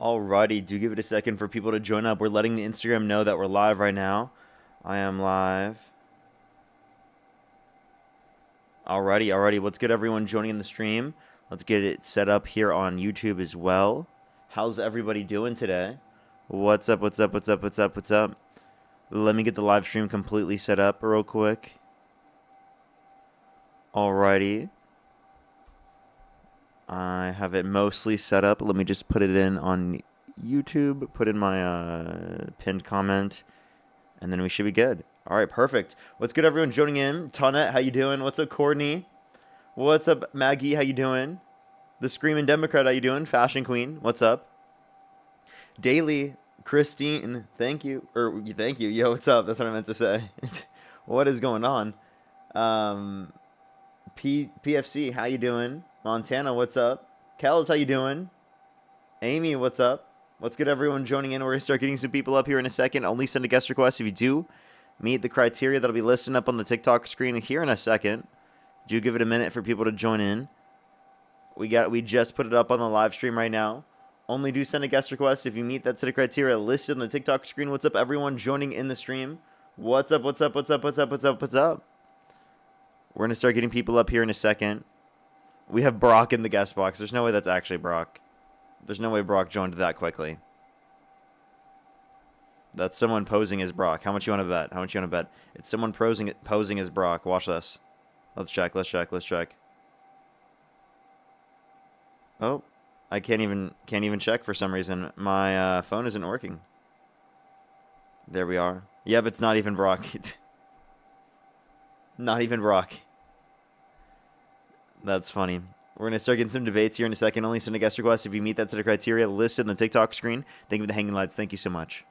Alrighty, do give it a second for people to join up. We're letting the Instagram know that we're live right now. I am live. Alrighty. Let's get everyone joining in the stream. Let's get it set up here on YouTube as well. How's everybody doing today? What's up? Let me get the live stream completely set up real quick. Alrighty. I have it mostly set up. Let me just put it in on YouTube, put in my pinned comment, and then we should be good. All right, perfect. What's good, everyone joining in? Tonette, how you doing? What's up, Courtney? What's up, Maggie? How you doing? The Screaming Democrat, how you doing? Fashion Queen, what's up? Daily, Christine, thank you. Thank you. Yo, what's up? That's what I meant to say. What is going on? PFC, how you doing? Montana, what's up? Kels, how you doing? Amy, what's up? What's good, everyone joining in? We're going to start getting some people up here in a second. Only send a guest request if you do meet the criteria that'll be listed up on the TikTok screen here in a second. Do give it a minute for people to join in. We just put it up on the live stream right now. Only do send a guest request if you meet that set of criteria listed on the TikTok screen. What's up, everyone joining in the stream? What's up? We're going to start getting people up here in a second. We have Brock in the guest box. There's no way that's actually Brock. There's no way Brock joined that quickly. That's someone posing as Brock. How much you want to bet? It's someone posing as Brock. Watch this. Let's check. Oh, I can't even check for some reason. My phone isn't working. There we are. Yep, it's not even Brock. Not even Brock. That's funny. We're going to start getting some debates here in a second. Only send a guest request if you meet that set of criteria listed in the TikTok screen. Thank you for the hanging lights. Thank you so much.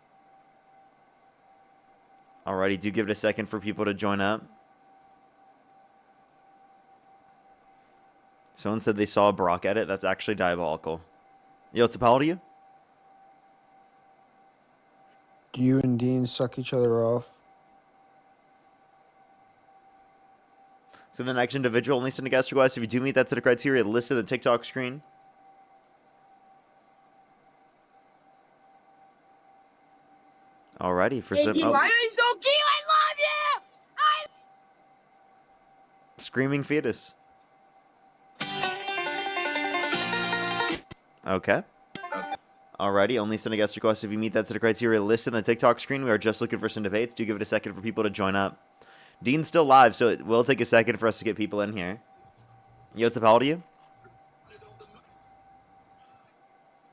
Alrighty, do give it a second for people to join up. Someone said they saw a Brock edit. That's actually diabolical. Yo, it's a pal to you? Do you and Dean suck each other off? So the next individual, only send a guest request if you do meet that set of criteria listed in the TikTok screen. Alrighty, for some. Why are you so cute? I love you! Screaming fetus. Okay. Alrighty, only send a guest request if you meet that set of criteria listed in the TikTok screen. We are just looking for some debates. Do give it a second for people to join up. Dean's still live, so it will take a second for us to get people in here. Yo, what's up? How old are you?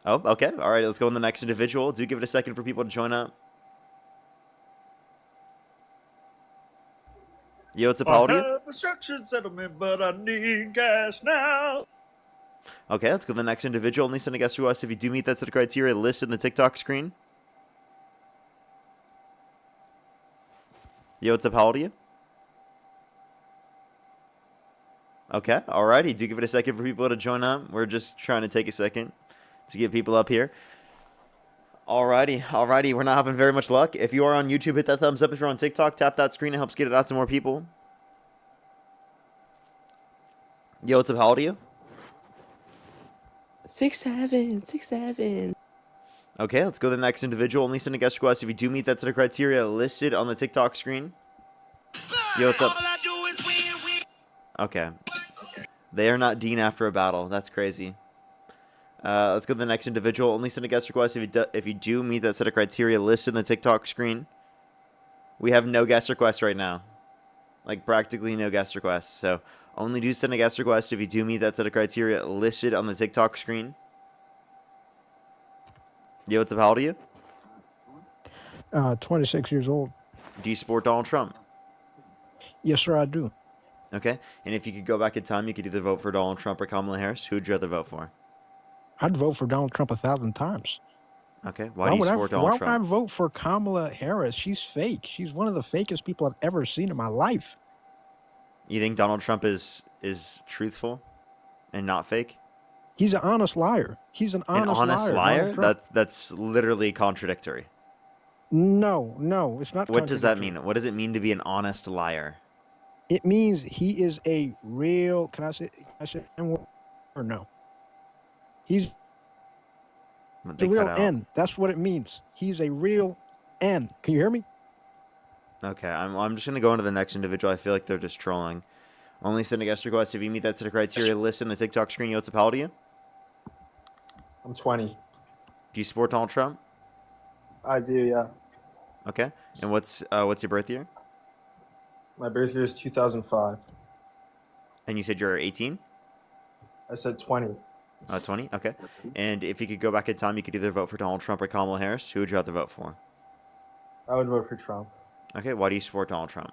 Oh, okay. All right, let's go on the next individual. Do give it a second for people to join up. Yo, what's up? How old are you? I have a structured settlement, but I need cash now. Okay, let's go to the next individual. Only send a guest request if you do meet that set of criteria listed in the TikTok screen. Yo, what's up? How old are you? Okay, alrighty. Do give it a second for people to join up. We're just trying to take a second to get people up here. Alrighty. We're not having very much luck. If you are on YouTube, hit that thumbs up. If you're on TikTok, tap that screen. It helps get it out to more people. Yo, what's up? How old are you? 6'7". Okay, let's go to the next individual. Only send a guest request if you do meet that set of criteria listed on the TikTok screen. Yo, what's up? Okay. They are not Dean after a battle. That's crazy. Let's go to the next individual. Only send a guest request if you do meet that set of criteria listed in the TikTok screen. We have no guest requests right now. Like, practically no guest requests. So, only do send a guest request if you do meet that set of criteria listed on the TikTok screen. Yo, what's up? How old are you? 26 years old. Do you support Donald Trump? Yes, sir, I do. Okay. And if you could go back in time, you could either vote for Donald Trump or Kamala Harris. Who would you rather vote for? I'd vote for Donald Trump 1,000 times. Okay. Why do you support Donald Trump? Why would I vote for Kamala Harris? She's fake. She's one of the fakest people I've ever seen in my life. You think Donald Trump is truthful and not fake? He's an honest liar. He's an honest liar? That's literally contradictory. No, it's not. What does that mean? What does it mean to be an honest liar? It means he is a real. Can I say or no? He's They The real cut out. N. That's what it means. He's a real N. Can you hear me? Okay, I'm just gonna go into the next individual. I feel like they're just trolling. Only send a guest request if you meet that set of criteria listed in the TikTok screen. What's up, how old are you? I'm 20. Do you support Donald Trump? I do, yeah. Okay. And what's your birth year? My birth year is 2005. And you said you're 18? I said 20. 20? Okay. And if you could go back in time, you could either vote for Donald Trump or Kamala Harris. Who would you rather vote for? I would vote for Trump. Okay. Why do you support Donald Trump?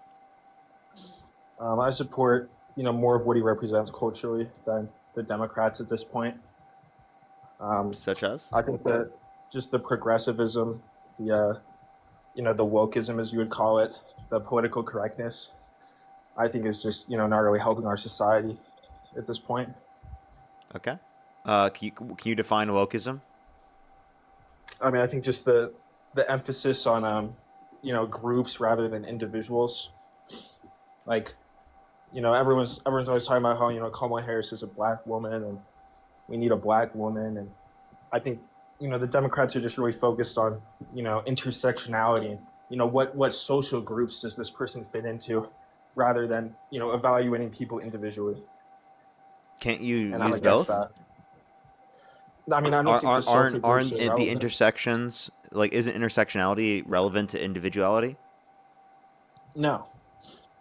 I support, more of what he represents culturally than the Democrats at this point. Such as? I think that just the progressivism, the wokeism, as you would call it, the political correctness, I think is just, not really helping our society at this point. Okay. Can you define wokeism? I mean, I think just the emphasis on, groups rather than individuals. Like, everyone's always talking about how, Kamala Harris is a black woman and we need a black woman. And I think, the Democrats are just really focused on, intersectionality and, what social groups does this person fit into rather than, evaluating people individually. Can't you And I'm use against both? that. I mean, I don't think the social Aren't groups are the relevant. intersections, like, isn't intersectionality relevant to individuality? No.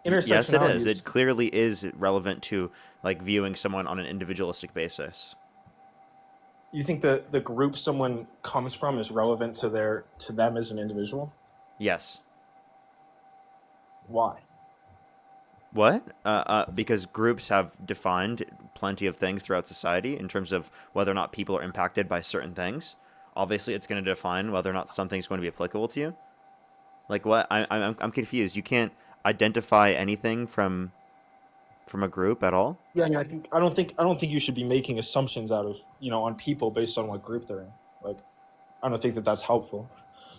Yes, it Intersectionality is. It clearly is relevant to, like, viewing someone on an individualistic basis. You think that the group someone comes from is relevant to them as an individual? Yes. Why? What? Because groups have defined plenty of things throughout society in terms of whether or not people are impacted by certain things. Obviously, it's going to define whether or not something's going to be applicable to you. Like what? I'm confused. You can't identify anything from a group at all. Yeah, I mean, I don't think you should be making assumptions out of on people based on what group they're in. Like, I don't think that that's helpful,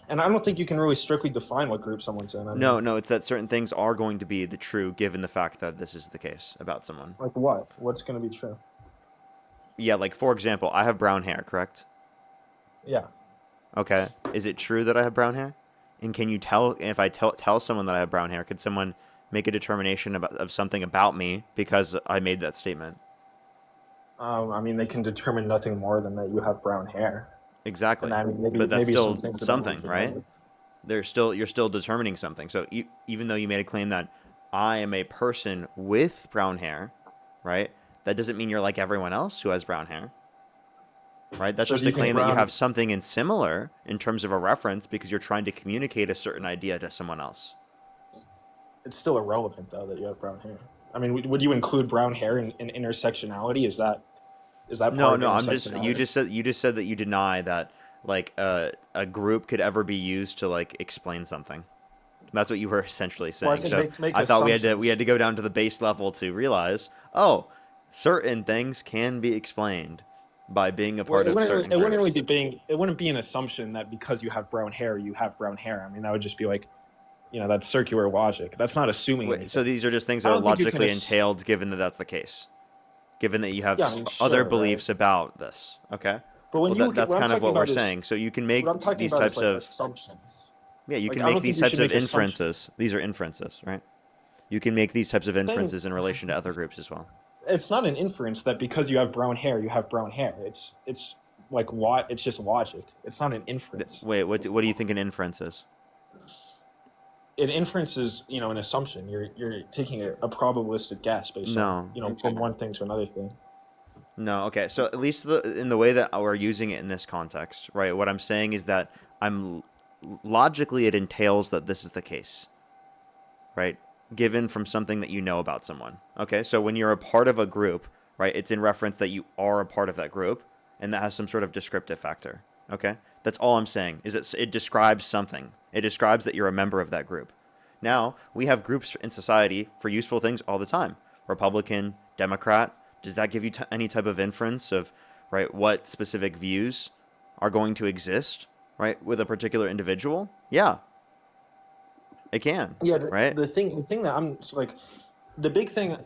and I don't think you can really strictly define what group someone's in. I mean, No, it's that certain things are going to be the true given the fact that this is the case about someone. like what? What's going to be true? Yeah, like for example, I have brown hair, correct? Yeah. Okay. Is it true that I have brown hair? And can you tell if I tell someone that I have brown hair, could someone make a determination of something about me because I made that statement? I mean, they can determine nothing more than that you have brown hair. Exactly. And I mean, maybe, But that's maybe still some things about something, what you right? know. You're still determining something. So even though you made a claim that I am a person with brown hair, right? That doesn't mean you're like everyone else who has brown hair. Right? That's So just do a you think claim that you brown- have something in similar in terms of a reference because you're trying to communicate a certain idea to someone else. It's still irrelevant though that you have brown hair. I mean, would you include brown hair in intersectionality? Is that part No, of no, I'm just intersectionality? you just said that you deny that like a group could ever be used to like explain something. That's what you were essentially saying. Well, I said So make I thought we had assumptions. to go down to the base level to realize, oh, certain things can be explained by being a part of certain it wouldn't really groups. it wouldn't be an assumption that because you have brown hair, you have brown hair. I mean, that would just be like, that's circular logic. That's not assuming anything. So these are just things that I are don't think you can logically ass- entailed, given that that's the case. Given that you have Yeah, I mean, other sure, beliefs about this, okay? But when Well, you that's what I'm kind of talking what we're about is- saying. So you can make what I'm talking these about types is like of assumptions. yeah, you Like, can I don't make think these you types should of make assumptions. inferences. These are inferences, right? You can make these types of inferences in relation to other groups as well. It's not an inference that because you have brown hair, you have brown hair. It's like what? It's just logic. It's not an inference. Wait, what do you think an inference is? An inference is an assumption. You're taking a probabilistic guess based on from one thing to another thing. No, okay. So at least in the way that we're using it in this context, right? What I'm saying is that logically it entails that this is the case, right? Given from something that you know about someone. Okay, so when you're a part of a group, right, it's in reference that you are a part of that group, and that has some sort of descriptive factor. Okay, that's all I'm saying. Is it describes something. It describes that you're a member of that group. Now we have groups in society for useful things all the time. Republican, Democrat. Does that give you any type of inference of right what specific views are going to exist, right, with a particular individual? Yeah, it can. Yeah, right. The thing that I'm like, the big thing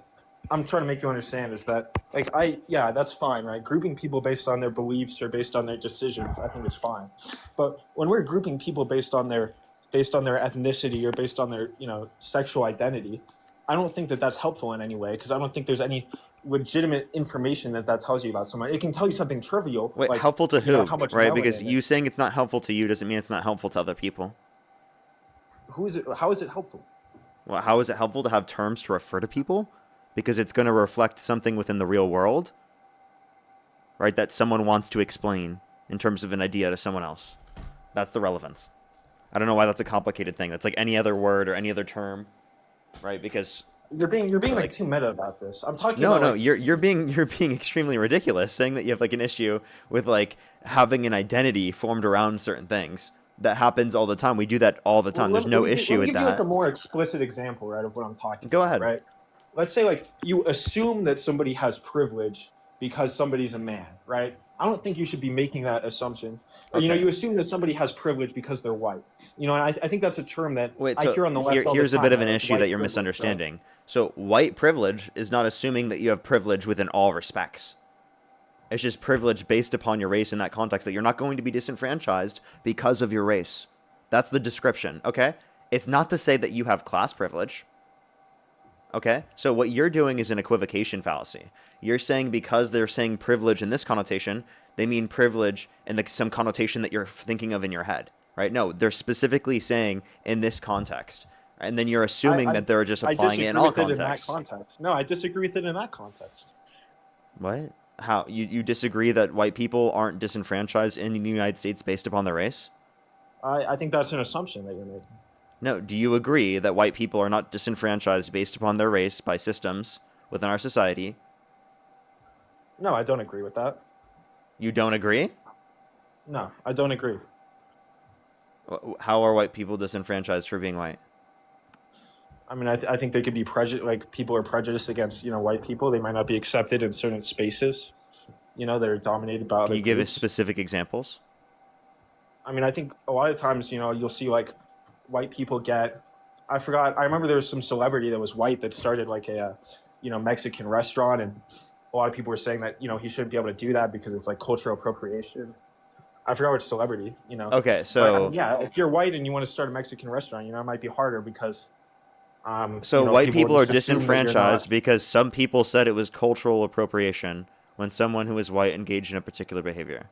I'm trying to make you understand is that like that's fine, right? Grouping people based on their beliefs or based on their decisions, I think is fine. But when we're grouping people based on their ethnicity or based on their sexual identity, I don't think that that's helpful in any way because I don't think there's any legitimate information that tells you about someone. It can tell you something trivial. Wait, like, helpful to who? how much Right? melanin Because in you it. saying it's not helpful to you doesn't mean it's not helpful to other people. Who is it? How is it helpful? Well, how is it helpful to have terms to refer to people? Because it's going to reflect something within the real world, right? That someone wants to explain in terms of an idea to someone else. That's the relevance. I don't know why that's a complicated thing. That's like any other word or any other term, right? Because You're being like too meta about this. I'm talking no, about no, like, you're being extremely ridiculous, saying that you have like an issue with like having an identity formed around certain things. That happens all the time. We do that all the time. There's no issue with Let me give you like that. a more explicit example, right, of what I'm talking Go about, ahead. right? Let's say like you assume that somebody has privilege because somebody's a man, right? I don't think you should be making that assumption. Or, Okay. you assume that somebody has privilege because they're white. And I think that's a term that Wait, I so hear on the left all the here's a time, bit of an right? Like issue white that you're privilege, right? misunderstanding. So white privilege is not assuming that you have privilege within all respects. It's just privilege based upon your race in that context, that you're not going to be disenfranchised because of your race. That's the description, okay? It's not to say that you have class privilege. Okay? So what you're doing is an equivocation fallacy. You're saying because they're saying privilege in this connotation, they mean privilege in some connotation that you're thinking of in your head, right? No, they're specifically saying in this context. And then you're assuming that they're just applying it in all contexts. No, I disagree with it in that context. What? How? You disagree that white people aren't disenfranchised in the United States based upon their race? I think that's an assumption that you're making. No, do you agree that white people are not disenfranchised based upon their race by systems within our society? No, I don't agree with that. You don't agree? No, I don't agree. How are white people disenfranchised for being white? I mean, I think there could be prejudice. Like people are prejudiced against white people. They might not be accepted in certain spaces. That are dominated by other Can you give us groups. specific examples? I mean, I think a lot of times you'll see like white people get. I remember there was some celebrity that was white that started like a Mexican restaurant, and a lot of people were saying that he shouldn't be able to do that because it's like cultural appropriation. I forgot which celebrity. Okay, so yeah, if you're white and you want to start a Mexican restaurant, it might be harder because. So white people are just assume that you're disenfranchised not. because some people said it was cultural appropriation when someone who was white engaged in a particular behavior.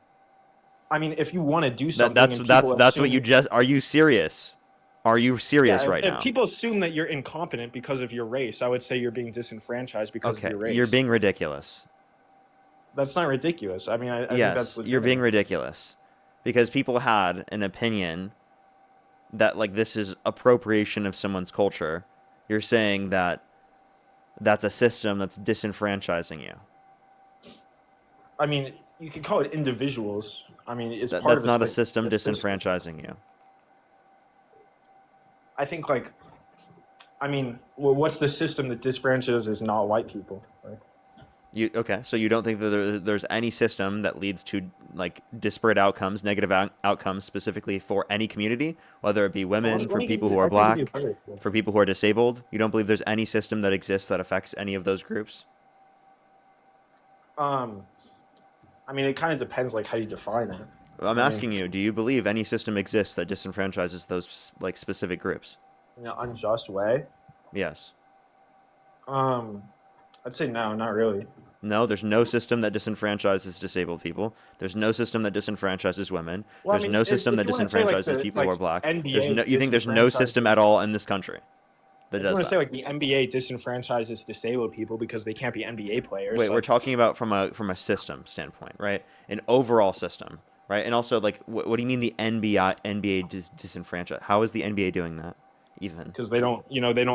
I mean, if you want to do something, That's and people that's what assume- you just. Are you serious? Are you serious Yeah, right if now? people assume that you're incompetent because of your race, I would say you're being disenfranchised because of Okay, your race. you're being ridiculous. That's not ridiculous. I mean, I think Yes, that's you're being legitimate. ridiculous because people had an opinion that like this is appropriation of someone's culture. You're saying that that's a system that's disenfranchising you. I mean, you could call it individuals. I mean, it's part That's of not a system it's disenfranchising you. I think like, I mean, well, what's the system that disfranchises not white people? Right? Okay, so you don't think that there's any system that leads to like disparate outcomes, negative outcomes specifically for any community, whether it be women, for people who are black, for people who are disabled? You don't believe there's any system that exists that affects any of those groups? I mean, it kind of depends like how you define it. I'm asking you, do you believe any system exists that disenfranchises those like specific groups? In an unjust way. Yes. I'd say no, not really. No, there's no system that disenfranchises disabled people. There's no system that disenfranchises women. Well, I There's mean, no if system that you wanna say, like, disenfranchises the- people who are like, black. NBA You think there's no system at all in this country that If you does want to that? say like the NBA disenfranchises disabled people because they can't be NBA players. Wait, like, we're talking about from a system standpoint, right? An overall system, right? And also, like, what do you mean the NBA disenfranchised? How is the NBA doing that, even? because they don't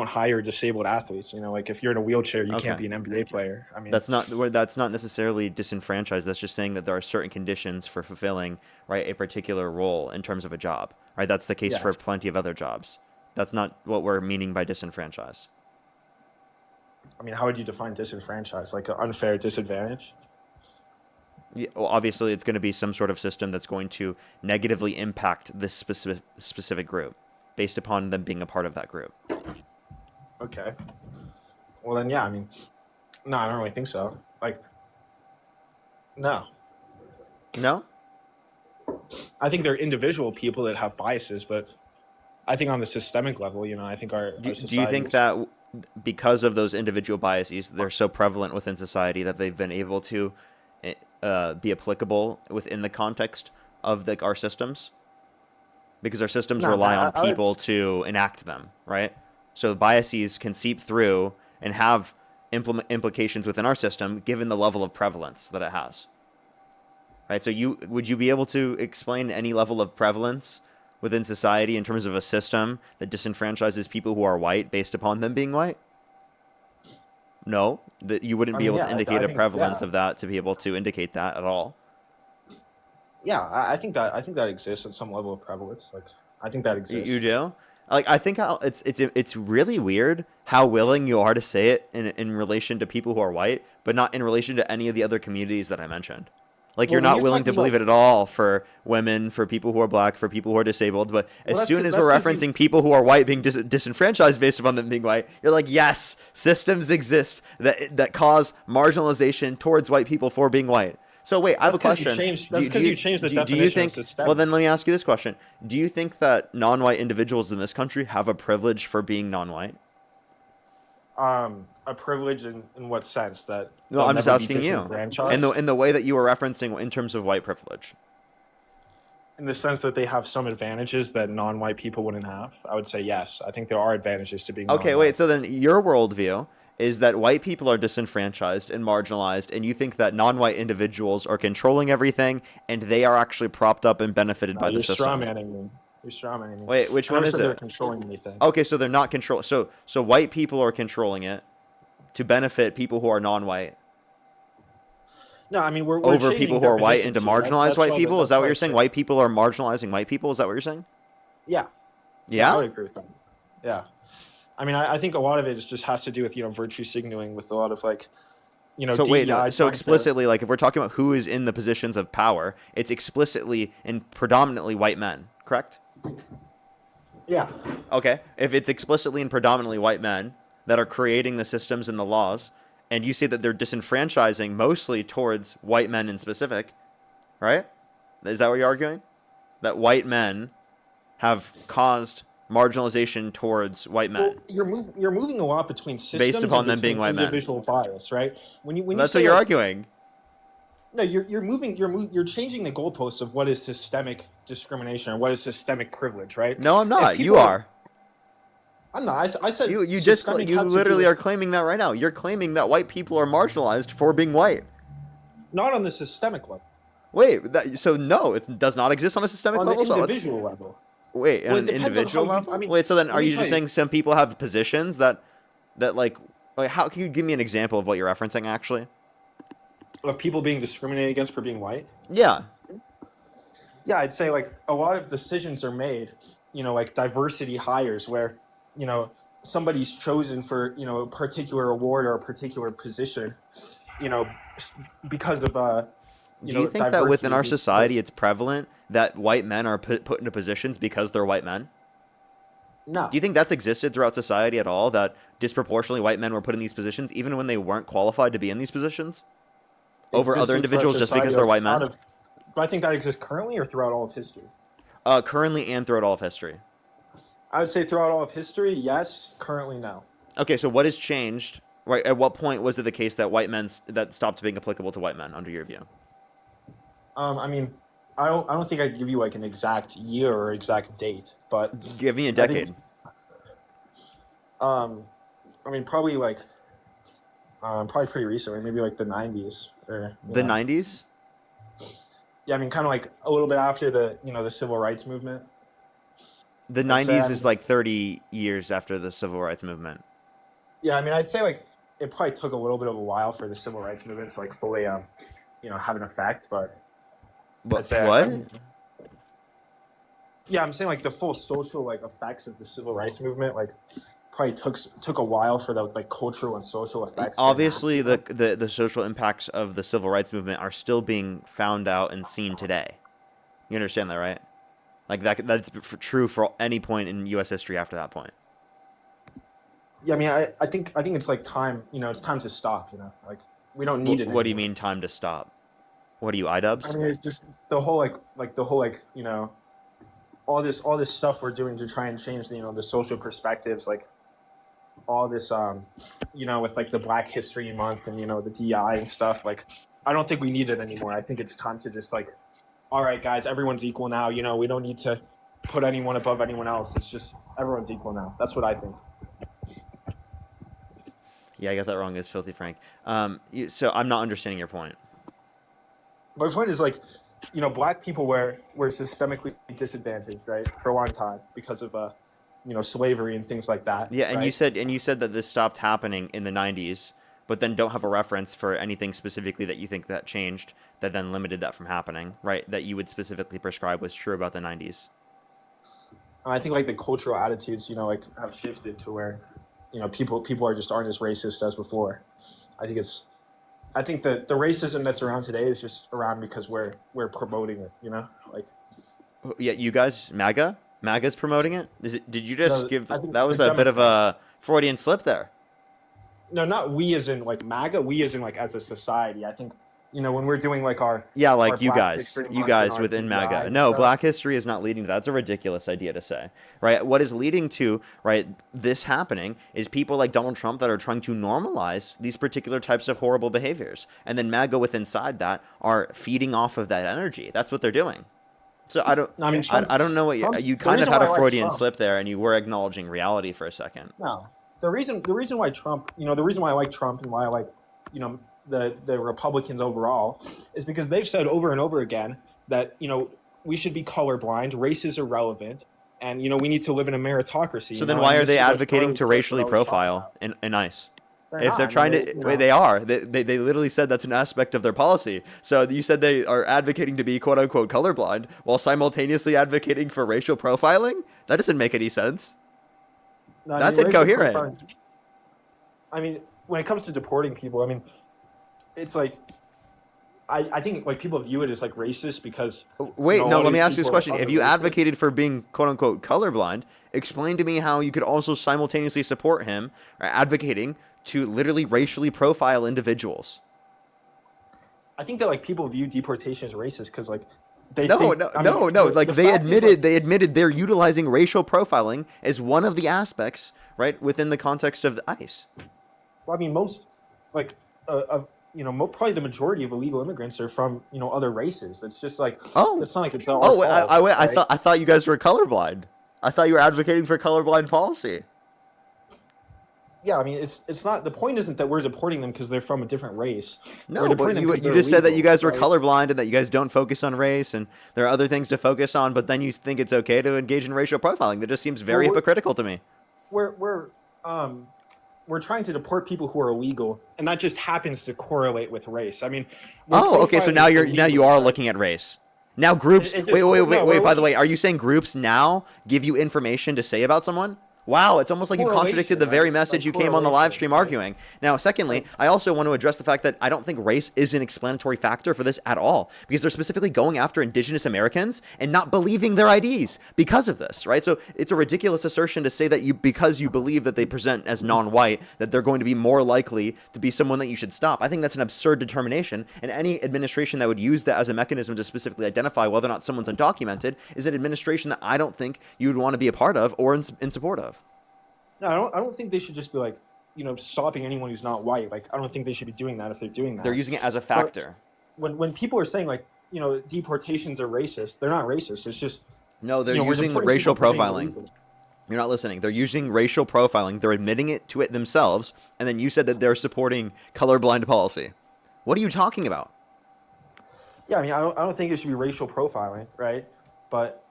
hire disabled athletes. Like if you're in a wheelchair, you Okay. can't be an NBA player. I mean, That's not necessarily disenfranchised. That's just saying that there are certain conditions for fulfilling, right, a particular role in terms of a job, right? That's the case Yeah. for plenty of other jobs. That's not what we're meaning by disenfranchised. I mean, how would you define disenfranchised? Like an unfair disadvantage? Yeah, well, obviously, it's going to be some sort of system that's going to negatively impact this specific group based upon them being a part of that group. Okay. Well then, yeah. I mean, No, I don't really think so. Like, no. No. I think they're individual people that have biases, but I think on the systemic level, I think our Do society you think that because of those individual biases, they're so prevalent within society that they've been able to be applicable within the context of our systems? Because our systems No, rely on I would, people to enact them, right? So biases can seep through and have implications within our system, given the level of prevalence that it has. Right. So would you be able to explain any level of prevalence within society in terms of a system that disenfranchises people who are white based upon them being white? No, that you wouldn't I be mean, able yeah, to indicate a think, prevalence yeah, of that to be able to indicate that at all. yeah. I think that exists at some level of prevalence. Like, I think that You exists. do? Like, I think it's really weird how willing you are to say it in relation to people who are white, but not in relation to any of the other communities that I mentioned. Like, Well, you're when not you're willing to talking believe about, it at all for women, for people who are black, for people who are disabled. But as well, soon as that's we're because you referencing people who are white being disenfranchised based upon them being white, you're like, yes, systems exist that cause marginalization towards white people for being white. So wait, I have a question. That's because you changed the Do you definition of think? Well, systemic. then let me ask you this question: do you think that non-white individuals in this country have a privilege for being non-white? A privilege in what sense? That No, they'll I'm just never be asking you. disenfranchised? In the way that you were referencing in terms of white privilege. In the sense that they have some advantages that non-white people wouldn't have? I would say yes. I think there are advantages to being Okay, non-white. wait. So then your worldview is that white people are disenfranchised and marginalized, and you think that non-white individuals are controlling everything, and they are actually propped up and benefited No, by the you're system. strawmanning me. You're strawmanning me. Wait, which I one never is said they're it? controlling anything. Okay, so they're not control. So white people are controlling it to benefit people who are non-white No, I mean we're over changing people who are white and to definitions here. marginalize white people. Is That's that what why you're it's saying? changed. White people are marginalizing white people. Is that what you're saying? Yeah, I Yeah. would agree with that. Yeah, I mean I think a lot of it just has to do with virtue signaling with a lot of So wait, DEI so trying to. explicitly, like if we're talking about who is in the positions of power, it's explicitly and predominantly white men, correct? Yeah, Okay. If it's explicitly and predominantly white men that are creating the systems and the laws, and you say that they're disenfranchising mostly towards white men in specific, right? Is that what you're arguing? That white men have caused marginalization towards white well, men you're moving a lot between systems based upon and them being between white men. individual bias, right? When you That's say what you're arguing. no, you're changing the goalposts of what is systemic discrimination or what is systemic privilege, right? No, I'm If not. people You are. I'm not. I said You just systemic you has to do literally with- are claiming that right now. You're claiming that white people are marginalized for being white. not on the systemic level, Wait, so no, it does not exist on a systemic on the level. So individual level. wait, Well, on it an depends on individual how you- level. I mean, Wait, so then let are me you tell just you. saying some people have positions that like how can you give me an example of what you're referencing actually? Of people being discriminated against for being white. Yeah. Yeah, I'd say a lot of decisions are made, like diversity hires where, somebody's chosen for, a particular award or a particular position, you know, because of Do you think that within our society it's prevalent that white men are put into positions because they're white men? No. Do you think that's existed throughout society at all, that disproportionately white men were put in these positions even when they weren't qualified to be in these positions over other individuals just because they're white men? Do I think that exists currently or throughout all of history? Currently and throughout all of history. I would say throughout all of history, yes. Currently, no. Okay, so what has changed? Right, at what point was it the case that white men that stopped being applicable to white men, under your view? I mean, I don't think I could give you an exact year or exact date, but Give me a decade. I mean, probably probably pretty recently, maybe the 90s or The 90s? Yeah, I mean, kind of a little bit after the the civil rights movement. The I'd say 90s is 30 years after the civil rights movement. Yeah, I mean, I'd say it probably took a little bit of a while for the civil rights movement to fully have an effect, but I'd say What? yeah, I'm saying the full social effects of the civil rights movement probably took a while for the cultural and social effects. to Obviously, enact. the social impacts of the civil rights movement are still being found out and seen today. You understand that, right? That's true for any point in U.S. history after that point. Yeah, I mean, I think it's like time. You know, it's time to stop. You know, like we don't need it. What do you anymore. mean time to stop? What are you, I iDubbbz? mean, it's just the whole the whole you know all this stuff we're doing to try and change the the social perspectives, like all this you know, with like the Black History Month and the DI and stuff. Like, I don't think we need it anymore. I think it's time to just like, all right, guys, everyone's equal now. You know, we don't need to put anyone above anyone else. It's just everyone's equal now. That's what I think. Yeah, I got that wrong. It's Filthy Frank. So I'm not understanding your point. My point is like, you know, Black people were systemically disadvantaged, right, for a long time because of you know, slavery and things like that. Yeah, and right? you said that this stopped happening in the 90s, but then don't have a reference for anything specifically that you think that changed that then limited that from happening, right? That you would specifically prescribe was true about the 90s. I think like the cultural attitudes, you know, like have shifted to where, you know, people aren't as racist as before. I think that the racism that's around today is just around because we're promoting it, you know, like. Yeah, you guys, MAGA? MAGA's promoting it? Did you just No, give... I think That was the a bit of a Freudian slip there. No, not we as in like MAGA. We as in like as a society. I think, you know, when we're doing like our Yeah, like our you Black guys. History You Month guys and our within DEI MAGA. and No, stuff. Black history is not leading to that. That's a ridiculous idea to say, right? What is leading to, right, this happening is people like Donald Trump that are trying to normalize these particular types of horrible behaviors. And then MAGA with inside that are feeding off of that energy. That's what they're doing. So I don't... No, I mean, I don't know what Trump, you the kind of reason had why a I like Freudian Trump- slip there, and you were acknowledging reality for a second. No, the reason why Trump, you know, the reason why I like Trump and why I like, you know, the Republicans overall, is because they've said over and over again that, you know, we should be colorblind, race is irrelevant, and, you know, we need to live in a meritocracy. So you then know, why and are this they is what advocating Charlie to Kirk racially would always talk profile about. in ICE? They're If not. they're I mean, trying to, you wait, know, they are. They literally said that's an aspect of their policy. So you said they are advocating to be quote unquote colorblind while simultaneously advocating for racial profiling? That doesn't make any sense. no, I That's mean, racial incoherent. profiling- I mean, when it comes to deporting people, I mean, it's like, I think like people view it as like racist because. Wait, you know, no, all let me these ask you this people are question. If other you racist. advocated for being quote unquote colorblind, explain to me how you could also simultaneously support him or advocating to literally racially profile individuals. I think that like people view deportation as racist because like they No, think, no, I mean, no. the Like fact they is, admitted they're utilizing racial profiling as one of the aspects, right, within the context of the ICE. well, I mean, most like you know, probably the majority of illegal immigrants are from, you know, other races. It's just like, Oh. it's not like it's our Oh, fault, I right? thought you guys were colorblind. I thought you were advocating for colorblind policy. Yeah, I mean, it's not, the point isn't that we're deporting them because they're from a different race. No, We're but deporting them you 'cause they're just said that you illegal, guys were right? colorblind and that you guys don't focus on race and there are other things to focus on, but then you think it's okay to engage in racial profiling. That just seems very Well, hypocritical to me. We're trying to deport people who are illegal, and that just happens to correlate with race. I mean, we're Oh, okay. So profiling now you illegal, are right? looking at race. Now groups. It just- Wait. no, By we're the way, are you saying groups now give you information to say about someone? Wow, it's almost like you contradicted the Correlation, very right? message you Like came on the live correlation, stream right? arguing. Now, secondly, I also want to address the fact that I don't think race is an explanatory factor for this at all, because they're specifically going after indigenous Americans and not believing their IDs because of this, right? So it's a ridiculous assertion to say that because you believe that they present as non-white, that they're going to be more likely to be someone that you should stop. I think that's an absurd determination, and any administration that would use that as a mechanism to specifically identify whether or not someone's undocumented is an administration that I don't think you would want to be a part of or in support of. No, I don't think they should just be like, you know, stopping anyone who's not white. Like, I don't think they should be doing that if they're doing that. They're using it as a factor. When people are saying like, you know, deportations are racist, they're not racist. It's just, No, they're you know, we're using deporting racial people for being profiling. illegal. You're not listening. They're using racial profiling. They're admitting it to it themselves. And then you said that they're supporting colorblind policy. What are you talking about? Yeah, I mean, I don't think it should be racial profiling, right? But,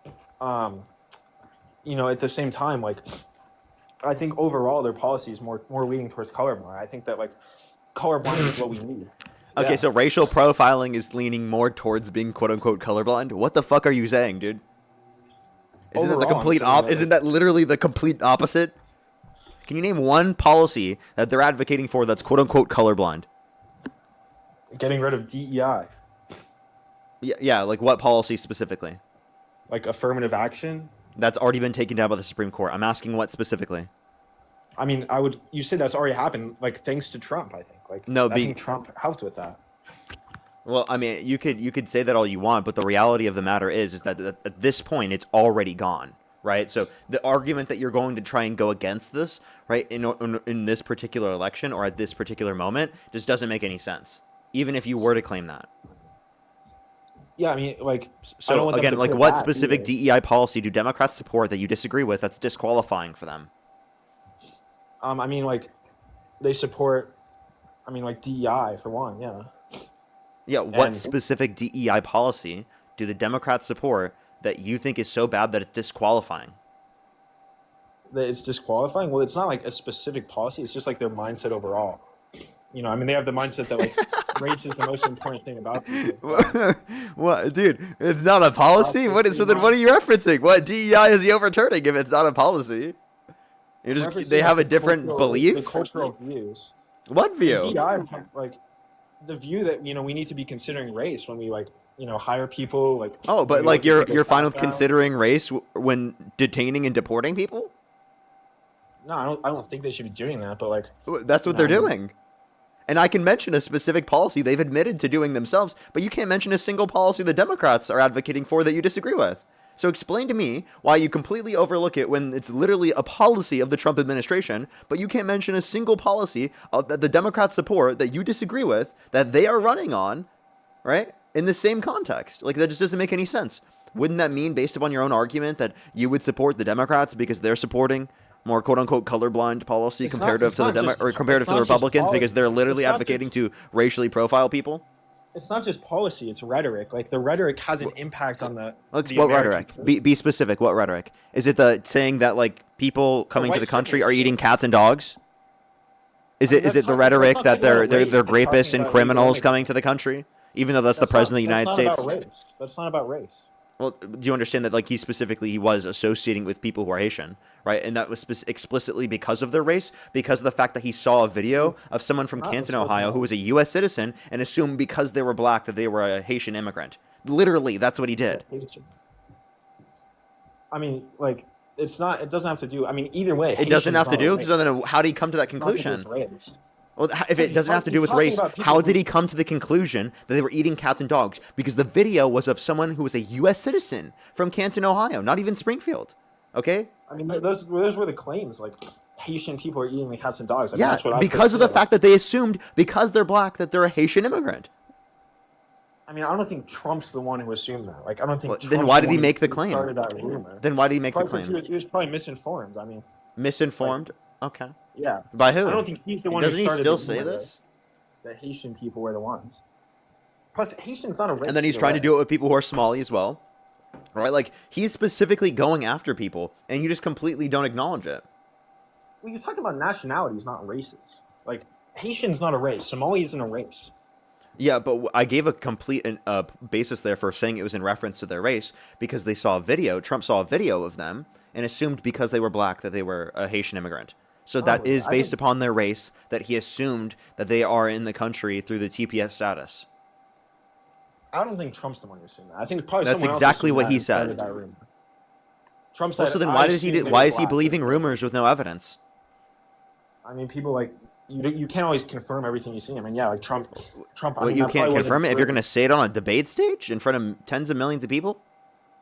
you know, at the same time, like, I think overall their policy is more leaning towards colorblind. I think that like colorblind is what we need. Okay, Yeah. so racial profiling is leaning more towards being quote unquote colorblind. What the fuck are you saying, dude? Isn't that the Overall, I'm complete saying that, isn't that literally the complete opposite? Can you name one policy that they're advocating for that's quote unquote colorblind? Getting rid of DEI, Yeah, like what policy specifically? like affirmative action. That's already been taken down by the Supreme Court. I'm asking what specifically. I mean, you say that's already happened, like thanks to Trump. I think, like, No, I think Trump helped with that. Well, I mean, you could say that all you want, but the reality of the matter is that at this point it's already gone, right? So the argument that you're going to try and go against this, right, in this particular election or at this particular moment, just doesn't make any sense, even if you were to claim that. Yeah, I mean, like, I don't So want them again, to like, put what that specific either. DEI policy do Democrats support that you disagree with that's disqualifying for them? I mean, like, they support. I mean, like DEI for one. Yeah. Yeah, what And specific DEI policy do the Democrats support that you think is so bad that it's disqualifying? that it's disqualifying. Well, it's not like a specific policy. It's just like their mindset overall. You know, I mean, they have the mindset that like race is the most important thing about people. What, dude? It's not a policy. So then, what are you referencing? What DEI is he overturning if it's not a policy? They have a different belief. The cultural views. What view? DEI, like the view that we need to be considering race when we like hire people. Like Oh, but when we like look at you're people's fine with background. considering race when detaining and deporting people? No, I don't think they should be doing that. But like That's what No, they're I mean- doing. And I can mention a specific policy they've admitted to doing themselves, but you can't mention a single policy the Democrats are advocating for that you disagree with. So explain to me why you completely overlook it when it's literally a policy of the Trump administration, but you can't mention a single policy that the Democrats support that you disagree with, that they are running on, right? In the same context. Like, that just doesn't make any sense. Wouldn't that mean, based upon your own argument, that you would support the Democrats because they're supporting more quote-unquote colorblind policy It's not- comparative it's to the not just- comparative it's to the not just Republicans policy. because they're literally It's not advocating just- to racially profile people? It's not just policy; it's rhetoric. Like the rhetoric has an impact on the. What the American rhetoric? people. Be specific. What rhetoric? Is it the saying that like people coming to white the country privilege are thing. eating cats and dogs? Is I mean, it that's the talking- rhetoric that's that not talking they're about they're race, they're that's talking rapists and about criminals economic- coming to the country, even though that's the That's president of the not- United that's States? not about race. That's not about race. Well, do you understand that like he was associating with people who are Haitian, right? And that was explicitly because of their race, because of the fact that he saw a video of someone from Not Canton, explicitly. Ohio, who was a U.S. citizen, and assumed because they were black that they were a Haitian immigrant. Literally, that's what he did. I mean, like it's not. It doesn't have to do. I mean, either way, It doesn't Haitian's have to not a do. race. So then, how did he come to that It's not to do conclusion? with race. Well, if it He's doesn't have to talking- do with he's talking race, about people how who- did he come to the conclusion that they were eating cats and dogs? Because the video was of someone who was a U.S. citizen from Canton, Ohio, not even Springfield. Okay? I mean, those were the claims. Like Haitian people are eating the cats and dogs. I mean, Yeah, that's what I because of the feel. fact that they assumed because they're black that they're a Haitian immigrant. I mean, I don't think Trump's the one who assumed that. Like, I don't think. Well, then Trump's why the did he one make the who claim? Started that rumor. Then why did he make the Probably 'cause claim? he was probably misinformed. I mean, Misinformed? Okay. yeah. By who? I don't think he's the one Doesn't who he started still the say rumor this? that Haitian people were the ones. Plus, Haitian's not a race. And then he's trying to do it with people who are Somali as well. Right? Like, he's specifically going after people, and you just completely don't acknowledge it. Well, you're talking about nationalities, not races. Like, Haitian's not a race. Somali isn't a race. Yeah, but I gave a complete basis there for saying it was in reference to their race because they saw a video. Trump saw a video of them and assumed because they were black that they were a Haitian immigrant. So that Oh, is I based think- upon their race that he assumed that they are in the country through the TPS status. I don't think Trump's the one who assumed that. I think probably That's someone else exactly assumed what that he and started said. that rumor. Trump said. Well, so then "I why does he assumed they why were is he black." believing rumors with no evidence? I mean, people like you can't always confirm everything you see. I mean, yeah, like Trump. I Well, mean, you that can't probably wasn't confirm it if you're true. going to say it on a debate stage in front of tens of millions of people.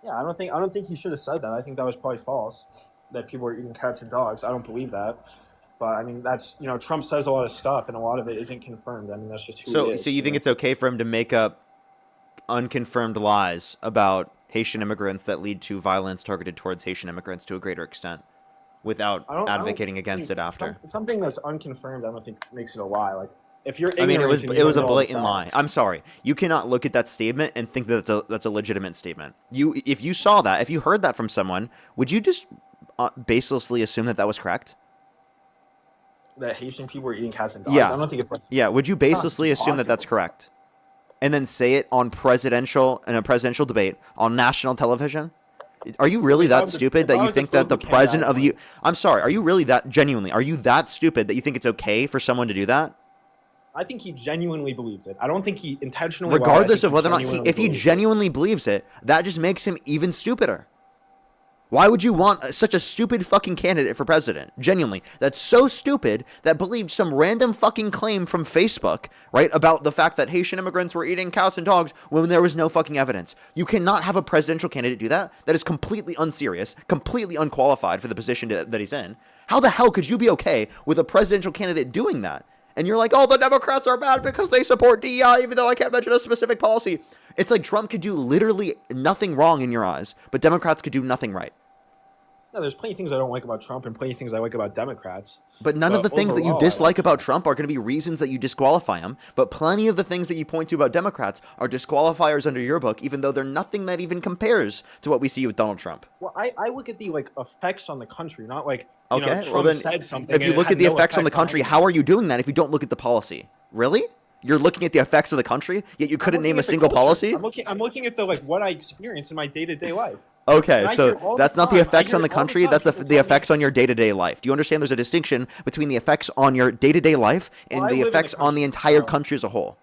Yeah, I don't think he should have said that. I think that was probably false. That people were eating cats and dogs. I don't believe that. But I mean, that's Trump says a lot of stuff, and a lot of it isn't confirmed. I mean, that's just who So, he is. so you think it's okay for him to make up unconfirmed lies about Haitian immigrants that lead to violence targeted towards Haitian immigrants to a greater extent, without I don't advocating against think it after? something that's unconfirmed. I don't think makes it a lie. Like if you're I mean, ignorant and you it was a don't know all the blatant lie. facts- I'm sorry. You cannot look at that statement and think that that's a legitimate statement. If you saw that, if you heard that from someone, would you just baselessly assume that that was correct? that Haitian people were eating cats and dogs. Yeah. I don't think it's like Yeah. Would you It's not baselessly assume that that's possible. correct, and then say it on in a presidential debate on national television? Are you really If I that was a- stupid if that I you was a think that the political candidate, president of the I'm sorry, are you really that genuinely? Are you that stupid that you think it's okay for someone to do that? I think he genuinely believes it. I don't think he intentionally. lied. I Regardless think of whether or not genuinely if he believes it. genuinely believes it, that just makes him even stupider. Why would you want such a stupid fucking candidate for president? Genuinely. That's so stupid that believed some random fucking claim from Facebook, right, about the fact that Haitian immigrants were eating cats and dogs when there was no fucking evidence. You cannot have a presidential candidate do that. That is completely unserious, completely unqualified for the position that he's in. How the hell could you be okay with a presidential candidate doing that? And you're like, oh, the Democrats are bad because they support DEI, even though I can't mention a specific policy. It's like Trump could do literally nothing wrong in your eyes, but Democrats could do nothing right. No, there's plenty of things I don't like about Trump and plenty of things I like about Democrats. But none of the things that you overall, dislike about Trump are going to be reasons that you disqualify him. But plenty of the things that you point to about Democrats are disqualifiers under your book, even though they're nothing that even compares to what we see with Donald Trump. Well, I look at the effects on the country, not like Okay, Trump well then, said something. if you and it look had at the no effects on the effect country, how are you doing that if you don't look at the policy? Really? You're looking at the effects of the country, yet you couldn't name a single policy? I'm looking at the what I experience in my day-to-day life. Okay, And I hear so all the that's not the time. effects I on hear the it all the country, time. that's People the tell me- effects on your day-to-day life. Do you understand there's a distinction between the effects on your day-to-day life and Well, I the live in the effects on the country, entire so- country as a whole?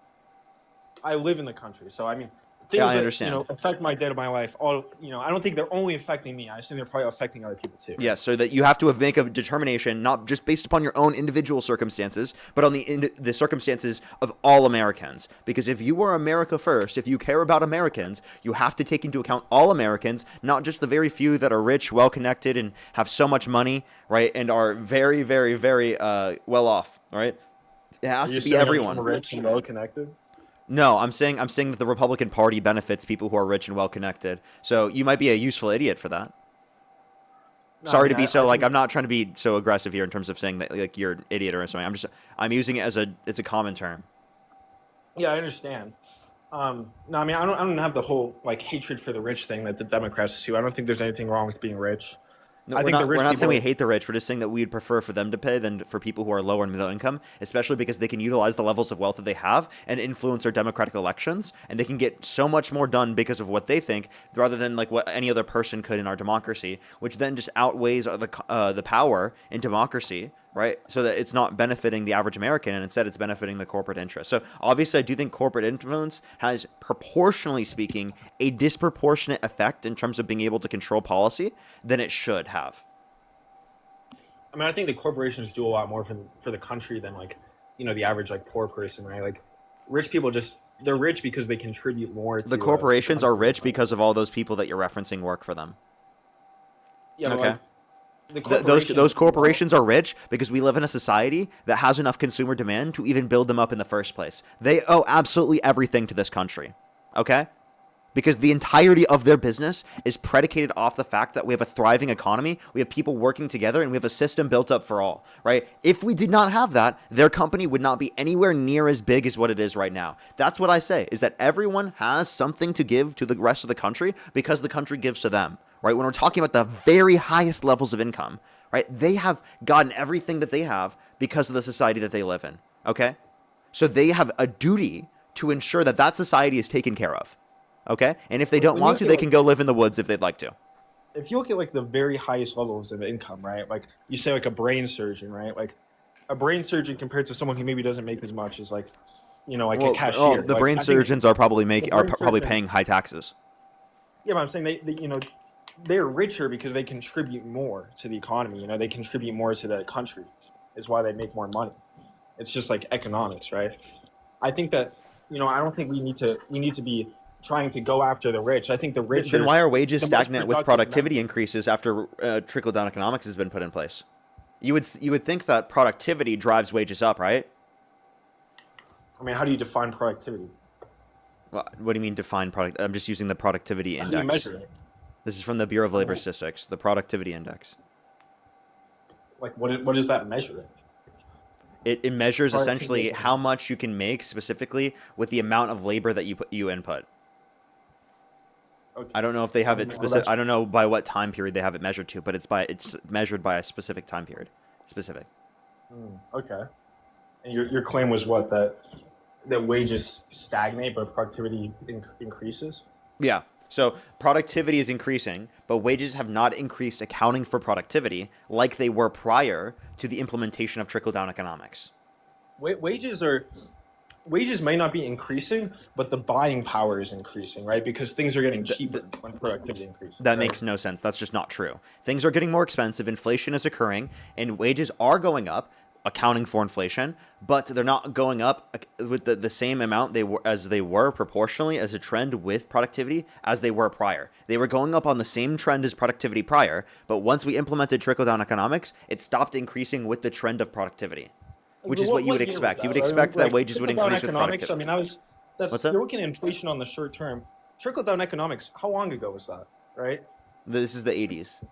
I live in the country, so I mean, things Yeah, I that understand. affect my day to my life. I don't think they're only affecting me. I assume they're probably affecting other people too. Yes, so that you have to make a determination, not just based upon your own individual circumstances, but on the circumstances of all Americans. Because if you are America first, if you care about Americans, you have to take into account all Americans, not just the very few that are rich, well-connected, and have so much money, right, and are very, very, very well off, right? It has to be everyone. Rich and well connected. No, I'm saying that the Republican Party benefits people who are rich and well-connected. So you might be a useful idiot for that. Sorry to be so I'm not trying to be so aggressive here in terms of saying that like you're an idiot or something. I'm using it as it's a common term. Yeah, I understand. No, I mean, I don't have the whole hatred for the rich thing that the Democrats do. I don't think there's anything wrong with being rich. No, I think the rich we're not saying people- we hate the rich. We're just saying that we'd prefer for them to pay than for people who are lower and middle income, especially because they can utilize the levels of wealth that they have and influence our democratic elections, and they can get so much more done because of what they think rather than like what any other person could in our democracy, which then just outweighs the power in democracy, right? So that it's not benefiting the average American, and instead it's benefiting the corporate interest. So obviously I do think corporate influence has, proportionally speaking, a disproportionate effect in terms of being able to control policy than it should have. I mean, I think the corporations do a lot more for the country than the average poor person, right? Rich people they're rich because they contribute more to The corporations are rich country. because of all those people that you're referencing work for them. Yeah, but, Okay. the Those corporations are rich because we live in a society that has enough consumer demand to even build them up in the first place. They owe absolutely everything to this country, okay? Because the entirety of their business is predicated off the fact that we have a thriving economy, we have people working together, and we have a system built up for all, right? If we did not have that, their company would not be anywhere near as big as what it is right now. That's what I say, is that everyone has something to give to the rest of the country because the country gives to them, right? When we're talking about the very highest levels of income, right? They have gotten everything that they have because of the society that they live in, okay? So they have a duty to ensure that that society is taken care of. Okay? And if they don't When want to, you they look can go live in the woods if they'd like to. If you look at the very highest levels of income, right? You say a brain surgeon, right? A brain surgeon compared to someone who maybe doesn't make as much as a cashier. The brain I think- surgeons are probably brain probably surgeon- paying high taxes. Yeah, but I'm saying they're richer because they contribute more to the economy. They contribute more to the country. Is why they make more money. It's just economics, right? I think that I don't think we need to be trying to go after the rich. I think the rich. Then why are wages the most stagnant with productive productivity increases after trickle-down economics has been put in place? You would think that productivity drives wages up, right? I mean, how do you define productivity? What do you mean define product? I'm just using the productivity How do you index. measure it? This is from the Bureau of Labor Statistics, the productivity index. What does that measure? It measures essentially Productivity. how much you can make specifically with the amount of labor that you input. Okay. I don't know if they have it Well, specific. that's- I don't know by what time period they have it measured to, but it's measured by a specific time period. Specific. Okay. And your claim was what, that wages stagnate but productivity increases? Yeah. So productivity is increasing, but wages have not increased accounting for productivity like they were prior to the implementation of trickle-down economics. Wages are wages may not be increasing, but the buying power is increasing, right? Because things are getting cheaper when productivity increases. That right? makes no sense. That's just not true. Things are getting more expensive. Inflation is occurring, and wages are going up, accounting for inflation, but they're not going up with the same amount they were proportionally as a trend with productivity as they were prior. They were going up on the same trend as productivity prior, but once we implemented trickle-down economics, it stopped increasing with the trend of productivity, which is what you would year was expect. You would Like, expect that like, wages would trickle-down increase with economics. productivity. I mean, What's that? you're looking at inflation on the short term. Trickle down economics. How long ago was that, right? This is the 80s.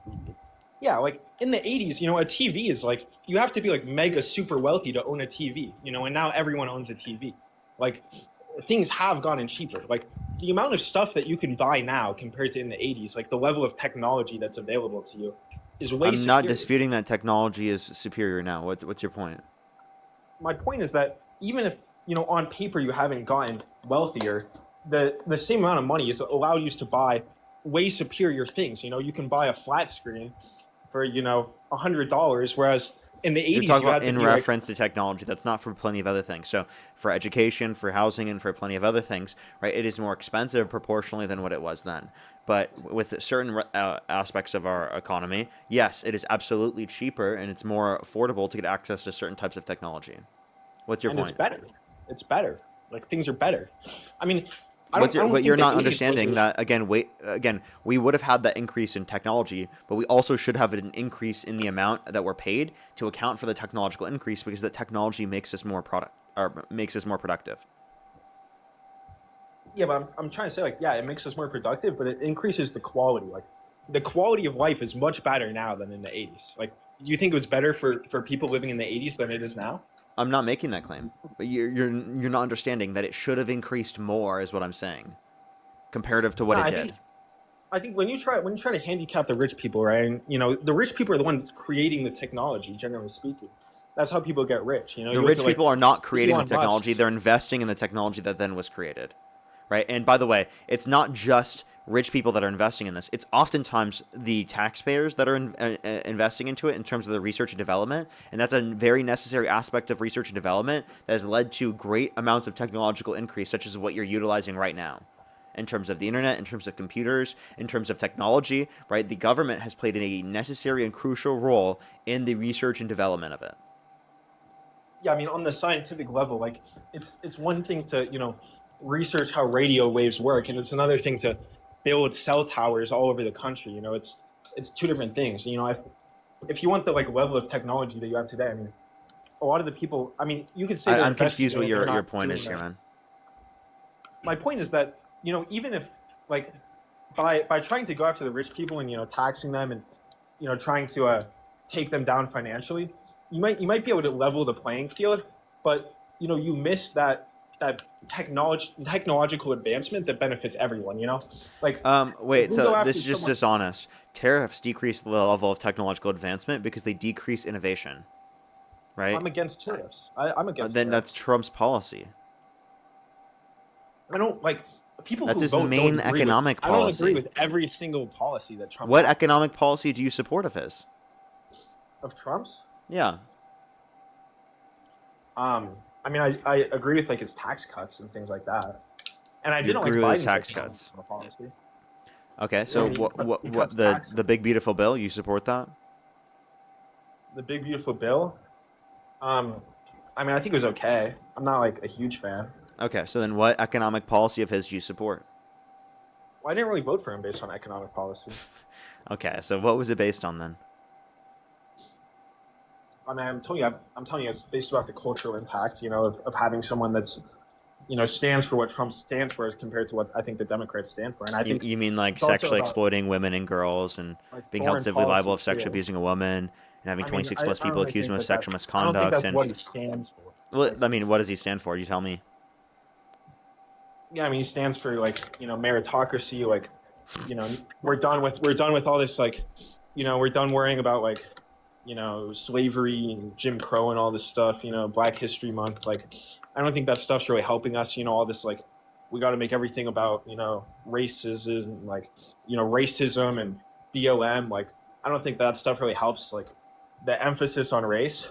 Yeah, like in the 80s, a TV is like you have to be like mega super wealthy to own a TV, and now everyone owns a TV. Like things have gotten cheaper. Like the amount of stuff that you can buy now compared to in the 80s, like the level of technology that's available to you is way I'm superior. not disputing that technology is superior now. What's your point? My point is that even if, on paper you haven't gotten wealthier, the same amount of money is allowed you to buy way superior things. You can buy a flat screen for $100, whereas in the 80s You're talking you had about to in be reference to technology. That's not for plenty of other things. So for education, for housing, and for plenty of other things, right? It is more expensive proportionally than what it was then. But with certain aspects of our economy, yes, it is absolutely cheaper and it's more affordable to get access to certain types of technology. What's your and point? it's better. It's better. Like things are better. I mean, But you're not the 80s understanding was- that again, we would have had that increase in technology, but we also should have an increase in the amount that we're paid to account for the technological increase because the technology makes us more productive. Yeah, but I'm trying to say it makes us more productive, but it increases the quality. Like the quality of life is much better now than in the 80s. Like, do you think it was better for people living in the 80s than it is now? I'm not making that claim. But you're not understanding that it should have increased more, is what I'm saying, comparative to what it did. I think when you try to handicap the rich people, right? And the rich people are the ones creating the technology, generally speaking. That's how people get rich. The rich people are not creating the Elon Musk. technology; they're investing in the technology that then was created, right? And by the way, it's not just rich people that are investing in this. It's oftentimes the taxpayers that are investing into it in terms of the research and development. And that's a very necessary aspect of research and development that has led to great amounts of technological increase, such as what you're utilizing right now. In terms of the internet, in terms of computers, in terms of technology, right? The government has played a necessary and crucial role in the research and development of it. Yeah, I mean, on the scientific level, like it's one thing to research how radio waves work, and it's another thing to build cell towers all over the country. It's two different things. If you want the level of technology that you have today, I mean, a lot of the people. I mean, you could say I'm confused what your point is here, man. My point is that even if by trying to go after the rich people and taxing them and trying to take them down financially, you might be able to level the playing field, but you miss that technological advancement that benefits everyone. Wait, so this is just dishonest. Tariffs decrease the level of technological advancement because they decrease innovation, right? I'm against tariffs. I'm against. Then tariffs. that's Trump's policy. I don't like people. That's who his vote main don't agree economic with, I don't policy. agree with every single policy that Trump. What has. economic policy do you support of his? Of Trump's? Yeah. I mean, I agree with his tax cuts and things like that, and I You didn't agree like with his Biden's tax economic cuts? policy. Okay, so he what cuts the taxes. big beautiful bill? You support that? The big beautiful bill. I mean, I think it was okay. I'm not a huge fan. Okay, so then what economic policy of his do you support? Well, I didn't really vote for him based on economic policy. Okay, so what was it based on then? I mean, I'm telling you, it's based about the cultural impact, of having someone that's, stands for what Trump stands for compared to what I think the Democrats stand for. And I think You mean like it's also sexually about, exploiting women and girls and being held foreign civilly liable of policy, sexually too. abusing a woman and having I mean, 26 plus I don't people really accuse him think of that sexual that's- I don't think misconduct? that's And what he stands for. well, I mean, what does he stand for? You tell me. Yeah, I mean, he stands for meritocracy. We're done with all this. We're done worrying about slavery and Jim Crow and all this stuff. Black History Month. I don't think that stuff's really helping us. All this we got to make everything about racism, racism and BLM. I don't think that stuff really helps. The emphasis on race.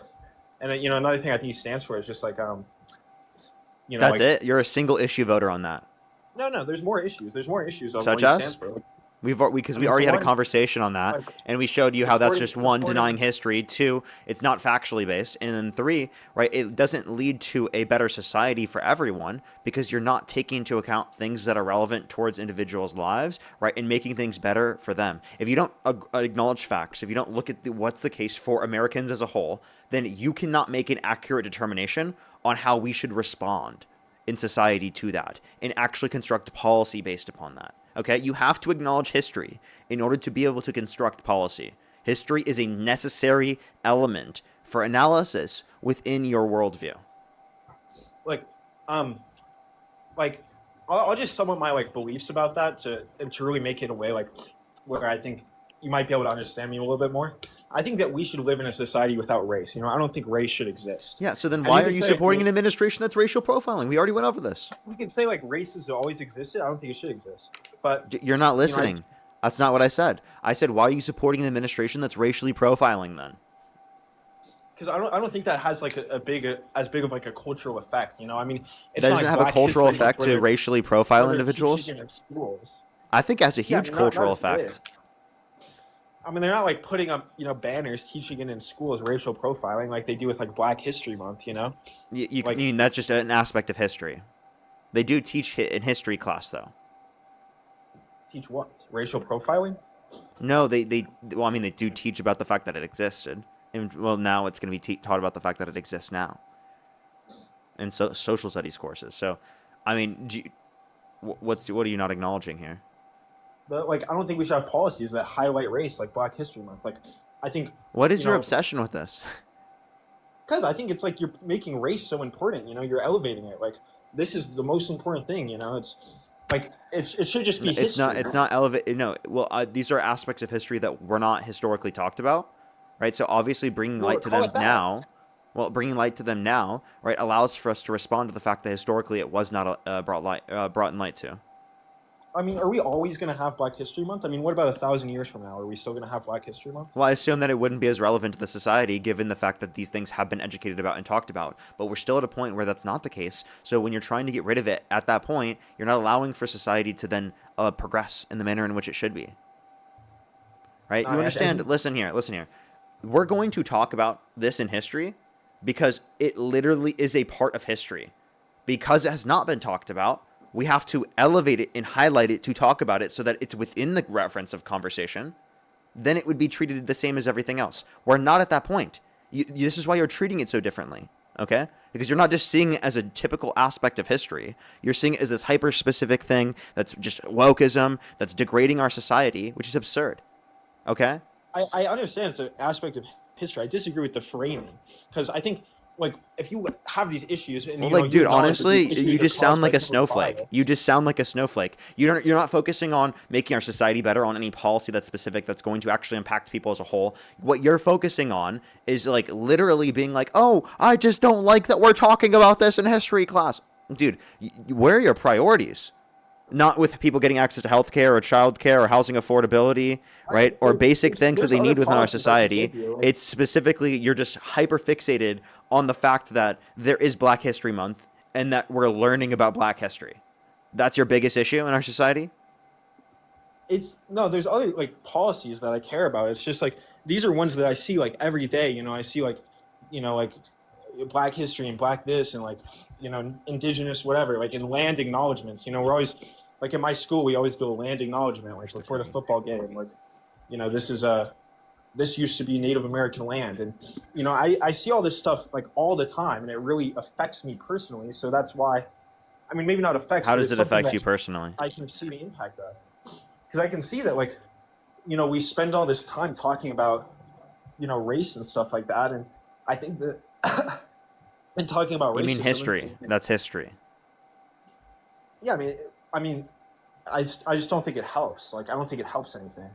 And another thing I think he stands for is just You know, That's like, it. You're a single issue voter on that. no. There's more issues. There's more issues on Such what you as? stand for. Like, Because I we mean, already for had a one, conversation on that, like, and we showed you how that's just one, supporting- denying history. Two, it's not factually based, and then three, right, it doesn't lead to a better society for everyone because you're not taking into account things that are relevant towards individuals' lives, right, and making things better for them. If you don't acknowledge facts, if you don't look at what's the case for Americans as a whole, then you cannot make an accurate determination on how we should respond in society to that and actually construct policy based upon that. Okay, you have to acknowledge history in order to be able to construct policy. History is a necessary element for analysis within your worldview. like, like I'll just sum up my like beliefs about that to really make it a way like where I think you might be able to understand me a little bit more. I think that we should live in a society without race. You know, I don't think race should exist. Yeah, so then And why you are could you say, supporting an administration that's racial profiling? We already went over this. We can say like race has always existed. I don't think it should exist. But You're not listening. That's not what I said. I said, why are you supporting an administration that's racially profiling then? because I don't think that has like as big of like a cultural effect. You know, I mean, it's That not doesn't like have a Black cultural History Month effect where to they're- racially where profile they're individuals. teaching it in schools. I think it has a Yeah, huge not cultural as big. effect. I mean, they're not like putting up, banners teaching it in schools racial profiling like they do with like Black History Month. You know, You Like- mean that's just an aspect of history. They do teach it in history class, though. teach what racial profiling. No, they do teach about the fact that it existed. And, well, now it's going to be taught about the fact that it exists now. And so social studies courses. So, I mean, what are you not acknowledging here? But like, I don't think we should have policies that highlight race like Black History Month. Like, I think What is you your know- obsession with this? because I think it's like you're making race so important. You know, you're elevating it. Like, this is the most important thing. You know, it's like it should just be history. It's not elevate. No, well, these are aspects of history that were not historically talked about, right? So obviously, bringing Well, light to call them it that. now, bringing light to them now, right, allows for us to respond to the fact that historically it was not brought in light to. I mean, are we always going to have Black History Month? I mean, what about 1,000 years from now? Are we still going to have Black History Month? Well, I assume that it wouldn't be as relevant to the society given the fact that these things have been educated about and talked about. But we're still at a point where that's not the case. So when you're trying to get rid of it at that point, you're not allowing for society to then progress in the manner in which it should be. Right? You understand? Listen here. We're going to talk about this in history because it literally is a part of history. Because it has not been talked about, we have to elevate it and highlight it to talk about it so that it's within the reference of conversation. Then it would be treated the same as everything else. We're not at that point. This is why you're treating it so differently, okay? Because you're not just seeing it as a typical aspect of history. You're seeing it as this hyper-specific thing that's just wokeism, that's degrading our society, which is absurd, okay? I understand it's an aspect of history. I disagree with the framing because I think, like, if you have these issues and Well, you know, like, dude, you acknowledge that honestly, these issues you are just caused sound by like a people's snowflake. bias. You just sound like a snowflake. You're not focusing on making our society better on any policy that's specific that's going to actually impact people as a whole. What you're focusing on is like literally being like, oh, I just don't like that we're talking about this in history class. Dude, where are your priorities? Not with people getting access to healthcare or childcare or housing affordability, right? Or basic things that they need within our society. It's specifically, you're just hyper fixated on the fact that there is Black History Month and that we're learning about Black history. That's your biggest issue in our society? There's other like policies that I care about. It's just like these are ones that I see like every day. You know, I see like Black history and Black this and like Indigenous whatever, like in land acknowledgements. We're always like in my school we always do a land acknowledgement like before the football game. Like this used to be Native American land, and I see all this stuff like all the time, and it really affects me personally. So that's why, I mean, maybe not affects. How but does it's it something affect that you personally? I can see the impact of, because I can see that like, we spend all this time talking about, race and stuff like that, and I think that, and talking about racism. You mean history? That's history. Yeah, I just don't think it helps. Like, I don't think it helps anything.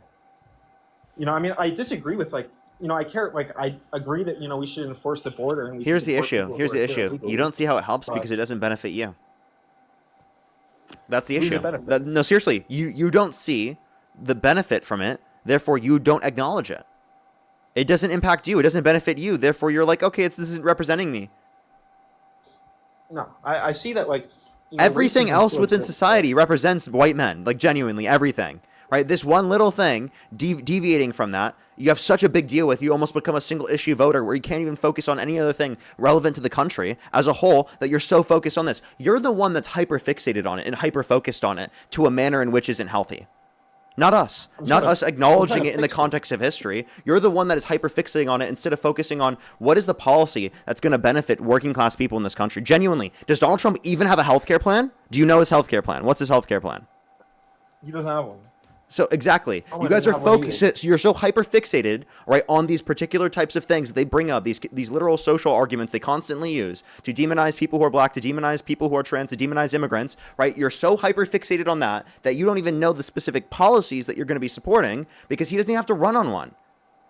I disagree with I agree that we should enforce the border. And Here's the issue. You don't see how it helps because it doesn't benefit you. That's the Who's the issue. benefit? No, seriously, you don't see the benefit from it. Therefore, you don't acknowledge it. It doesn't impact you. It doesn't benefit you. Therefore, you're like, okay, this isn't representing me. No, I see that like you know, Everything racism else still within exists, society represents white men, like genuinely everything, right? This one little thing deviating from that, you have such a big deal with. You almost become a single issue voter where you can't even focus on any other thing relevant to the country as a whole. That you're so focused on this. You're the one that's hyper fixated on it and hyper focused on it to a manner in which isn't healthy. Not us. Not us acknowledging it in the context of history. You're the one that is hyperfixating on it instead of focusing on what is the policy that's going to benefit working class people in this country. Genuinely, does Donald Trump even have a healthcare plan? Do you know his healthcare plan? What's his healthcare plan? He doesn't have one. So exactly, Oh, you guys I are don't have one focused. You're so hyper fixated, right, on these particular types of things that they bring up. These literal social arguments they constantly use to demonize people who are black, to demonize people who are trans, to demonize immigrants. Right, you're so hyper fixated on that you don't even know the specific policies that you're going to be supporting because he doesn't even have to run on one.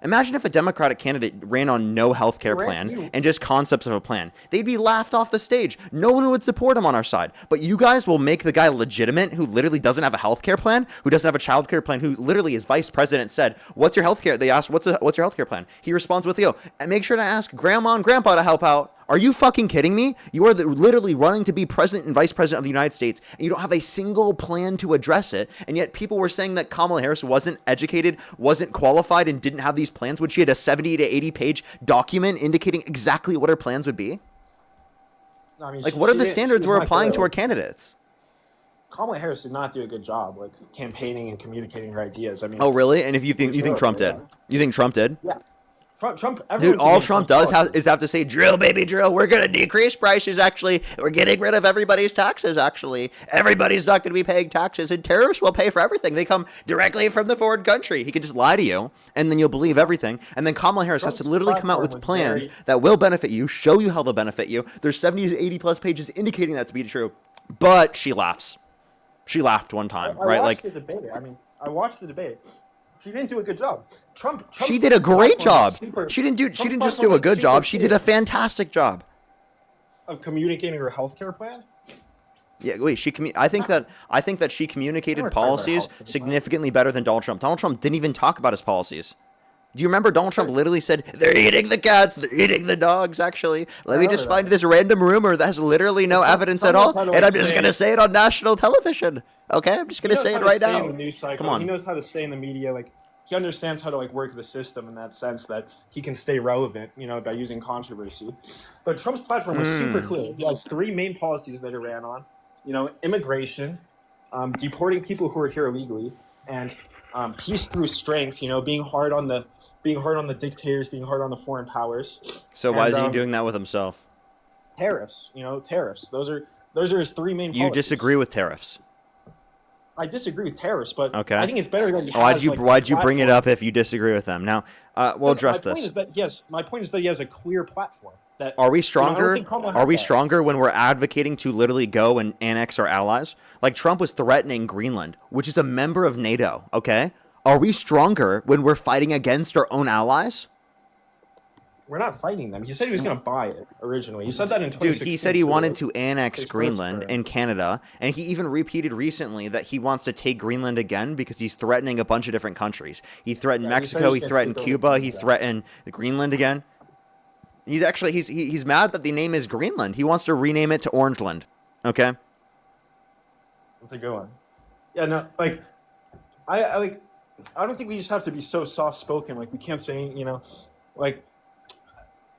Imagine if a Democratic candidate ran on no health care plan and just concepts of a plan. They'd be laughed off the stage. No one would support him on our side. But you guys will make the guy legitimate who literally doesn't have a health care plan, who doesn't have a child care plan, who literally his vice president said, "What's your health care?" They asked, "What's your health care plan?" He responds with, "Yo, and make sure to ask grandma and grandpa to help out." Are you fucking kidding me? You are literally running to be president and vice president of the United States, and you don't have a single plan to address it. And yet people were saying that Kamala Harris wasn't educated, wasn't qualified, and didn't have these plans when she had a 70 to 80 page document indicating exactly what her plans would be. I mean, Like, what are the standards we're applying to our like, candidates? Kamala Harris did not do a good job, like campaigning and communicating her ideas. I mean, Oh, really? And if you think Trump did? Yeah. You think Trump did? Yeah. Trump. Dude, all Trump does is have to say, drill, baby, drill. We're going to decrease prices, actually. We're getting rid of everybody's taxes, actually. Everybody's not going to be paying taxes, and tariffs will pay for everything. They come directly from the foreign country. He can just lie to you, and then you'll believe everything. And then Kamala Harris has to literally come out with plans that will benefit you, show you how they'll benefit you. There's 70 to 80 plus pages indicating that to be true, but she laughs. She laughed one time, right? I Like, watched the debate. I mean, I watched the debate. She didn't do a good job. Trump she did a great job. Super, She didn't just Trump's do a platform good was job. super She did a fantastic job. of communicating her healthcare plan. Yeah, wait. I think that she communicated Never talked about policies healthcare plan. significantly better than Donald Trump. Donald Trump didn't even talk about his policies. Do you remember Donald Trump literally said, "They're eating the cats, they're eating the dogs"? Actually, let me just find this random rumor that has literally no evidence at all, and I'm just gonna say it on national television. Okay, I'm just gonna say it right now. Come on. He knows how to stay in the media. Like he understands how to like work the system in that sense that he can stay relevant, you know, by using controversy. But Trump's platform was super clear. He has three main policies that he ran on. You know, immigration, deporting people who are here illegally, and peace through strength. You know, being hard on the dictators, being hard on the foreign powers. So why isn't he doing that with himself? Tariffs? You know, tariffs. Those are his three main. You policies. disagree with tariffs? I disagree with tariffs, but Okay. I think it's better that he Why'd has, you like, bring it platform. up if you disagree with them? Now, we'll address My this. point is that my point is that he has a clear platform. That Are we I stronger? don't think Kamala Are we has that. stronger when we're advocating to literally go and annex our allies? Like Trump was threatening Greenland, which is a member of NATO. Okay, are we stronger when we're fighting against our own allies? We're not fighting them. He said he was going to buy it originally. He said that in Dude, 2016. he said he too. wanted to annex his first Greenland term. and Canada, and he even repeated recently that he wants to take Greenland again because he's threatening a bunch of different countries. He threatened Yeah, he said Mexico, he's he gonna threatened take over Cuba, he Canada. threatened Greenland again. He's actually he's mad that the name is Greenland. He wants to rename it to Orangeland. Okay? That's a good one. Yeah, no, like, I don't think we just have to be so soft spoken. Like, we can't say, you know, like,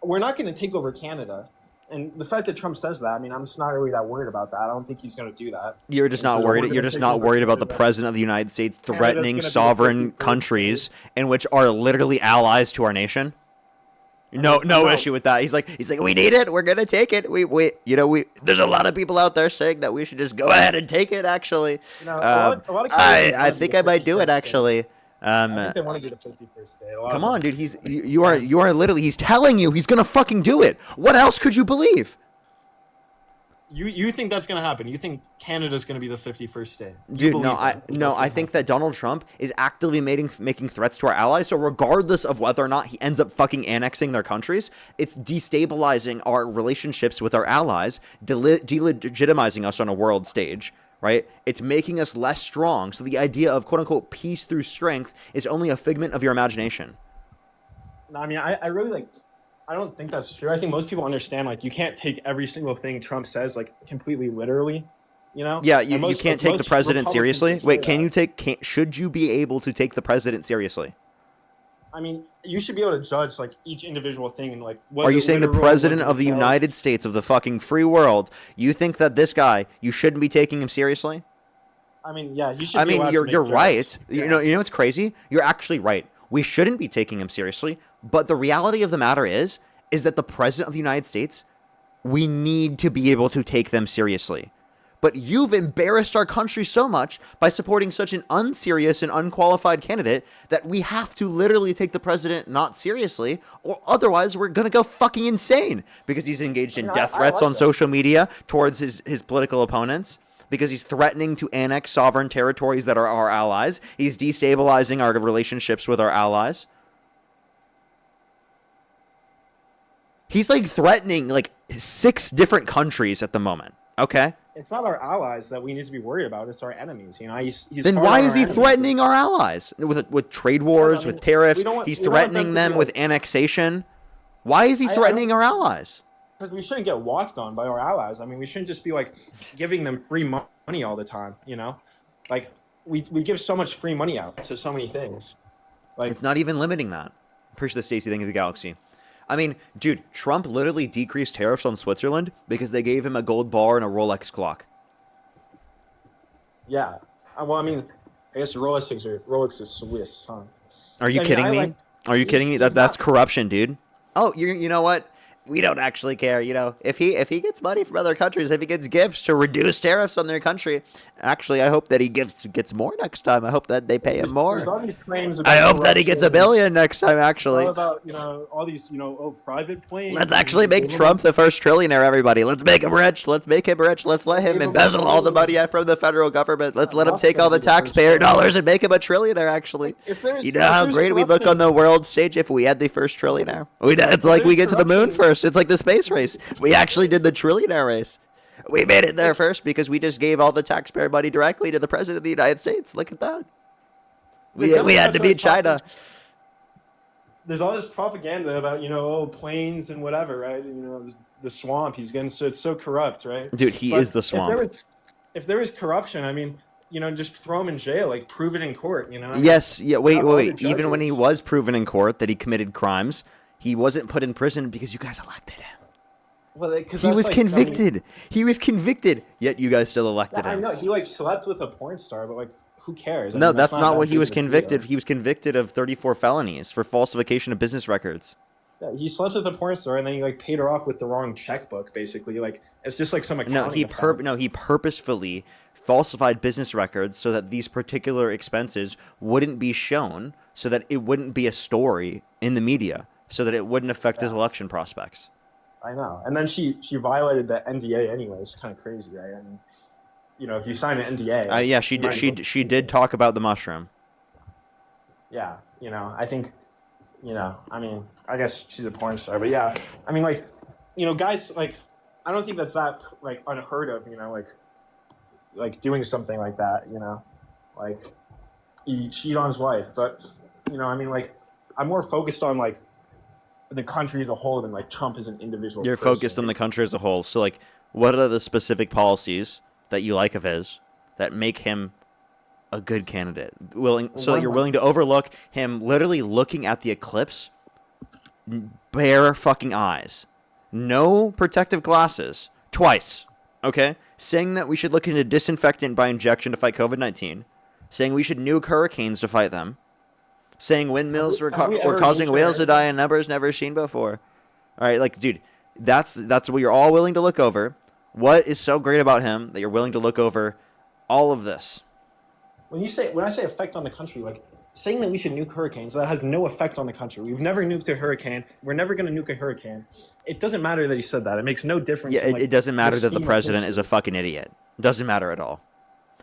we're not going to take over Canada. And the fact that Trump says that, I mean, I'm just not really that worried about that. I don't think he's going to do that. You're just And not so worried. we're You're gonna just take not over worried about the Canada. president of the United States Canada's threatening gonna be the sovereign 51st countries in which are literally allies to our nation. No issue with that. He's like, we need it. We're gonna take it. There's a lot of people out there saying that we should just go ahead and take it. Actually, You know, a lot of Canadians I wanna be think the I might do 51st it. state. Actually, I think they want to be the 51st state. A lot come of on, them. dude. You are literally. He's telling you he's gonna fucking do it. What else could you believe? You think that's going to happen? You think Canada's going to be the 51st state? You Dude, believe that? I think that Donald Trump is actively making threats to our allies. So regardless of whether or not he ends up fucking annexing their countries, it's destabilizing our relationships with our allies, delegitimizing us on a world stage, right? It's making us less strong. So the idea of quote unquote peace through strength is only a figment of your imagination. No, I mean, I really like. I don't think that's true. I think most people understand like you can't take every single thing Trump says like completely literally. You know? Yeah, And you most- can't like, take the most president Republicans seriously. would say Wait, can that. you take? Should you be able to take the president seriously? I mean, you should be able to judge like each individual thing and like. Are you saying the president of the United United States of the fucking free world? You think that this guy, you shouldn't be taking him seriously? I mean, yeah, he should. I be mean, allowed to you're make you're jokes. right. Yeah. You know what's crazy? You're actually right. We shouldn't be taking him seriously. But the reality of the matter is that the president of the United States, we need to be able to take them seriously. But you've embarrassed our country so much by supporting such an unserious and unqualified candidate that we have to literally take the president not seriously, or otherwise we're going to go fucking insane because he's engaged in No, death I threats like on that. social media towards his political opponents, because he's threatening to annex sovereign territories that are our allies. He's destabilizing our relationships with our allies. He's like threatening like 6 different countries at the moment. Okay? It's not our allies that we need to be worried about. It's our enemies. You know, he's Then hard why on is our he enemies. threatening our allies with trade wars, I mean, with tariffs? we don't want- He's we don't want them threatening to them be with like- annexation. Why is he I threatening don't- our allies? Because we shouldn't get walked on by our allies. I mean, we shouldn't just be like giving them free money all the time. You know, like we give so much free money out to so many things. Like It's not even limiting that. Push the Stacey thing of the galaxy. I mean, dude, Trump literally decreased tariffs on Switzerland because they gave him a gold bar and a Rolex clock. yeah. Well, I mean, I guess Rolex is Swiss, huh? Are you I mean, kidding I me? like- Are you he's- kidding me? he's That's not- corruption, dude. Oh, you know what? We don't actually care. You know, if he gets money from other countries, if he gets gifts to reduce tariffs on their country, actually, I hope that he gets more next time. I hope that they pay him There's all more. these claims about I hope that he gets $1 corruption. billion next time. Actually, All about all these private planes. let's actually make Trump the first trillionaire. Everybody, let's make him rich. Let's make him rich. Let's let him Give him embezzle all the money from the federal government. Let's let him take all the taxpayer dollars and make him a trillionaire. Actually. You know how great we'd look on the world stage if we had the first trillionaire? It's like we get to the moon first. It's like the space race. We actually did the trillionaire race. We made it there first because we just gave all the taxpayer money directly to the president of the United States. Look at that. We had to beat China. There's all this propaganda about planes and whatever, right? The swamp. He's getting it's so corrupt, right? Dude, he But is the swamp. If there was corruption, I mean, just throw him in jail, like prove it in court. Yes. Yeah. Wait. Not all Wait. the Even when he judges. was proven in court that he committed crimes, he wasn't put in prison because you guys elected him. Well, He was convicted. He was convicted. Yet you guys still elected I him. know he slept with a porn star, but who cares? I No, mean, that's not that what he big was of a deal. convicted. He was convicted of 34 felonies for falsification of business records. Yeah, he slept with a porn star and then he paid her off with the wrong checkbook. Basically, it's just like some accounting. No, he purposefully falsified business records so that these particular expenses wouldn't be shown, so that it wouldn't be a story in the media, so that it wouldn't affect his election prospects. I know. And then she violated the NDA anyway. It's kind of crazy, right? I mean, if you sign an NDA. Yeah, she you did. might as well- She did talk about the mushroom. Yeah, I think, I mean, I guess she's a porn star, but yeah, I mean, guys, I don't think that's that unheard of, doing something like that, he cheat on his wife, but I mean, I'm more focused on the country as a whole than Trump as an individual. You're person. focused on the country as a whole. So, what are the specific policies that you like of his that make him a good candidate? So that you're willing to overlook him literally looking at the eclipse, bare fucking eyes, no protective glasses, twice. Okay, saying that we should look into disinfectant by injection to fight COVID-19, saying we should nuke hurricanes to fight them. Saying windmills were Have we ever causing nuked whales to a die in numbers never seen before. All right, dude, that's what you're all willing to look over. What is so great about him that you're willing to look over all of this? When I say effect on the country, saying that we should nuke hurricanes, that has no effect on the country. We've never nuked a hurricane. We're never going to nuke a hurricane. It doesn't matter that he said that. It makes no difference. Yeah, in, it doesn't matter that the scheme of president is history. a fucking idiot. It doesn't matter at all.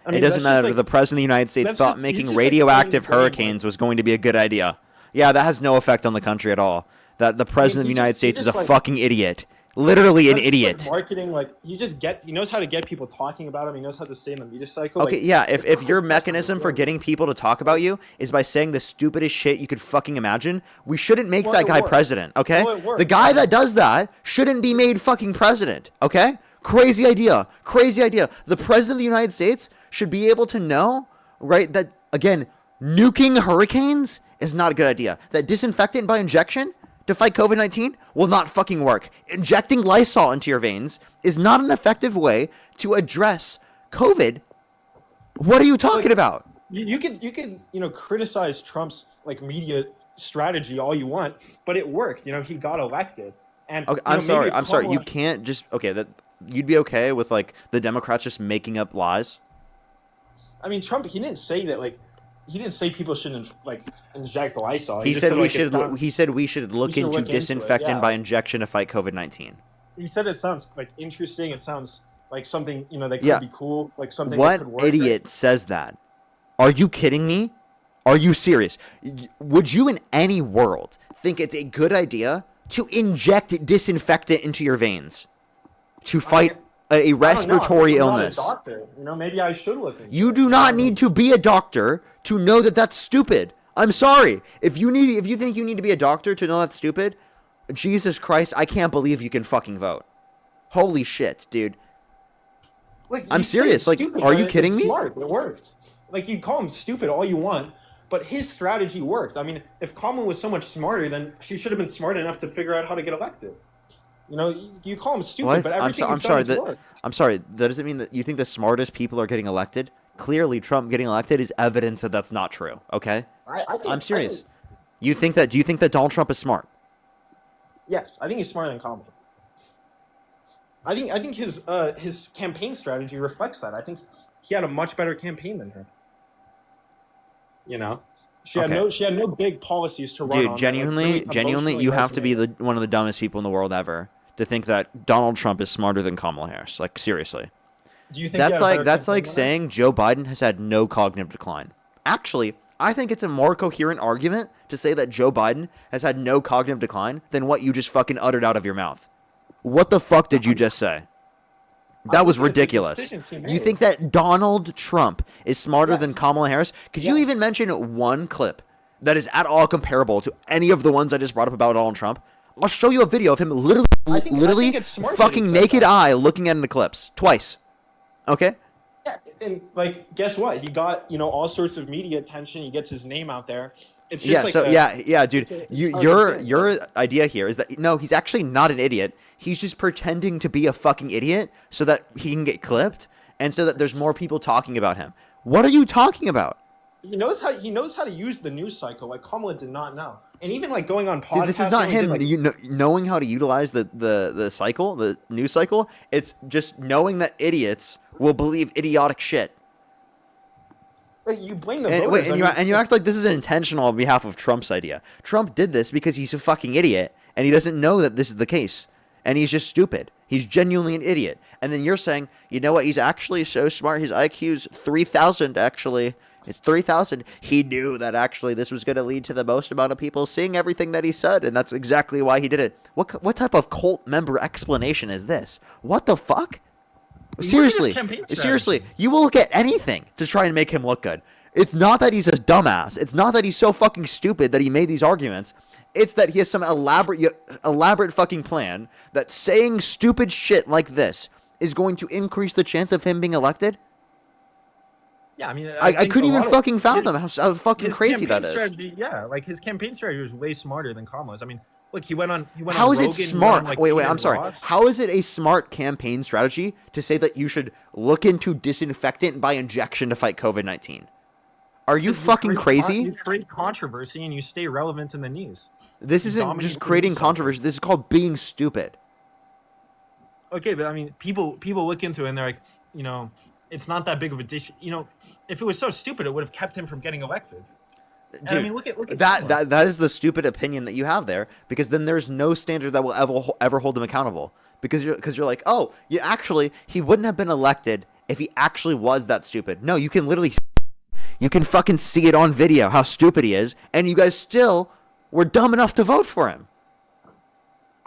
I mean, It doesn't that's matter just that the president of the United States that's thought just- making you're just, radioactive playing hurricanes was going to be a good idea. Yeah, that has no effect on the country at all. That the president of the he United just- he States is a just, fucking idiot. Literally an That's just, like, idiot. marketing, like he knows how to get people talking about him. He knows how to stay in the media cycle. Okay, like, yeah, if it's your just mechanism for getting people to talk about you is by saying the stupidest shit you could fucking imagine, we shouldn't make Well, that it guy works. president, okay? Well, it works. The guy that does that shouldn't be made fucking president, okay? Crazy idea. Crazy idea. The president of the United States should be able to know, right, that, again, nuking hurricanes is not a good idea. That disinfectant by injection to fight COVID-19 will not fucking work. Injecting Lysol into your veins is not an effective way to address COVID. What are you talking about? You could criticize Trump's like media strategy all you want, but it worked. He got elected. And Okay, maybe I'm if sorry. You Kamala- can't just that you'd be okay with like the Democrats just making up lies. I mean, Trump. He didn't say that. Like, he didn't say people shouldn't like inject Lysol. He just said we like, should. it sounds- He said we should look should into look into it, disinfectant yeah. by injection to fight COVID-19. He said it sounds like interesting. It sounds like something that could Yeah. be cool. Like something. What that could work, idiot says that? Are you kidding me? Are you serious? Would you in any world think it's a good idea to inject disinfectant into your veins to fight a respiratory I'm not a illness? doctor. Maybe I should look into You it. do not need to be a doctor to know that that's stupid. I'm sorry. If you think you need to be a doctor to know that's stupid, Jesus Christ, I can't believe you can fucking vote. Holy shit, dude. Like, I'm you say serious. it's Like, stupid, are but you it's kidding me? Smart. It worked. Like, you call him stupid all you want, but his strategy worked. I mean, if Kamala was so much smarter, then she should have been smart enough to figure out how to get elected. You call him stupid, What? but I'm everything he's sorry. done has worked. I'm sorry. That doesn't mean that you think the smartest people are getting elected. Clearly, Trump getting elected is evidence that that's not true. Okay, I'm serious. Do you think that Donald Trump is smart? Yes, I think he's smarter than Kamala. I think his campaign strategy reflects that. I think he had a much better campaign than her. She had no big policies to run on. Dude, genuinely, you have to be one of the dumbest people in the world ever to think that Donald Trump is smarter than Kamala Harris. Like, seriously. Do you think That's like saying Joe Biden has had no cognitive decline. Actually, I think it's a more coherent argument to say that Joe Biden has had no cognitive decline than what you just fucking uttered out of your mouth. What the fuck did you just say? That was ridiculous. You think that Donald Trump is smarter than Kamala Harris? Could you even mention one clip that is at all comparable to any of the ones I just brought up about Donald Trump? I'll show you a video of him I think it's smart that he fucking said naked that. eye looking at an eclipse. Twice. Okay? Yeah, and like, guess what? He got all sorts of media attention. He gets his name out there. It's just Dude. Your idea here is that no, he's actually not an idiot. He's just pretending to be a fucking idiot so that he can get clipped and so that there's more people talking about him. What are you talking about? He knows how to use the news cycle. Like, Kamala did not know, and even like going on podcasts. Dude, this is not him knowing how to utilize the cycle, the news cycle. It's just knowing that idiots will believe idiotic shit. Like, you blame the voters. And you act like this is intentional on behalf of Trump's idea. Trump did this because he's a fucking idiot and he doesn't know that this is the case. And he's just stupid. He's genuinely an idiot. And then you're saying, you know what? He's actually so smart. His IQ's 3,000, actually. It's 3,000. He knew that actually this was going to lead to the most amount of people seeing everything that he said. And that's exactly why he did it. What type of cult member explanation is this? What the fuck? Seriously, you will look at anything to try and make him look good. It's not that he's a dumbass. It's not that he's so fucking stupid that he made these arguments. It's that he has some elaborate fucking plan that saying stupid shit like this is going to increase the chance of him being elected. Yeah, I mean, I couldn't even fucking fathom how fucking crazy that is. His campaign strategy was way smarter than Kamala's. I mean, look, he went on. How is it Rogan, smart? Wait, Ian I'm sorry. Ross. How is it a smart campaign strategy to say that you should look into disinfectant by injection to fight COVID-19? Are you fucking crazy? You create controversy and you stay relevant in the news. This isn't just creating controversy. This is called being stupid. Okay, but I mean, people look into it and they're like, it's not that big of a dish. If it was so stupid, it would have kept him from getting elected. Dude, and I mean, look at that is the stupid opinion that you have there, because then there's no standard that will ever hold him accountable. Because you're like, oh, he wouldn't have been elected if he actually was that stupid. No, you can fucking see it on video how stupid he is, and you guys still were dumb enough to vote for him.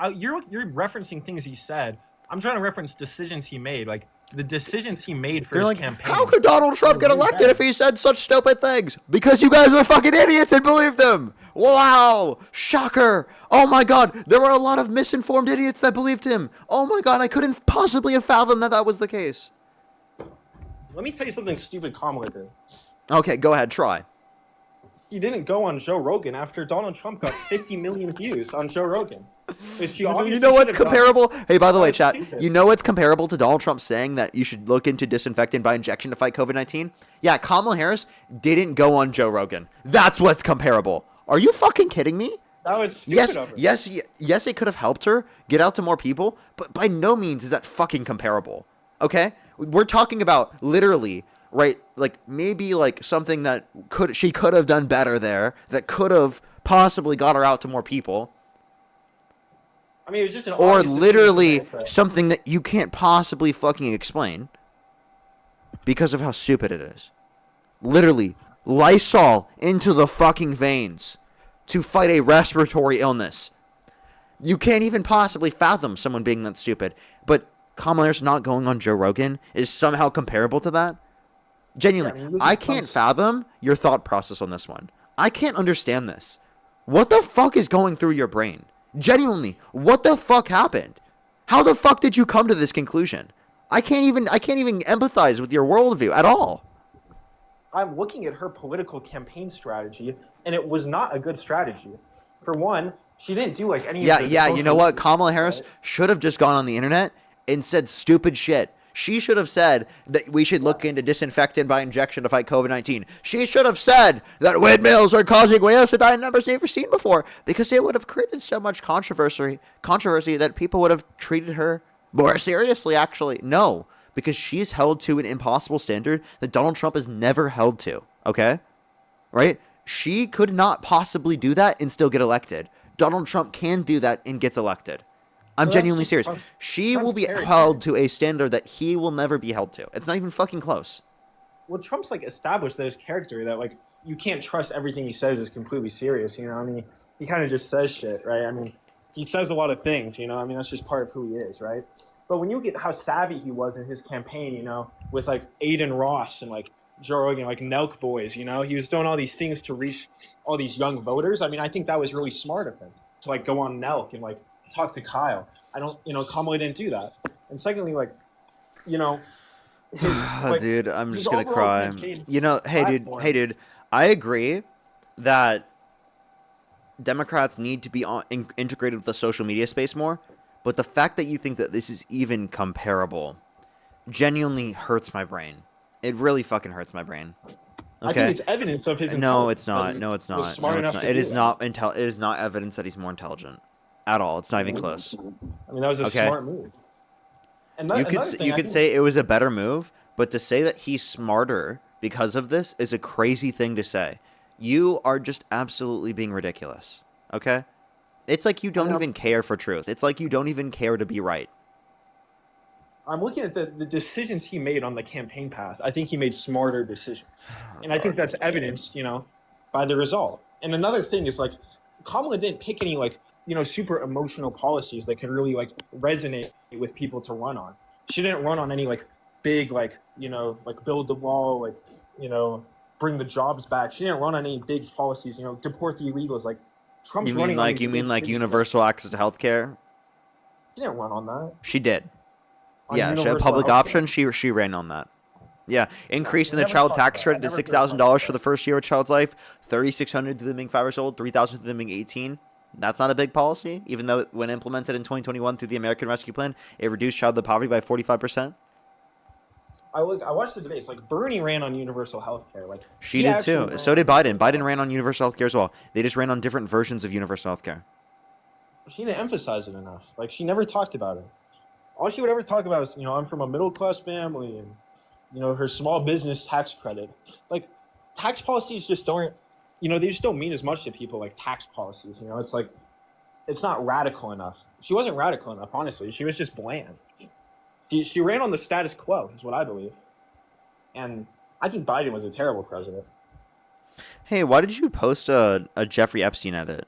you're referencing things he said. I'm trying to reference decisions he made, like the decisions he made for They're his like, campaign. how could Donald Trump get really elected bad. if he said such stupid things? Because you guys are fucking idiots and believed him. Wow. Shocker. Oh my god. There were a lot of misinformed idiots that believed him. Oh my god. I couldn't possibly have fathomed that was the case. Let me tell you something stupid Kamala did. Okay, go ahead. Try. She didn't go on Joe Rogan after Donald Trump got 50 million views on Joe Rogan. You know what's comparable? Hey, by the way, chat, stupid. you know what's comparable to Donald Trump saying that you should look into disinfectant by injection to fight COVID-19? Yeah, Kamala Harris didn't go on Joe Rogan. That's what's comparable. Are you fucking kidding me? That was stupid of her. Yes, it could have helped her get out to more people, but by no means is that fucking comparable. Okay? We're talking about literally, right, like maybe like something that she could have done better there, that could have possibly got her out to more people. I mean, it was just an Or obvious literally decision. something that you can't possibly fucking explain because of how stupid it is. Literally, Lysol into the fucking veins to fight a respiratory illness. You can't even possibly fathom someone being that stupid. But Kamala Harris not going on Joe Rogan is somehow comparable to that? Genuinely, Yeah, I mean, I can't fathom your thought process on this one. I can't understand this. What the fuck is going through your brain? Genuinely, what the fuck happened? How the fuck did you come to this conclusion? I can't even empathize with your worldview at all. I'm looking at her political campaign strategy, and it was not a good strategy. For one, she didn't do like any. Yeah, of the yeah. You know what? social Kamala Harris right? should have just gone on the internet and said stupid shit. She should have said that we should look into disinfectant by injection to fight COVID-19. She should have said that windmills are causing whales that I had never seen before, because it would have created so much controversy that people would have treated her more seriously, actually. No, because she's held to an impossible standard that Donald Trump has never held to, okay? Right? She could not possibly do that and still get elected. Donald Trump can do that and gets elected. I'm Well, genuinely that's serious. Trump's- She Trump's will be character. held to a standard that he will never be held to. It's not even fucking close. Well, Trump's like established that his character that like you can't trust everything he says is completely serious. You know, I mean, he kind of just says shit, right? I mean, he says a lot of things. You know, I mean, that's just part of who he is, right? But when you get how savvy he was in his campaign, you know, with like Aiden Ross and like Joe Rogan, like Nelk Boys, you know, he was doing all these things to reach all these young voters. I mean, I think that was really smart of him to like go on Nelk and like talk to Kyle. Kamala didn't do that. And secondly, like, you know, his, like, Dude, I'm his just gonna overall cry. campaign You know, platform- hey dude, I agree that Democrats need to be integrated with the social media space more, but the fact that you think that this is even comparable genuinely hurts my brain. It really fucking hurts my brain. I Okay. think it's evidence of his No, intelligence it's not. that he No, it's was not. smart No, it's enough not. to It do is that. not it is not evidence that he's more intelligent at all. It's not even close. I mean, that was a Okay. smart move. And You could say it was a better move, but to say that he's smarter because of this is a crazy thing to say. You are just absolutely being ridiculous. Okay? It's like you don't even care for truth. It's like you don't even care to be right. I'm looking at the decisions he made on the campaign path. I think he made smarter decisions. And I think that's evidenced, you know, by the result. And another thing is like Kamala didn't pick any like, you know, super emotional policies that could really like resonate with people to run on. She didn't run on any like big like, you know, like build the wall, like, you know, bring the jobs back. She didn't run on any big policies, you know, deport the illegals. Like Trump's You running mean on like these big things. universal access to healthcare? She didn't run on that. She did. On Yeah, she had a universal public healthcare. option. She ran on that. Yeah, increasing the never child talked tax about credit that. to I never heard $6,000 about for the first year of a child's life, $3,600 to them being 5 years old, $3,000 to them being 18. That's not a big policy, even though when implemented in 2021 through the American Rescue Plan, it reduced childhood poverty by 45%. I watched the debates. Like Bernie ran on universal health care. Like She he did actually too. ran So did on Biden. universal Biden ran on universal health care as well. They just ran on different versions of universal health care. She didn't emphasize it enough. Like she never talked about it. All she would ever talk about is, you know, I'm from a middle class family and, you know, her small business tax credit. Like tax policies just don't, you know, they just don't mean as much to people like tax policies. You know, it's like, it's not radical enough. She wasn't radical enough, honestly. She was just bland. She ran on the status quo, is what I believe. And I think Biden was a terrible president. Hey, why did you post a Jeffrey Epstein edit?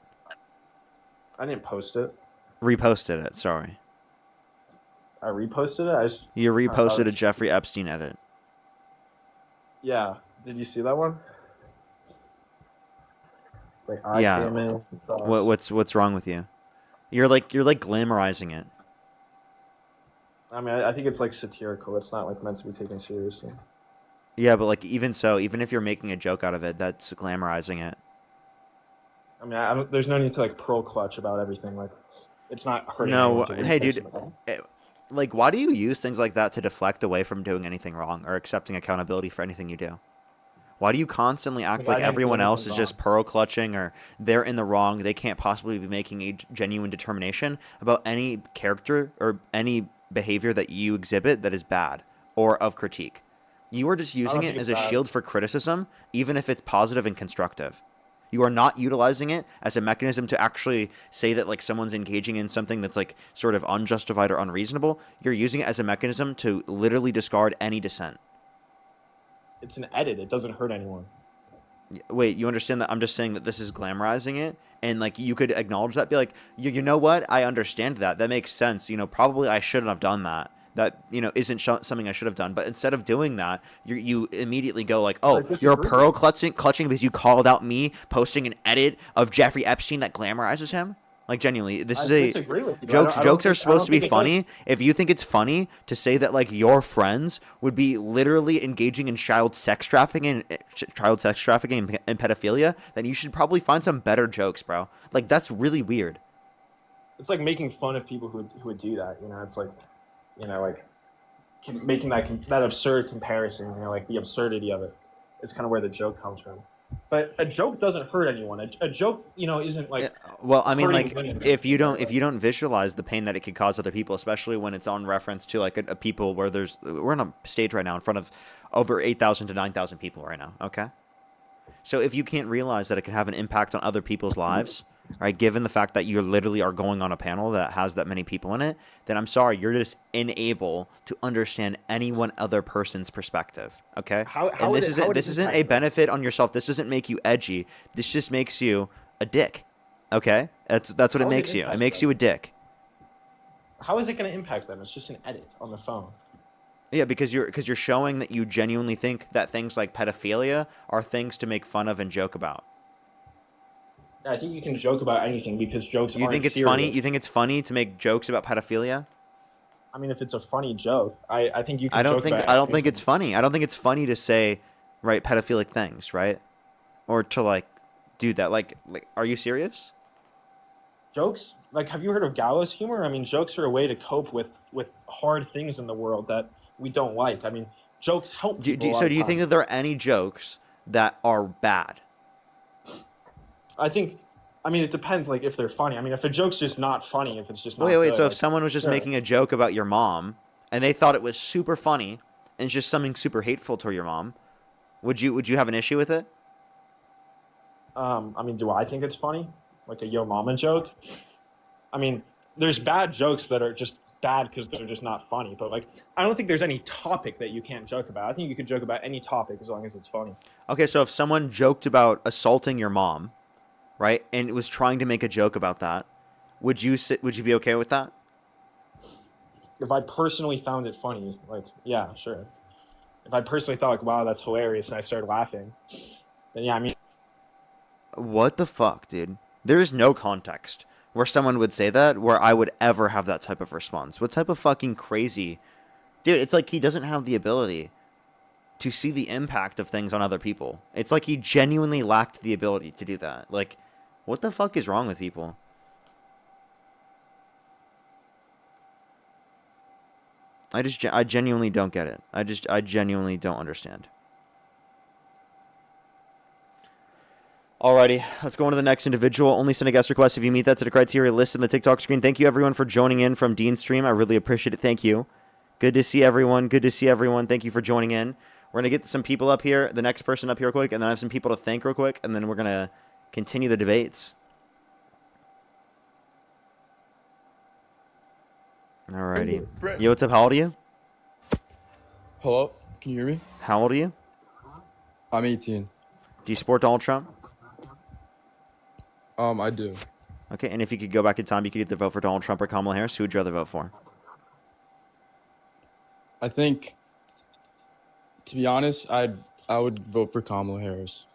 I didn't post it. Reposted it. Sorry. I reposted it. You I thought reposted it a was- Jeffrey Epstein edit. Yeah. Did you see that one? Like I Yeah. came in. and thought I was- What's wrong with you? You're like glamorizing it. I mean, I think it's like satirical. It's not like meant to be taken seriously. Yeah, but like even so, even if you're making a joke out of it, that's glamorizing it. I mean, I don't, there's no need to like pearl clutch about everything. Like, it's not hurting. No, anyone to hey, repost dude. it. Like, why do you use things like that to deflect away from doing anything wrong or accepting accountability for anything you do? Why do you constantly act Because I like didn't do everyone else is anything just pearl clutching or they're in the wrong? They can't possibly be making a genuine determination about any character or any behavior that you exhibit that is bad or of critique. You are just using think it as it's a bad. shield for criticism, even if it's positive and constructive. You are not utilizing it as a mechanism to actually say that like someone's engaging in something that's like sort of unjustified or unreasonable. You're using it as a mechanism to literally discard any dissent. It's an edit. It doesn't hurt anyone. Wait, you understand that I'm just saying that this is glamorizing it, and like you could acknowledge that, be like, you know what? I understand that. That makes sense. You know, probably I shouldn't have done that. That, you know, isn't something I should have done. But instead of doing that, you immediately go like, oh, you're a disagree. pearl clutching because you called out me posting an edit of Jeffrey Epstein that glamorizes him. Like genuinely, this I is a disagree with you. jokes. Jokes are I supposed don't to be think it does. funny. If you think it's funny to say that like your friends would be literally engaging in child sex trafficking and pedophilia, then you should probably find some better jokes, bro. Like that's really weird. It's like making fun of people who would do that. You know, it's like, you know, like making that absurd comparison. You know, like the absurdity of it is kind of where the joke comes from. But a joke doesn't hurt anyone. A joke, you know, isn't like. Well, I mean, hurting like women. if you don't visualize the pain that it could cause other people, especially when it's on reference to like a people where we're on a stage right now in front of over 8,000 to 9,000 people right now. Okay, so if you can't realize that it can have an impact on other people's lives, right? Given the fact that you literally are going on a panel that has that many people in it, then I'm sorry, you're just unable to understand any one other person's perspective. Okay, and this isn't a benefit on yourself. This doesn't make you edgy. This just makes you a dick. Okay, that's what it makes you. It makes you a dick. How is it going to impact them? It's just an edit on the phone. Yeah, because you're showing that you genuinely think that things like pedophilia are things to make fun of and joke about. I think you can joke about anything because jokes You aren't think it's serious. funny? You think it's funny to make jokes about pedophilia? I mean, if it's a funny joke, I think you can I don't joke think about I don't think anything. it's funny. I don't think it's funny to say, right, pedophilic things, right? Or to like do that. Like are you serious? Jokes, like, have you heard of gallows humor? I mean, jokes are a way to cope with hard things in the world that we don't like. I mean, jokes help people. So do you think that there are any jokes that are bad? I mean, it depends. Like, if they're funny. I mean, if a joke's just not funny, if it's just not Wait. good, So if like, someone was just sure. making a joke about your mom and they thought it was super funny and it's just something super hateful to your mom, would you have an issue with it? I mean, do I think it's funny? Like a yo mama joke? I mean, there's bad jokes that are just bad because they're just not funny. But like, I don't think there's any topic that you can't joke about. I think you can joke about any topic as long as it's funny. Okay, so if someone joked about assaulting your mom, right, and was trying to make a joke about that, would you be okay with that? If I personally found it funny, like, yeah, sure. If I personally thought, like, wow, that's hilarious, and I started laughing, then yeah, I mean, What the fuck, dude? There is no context where someone would say that where I would ever have that type of response. What type of fucking crazy... Dude, it's like he doesn't have the ability to see the impact of things on other people. It's like he genuinely lacked the ability to do that. Like, what the fuck is wrong with people? I genuinely don't get it. I genuinely don't understand. Alrighty, let's go on to the next individual. Only send a guest request if you meet that set of criteria listed in the TikTok screen. Thank you, everyone, for joining in from Dean's stream. I really appreciate it. Thank you. Good to see everyone. Good to see everyone. Thank you for joining in. We're going to get some people up here, the next person up here real quick, and then I have some people to thank real quick, and then we're going to continue the debates. Alrighty. Yo, what's up? How old are you? Hello? Can you hear me? How old are you? I'm 18. Do you support Donald Trump? I do. Okay, and if you could go back in time, you could either vote for Donald Trump or Kamala Harris. Who would you rather vote for? I think, to be honest, I would vote for Kamala Harris.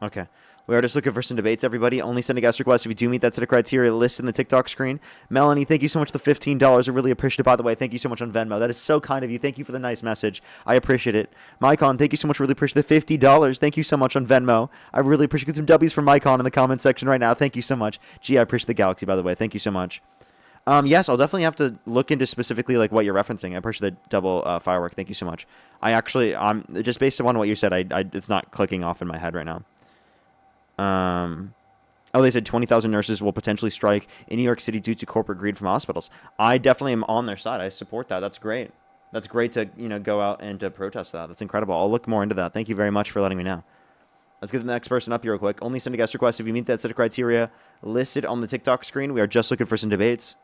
Okay. We are just looking for some debates, everybody. Only send a guest request if you do meet that set of criteria listed in the TikTok screen. Melanie, thank you so much for the $15. I really appreciate it, by the way. Thank you so much on Venmo. That is so kind of you. Thank you for the nice message. I appreciate it. Mycon, thank you so much. Really appreciate the $50. Thank you so much on Venmo. I really appreciate it. Some W's from Mycon in the comment section right now. Thank you so much. Gee, I appreciate the Galaxy, by the way. Thank you so much. Yes, I'll definitely have to look into specifically like what you're referencing. I appreciate the double firework. Thank you so much. I'm just based on what you said. It's not clicking off in my head right now. They said 20,000 nurses will potentially strike in New York City due to corporate greed from hospitals. I definitely am on their side. I support that. That's great. That's great to go out and to protest that. That's incredible. I'll look more into that. Thank you very much for letting me know. Let's get the next person up here real quick. Only send a guest request if you meet that set of criteria listed on the TikTok screen. We are just looking for some debates.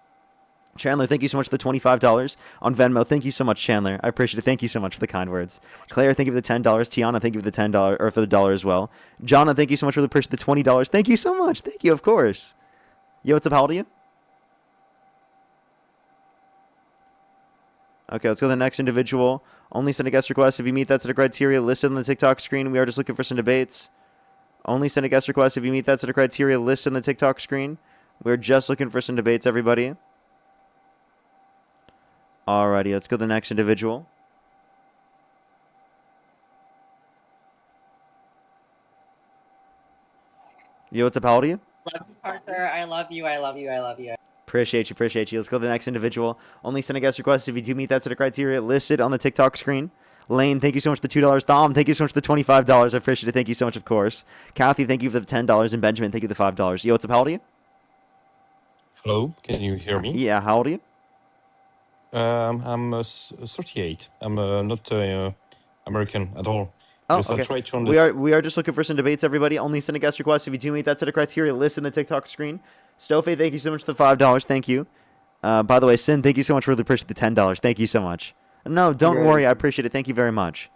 Chandler, thank you so much for the $25 on Venmo. Thank you so much, Chandler. I appreciate it. Thank you so much for the kind words. Claire, thank you for the $10. Tiana, thank you for the $10 or for the dollar as well. Jonna, thank you so much for the appreciate the $20. Thank you so much. Thank you, of course. Yo, what's up? How old are you? Okay, let's go to the next individual. Only send a guest request if you meet that set of criteria listed on the TikTok screen. We are just looking for some debates. Only send a guest request if you meet that set of criteria listed on the TikTok screen. We're just looking for some debates, everybody. Alrighty, let's go to the next individual. Yo, what's up? How old are you? Love you, Parker. I love you. I love you. I love you. Appreciate you. Let's go to the next individual. Only send a guest request if you do meet that set of criteria listed on the TikTok screen. Lane, thank you so much for the $2. Dom, thank you so much for the $25. I appreciate it. Thank you so much, of course. Kathy, thank you for the $10. And Benjamin, thank you for the $5. Yo, what's up? How old are you? Hello, can you hear me? Yeah, how old are you? I'm 38. I'm not American at all. Oh, Just I okay. try to We are just looking for some debates, everybody. Only send a guest request if you do meet that set of criteria listed in the TikTok screen. Stofe, thank you so much for the $5. Thank you. By the way, Sin, thank you so much for the appreciate the $10. Thank you so much. No, don't worry. I appreciate it. Thank you very much.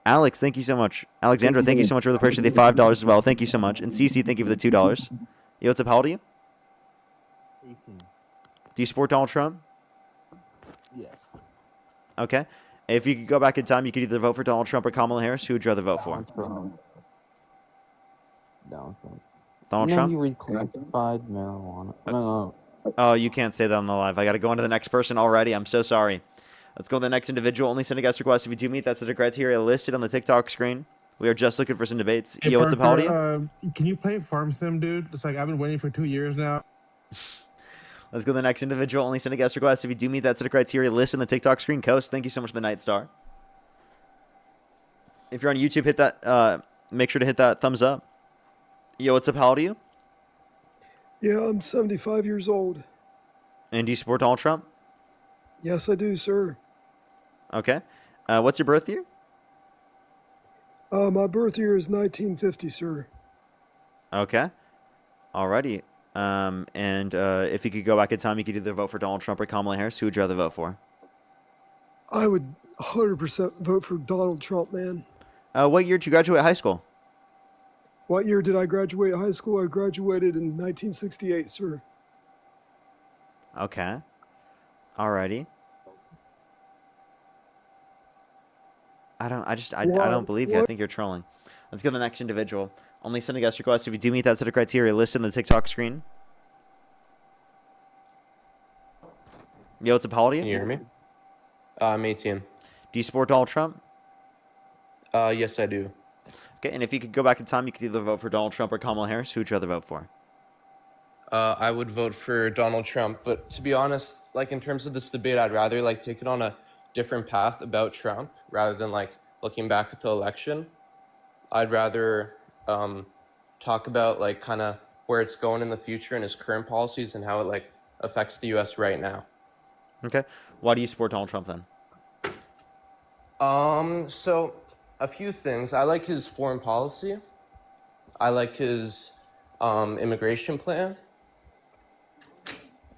Alex, thank you so much. Alexandra, thank you so much for the appreciate the $5 as well. Thank you so much. And Cece, thank you for the $2. Yo, what's up? How old are you? 18. Do you support Donald Trump? Yes. Okay. If you could go back in time, you could either vote for Donald Trump or Kamala Harris. Who would you rather vote for? Donald Trump. Donald No, Trump? you read classified marijuana. No. Oh, you can't say that on the live. I got to go on to the next person already. I'm so sorry. Let's go to the next individual. Only send a guest request if you do meet that set of criteria listed on the TikTok screen. We are just looking for some debates. Hey, Yo, what's up? How old are you? Parker, can you play Farm Sim, dude? It's like I've been waiting for 2 years now. Let's go to the next individual. Only send a guest request if you do meet that set of criteria listed on the TikTok screen. Coast, thank you so much for the Night Star. If you're on YouTube, hit that. Make sure to hit that thumbs up. Yo, what's up? How old are you? Yeah, I'm 75 years old. And do you support Donald Trump? Yes, I do, sir. Okay. What's your birth year? My birth year is 1950, sir. Okay. Alrighty. If you could go back in time, you could either vote for Donald Trump or Kamala Harris. Who would you rather vote for? I would 100% vote for Donald Trump, man. What year did you graduate high school? What year did I graduate high school? I graduated in 1968, sir. Okay. Alrighty. I don't believe you. I think you're trolling. Let's go to the next individual. Only send a guest request if you do meet that set of criteria listed on the TikTok screen. Yo, what's up? How old are you? Can you hear me? I'm 18. Do you support Donald Trump? Yes, I do. Okay, and if you could go back in time, you could either vote for Donald Trump or Kamala Harris. Who would you rather vote for? I would vote for Donald Trump, but to be honest, like in terms of this debate, I'd rather like take it on a different path about Trump rather than like looking back at the election. I'd rather talk about like kind of where it's going in the future and his current policies and how it like affects the U.S. right now. Okay, why do you support Donald Trump then? So a few things. I like his foreign policy. I like his immigration plan.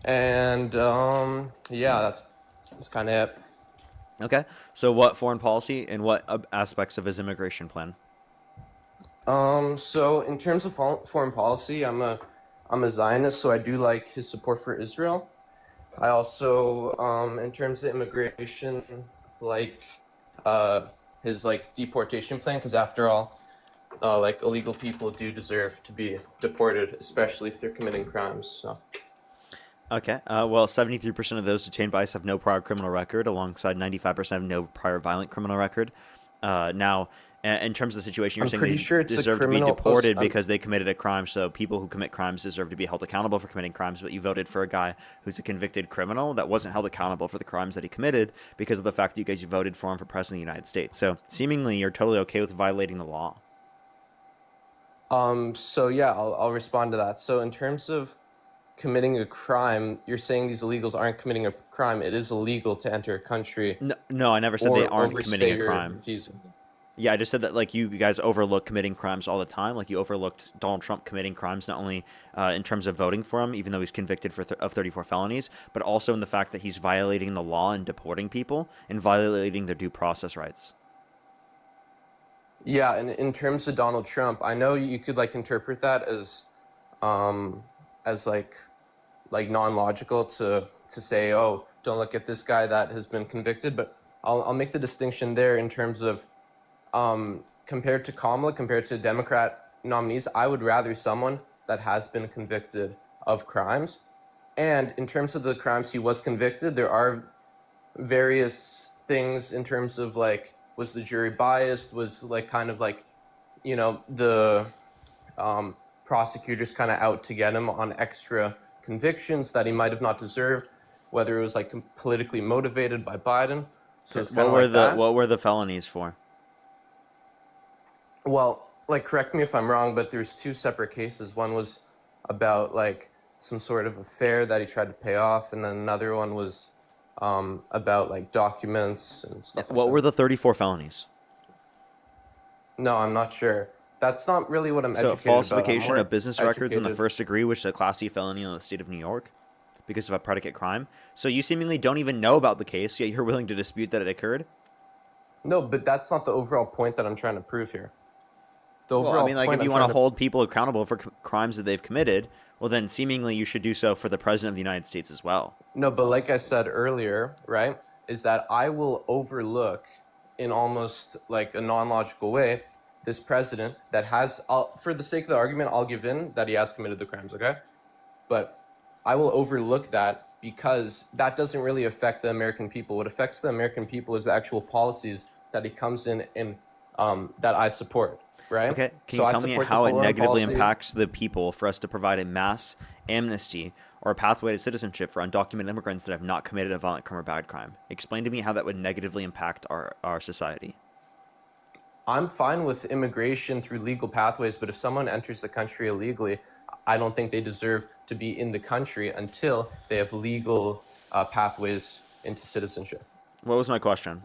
And yeah, that's kind of it. Okay, so what foreign policy and what aspects of his immigration plan? So in terms of foreign policy, I'm I'm a Zionist, so I do like his support for Israel. I also, in terms of immigration, like his like deportation plan, because after all, like illegal people do deserve to be deported, especially if they're committing crimes. So. Okay. Well, 73% of those detained by ICE have no prior criminal record, alongside 95% have no prior violent criminal record. Now, in terms of the situation, you're I'm saying pretty they sure it's a deserve to be criminal- deported I'm- because they committed a crime. So people who commit crimes deserve to be held accountable for committing crimes. But you voted for a guy who's a convicted criminal that wasn't held accountable for the crimes that he committed because of the fact that you voted for him for president of the United States. So seemingly, you're totally okay with violating the law. So yeah, I'll respond to that. So in terms of committing a crime, you're saying these illegals aren't committing a crime. It is illegal to enter a country. No, I never said they or aren't overstay committing a your crime. visa. Yeah, I just said that like you guys overlook committing crimes all the time. Like you overlooked Donald Trump committing crimes not only in terms of voting for him, even though he's convicted of 34 felonies, but also in the fact that he's violating the law and deporting people and violating their due process rights. Yeah, and in terms of Donald Trump, I know you could like interpret that as like non-logical to say, oh, don't look at this guy that has been convicted. But I'll make the distinction there in terms of compared to Kamala, compared to Democrat nominees, I would rather someone that has been convicted of crimes. And in terms of the crimes he was convicted, there are various things in terms of like, was the jury biased? Was like kind of like, you know, the prosecutors kind of out to get him on extra convictions that he might have not deserved, whether it was like politically motivated by Biden. So it's kind of like that. What were the felonies for? Well, like, correct me if I'm wrong, but there's two separate cases. One was about like some sort of affair that he tried to pay off, and then another one was about like documents and stuff. What were the 34 felonies? No, I'm not sure. That's not really what I'm So educated about. falsification I'm of business records in the educated- first degree, which is a Class C felony in the state of New York because of a predicate crime. So you seemingly don't even know about the case, yet you're willing to dispute that it occurred? No, but that's not the overall point that I'm trying to prove here. The Well, overall I mean, like, point if you I'm want trying to hold people accountable for crimes that they've committed, well, then seemingly you should do so for the president of the United States as well. No, but like I said earlier, right, is that I will overlook in almost like a non-logical way this president that has, for the sake of the argument, I'll give in that he has committed the crimes, okay? But I will overlook that because that doesn't really affect the American people. What affects the American people is the actual policies that he comes in and that I support, right? Okay, can So you I tell me support the how it foreign negatively policy- impacts the people for us to provide a mass amnesty or a pathway to citizenship for undocumented immigrants that have not committed a violent crime or bad crime? Explain to me how that would negatively impact our society. I'm fine with immigration through legal pathways, but if someone enters the country illegally, I don't think they deserve to be in the country until they have legal pathways into citizenship. What was my question?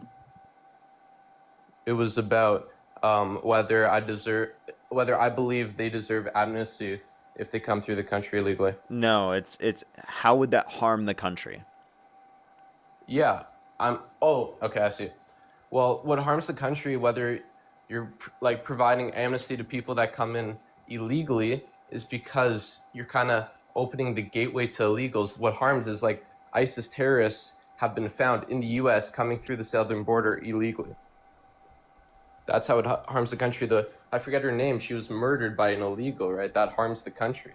It was about whether I believe they deserve amnesty if they come through the country illegally. No, it's how would that harm the country? Yeah, oh, okay, I see. Well, what harms the country, whether you're like providing amnesty to people that come in illegally, is because you're kind of opening the gateway to illegals. What harms is like ISIS terrorists have been found in the U.S. coming through the southern border illegally. That's how it harms the country. I forget her name. She was murdered by an illegal, right? That harms the country.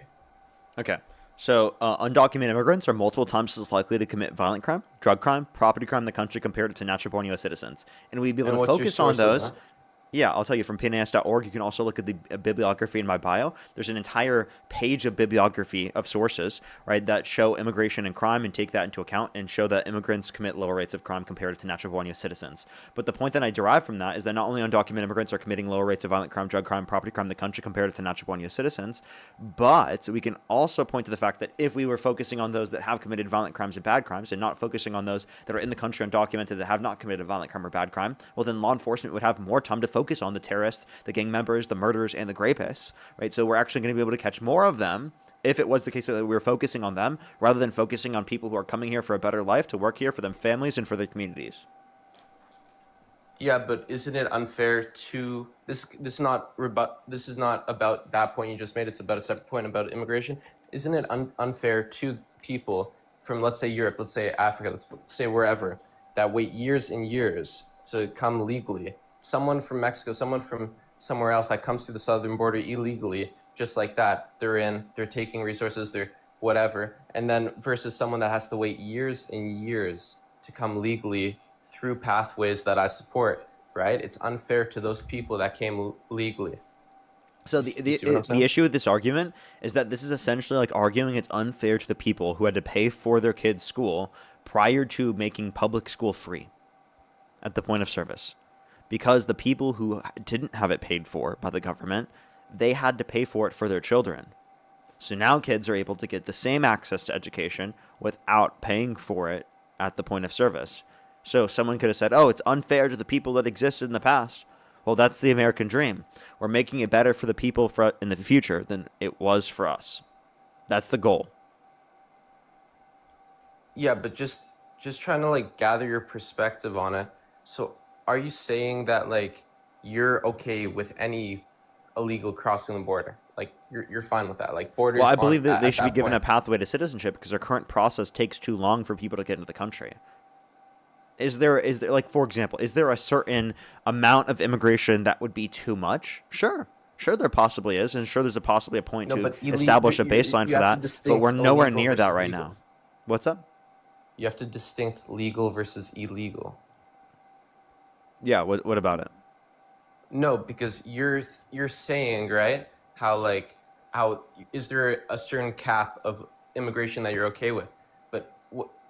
Okay. So undocumented immigrants are multiple times as likely to commit violent crime, drug crime, property crime in the country compared to natural-born U.S. citizens. And we'd be able to focus on those. Yeah, I'll tell you, from PNAS.org, you can also look at the bibliography in my bio. There's an entire page of bibliography of sources, right, that show immigration and crime and take that into account and show that immigrants commit lower rates of crime compared to natural-born U.S. citizens. But the point that I derive from that is that not only undocumented immigrants are committing lower rates of violent crime, drug crime, property crime in the country compared to natural-born U.S. citizens, but we can also point to the fact that if we were focusing on those that have committed violent crimes and bad crimes and not focusing on those that are in the country undocumented that have not committed a violent crime or bad crime, well, then law enforcement would have more time to focus on the terrorists, the gang members, the murderers, and the rapists, right? So we're actually going to be able to catch more of them if it was the case that we were focusing on them rather than focusing on people who are coming here for a better life, to work here for their families and for their communities. Yeah, but isn't it unfair to this? This is not about that point you just made. It's about a separate point about immigration. Isn't it unfair to people from, let's say, Europe, let's say Africa, let's say wherever, that wait years and years to come legally? Someone from Mexico, someone from somewhere else that comes through the southern border illegally, just like that, they're taking resources, they're whatever, and then versus someone that has to wait years and years to come legally through pathways that I support, right? It's unfair to those people that came legally. So the issue with this argument is that this is essentially like arguing it's unfair to the people who had to pay for their kids' school prior to making public school free at the point of service. Because the people who didn't have it paid for by the government, they had to pay for it for their children. So now kids are able to get the same access to education without paying for it at the point of service. So someone could have said, oh, it's unfair to the people that existed in the past. Well, that's the American dream. We're making it better for the people in the future than it was for us. That's the goal. Yeah, but just trying to like gather your perspective on it. So are you saying that like you're okay with any illegal crossing the border? Like you're fine with that? Like borders. Well, I believe that they should be given a pathway to citizenship because our current process takes too long for people to get into the country. Is there like, for example, is there a certain amount of immigration that would be too much? Sure, there possibly is, and sure, there's possibly a point to establish a baseline for that. But we're nowhere near that right now. What's up? You have to distinct legal versus illegal. Yeah. What about it? No, because you're saying, right, how is there a certain cap of immigration that you're okay with, but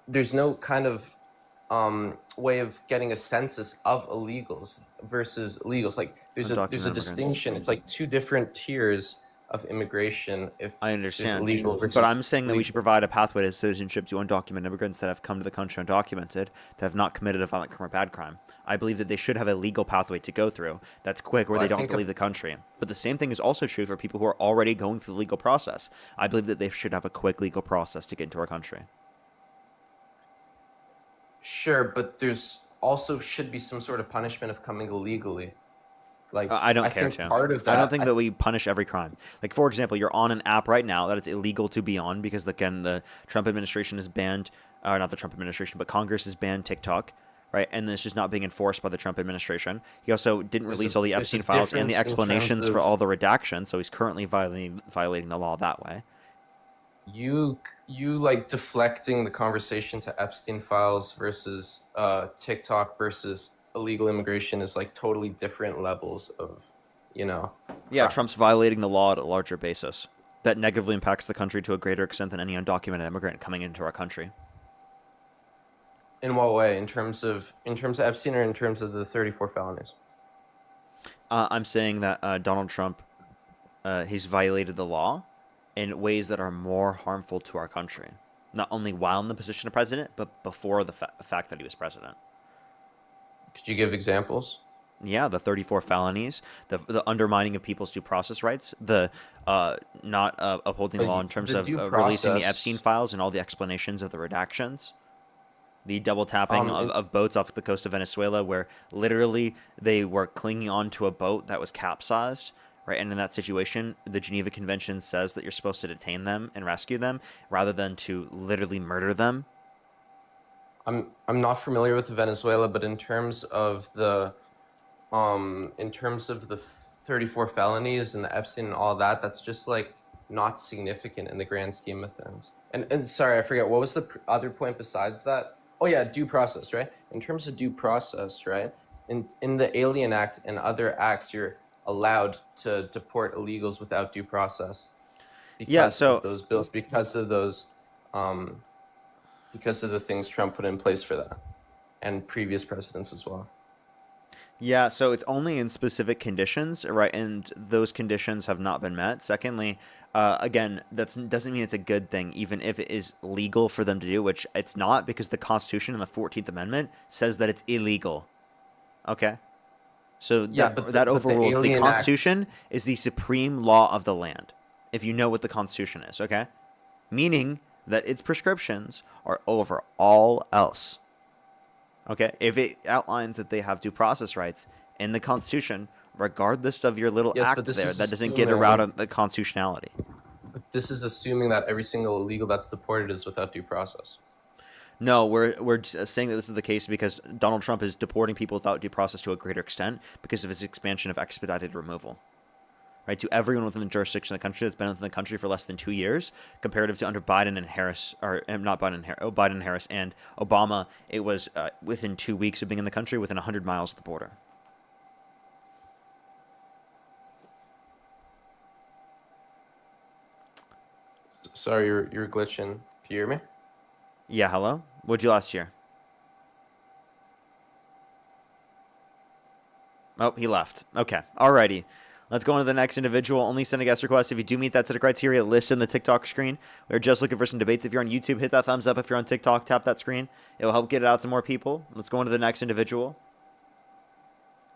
there's no kind of way of getting a census of illegals versus legals. Like there's a distinction. It's like two different tiers of immigration. If I understand, legal versus but I'm saying that legal. We should provide a pathway to citizenship to undocumented immigrants that have come to the country undocumented, that have not committed a violent crime or bad crime. I believe that they should have a legal pathway to go through that's quick, where they don't have to leave the country. But the same thing is also true for people who are already going through the legal process. I believe that they should have a quick legal process to get into our country. Sure, but there's also should be some sort of punishment of coming illegally. Like I don't care, Tim. Part of that, I don't think that we punish every crime. Like, for example, you're on an app right now that it's illegal to be on because, again, the Trump administration has banned, or not the Trump administration, but Congress has banned TikTok, right? And it's just not being enforced by the Trump administration. He also didn't release all the Epstein files and the explanations for all the redactions, so he's currently violating the law that way. You like deflecting the conversation to Epstein files versus TikTok versus illegal immigration is like totally different levels of, Yeah, Trump's violating the law at a larger basis that negatively impacts the country to a greater extent than any undocumented immigrant coming into our country. In what way? In terms of Epstein, or in terms of the 34 felonies? I'm saying that Donald Trump, he's violated the law in ways that are more harmful to our country, not only while in the position of president, but before the fact that he was president. Could you give examples? Yeah, the 34 felonies, the undermining of people's due process rights, the not upholding the law in terms of releasing the Epstein files and all the explanations of the redactions, the double tapping of boats off the coast of Venezuela, where literally they were clinging onto a boat that was capsized, right? And in that situation, the Geneva Convention says that you're supposed to detain them and rescue them rather than to literally murder them. I'm not familiar with Venezuela, but in terms of the 34 felonies and the Epstein and all that, that's just like not significant in the grand scheme of things. And sorry, I forget, what was the other point besides that? Oh yeah, due process, right? In terms of due process, right? In the Alien Act and other acts, you're allowed to deport illegals without due process. Because of those bills, because of those, because of the things Trump put in place for that, and previous presidents as well. Yeah, so it's only in specific conditions, right? And those conditions have not been met. Secondly, again, that doesn't mean it's a good thing, even if it is legal for them to do, which it's not, because the Constitution in the 14th Amendment says that it's illegal. Okay? So that overrules. The Constitution is the supreme law of the land, if you know what the Constitution is, okay? Meaning that its prescriptions are over all else. Okay, if it outlines that they have due process rights in the Constitution, regardless of your little Yes, act but this there, is that doesn't get assuming- around the constitutionality. This is assuming that every single illegal that's deported is without due process. No, we're just saying that this is the case because Donald Trump is deporting people without due process to a greater extent because of his expansion of expedited removal. Right, to everyone within the jurisdiction of the country that's been within the country for less than 2 years, comparative to under Biden and Harris, or not Biden and Harris, Biden and Harris and Obama, it was within 2 weeks of being in the country, within 100 miles of the border. Sorry, you're glitching. Can you hear me? Yeah, hello? What'd you last year? Oh, he left. Okay, alrighty. Let's go on to the next individual. Only send a guest request if you do meet that set of criteria listed in the TikTok screen. We're just looking for some debates. If you're on YouTube, hit that thumbs up. If you're on TikTok, tap that screen. It will help get it out to more people. Let's go on to the next individual.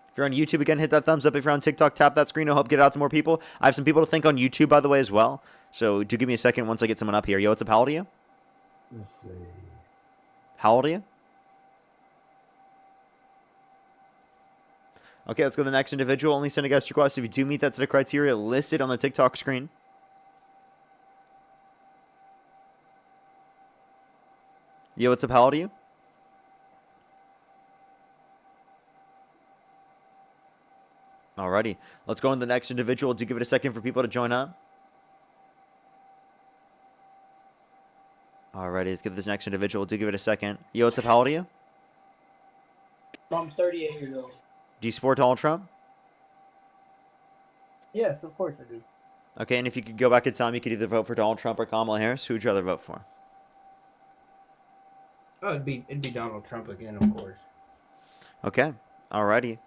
If you're on YouTube, again, hit that thumbs up. If you're on TikTok, tap that screen. It'll help get it out to more people. I have some people to thank on YouTube, by the way, as well. So do give me a second once I get someone up here. Yo, what's up? How old are you? Let's see. How old are you? Okay, let's go to the next individual. Only send a guest request if you do meet that set of criteria listed on the TikTok screen. Yo, what's up? How old are you? Alrighty. Let's go on to the next individual. Do give it a second for people to join up. Alrighty, let's give this next individual. Do give it a second. Yo, what's up? How old are you? I'm 38 years old. Do you support Donald Trump? Yes, of course I do. Okay, and if you could go back in time, you could either vote for Donald Trump or Kamala Harris. Who would you rather vote for? Oh, it'd be Donald Trump again, of course. Okay, alrighty.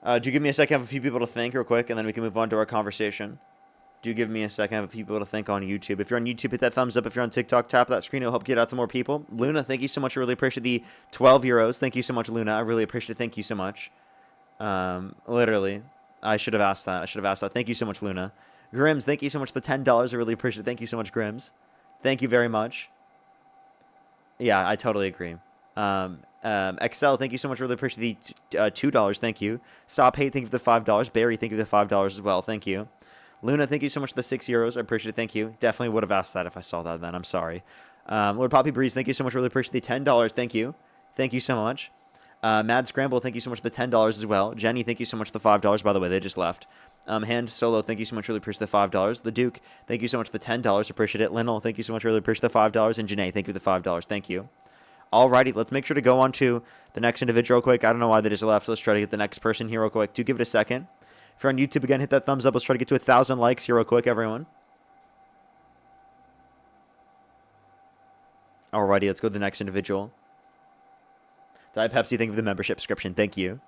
Do you give me a second? I have a few people to thank real quick, and then we can move on to our conversation. Do give me a second. I have a few people to thank on YouTube. If you're on YouTube, hit that thumbs up. If you're on TikTok, tap that screen. It'll help get out to more people. Luna, thank you so much. I really appreciate the 12 euros. Thank you so much, Luna. I really appreciate it. Thank you so much. Literally, I should have asked that. Thank you so much, Luna. Grims, thank you so much for the $10. I really appreciate it. Thank you so much, Grims. Thank you very much. Yeah, I totally agree. Excel, thank you so much. Really appreciate the $2. Thank you. Stop Hate, thank you for the $5. Barry, thank you for the $5 as well. Thank you. Luna, thank you so much for the 6 euros. I appreciate it. Thank you. Definitely would have asked that if I saw that then. I'm sorry. Lord Poppy Breeze, thank you so much. Really appreciate the $10. Thank you. Thank you so much. Mad Scramble, thank you so much for the $10 as well. Jenny, thank you so much for the $5. By the way, they just left. Hand Solo, thank you so much. Really appreciate the $5. The Duke, thank you so much for the $10. Appreciate it. Linnell, thank you so much. Really appreciate the $5. And Janae, thank you for the $5. Thank you. Alrighty, let's make sure to go on to the next individual real quick. I don't know why they just left. So let's try to get the next person here real quick. Do give it a second. If you're on YouTube, again, hit that thumbs up. Let's try to get to 1,000 likes here real quick, everyone. Alrighty, let's go to the next individual. Diet Pepsi, thank you for the membership subscription. Thank you.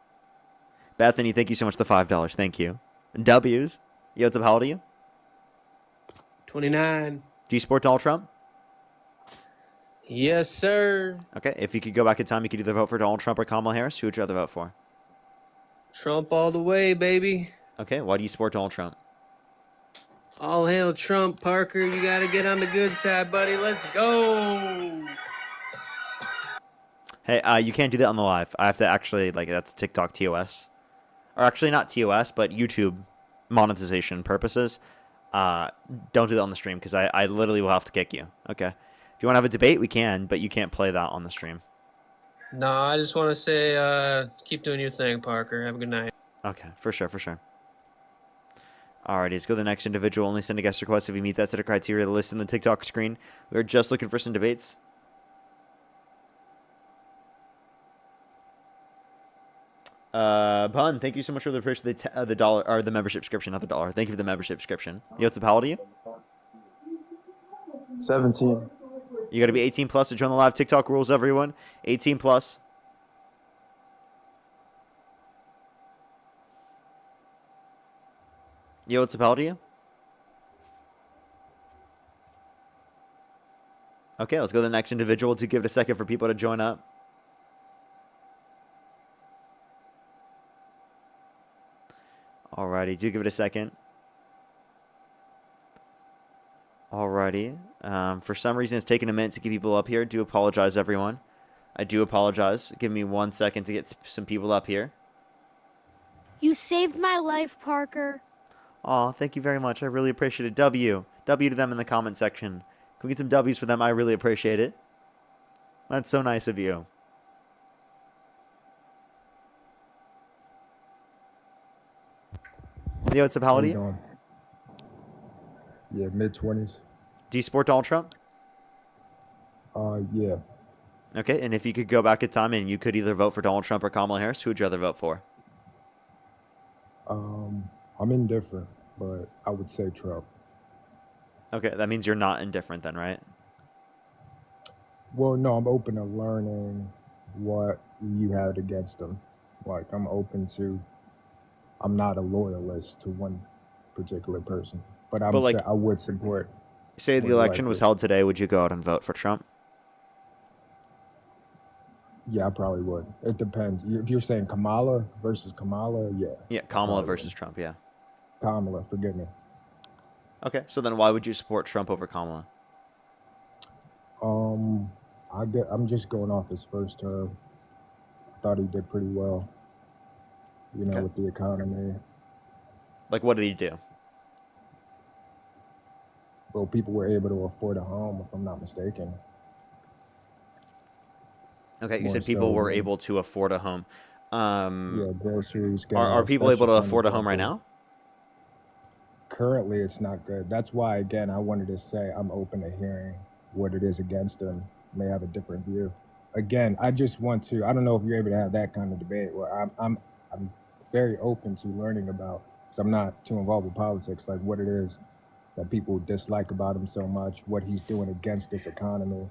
Bethany, thank you so much for the $5. Thank you. W's. Yo, what's up? How old are you? 29. Do you support Donald Trump? Yes, sir. Okay, if you could go back in time, you could either vote for Donald Trump or Kamala Harris. Who would you rather vote for? Trump all the way, baby. Okay, why do you support Donald Trump? All hail Trump, Parker. You got to get on the good side, buddy. Let's go. Hey, you can't do that on the live. I have to actually, that's TikTok TOS. Or actually not TOS, but YouTube monetization purposes. Don't do that on the stream because I literally will have to kick you. Okay. If you want to have a debate, we can, but you can't play that on the stream. No, I just want to say keep doing your thing, Parker. Have a good night. Okay, for sure. Alrighty, let's go to the next individual. Only send a guest request if you meet that set of criteria listed in the TikTok screen. We're just looking for some debates. Bun, thank you so much for the dollar or the membership subscription, not the dollar. Thank you for the membership subscription. Yo, what's up? How old are you? 17. You got to be 18 plus to join the live. TikTok rules, everyone. 18 plus. Yo, what's up? How old are you? Okay, let's go to the next individual to give it a second for people to join up. Alrighty, do give it a second. Alrighty. For some reason, it's taking a minute to get people up here. Do apologize, everyone. I do apologize. Give me 1 second to get some people up here. You saved my life, Parker. Aw, thank you very much. I really appreciate it. W to them in the comment section. Can we get some W's for them? I really appreciate it. That's so nice of you. Yo, what's up? How old are you? doing? Yeah, mid-20s. Do you support Donald Trump? Yeah. Okay, and if you could go back in time and you could either vote for Donald Trump or Kamala Harris, who would you rather vote for? I'm indifferent, but I would say Trump. Okay, that means you're not indifferent then, right? Well, no, I'm open to learning what you had against him. Like, I'm not a loyalist to one particular person, but I would support. Say the election was held today, would you go out and vote for Trump? Yeah, I probably would. It depends. If you're saying Kamala versus Kamala, yeah. Yeah, Kamala versus Trump, yeah. Kamala, forgive me. Okay, so then why would you support Trump over Kamala? I'm just going off his first term. I thought he did pretty well, with the economy. Like, what did he do? Well, people were able to afford a home, if I'm not mistaken. Okay, you said people were able to afford a home. Yeah, groceries. Gas, are people able to afford a home right now? Currently, it's not good. That's why, again, I wanted to say I'm open to hearing what it is against him. May have a different view. Again, I just want to. I don't know if you're able to have that kind of debate where I'm very open to learning about. Because I'm not too involved with politics, like what it is that people dislike about him so much, what he's doing against this economy.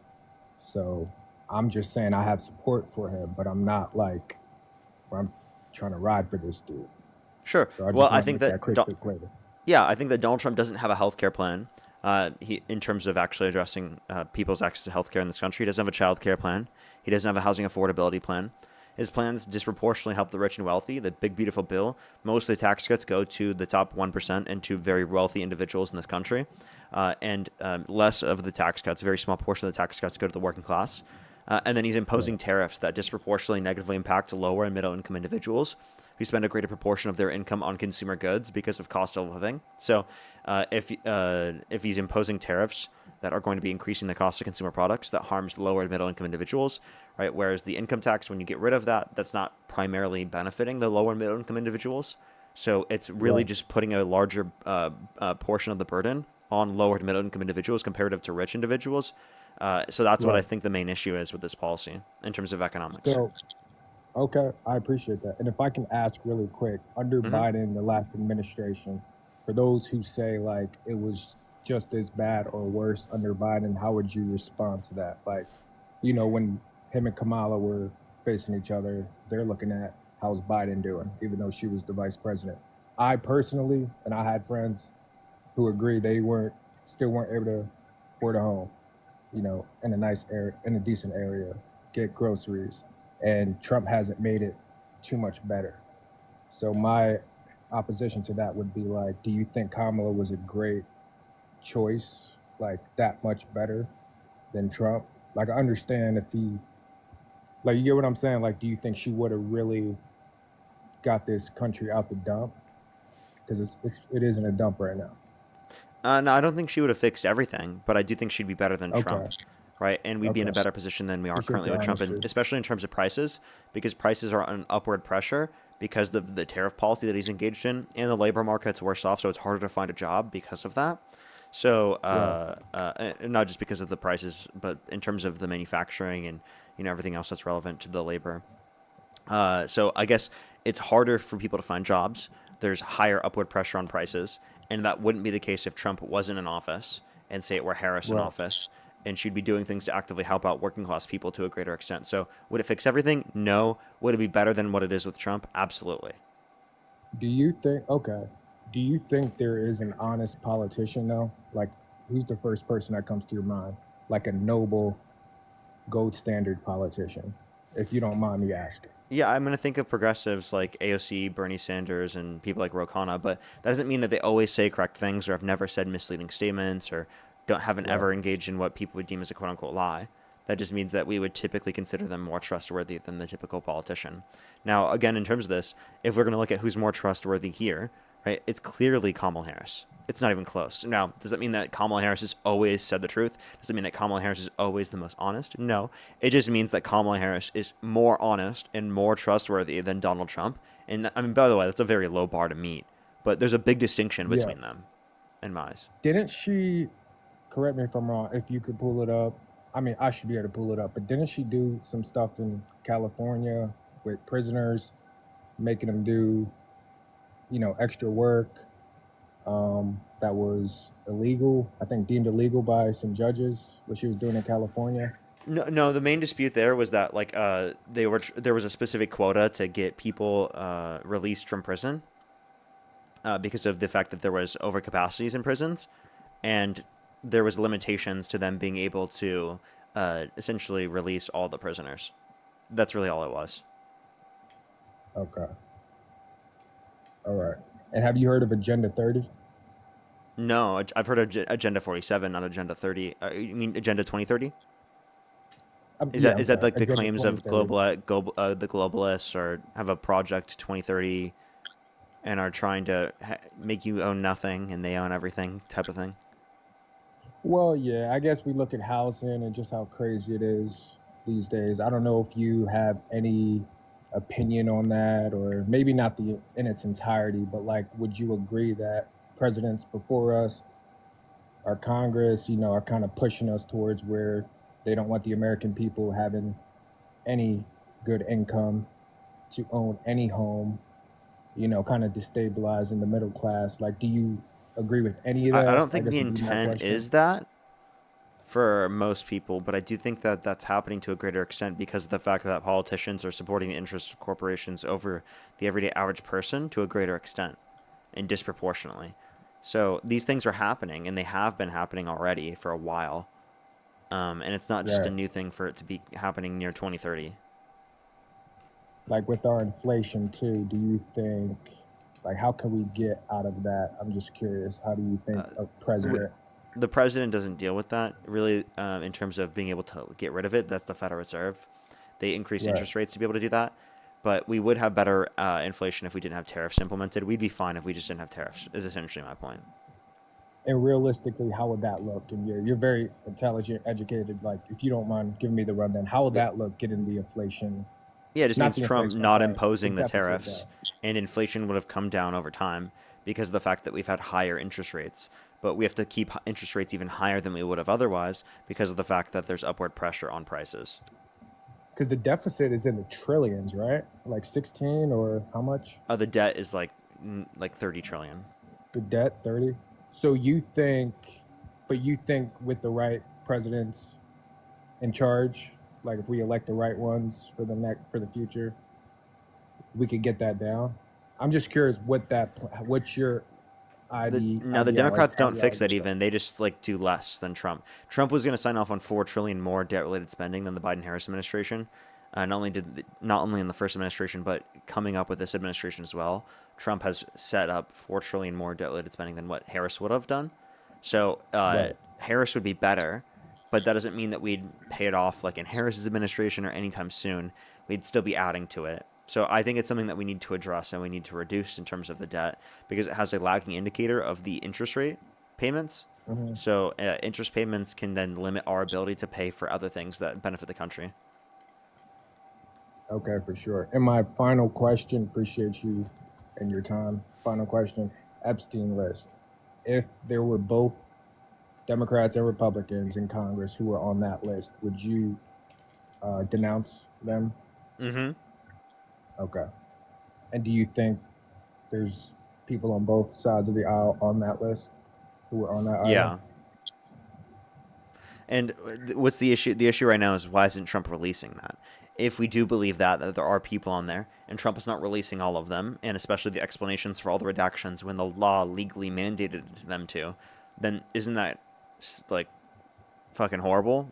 So I'm just saying I have support for him, but I'm not like I'm trying to ride for this dude. Sure. So I think that yeah, I think that Donald Trump doesn't have a health care plan. In terms of actually addressing people's access to health care in this country, he doesn't have a child care plan. He doesn't have a housing affordability plan. His plans disproportionately help the rich and wealthy. The big, beautiful bill, most of the tax cuts go to the top 1% and to very wealthy individuals in this country. And less of the tax cuts, a very small portion of the tax cuts go to the working class. And then he's imposing tariffs that disproportionately negatively impact lower and middle income individuals who spend a greater proportion of their income on consumer goods because of cost of living. So if he's imposing tariffs that are going to be increasing the cost of consumer products, that harms lower and middle income individuals, right? Whereas the income tax, when you get rid of that, that's not primarily benefiting the lower and middle income individuals. So it's really just putting a larger portion of the burden on lower and middle income individuals comparative to rich individuals. So that's what I think the main issue is with this policy in terms of economics. So, okay, I appreciate that. And if I can ask really quick, under Biden, the last administration, for those who say like it was just as bad or worse under Biden, how would you respond to that? Like, when him and Kamala were facing each other, they're looking at how's Biden doing, even though she was the vice president. I personally, and I had friends who agreed they still weren't able to afford a home, in a nice area, in a decent area, get groceries. And Trump hasn't made it too much better. So my opposition to that would be like, do you think Kamala was a great choice, like that much better than Trump? Like, I understand if he, like, you get what I'm saying? Like, do you think she would have really got this country out the dump? Because it is in a dump right now. No, I don't think she would have fixed everything, but I do think she'd be better than Trump. Right, and we'd be in a better position than we are currently with Trump, and especially in terms of prices, because prices are on upward pressure because of the tariff policy that he's engaged in, and the labor market's worse off, so it's harder to find a job because of that. So, not just because of the prices, but in terms of the manufacturing and everything else that's relevant to the labor. So I guess it's harder for people to find jobs. There's higher upward pressure on prices, and that wouldn't be the case if Trump wasn't in office and say it were Harris in office. And she'd be doing things to actively help out working class people to a greater extent. So would it fix everything? No. Would it be better than what it is with Trump? Absolutely. Do you think there is an honest politician though? Like, who's the first person that comes to your mind? Like a noble, gold standard politician, if you don't mind me asking. Yeah, I'm going to think of progressives like AOC, Bernie Sanders, and people like Ro Khanna, but that doesn't mean that they always say correct things or have never said misleading statements or haven't ever engaged in what people would deem as a quote-unquote lie. That just means that we would typically consider them more trustworthy than the typical politician. Now, again, in terms of this, if we're going to look at who's more trustworthy here, right, it's clearly Kamala Harris. It's not even close. Now, does that mean that Kamala Harris has always said the truth? Does it mean that Kamala Harris is always the most honest? No. It just means that Kamala Harris is more honest and more trustworthy than Donald Trump. And, I mean, by the way, that's a very low bar to meet. But there's a big distinction between them, in my eyes. Didn't she, correct me if I'm wrong, if you could pull it up, I mean, I should be able to pull it up, but didn't she do some stuff in California with prisoners, making them do, you know, extra work that was illegal, I think deemed illegal by some judges, what she was doing in California? No. The main dispute there was that there was a specific quota to get people released from prison because of the fact that there was overcapacities in prisons, and there was limitations to them being able to essentially release all the prisoners. That's really all it was. Okay. All right. And have you heard of Agenda 30? No, I've heard of Agenda 47, not Agenda 30. You mean Agenda 2030? Is that like the Agenda claims of 2030. the globalists, or have a project 2030 and are trying to make you own nothing and they own everything type of thing? Well, yeah, I guess we look at housing and just how crazy it is these days. I don't know if you have any opinion on that, or maybe not in its entirety, but like, would you agree that presidents before us, our Congress, you know, are kind of pushing us towards where they don't want the American people having any good income to own any home, you know, kind of destabilizing the middle class? Like, do you agree with any of that? I don't think guess the would be my intent question. is that for most people, but I do think that that's happening to a greater extent because of the fact that politicians are supporting the interests of corporations over the everyday average person to a greater extent and disproportionately. So these things are happening, and they have been happening already for a while. And it's not just a new thing for it to be happening near 2030. Like with our inflation too, do you think, like, how can we get out of that? I'm just curious. How do you think a president? The president doesn't deal with that really in terms of being able to get rid of it. That's the Federal Reserve. They increase interest rates to be able to do that. But we would have better inflation if we didn't have tariffs implemented. We'd be fine if we just didn't have tariffs, is essentially my point. And realistically, how would that look? And you're very intelligent, educated. Like, if you don't mind giving me the rundown, how would that look getting the inflation? Yeah, it just means Trump not imposing the deficit tariffs, and inflation would have come down over time because of the fact that we've had higher interest rates. But we have to keep interest rates even higher than we would have otherwise because of the fact that there's upward pressure on prices. Because the deficit is in the trillions, right? Like 16 or how much? The debt is like 30 trillion. The debt, 30? So you think with the right presidents in charge, like if we elect the right ones for the future, we could get that down? I'm just curious what's your idea? Now, the Democrats don't fix it even. They just do less than Trump. Trump was going to sign off on $4 trillion more debt-related spending than the Biden-Harris administration. Not only in the first administration, but coming up with this administration as well. Trump has set up $4 trillion more debt-related spending than what Harris would have done. So Harris would be better, but that doesn't mean that we'd pay it off like in Harris's administration or anytime soon. We'd still be adding to it. So I think it's something that we need to address and we need to reduce in terms of the debt because it has a lagging indicator of the interest rate payments. Mm-hmm. So interest payments can then limit our ability to pay for other things that benefit the country. Okay, for sure. And my final question, appreciate you and your time. Final question, Epstein list. If there were both Democrats and Republicans in Congress who were on that list, would you denounce them? Mm-hmm. Okay. And do you think there's people on both sides of the aisle on that list who were on that aisle? Yeah. And what's the issue? The issue right now is why isn't Trump releasing that? If we do believe that there are people on there and Trump is not releasing all of them, and especially the explanations for all the redactions when the law legally mandated them to, then isn't that fucking horrible?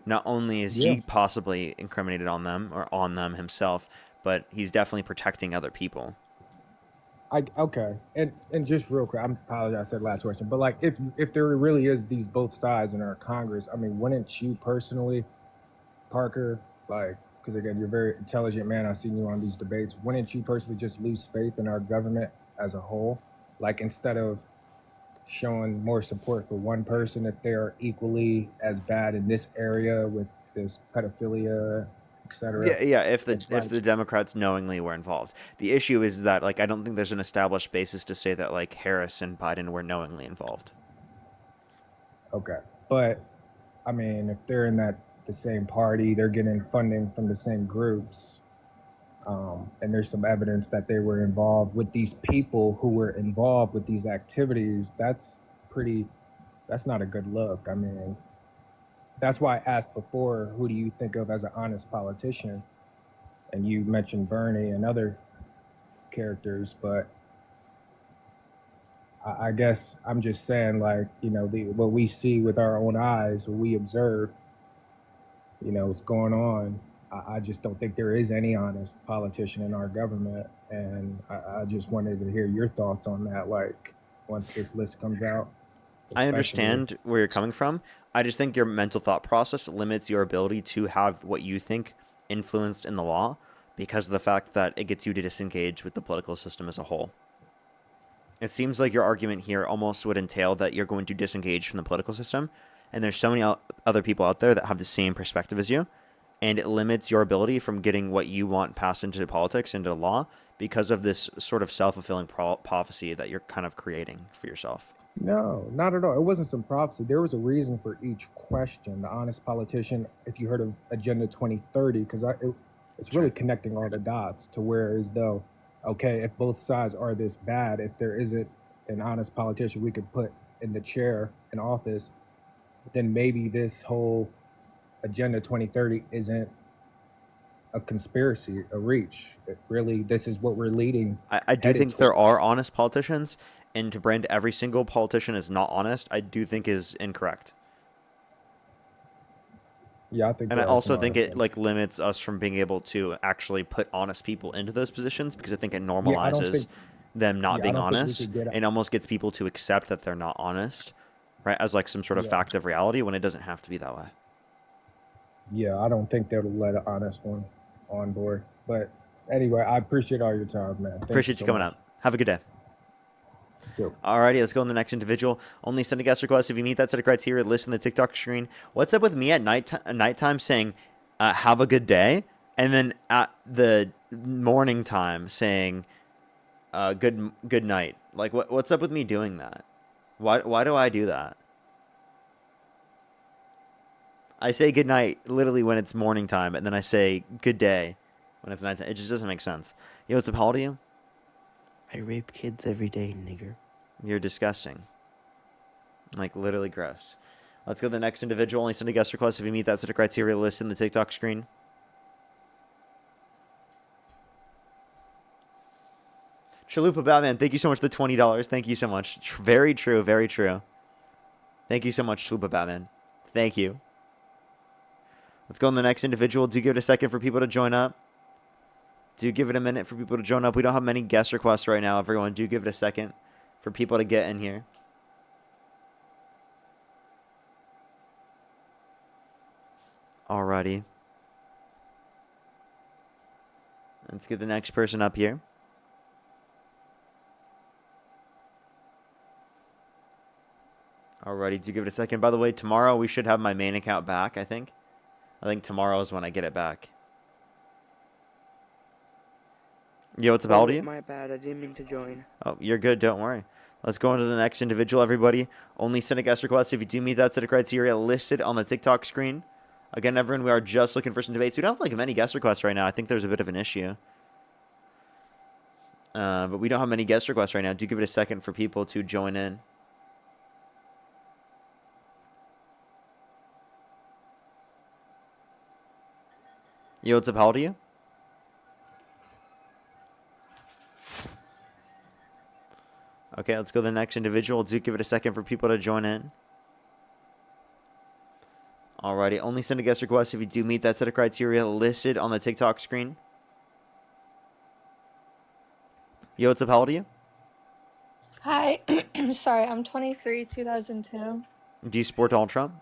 Not only is he possibly incriminated on them or on them himself, but he's definitely protecting other people. Okay. And just real quick, I apologize, I said last question, but if there really is these both sides in our Congress, I mean, wouldn't you personally Parker, like, because again, you're a very intelligent man. I've seen you on these debates. Wouldn't you personally just lose faith in our government as a whole? Like, instead of showing more support for one person, if they're equally as bad in this area with this pedophilia, etc. Yeah. If the Democrats knowingly were involved, the issue is that like I don't think there's an established basis to say that like Harris and Biden were knowingly involved. Okay, but I mean, if they're in the same party, they're getting funding from the same groups, and there's some evidence that they were involved with these people who were involved with these activities, that's not a good look. I mean, that's why I asked before, who do you think of as an honest politician? And you mentioned Bernie and other characters, but I guess I'm just saying, like, you know, what we see with our own eyes, what we observe, you know, what's going on. I just don't think there is any honest politician in our government. And I just wanted to hear your thoughts on that, like, once this list comes out. I understand where you're coming from. I just think your mental thought process limits your ability to have what you think influenced in the law because of the fact that it gets you to disengage with the political system as a whole. It seems like your argument here almost would entail that you're going to disengage from the political system, and there's so many other people out there that have the same perspective as you, and it limits your ability from getting what you want passed into politics, into law, because of this sort of self-fulfilling prophecy that you're kind of creating for yourself. No, not at all. It wasn't some prophecy. There was a reason for each question. The honest politician, if you heard of Agenda 2030, because it's really connecting all the dots to where as though, okay, if both sides are this bad, if there isn't an honest politician we could put in the chair in office, then maybe this whole Agenda 2030 isn't a conspiracy, a reach. This is what we're leading. I do think there are honest politicians, and to brand every single politician as not honest, I do think is incorrect. Yeah, I think. And I also think it like limits us from being able to actually put honest people into those positions because I think it normalizes them not being honest and almost gets people to accept that they're not honest, right? As like some sort of fact of reality when it doesn't have to be that way. Yeah, I don't think they'll let an honest one on board. But anyway, I appreciate all your time, man. Appreciate you coming up. Have a good day. Alrighty, let's go on the next individual. Only send a guest request if you meet that set of criteria. List in the TikTok screen. What's up with me at nighttime saying, have a good day? And then at the morning time saying, good night. Like, what's up with me doing that? Why do I do that? I say good night literally when it's morning time, and then I say good day when it's nighttime. It just doesn't make sense. Yo, what's up, how old are you? I rape kids every day, nigger. You're disgusting. Like, literally gross. Let's go to the next individual. Only send a guest request if you meet that set of criteria. List in the TikTok screen. Chalupa Batman, thank you so much for the $20. Thank you so much. Very true, very true. Thank you so much, Chalupa Batman. Thank you. Let's go on the next individual. Do give it a second for people to join up. Do give it a minute for people to join up. We don't have many guest requests right now, everyone. Do give it a second for people to get in here. Alrighty. Let's get the next person up here. Alrighty, do give it a second. By the way, tomorrow we should have my main account back, I think. I think tomorrow is when I get it back. Yo, what's up, how old are you? My bad, I didn't mean to join. Oh, you're good, don't worry. Let's go on to the next individual, everybody. Only send a guest request if you do meet that set of criteria listed on the TikTok screen. Again, everyone, we are just looking for some debates. We don't have like many guest requests right now. I think there's a bit of an issue. But we don't have many guest requests right now. Do give it a second for people to join in. Yo, what's up, how old are you? Okay, let's go to the next individual. Do give it a second for people to join in. Alrighty, only send a guest request if you do meet that set of criteria listed on the TikTok screen. Yo, what's up, how old are you? Hi, sorry, I'm 23, 2002. Do you support Donald Trump?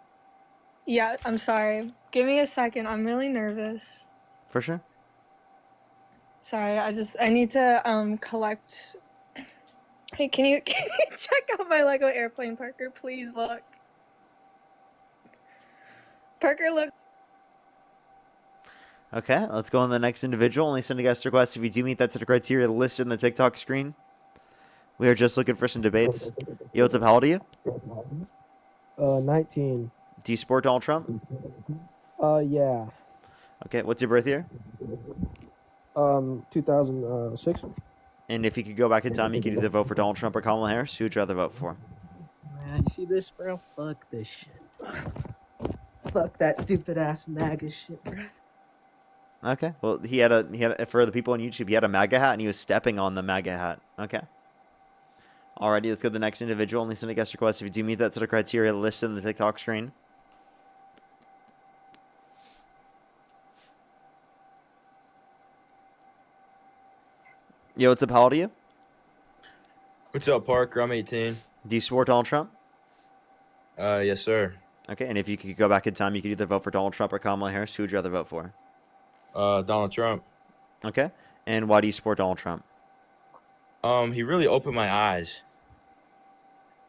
Yeah, I'm sorry. Give me a second. I'm really nervous. For sure. Sorry, I need to collect. Hey, can you check out my Lego airplane, Parker? Please look. Parker, look. Okay, let's go on to the next individual. Only send a guest request if you do meet that set of criteria listed in the TikTok screen. We are just looking for some debates. Yo, what's up? How old are you? 19. Do you support Donald Trump? Yeah. Okay, what's your birth year? 2006. And if you could go back in time, you could either vote for Donald Trump or Kamala Harris. Who would you rather vote for? Man, you see this, bro? Fuck this shit. Fuck that stupid ass MAGA shit, bro. Okay, well, he had a for the people on YouTube, he had a MAGA hat and he was stepping on the MAGA hat. Okay. Alrighty, let's go to the next individual. Only send a guest request if you do meet that set of criteria listed in the TikTok screen. Yo, what's up? How old are you? What's up, Parker? I'm 18. Do you support Donald Trump? Yes, sir. Okay, and if you could go back in time, you could either vote for Donald Trump or Kamala Harris. Who would you rather vote for? Donald Trump. Okay, and why do you support Donald Trump? He really opened my eyes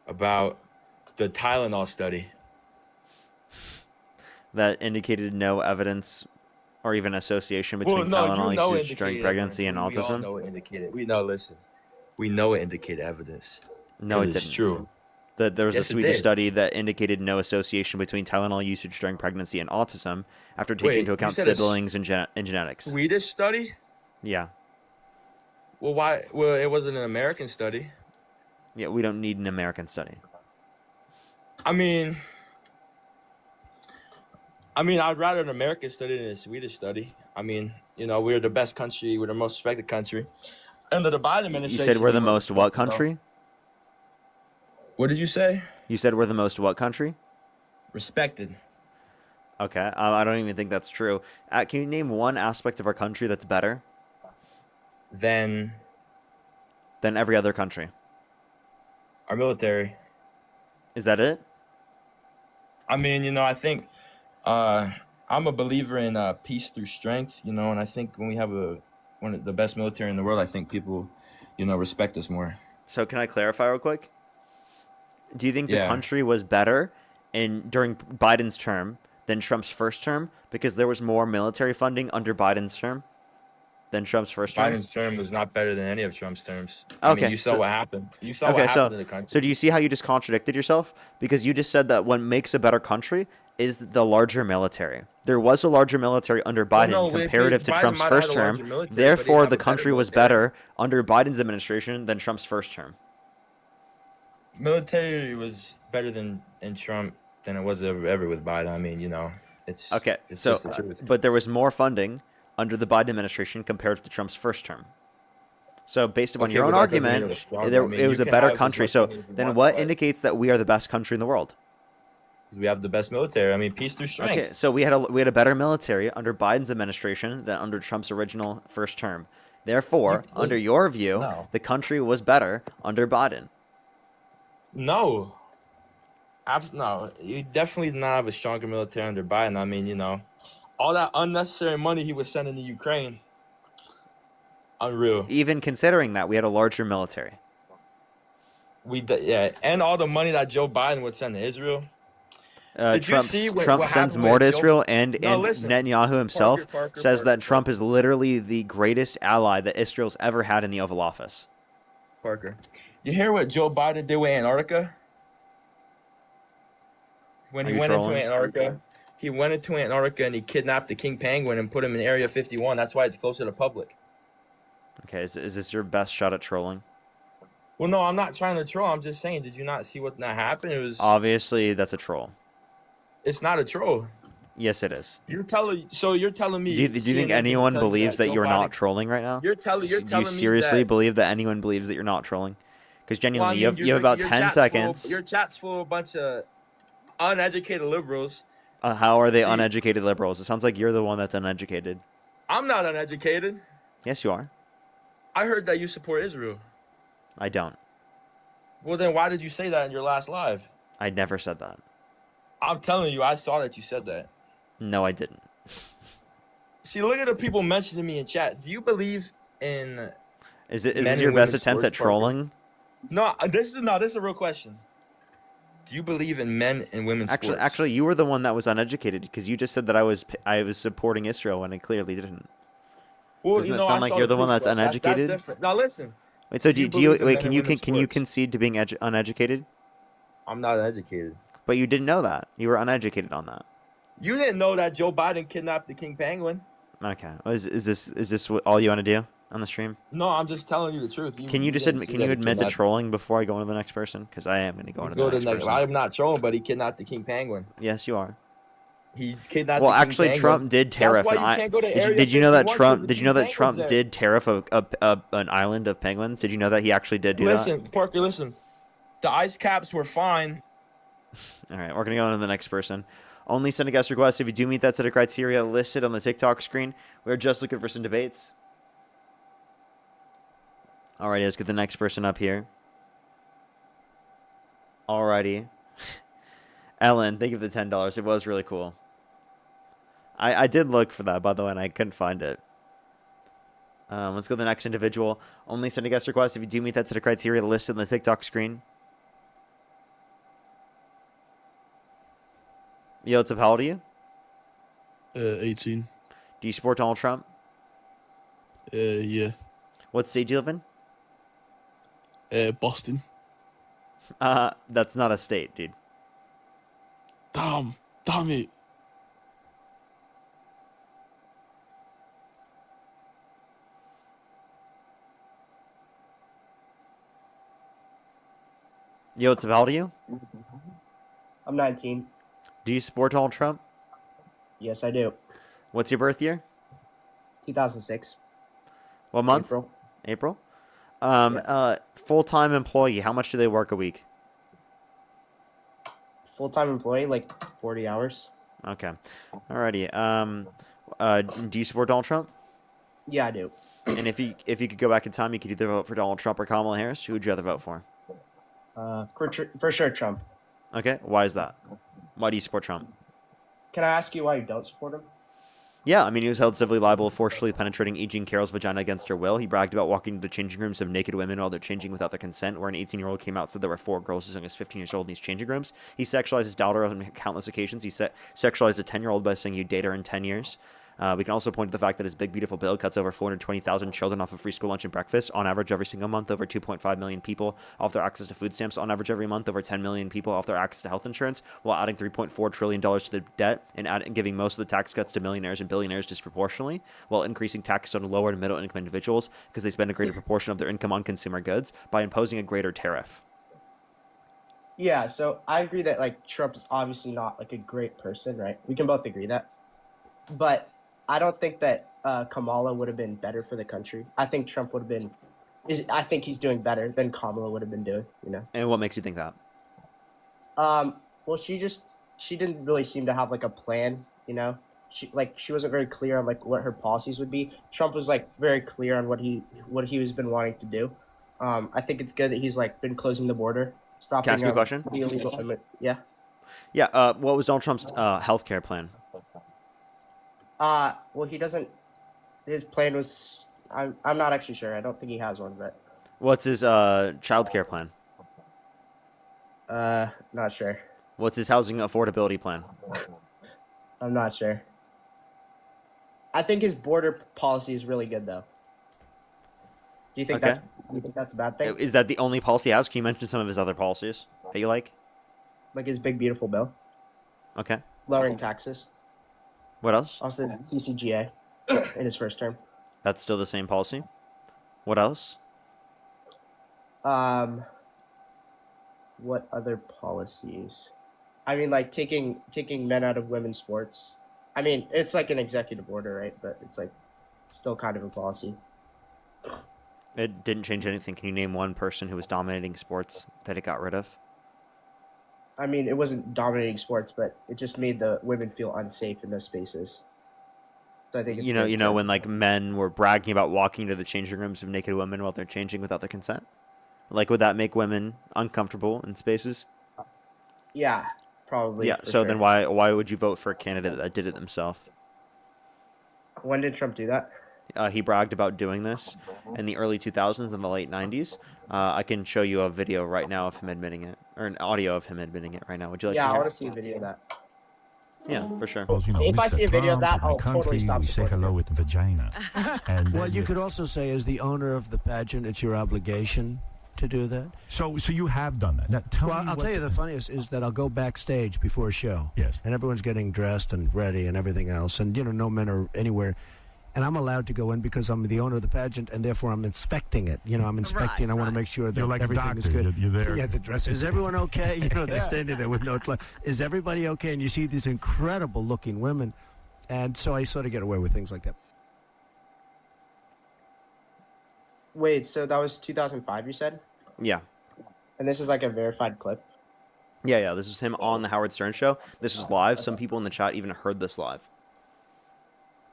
about the Tylenol study. That indicated no evidence or even association between Tylenol usage during pregnancy and autism? We all know it indicated. Listen. We know it indicated evidence. No, it didn't. It's true. There was a Yes, it Swedish did. study that indicated no association between Tylenol usage during pregnancy and autism after taking Wait, into you account said a siblings and genetics. Swedish study? Yeah. Well, why? Well, it wasn't an American study. Yeah, we don't need an American study. I mean, I'd rather an American study than a Swedish study. I mean, we're the best country. We're the most respected country. Under the Biden You administration, said we're the we most were- what country? What did you say? You said we're the most what country? Respected. Okay, I don't even think that's true. Can you name one aspect of our country that's better Than than every other country? our military. Is that it? I mean, I think I'm a believer in peace through strength, and I think when we have one of the best military in the world, I think people, respect us more. So can I clarify real quick? Do you think the Yeah. country was better during Biden's term than Trump's first term because there was more military funding under Biden's term than Trump's first term? Biden's term was not better than any of Trump's terms. I mean, Okay, you saw so- what happened. You saw what happened to the country. So do you see how you just contradicted yourself? Because you just said that what makes a better country is the larger military. There was a larger military under Biden no, comparative to Biden Trump's might have had first a larger term. military, but he Therefore, didn't the have a better country was military. better under Biden's administration than Trump's first term. Military was better than in Trump than it was ever with Biden. I mean, it's Okay, It's so just the truth. but there was more funding under the Biden administration compared to Trump's first term. So based upon Okay, your own but that doesn't mean it argument, was stronger. I mean, it was you a can better have as country. much So money as you then want, what but- indicates that we are the best country in the world? We have the best military. I mean, peace through strength. Okay, so we had a better military under Biden's administration than under Trump's original first term. Therefore, under your view, No. the country was better under Biden. No. No, you definitely did not have a stronger military under Biden. I mean, all that unnecessary money he was sending to Ukraine. Unreal. Even considering that, we had a larger military. And all the money that Joe Biden would send to Israel. Did you Trump see what sends happened more with to Joe- Israel, and No, listen. Netanyahu himself Parker, says that Trump is literally the greatest ally that Israel's ever had in the Oval Office. Parker, you hear what Joe Biden did with Antarctica? When Are he you went trolling? into Antarctica, and he kidnapped the king penguin and put him in Area 51. That's why it's close to the public. Okay, is this your best shot at trolling? Well, no, I'm not trying to troll. I'm just saying, did you not see what that happened? It was. Obviously, that's a troll. It's not a troll. Yes, it is. You're telling me. Do you think CNN anyone tells you believes that Joe you're not Biden- trolling right now? You're telling Do you me seriously that- believe that anyone believes that you're not trolling? Because Well, I genuinely, mean, you have about 10 chat's seconds. your chat's full of a bunch of uneducated liberals. How are they See- uneducated liberals? It sounds like you're the one that's uneducated. I'm not uneducated. Yes, you are. I heard that you support Israel. I don't. Well, then why did you say that in your last live? I never said that. I'm telling you, I saw that you said that. No, I didn't. See, look at the people mentioning me in chat. Do you believe in Is men this and your best women's attempt at sports, Parker? trolling? No, this is a real question. Do you believe in men and women's sports? Actually, you were the one that was uneducated because you just said that I was supporting Israel when I clearly didn't. Well, Doesn't that sound like you're the one that's uneducated? That's different. Now listen. Wait, so do you do you believe in wait? men Can and you women's can you sports? concede to being uneducated? I'm not educated. But you didn't know that. You were uneducated on that. You didn't know that Joe Biden kidnapped the king penguin. Okay. Is this all you want to do on the stream? No, I'm just telling you the truth. Can you just didn't admit? see Can that you he admit to kidnapped- trolling before I go on to the next person? Because I am going to go on to Go the to next the next. person. I'm not trolling, but he kidnapped the king penguin. Yes, you are. He's kidnapped. Well, the king actually, penguin. Trump did tariff. That's why an you can't go to Area did you know that 51 'cause Trump? the Did you know king that penguin's Trump there. did tariff an island of penguins? Did you know that he actually did do Listen, Parker. Listen. The ice caps were fine. that? All right, we're gonna go on to the next person. Only send a guest request if you do meet that set of criteria listed on the TikTok screen. We're just looking for some debates. Alrighty, let's get the next person up here. Alrighty. Ellen, thank you for the $10. It was really cool. I did look for that, by the way, and I couldn't find it. Let's go to the next individual. Only send a guest request if you do meet that set of criteria listed on the TikTok screen. Yo, what's up? How old are you? 18. Do you support Donald Trump? Yeah. What state do you live in? Boston. That's not a state, dude. Damn it. Yo, what's up? How old are you? I'm 19. Do you support Donald Trump? Yes, I do. What's your birth year? 2006. What month? April. April? Full-time employee, how much do they work a week? Full-time employee, like 40 hours. Okay. Alrighty. Do you support Donald Trump? Yeah, I do. And if you could go back in time, you could either vote for Donald Trump or Kamala Harris. Who would you rather vote for? For sure, Trump. Okay. Why is that? Why do you support Trump? Can I ask you why you don't support him? Yeah, I mean, he was held civilly liable of forcefully penetrating E. Jean Carroll's vagina against her will. He bragged about walking to the changing rooms of naked women while they're changing without their consent, where an 18-year-old came out and said there were 4 girls as young as 15 years old in these changing rooms. He sexualized his daughter on countless occasions. He sexualized a 10-year-old by saying you'd date her in 10 years. We can also point to the fact that his big, beautiful bill cuts over 420,000 children off of free school lunch and breakfast. On average, every single month, over 2.5 million people off their access to food stamps. On average, every month, over 10 million people off their access to health insurance, while adding $3.4 trillion to the debt and giving most of the tax cuts to millionaires and billionaires disproportionately, while increasing taxes on lower and middle income individuals because they spend a greater proportion of their income on consumer goods by imposing a greater tariff. Yeah, so I agree that like Trump's obviously not like a great person, right? We can both agree that. But I don't think that Kamala would have been better for the country. I think Trump would have been. I think he's doing better than Kamala would have been doing. You know. And what makes you think that? Well, she didn't really seem to have like a plan. You know, she wasn't very clear on like what her policies would be. Trump was like very clear on what he has been wanting to do. I think it's good that he's like been closing the border, stopping. Can I ask you a question? The illegal yeah. Yeah. What was Donald Trump's healthcare plan? Well, he doesn't. His plan was. I'm not actually sure. I don't think he has one, but. What's his childcare plan? Not sure. What's his housing affordability plan? I'm not sure. I think his border policy is really good, though. Do you think Okay. that's a bad thing? Is that the only policy he has? Can you mention some of his other policies that you like? Like his big beautiful bill, Okay. lowering taxes. What else? Also, the TCGA in his first term. That's still the same policy. What else? What other policies? I mean, like taking men out of women's sports. I mean, it's like an executive order, right? But it's like still kind of a policy. It didn't change anything. Can you name one person who was dominating sports that it got rid of? I mean, it wasn't dominating sports, but it just made the women feel unsafe in those spaces. So I think it's You know when like men were bragging about walking to the changing rooms of naked women while they're changing without their consent. Like, would that make women uncomfortable in spaces? Yeah, probably. Yeah. for So sure. then why would you vote for a candidate that did it themselves? When did Trump do that? He bragged about doing this in the early 2000s and the late 90s. I can show you a video right now of him admitting it, or an audio of him admitting it right now. Would you like Yeah, to I hear? want to see a video of that. Yeah, for sure. Well, you know, If I Mr. see a video of Trump, that, in I'll the totally country, stop we say supporting hello him. with vagina. And Well, you could also say, as the owner of the pageant, it's your obligation to do that. So you have done that. Now, tell Well, me I'll what tell you the funniest is that I'll go backstage before a show. Yes. And everyone's getting dressed and ready and everything else. And, you know, no men are anywhere. And I'm allowed to go in because I'm the owner of the pageant, and therefore I'm inspecting it. You know, I'm inspecting. I want to make sure that You're like a everything is doctor. good. You're there. Yeah, the dress. Is everyone okay? You know, they're standing there with no clothes. Is everybody okay? And you see these incredible-looking women. And so I sort of get away with things like that. Wait, so that was 2005, you said? Yeah. And this is like a verified clip? Yeah. This was him on the Howard Stern show. This was live. Some people in the chat even heard this live.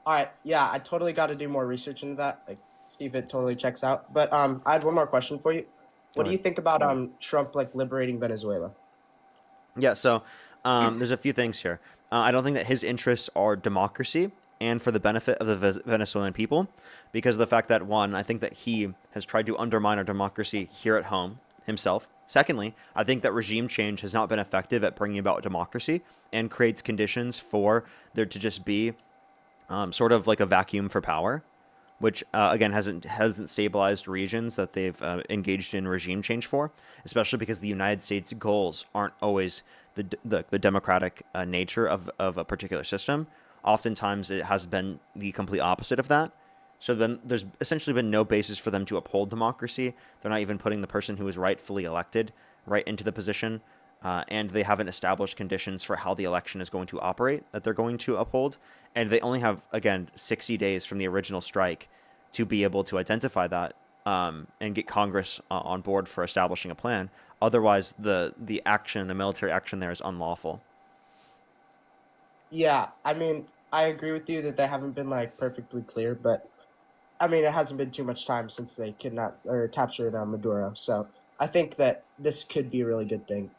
All right, yeah, I totally got to do more research into that, like see if it totally checks out. But I had one more question for you. What do you think about Trump like liberating Venezuela? Yeah, so there's a few things here. I don't think that his interests are democracy and for the benefit of the Venezuelan people, because of the fact that, one, I think that he has tried to undermine our democracy here at home himself. Secondly, I think that regime change has not been effective at bringing about democracy and creates conditions for there to just be sort of like a vacuum for power, which again hasn't stabilized regions that they've engaged in regime change for, especially because the United States goals aren't always the democratic nature of a particular system. Oftentimes it has been the complete opposite of that. So then there's essentially been no basis for them to uphold democracy. They're not even putting the person who is rightfully elected right into the position. And they haven't established conditions for how the election is going to operate that they're going to uphold. And they only have, again, 60 days from the original strike to be able to identify that and get Congress on board for establishing a plan. Otherwise, the military action there is unlawful. Yeah, I mean, I agree with you that they haven't been like perfectly clear, but I mean, it hasn't been too much time since they kidnapped or captured Maduro. So I think that this could be a really good thing.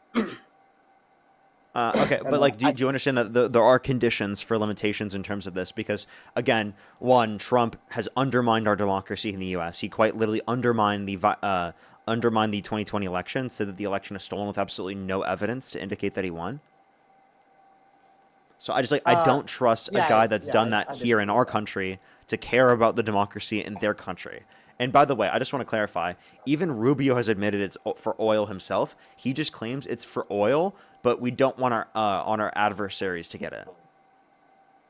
Okay, but like, do you understand that there are conditions for limitations in terms of this? Because again, one, Trump has undermined our democracy in the U.S. He quite literally undermined the 2020 election, said that the election is stolen with absolutely no evidence to indicate that he won. So I just I don't trust a guy that's done that here in our country to care about the democracy in their country. And by the way, I just want to clarify, even Rubio has admitted it's for oil himself. He just claims it's for oil, but we don't want our adversaries to get it.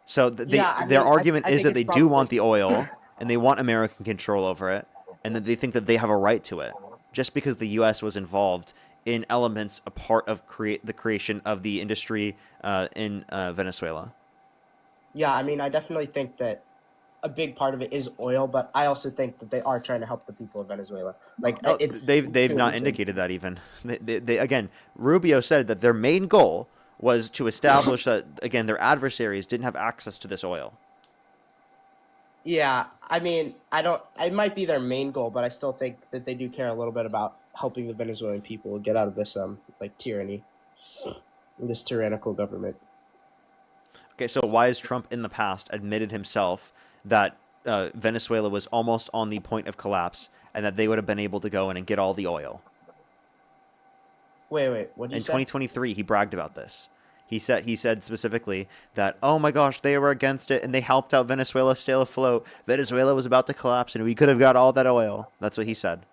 So their argument is that they do want the oil and they want American control over it, and that they think that they have a right to it, just because the U.S. was involved in elements a part of the creation of the industry in Venezuela. Yeah, I mean, I definitely think that a big part of it is oil, but I also think that they are trying to help the people of Venezuela. Like they've not indicated that even. They again, Rubio said that their main goal was to establish that again their adversaries didn't have access to this oil. Yeah, I mean, it might be their main goal, but I still think that they do care a little bit about helping the Venezuelan people get out of this like tyranny, this tyrannical government. Okay, so why has Trump in the past admitted himself that Venezuela was almost on the point of collapse and that they would have been able to go in and get all the oil? Wait, what did you say? In 2023, he bragged about this. He said specifically that, oh my gosh, they were against it and they helped out Venezuela stay afloat. Venezuela was about to collapse and we could have got all that oil. That's what he said.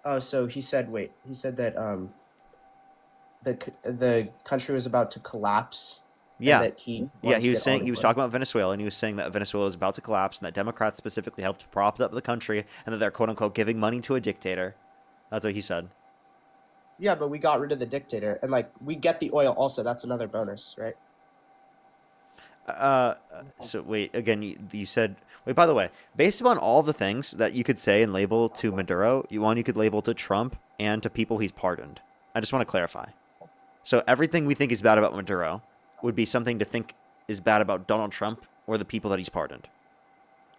Oh, so he said that the country was about to collapse. Yeah, that he was talking about Venezuela, and he was saying that Venezuela was about to collapse, and that Democrats specifically helped prop up the country, and that they're quote unquote giving money to a dictator. That's what he said. Yeah, but we got rid of the dictator, and like we get the oil also. That's another bonus, right? So wait, again, you said wait. By the way, based upon all the things that you could say and label to Maduro, you could label to Trump and to people he's pardoned. I just want to clarify. So everything we think is bad about Maduro would be something to think is bad about Donald Trump or the people that he's pardoned.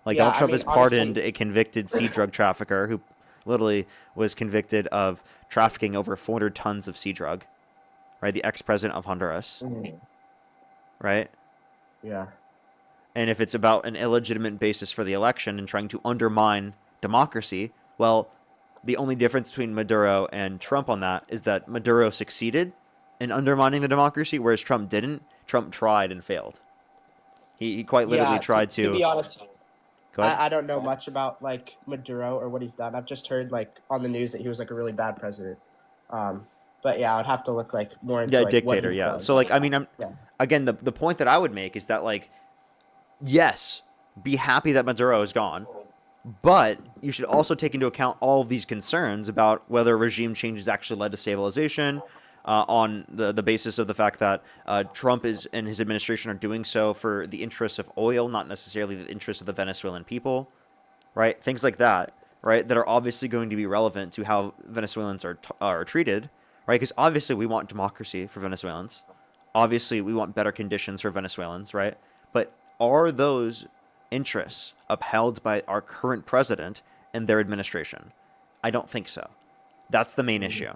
Like Donald Trump has pardoned a convicted seed drug trafficker who literally was convicted of trafficking over 400 tons of seed drug. right? The ex-president of Honduras, right? Yeah. And if it's about an illegitimate basis for the election and trying to undermine democracy, well, the only difference between Maduro and Trump on that is that Maduro succeeded in undermining the democracy, whereas Trump didn't. Trump tried and failed. He quite literally Yeah, tried to be honest, Go ahead. I don't know much about like Maduro or what he's done. I've just heard like on the news that he was like a really bad president. But yeah, I'd have to look like more into like what dictator, he's yeah. done. So like, I mean, Yeah. again, the point that I would make is that like, yes, be happy that Maduro is gone, but you should also take into account all of these concerns about whether regime change has actually led to stabilization, on the basis of the fact that Trump and his administration are doing so for the interests of oil, not necessarily the interests of the Venezuelan people, right? Things like that, right? That are obviously going to be relevant to how Venezuelans are treated, right? Because obviously we want democracy for Venezuelans. Obviously we want better conditions for Venezuelans, right? But are those interests upheld by our current president and their administration? I don't think so. That's the main issue,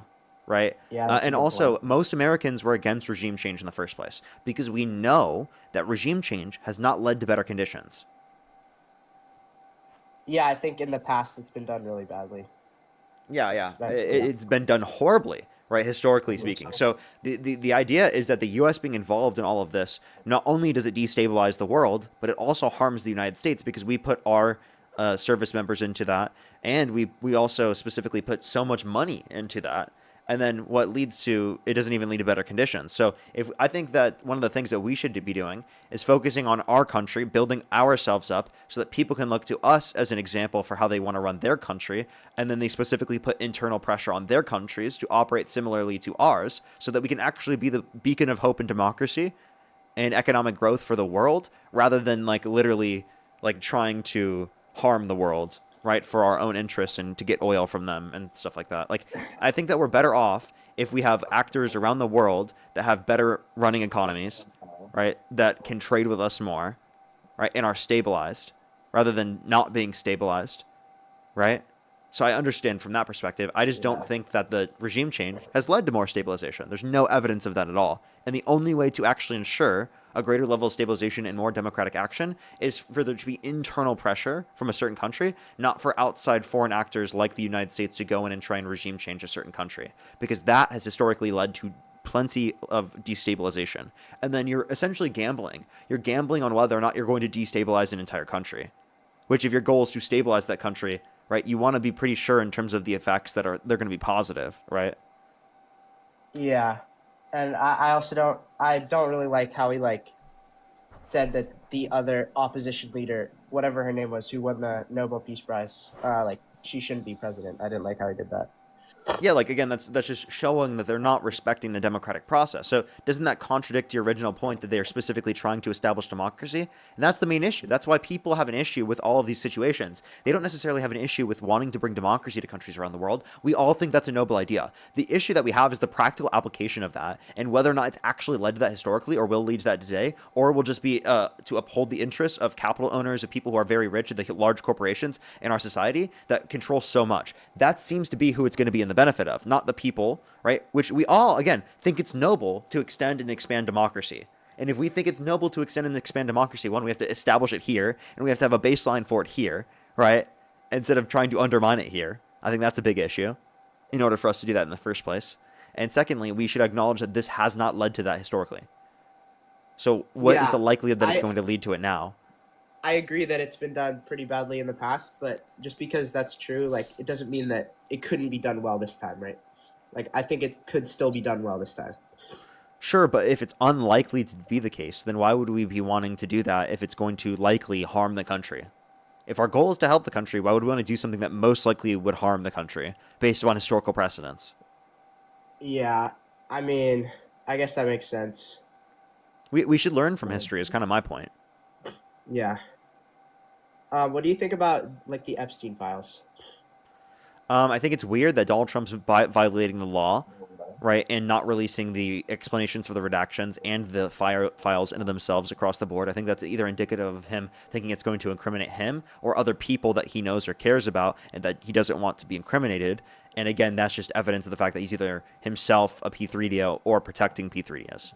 right? Yeah, that's a and good also, point. most Americans were against regime change in the first place because we know that regime change has not led to better conditions. Yeah, I think in the past it's been done really badly. Yeah. That's It's been done horribly, right? Historically speaking. So the idea is that the U.S. being involved in all of this, not only does it destabilize the world, but it also harms the United States because we put our service members into that, and we also specifically put so much money into that. And then what leads to, it doesn't even lead to better conditions. So I think that one of the things that we should be doing is focusing on our country, building ourselves up so that people can look to us as an example for how they want to run their country. And then they specifically put internal pressure on their countries to operate similarly to ours so that we can actually be the beacon of hope and democracy and economic growth for the world, rather than like literally like trying to harm the world, right, for our own interests and to get oil from them and stuff like that. Like, I think that we're better off if we have actors around the world that have better running economies, right, that can trade with us more, right, and are stabilized rather than not being stabilized, right? So I understand from that perspective. I just don't think that the regime change has led to more stabilization. There's no evidence of that at all. And the only way to actually ensure a greater level of stabilization and more democratic action is for there to be internal pressure from a certain country, not for outside foreign actors like the United States to go in and try and regime change a certain country, because that has historically led to plenty of destabilization. And then you're essentially gambling. You're gambling on whether or not you're going to destabilize an entire country, which if your goal is to stabilize that country, right, you want to be pretty sure in terms of the effects that they're going to be positive, right? Yeah, and I also don't really like how he like said that the other opposition leader, whatever her name was, who won the Nobel Peace Prize, like she shouldn't be president. I didn't like how he did that. Yeah, like again, that's just showing that they're not respecting the democratic process. So doesn't that contradict your original point that they are specifically trying to establish democracy? And that's the main issue. That's why people have an issue with all of these situations. They don't necessarily have an issue with wanting to bring democracy to countries around the world. We all think that's a noble idea. The issue that we have is the practical application of that, and whether or not it's actually led to that historically, or will lead to that today, or will just be to uphold the interests of capital owners, of people who are very rich, of the large corporations in our society that control so much. That seems to be who it's going to be in the benefit of, not the people, right? Which we all, again, think it's noble to extend and expand democracy. And if we think it's noble to extend and expand democracy, one, we have to establish it here, and we have to have a baseline for it here, right? Instead of trying to undermine it here. I think that's a big issue in order for us to do that in the first place. And secondly, we should acknowledge that this has not led to that historically. So what is the likelihood that it's going to lead to it now? I agree that it's been done pretty badly in the past, but just because that's true, like it doesn't mean that it couldn't be done well this time, right? Like I think it could still be done well this time. Sure, but if it's unlikely to be the case, then why would we be wanting to do that if it's going to likely harm the country? If our goal is to help the country, why would we want to do something that most likely would harm the country based on historical precedents? Yeah, I mean, I guess that makes sense. We should learn from history is kind of my point. Yeah. What do you think about like the Epstein files? I think it's weird that Donald Trump's violating the law, right, and not releasing the explanations for the redactions and the files into themselves across the board. I think that's either indicative of him thinking it's going to incriminate him or other people that he knows or cares about and that he doesn't want to be incriminated. And again, that's just evidence of the fact that he's either himself a P3DO or protecting P3Ds.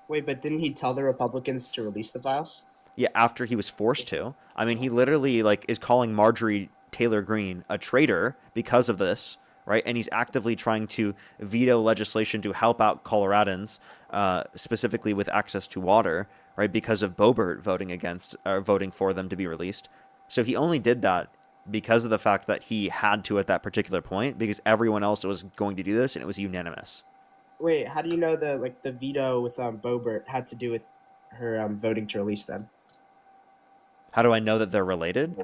Wait, but didn't he tell the Republicans to release the files? Yeah, after he was forced to. I mean, he literally like is calling Marjorie Taylor Greene a traitor because of this, right? And he's actively trying to veto legislation to help out Coloradans, specifically with access to water, right? Because of Boebert voting for them to be released. So he only did that because of the fact that he had to at that particular point, because everyone else was going to do this, and it was unanimous. Wait, how do you know the veto with Boebert had to do with her voting to release them? How do I know that they're related?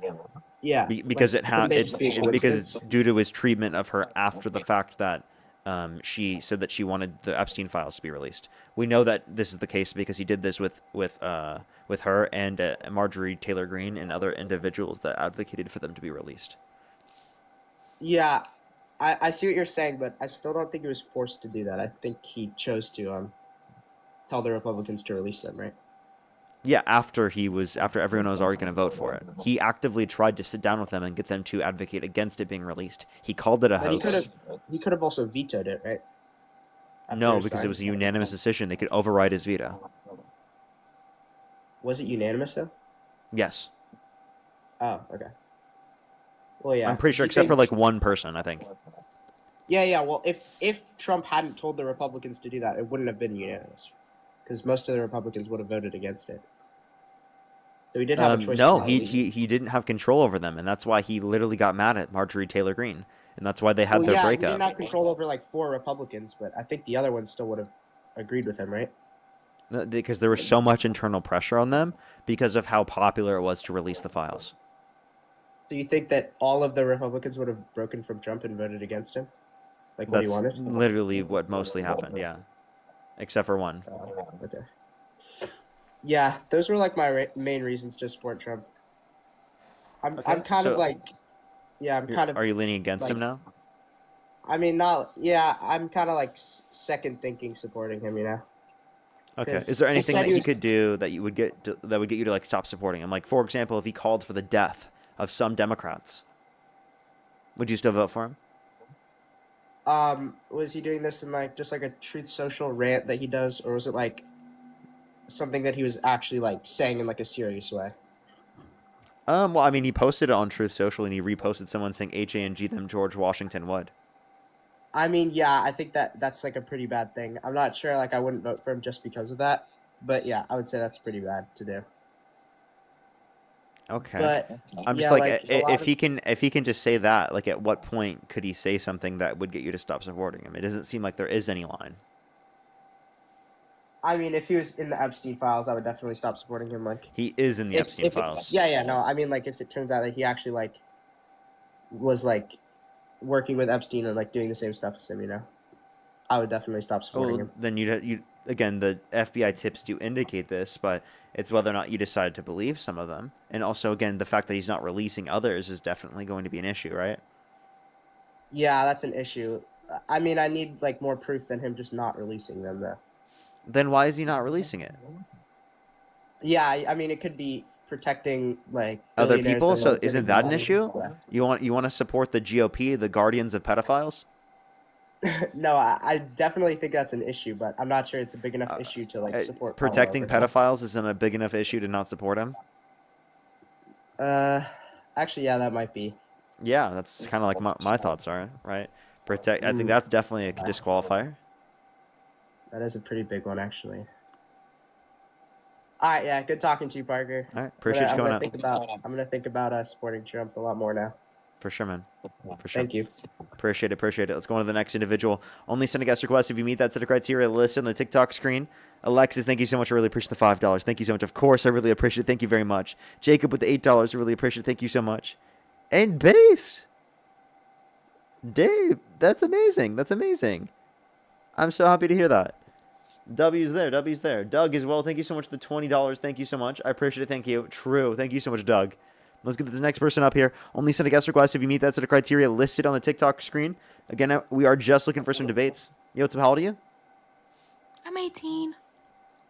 Yeah, Because like, it's due to his treatment of her after the fact that she said that she wanted the Epstein files to be released. We know that this is the case because he did this with her and Marjorie Taylor Greene and other individuals that advocated for them to be released. Yeah, I see what you're saying, but I still don't think he was forced to do that. I think he chose to tell the Republicans to release them, right? Yeah, after everyone was already going to vote for it. He actively tried to sit down with them and get them to advocate against it being released. He called it a hoax. He could have also vetoed it, right? No, because it was a unanimous decision. They could override his veto. Was it unanimous though? Yes. Oh, okay. Well, yeah. I'm pretty sure, except for like one person, I think. Yeah. Well, if Trump hadn't told the Republicans to do that, it wouldn't have been unanimous, because most of the Republicans would have voted against it. So he did have a choice. No, he didn't have control over them, and that's why he literally got mad at Marjorie Taylor Greene, and that's why they had their breakup. He didn't have control over like 4 Republicans, but I think the other ones still would have agreed with him, right? Because there was so much internal pressure on them because of how popular it was to release the files. So you think that all of the Republicans would have broken from Trump and voted against him? Like what he wanted? That's literally what mostly happened, yeah. Except for one. Okay. Yeah, those were like my main reasons to support Trump. I'm kind of like, yeah, I'm kind of. Are you leaning against him now? I mean, not. Yeah, I'm kind of like second thinking supporting him. You know. Okay. Is there anything that he could do that you would get that would get you to like stop supporting him? Like, for example, if he called for the death of some Democrats, would you still vote for him? Was he doing this in like just like a Truth Social rant that he does, or was it like something that he was actually like saying in like a serious way? Well, I mean, he posted it on Truth Social and he reposted someone saying HANG them George Washington would. I mean, yeah, I think that's like a pretty bad thing. I'm not sure, like, I wouldn't vote for him just because of that, but yeah, I would say that's pretty bad to do. Okay. But I'm just like if he can just say that, like, at what point could he say something that would get you to stop supporting him? It doesn't seem like there is any line. I mean, if he was in the Epstein files, I would definitely stop supporting him. Like, he is in the Epstein files. Yeah, no. I mean, like, if it turns out that he actually like was like working with Epstein and like doing the same stuff as him, you know, I would definitely stop supporting him. Then you again, the FBI tips do indicate this, but it's whether or not you decide to believe some of them, and also again the fact that he's not releasing others is definitely going to be an issue, right? Yeah, that's an issue. I mean, I need like more proof than him just not releasing them, though. Then why is he not releasing it? Yeah, I mean, it could be protecting like other people. So like, isn't that an issue? You want to support the GOP, the guardians of pedophiles? No, I definitely think that's an issue, but I'm not sure it's a big enough issue to like support. Protecting pedophiles isn't a big enough issue to not support him. Actually, yeah, that might be. Yeah, that's kind of like my thoughts are, right? I think that's definitely a disqualifier. That is a pretty big one, actually. All right, yeah, good talking to you, Parker. All right, appreciate you coming up. I'm gonna think about supporting Trump a lot more now. For sure, man. For sure. Thank you. Appreciate it. Let's go on to the next individual. Only send a guest request if you meet that set of criteria listed on the TikTok screen. Alexis, thank you so much. I really appreciate the $5. Thank you so much. Of course, I really appreciate it. Thank you very much. Jacob with the $8. I really appreciate it. Thank you so much. And Base. Dave, that's amazing. That's amazing. I'm so happy to hear that. W's there. Doug as well. Thank you so much for the $20. Thank you so much. I appreciate it. Thank you. True. Thank you so much, Doug. Let's get this next person up here. Only send a guest request if you meet that set of criteria listed on the TikTok screen. Again, we are just looking for some debates. Yo, what's up? How old are you? I'm 18.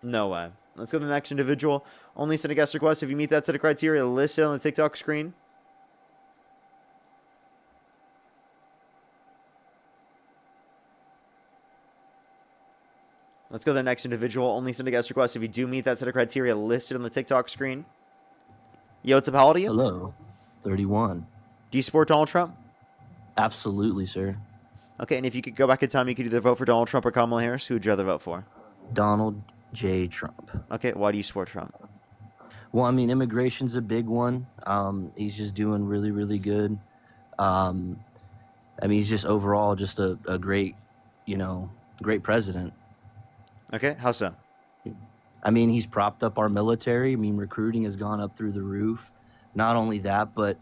No way. Let's go to the next individual. Only send a guest request if you meet that set of criteria listed on the TikTok screen. Let's go to the next individual. Only send a guest request if you do meet that set of criteria listed on the TikTok screen. Yo, what's up? How old are you? Hello. 31. Do you support Donald Trump? Absolutely, sir. Okay, and if you could go back in time, you could either vote for Donald Trump or Kamala Harris. Who would you rather vote for? Donald J. Trump. Okay, why do you support Trump? Well, I mean, immigration's a big one. He's just doing really, really good. I mean, he's just overall just a great, great president. Okay, how so? I mean, he's propped up our military. I mean, recruiting has gone up through the roof. Not only that, but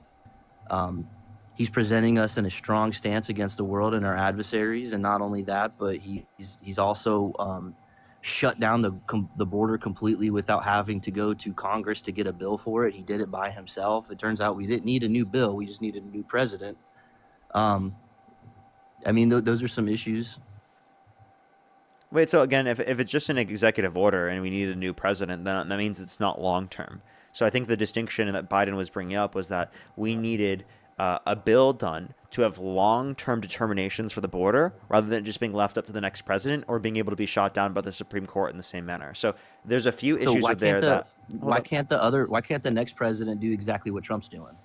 he's presenting us in a strong stance against the world and our adversaries. And not only that, but he's also shut down the border completely without having to go to Congress to get a bill for it. He did it by himself. It turns out we didn't need a new bill. We just needed a new president. I mean, those are some issues. Wait, so again, if it's just an executive order and we need a new president, then that means it's not long-term. So I think the distinction that Biden was bringing up was that we needed a bill done to have long-term determinations for the border rather than just being left up to the next president or being able to be shot down by the Supreme Court in the same manner. So there's a few issues with there that... Why can't the next president do exactly what Trump's doing?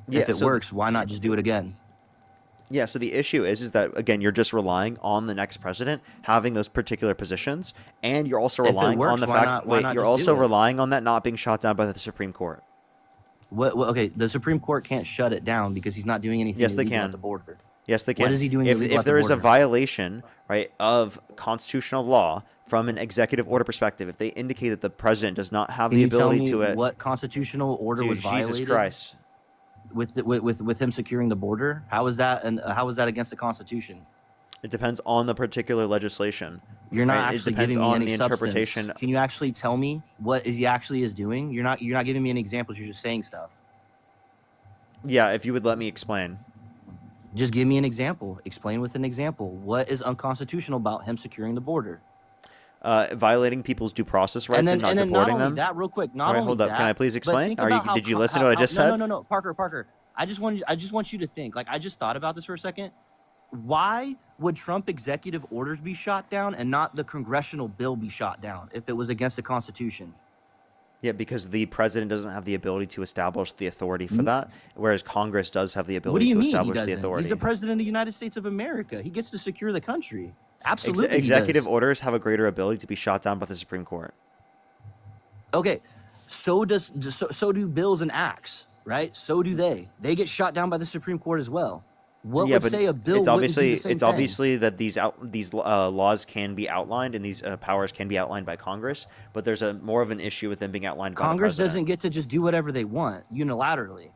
Yeah, if it works, why not just do it again? Yeah, so the issue is that, again, you're just relying on the next president having those particular positions, and you're also relying on the fact... you're also relying on that not being shot down by the Supreme Court. Okay, the Supreme Court can't shut it down because he's not doing anything illegal at the border. Yes, they can. What is he doing illegal if at the there is a border? violation, right, of constitutional law from an executive order perspective, if they indicate that the president does not have Can the you tell ability me to... what constitutional order was violated? Jesus Christ. With him securing the border? How is that against the Constitution? It depends on the particular legislation. You're not right? actually It depends giving me on any the interpretation. substance. Can you actually tell me what he actually is doing? You're not giving me any examples. You're just saying stuff. Yeah, if you would let me explain. Just give me an example. Explain with an example. What is unconstitutional about him securing the border? Violating people's due process rights and not not deporting only them. that, real quick. Not All right, only hold up. that. Can I please but explain? think about Did you listen to what I just said? No, Parker. I just want you to think. Like, I just thought about this for a second. Why would Trump executive orders be shot down and not the congressional bill be shot down if it was against the Constitution? Yeah, because the president doesn't have the ability to establish the authority for that, whereas Congress does have the What do ability you to mean he establish the doesn't? authority. He's the president of the United States of America. He gets to secure the country. Absolutely, he Executive does. orders have a greater ability to be shot down by the Supreme Court. Okay, so do bills and acts, right? So do they. They get shot down by the Supreme Court as well. What would but say a bill it's wouldn't obviously do the same it's thing? obviously that these laws can be outlined and these powers can be outlined by Congress, but there's a more of an issue with them being outlined by Congress the president. doesn't get to just do whatever they want unilaterally.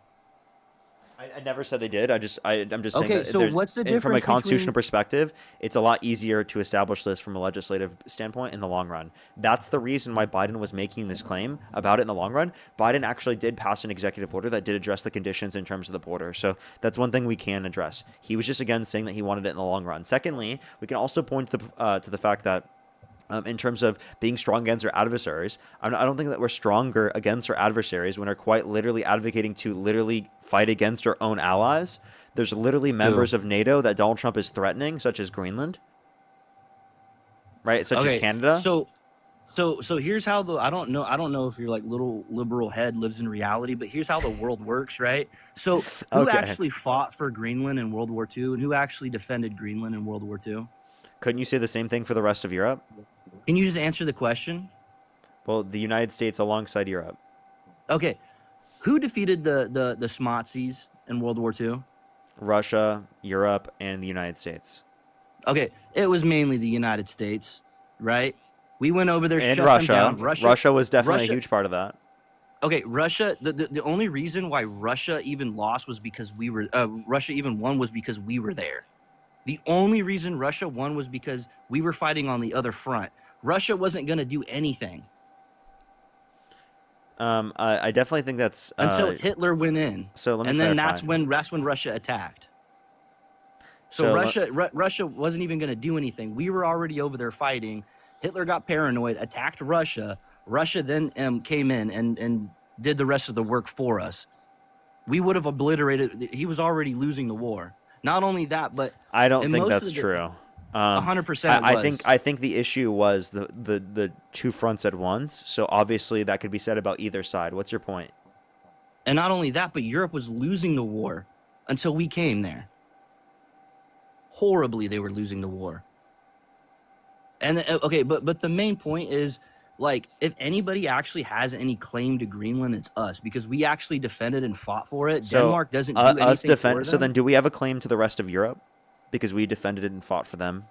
I never said they did. I'm just saying. Okay, that so there's- what's the and from a difference constitutional between- perspective, it's a lot easier to establish this from a legislative standpoint in the long run. That's the reason why Biden was making this claim about it in the long run. Biden actually did pass an executive order that did address the conditions in terms of the border. So that's one thing we can address. He was just, again, saying that he wanted it in the long run. Secondly, we can also point to the fact that in terms of being strong against our adversaries, I don't think that we're stronger against our adversaries when we're quite literally advocating to literally fight against our own allies. There's literally members of NATO that Donald Trump is threatening, such as Greenland, right? Such as Canada. So here's how I don't know if your like little liberal head lives in reality, but here's how the world works, right? So who actually fought for Greenland in World War II, and who actually defended Greenland in World War II? Couldn't you say the same thing for the rest of Europe? Can you just answer the question? Well, the United States alongside Europe. Okay. Who defeated the Smotsies in World War II? Russia, Europe, and the United States. Okay, it was mainly the United States, right? We went over there, And shut Russia. them down. Russia was definitely a huge part of that. Okay, Russia. The only reason why Russia even lost was because we were. Russia even won was because we were there. The only reason Russia won was because we were fighting on the other front. Russia wasn't going to do anything I definitely think that's until Hitler went in. So let me and then clarify. that's when Russia attacked. So Russia wasn't even going to do anything. We were already over there fighting. Hitler got paranoid, attacked Russia. Russia then came in and did the rest of the work for us. We would have obliterated. He was already losing the war. Not only that, but I don't think that's true. 100%. I think the issue was the two fronts at once. So obviously that could be said about either side. What's your point? And not only that, but Europe was losing the war until we came there. Horribly, they were losing the war. And okay, but the main point is, like, if anybody actually has any claim to Greenland, it's us, because we actually defended and fought for it. So, Denmark doesn't do anything for them. So then, do we have a claim to the rest of Europe because we defended it and fought for them?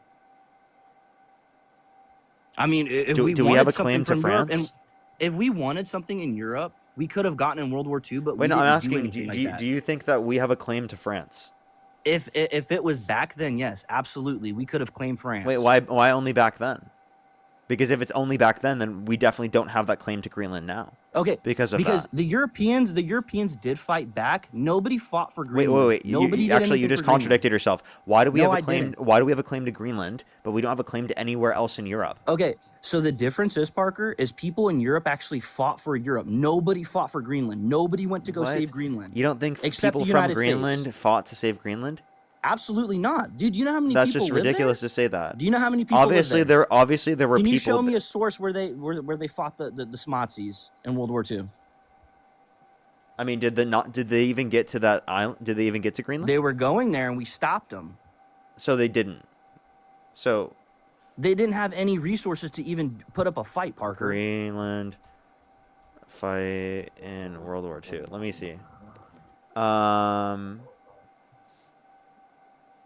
I mean, if do we have a claim to France? Europe, and if we wanted something in Europe, we could have gotten in World War II. But wait, we no, I'm didn't asking, do anything like that. do you think that we have a claim to France? If it was back then, yes, absolutely, we could have claimed France. Wait, why only back then? Because if it's only back then we definitely don't have that claim to Greenland now. Okay, because the Europeans did fight back. Nobody fought for Greenland. Wait. Nobody You just contradicted yourself. Why do we have a claim? Didn't. Why do we have a claim to Greenland, but we don't have a claim to anywhere else in Europe? Okay, so the difference is, Parker, is people in Europe actually fought for Europe. Nobody fought for Greenland. Nobody went to go save Greenland. You don't think except people the from United Greenland States. fought to save Greenland? Absolutely not, dude. Do you know how many That's people just live ridiculous there? to say that. Do you know how many people Obviously, live there? there were Can people. you show me a source where they fought the Smazis in World War II? I mean, did they even get to that island? Did they even get to Greenland? They were going there, and we stopped them. So they didn't. So they didn't have any resources to even put up a fight, Parker. Greenland fight in World War II. Let me see.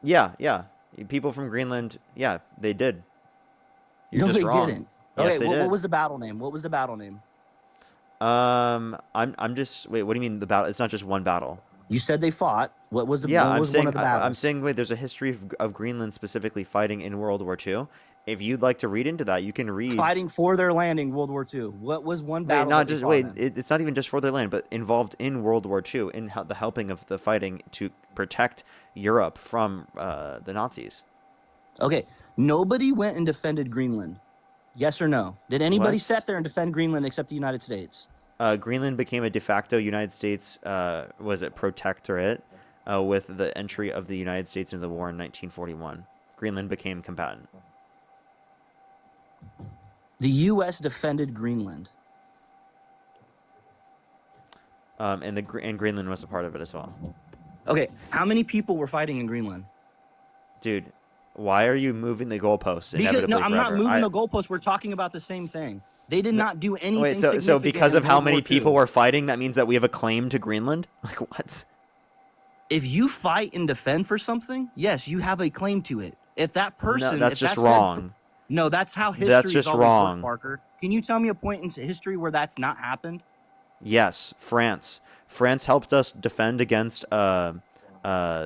Yeah. People from Greenland, yeah, they did. You're just wrong. Didn't. Yes, okay, they did. What was the battle name? What was the battle name? I'm just wait. What do you mean the battle? It's not just one battle. You said they fought. What was the? Yeah, what was one of the battles? I'm saying wait. There's a history of Greenland specifically fighting in World War II. If you'd like to read into that, you can read. Fighting for their land in World War II. What was one battle? It's not even just for their land, but involved in World War II in the helping of the fighting to protect Europe from the Nazis. Okay, nobody went and defended Greenland. Yes or no? Did anybody sit there and defend Greenland except the United States? Greenland became a de facto United States protectorate with the entry of the United States into the war in 1941. Greenland became combatant. The U.S. defended Greenland. And Greenland was a part of it as well. Okay, how many people were fighting in Greenland? Dude, why are you moving the goalposts inevitably No, I'm forever? not moving the goalposts. We're talking about the same thing. They did not do anything. Wait, so because of how many people were fighting, that means that we have a claim to Greenland? Like what? If you fight and defend for something, yes, you have a claim to it. If that person, no, that's just wrong. No, that's how history That's just always worked, wrong. Parker. Can you tell me a point in history where that's not happened? Yes, France. France helped us defend against. Do you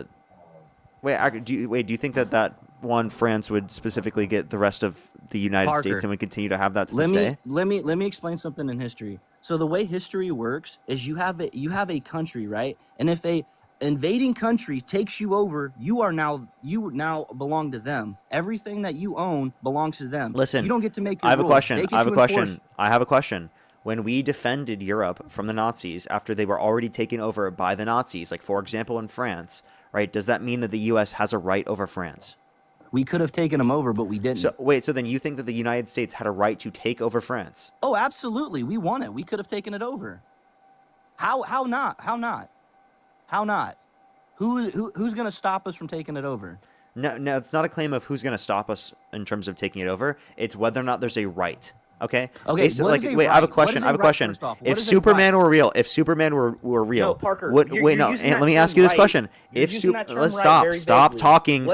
think that one France would specifically get the rest of the United Parker, States and would continue to have that to this day? Let me explain something in history. So the way history works is you have a country, right? And if a invading country takes you over, you now belong to them. Everything that you own belongs to them. Listen, you don't get to make your I have rules. a question. They get I have to a question. enforce- I have a question. When we defended Europe from the Nazis after they were already taken over by the Nazis, like for example in France, right? Does that mean that the U.S. has a right over France? We could have taken them over, but we didn't. So then you think that the United States had a right to take over France? Oh, absolutely. We won it. We could have taken it over. How not? How not? How not? Who's going to stop us from taking it over? No, it's not a claim of who's going to stop us in terms of taking it over. It's whether or not there's a right. Okay. Okay. Wait, I have a question. If Superman were real, No, Parker, let me ask you this question. Stop talking.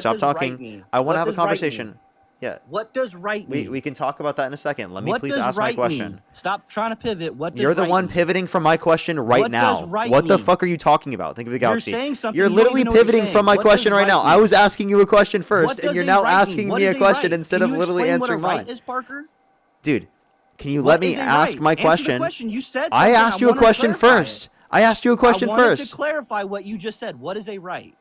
I want to have a conversation. Yeah. What does right mean? We can talk about that in a second. Let me What please does ask my right question. mean? Stop trying to pivot. What does You're the right one mean? pivoting from my question right What now. does right What the mean? fuck are you talking about? Think of the You're galaxy. saying something You're you don't literally even know what you're pivoting saying. from my What question does right now. right I mean? was asking you a question first, What and does you're a now right asking mean? What me a is question right? instead Can of you literally explain what answering a right mine. is, Parker? Dude, can you What let me is a ask right? my Answer the question? question. You said I something. asked you a wanted to question clarify first. it. I asked you a question I wanted first. to clarify what you just said. What is a right?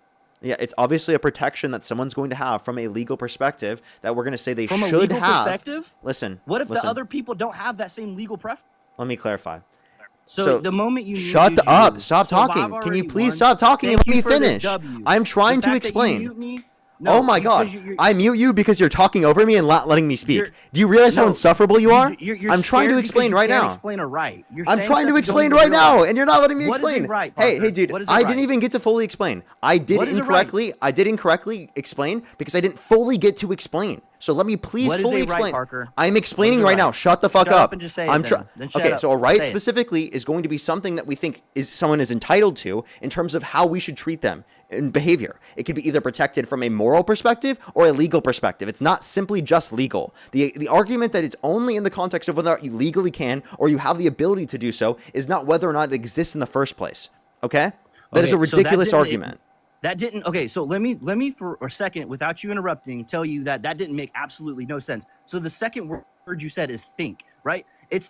Yeah, it's obviously a protection that someone's going to have from a legal perspective that we're going to say they From a should legal have. perspective? Listen. What if listen, the other people don't have that same legal preference? Let me clarify. So the moment you shut mute, you up. lose. Stop So if talking. I've Can you already please won, stop talking and thank let me you for this finish? W. I'm trying The to fact that you explain. mute me- Oh No, my God. because you're- I mute you because you're talking over me and not letting me speak. You're- Do you realize how No, insufferable you are? You're I'm trying to scared explain because you right can't now. Explain a right. You're I'm saying trying stuff to you don't explain even right now, realize. and you're not letting me What is a explain. right, Hey, Parker? dude, What is a I right? didn't even get to fully explain. I did What is a right? I did incorrectly explain because I didn't fully get to explain. So let me please What is fully a right, explain. Parker? I'm explaining What is a right now. right? Shut the fuck Shut up. up and just say it I'm then. Then shut okay. up. So a right Say it. specifically is going to be something that we think is someone is entitled to in terms of how we should treat them in behavior. It could be either protected from a moral perspective or a legal perspective. It's not simply just legal. The argument that it's only in the context of whether or not you legally can or you have the ability to do so is not whether or not it exists in the first place. Okay? That is a Okay, so ridiculous didn't- argument. That didn't. Okay, so let me for a second, without you interrupting, tell you that didn't make absolutely no sense. So the second word you said is think, right? It's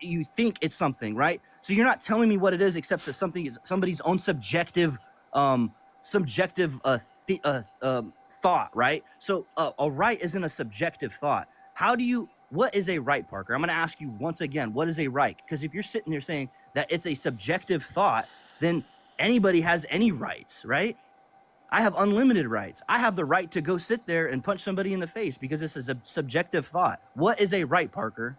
you think it's something, right? So you're not telling me what it is, except that something is somebody's own subjective thought, right? So a right isn't a subjective thought. What is a right, Parker? I'm going to ask you once again, what is a right? Because if you're sitting there saying that it's a subjective thought, then anybody has any rights, right? I have unlimited rights. I have the right to go sit there and punch somebody in the face because this is a subjective thought. What is a right, Parker?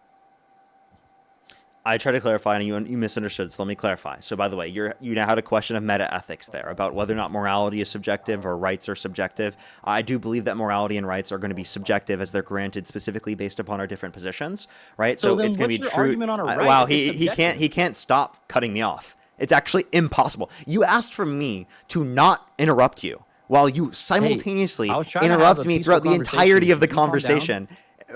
I tried to clarify and you misunderstood, so let me clarify. So by the way, you now had a question of meta-ethics there about whether or not morality is subjective or rights are subjective. I do believe that morality and rights are going to be subjective as they're granted specifically based upon our different positions, right? So it's going to be what's your true. argument on a right Wow, if it's he can't stop cutting me off. It's actually impossible. You asked for me to not interrupt you while you simultaneously I was trying to have interrupt a me peaceful throughout the entirety of the Can you calm down? conversation.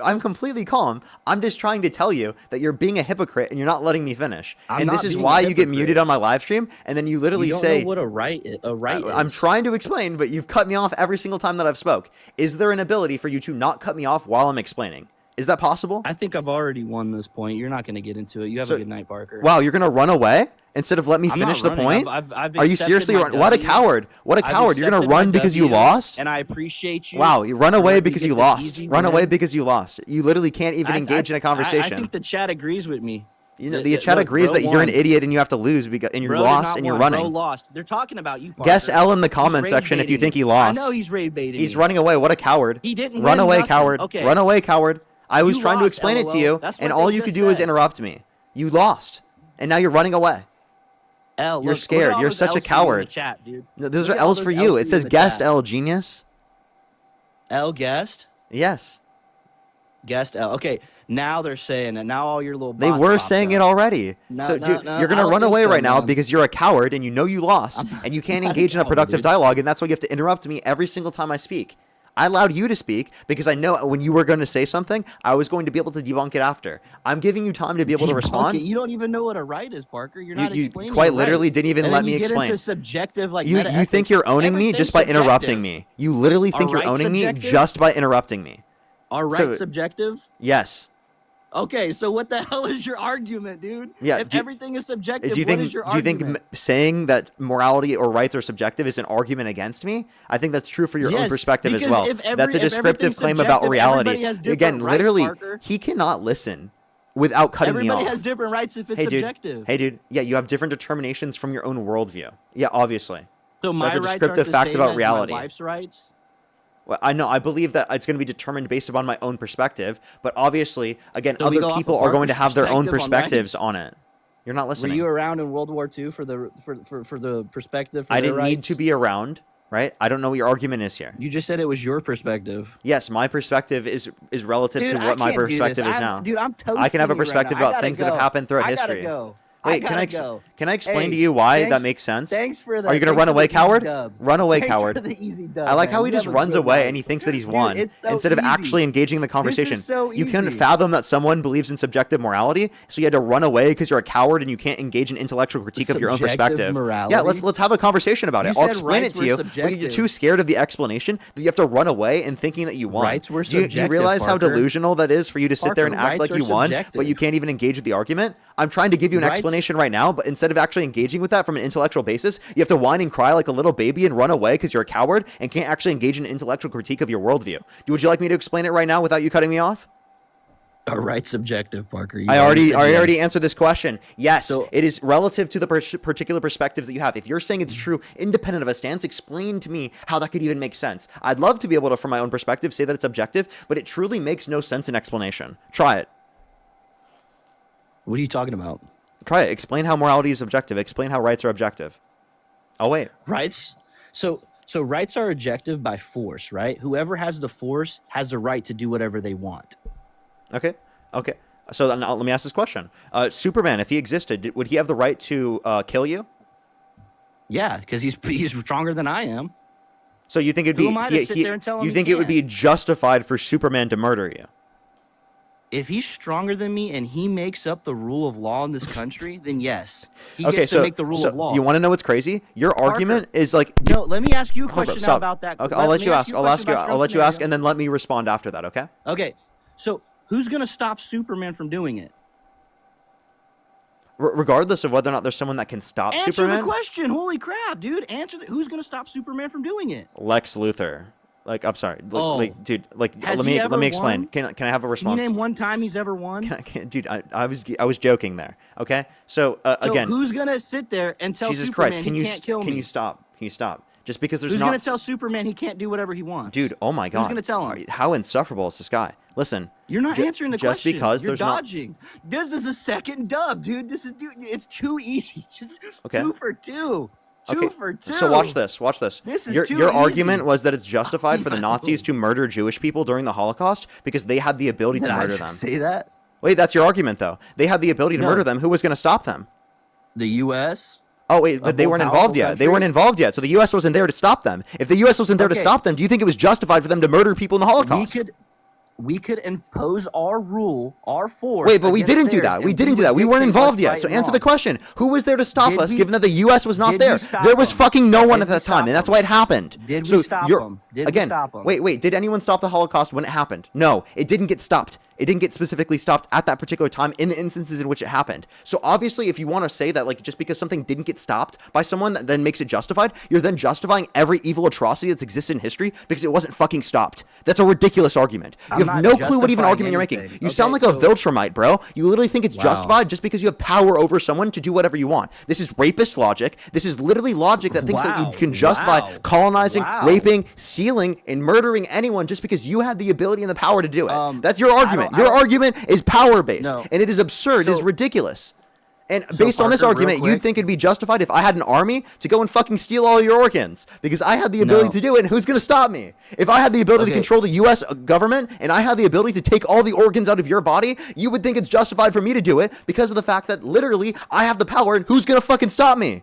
I'm completely calm. I'm just trying to tell you that you're being a hypocrite and you're not letting me finish. I'm and not this is being why a you get hypocrite. muted on my live stream, and then you literally You don't say, know what a right is. I'm trying to explain, but you've cut me off every single time that I've spoke. Is there an ability for you to not cut me off while I'm explaining? Is that possible? I think I've already won this point. You're not going to get into it. You have So- a good night, Parker. Wow, you're going to run away instead of let me I'm finish not the running. point? I've Are you accepted seriously my run? What a W. coward. What a I've coward. You're going to accepted my run because you Ws, lost? And I appreciate you. Wow, you run for away letting me because get you this lost. easy Run win. away because you lost. You literally can't even engage in a conversation. I think the chat agrees with me. You know, the chat agrees bro that you're an won. idiot and you have to lose because and you're Bro did lost not and you're won. Bro running. lost. They're talking about you, Parker. Guess L in the He's comment rage section if you baiting think me. he lost. I know he's rage baiting He's me. running away. What a coward. He didn't Run win away, nothing. coward. Okay. Run away, coward. I was You trying to lost, explain it to LOL. you, That's and what all they you just could do is said. interrupt me. You lost, and now you're running away. L, You're look at scared. all You're those such a Ls for you in the coward. chat, dude. No, those Look are at all L's those for Ls you. for It in says the guest chat. L genius. L guest. Yes. Guest L. Okay, now they're saying it. Now all your little They bots were popped saying up. it already. No, So, no, dude, no, you're I gonna don't run think away so, right now man. because you're a coward and you know you lost, and you can't not a engage in a coward, productive dude. dialogue, and that's why you have to interrupt me every single time I speak. I allowed you to speak because I know when you were going to say something, I was going to be able to debunk it after. I'm giving you time to be able to Debunk respond. it. You don't even know what a right is, Parker. You're not You explaining quite a right. literally didn't even And let then me you get explain. into subjective, like You meta-ethics. think you're owning me just by Everything's interrupting subjective. me. You literally think Are you're rights owning me subjective? just by interrupting me. Are rights So- subjective? Yes. Okay, so what the hell is your argument, dude? Yeah, If do- everything is subjective, Do you what think is your do you think argument? saying that morality or rights are subjective is an argument against me? I think that's true for your own Yes, perspective as because well. if That's a if descriptive everything's claim about subjective, reality. everybody has different Again, rights, literally, Parker. he cannot listen without cutting me Everybody off. has different rights if it's Hey, dude. subjective. Hey, dude. Yeah, you have different determinations from your own worldview. Yeah, obviously. So my That's a rights aren't descriptive the fact same about as reality. my wife's rights. Well, I know. I believe that it's going to be determined based upon my own perspective, but obviously, again, So we other go off people of are going to Parker's have their own perspective on perspectives rights? on it. You're not Were listening. you around in World War II for the perspective? For I their didn't need rights? to be around, right? I don't know what your argument is here. You just said it was your perspective. Yes, my perspective is relative Dude, to I what my can't do this. perspective is I'm- now. Dude, I'm toasting I can have a you right perspective now. I about gotta things that have go. happened throughout I gotta history. go. Wait, I can I gotta go. can I explain Hey, to you why that thanks- makes sense? Thanks for the. Are you gonna thanks run for away, the easy coward? dub. Run away, Thanks coward. For the easy dub, I like man. how he You just have a runs good away night. and he thinks that he's Dude, won it's so instead of easy. actually engaging the conversation. This is so You couldn't easy. fathom that someone believes in subjective morality, so you had to run away because you're a coward and you can't engage in intellectual critique of your own Subjective perspective. morality? Yeah, let's have a conversation about You it. I'll said explain it rights to were you. But you're subjective. too scared of the explanation that you have to run away and thinking that you won. Rights were Do you subjective, realize how Parker. delusional that is for you to sit there and Parker, act like rights you are won, subjective. but you can't even engage with the argument? I'm trying to give you an Rights explanation explanation right now, but instead of actually engaging with that from an intellectual basis, you have to whine and cry like a little baby and run away because you're a coward and can't actually engage in an intellectual critique of your worldview. Would you like me to explain it right now without you cutting me off? Are rights subjective, Parker? I already answered this question. Yes, it is relative to the particular perspectives that you have. If you're saying it's true, independent of a stance, explain to me how that could even make sense. I'd love to be able to, from my own perspective, say that it's objective, but it truly makes no sense in explanation. Try it. What are you talking about? Try it. Explain how morality is objective. Explain how rights are objective. Oh, wait. Rights? So rights are objective by force, right? Whoever has the force has the right to do whatever they want. Okay. So then let me ask this question. Superman, if he existed, would he have the right to kill you? Yeah, because he's stronger than I am. So you think it'd be Who am I to sit there and tell him you he think it would be can't? justified for Superman to murder you? If he's stronger than me and he makes up the rule of law in this country, then yes, he Okay, gets so to make the rule of law. you want to know what's crazy? Your argument is like No, let me ask you a Hold up, question now stop. about that. Okay, I'll let you ask. I'll let you ask, and and then let me respond after that. Okay. Okay, so who's gonna stop Superman from doing it? Regardless of whether or not there's someone that can stop Answer Superman, the question. Holy crap, dude! Who's gonna stop Superman from doing it? Lex Luthor. Like, I'm sorry, dude. Like, Has let he me ever explain. won? Can I have a Can you response? name one time he's ever won? Dude, I was joking there. Okay. So So again, who's gonna sit there and tell Jesus Superman Christ, he can't kill me? can you stop? Can you stop? Just because there's Who's not. gonna tell Superman he can't do whatever he wants? Dude, oh my God. Who's gonna tell him? How insufferable is this guy? Listen. You're not answering the just question. because You're there's not. dodging. This is a second dub, dude. It's too easy. Just Okay. 2 for 2. Two for two. So watch this. Watch this. This is your too your easy. argument was that it's justified for the Nazis to murder Jewish people during the Holocaust because they had the ability Did to I murder just them. say that? Wait, that's your argument though. They had the ability to No. murder them. Who was going to stop them? The U.S. Oh wait, but they weren't involved yet. They weren't involved yet. So the U.S. wasn't there to stop them. If the U.S. wasn't there to Okay. stop them, do you think it was justified for them to murder people in the Holocaust? We could impose our rule, our force. Wait, but we against didn't do theirs, that. We and didn't do would that. We weren't dictate involved what's yet. right So and answer the wrong. question. Who was there to stop Did us, we- given that the U.S. was not did we there? stop There was them? fucking no one Did at we that time, stop and that's them? why it happened. Did So we stop you're- them? Did we again, stop them? Wait. Did anyone stop the Holocaust when it happened? No, it didn't get stopped. It didn't get specifically stopped at that particular time in the instances in which it happened. So obviously, if you want to say that, like, just because something didn't get stopped by someone, that then makes it justified, you're then justifying every evil atrocity that's existed in history because it wasn't fucking stopped. That's a ridiculous argument. You I'm have not no clue what even justifying argument you're making. anything. You sound like Okay, a so- Viltrumite, bro. You literally think it's Wow. justified just because you have power over someone to do whatever you want. This is rapist logic. This is literally logic that thinks that Wow. you can justify Wow. colonizing, Wow. raping, stealing, and murdering anyone just because you had the ability and the power to do it. That's your argument. I Your don't- argument is power-based, No. and it is absurd. it is So- ridiculous. And So, based on this Parker, real argument, you'd quick- think it'd be justified if I had an army to go and fucking steal all your organs because I had the ability No. to do it. And who's going to stop me? If I had the ability to Okay. control the U.S. government and I had the ability to take all the organs out of your body, you would think it's justified for me to do it because of the fact that literally I have the power. And who's going to fucking stop me?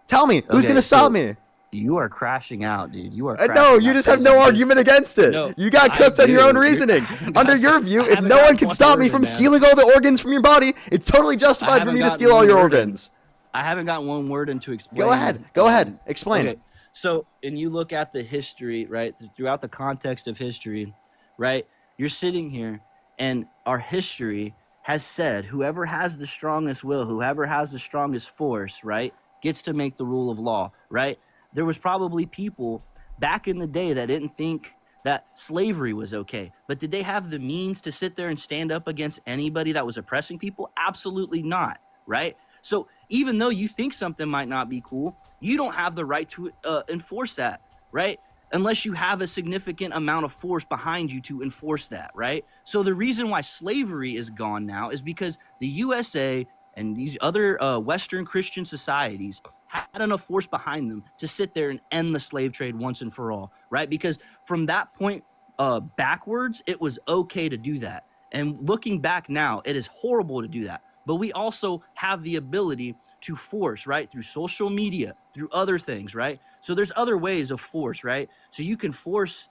Tell me, who's Okay, going to stop so- me? You are crashing out, dude. You are. No, crashing you out just have crazy. no argument against it. No, You got I cooked on your do. own You're- reasoning. I haven't Under got- your view, I if haven't no got one can one stop me word from in, man. stealing all the organs from your body, it's totally justified for haven't me to gotten steal all one your word in. organs. I haven't got one word in to explain. Go ahead. Explain. Okay. So, and you look at the history, right? Throughout the context of history, right? You're sitting here, and our history has said whoever has the strongest will, whoever has the strongest force, right, gets to make the rule of law, right? There was probably people back in the day that didn't think that slavery was okay. But did they have the means to sit there and stand up against anybody that was oppressing people? Absolutely not, right? So even though you think something might not be cool, you don't have the right to enforce that, right? Unless you have a significant amount of force behind you to enforce that, right? So the reason why slavery is gone now is because the USA and these other Western Christian societies had enough force behind them to sit there and end the slave trade once and for all, right? Because from that point backwards, it was okay to do that. And looking back now, it is horrible to do that. But we also have the ability to force, right? Through social media, through other things, right? So there's other ways of force, right? So you can force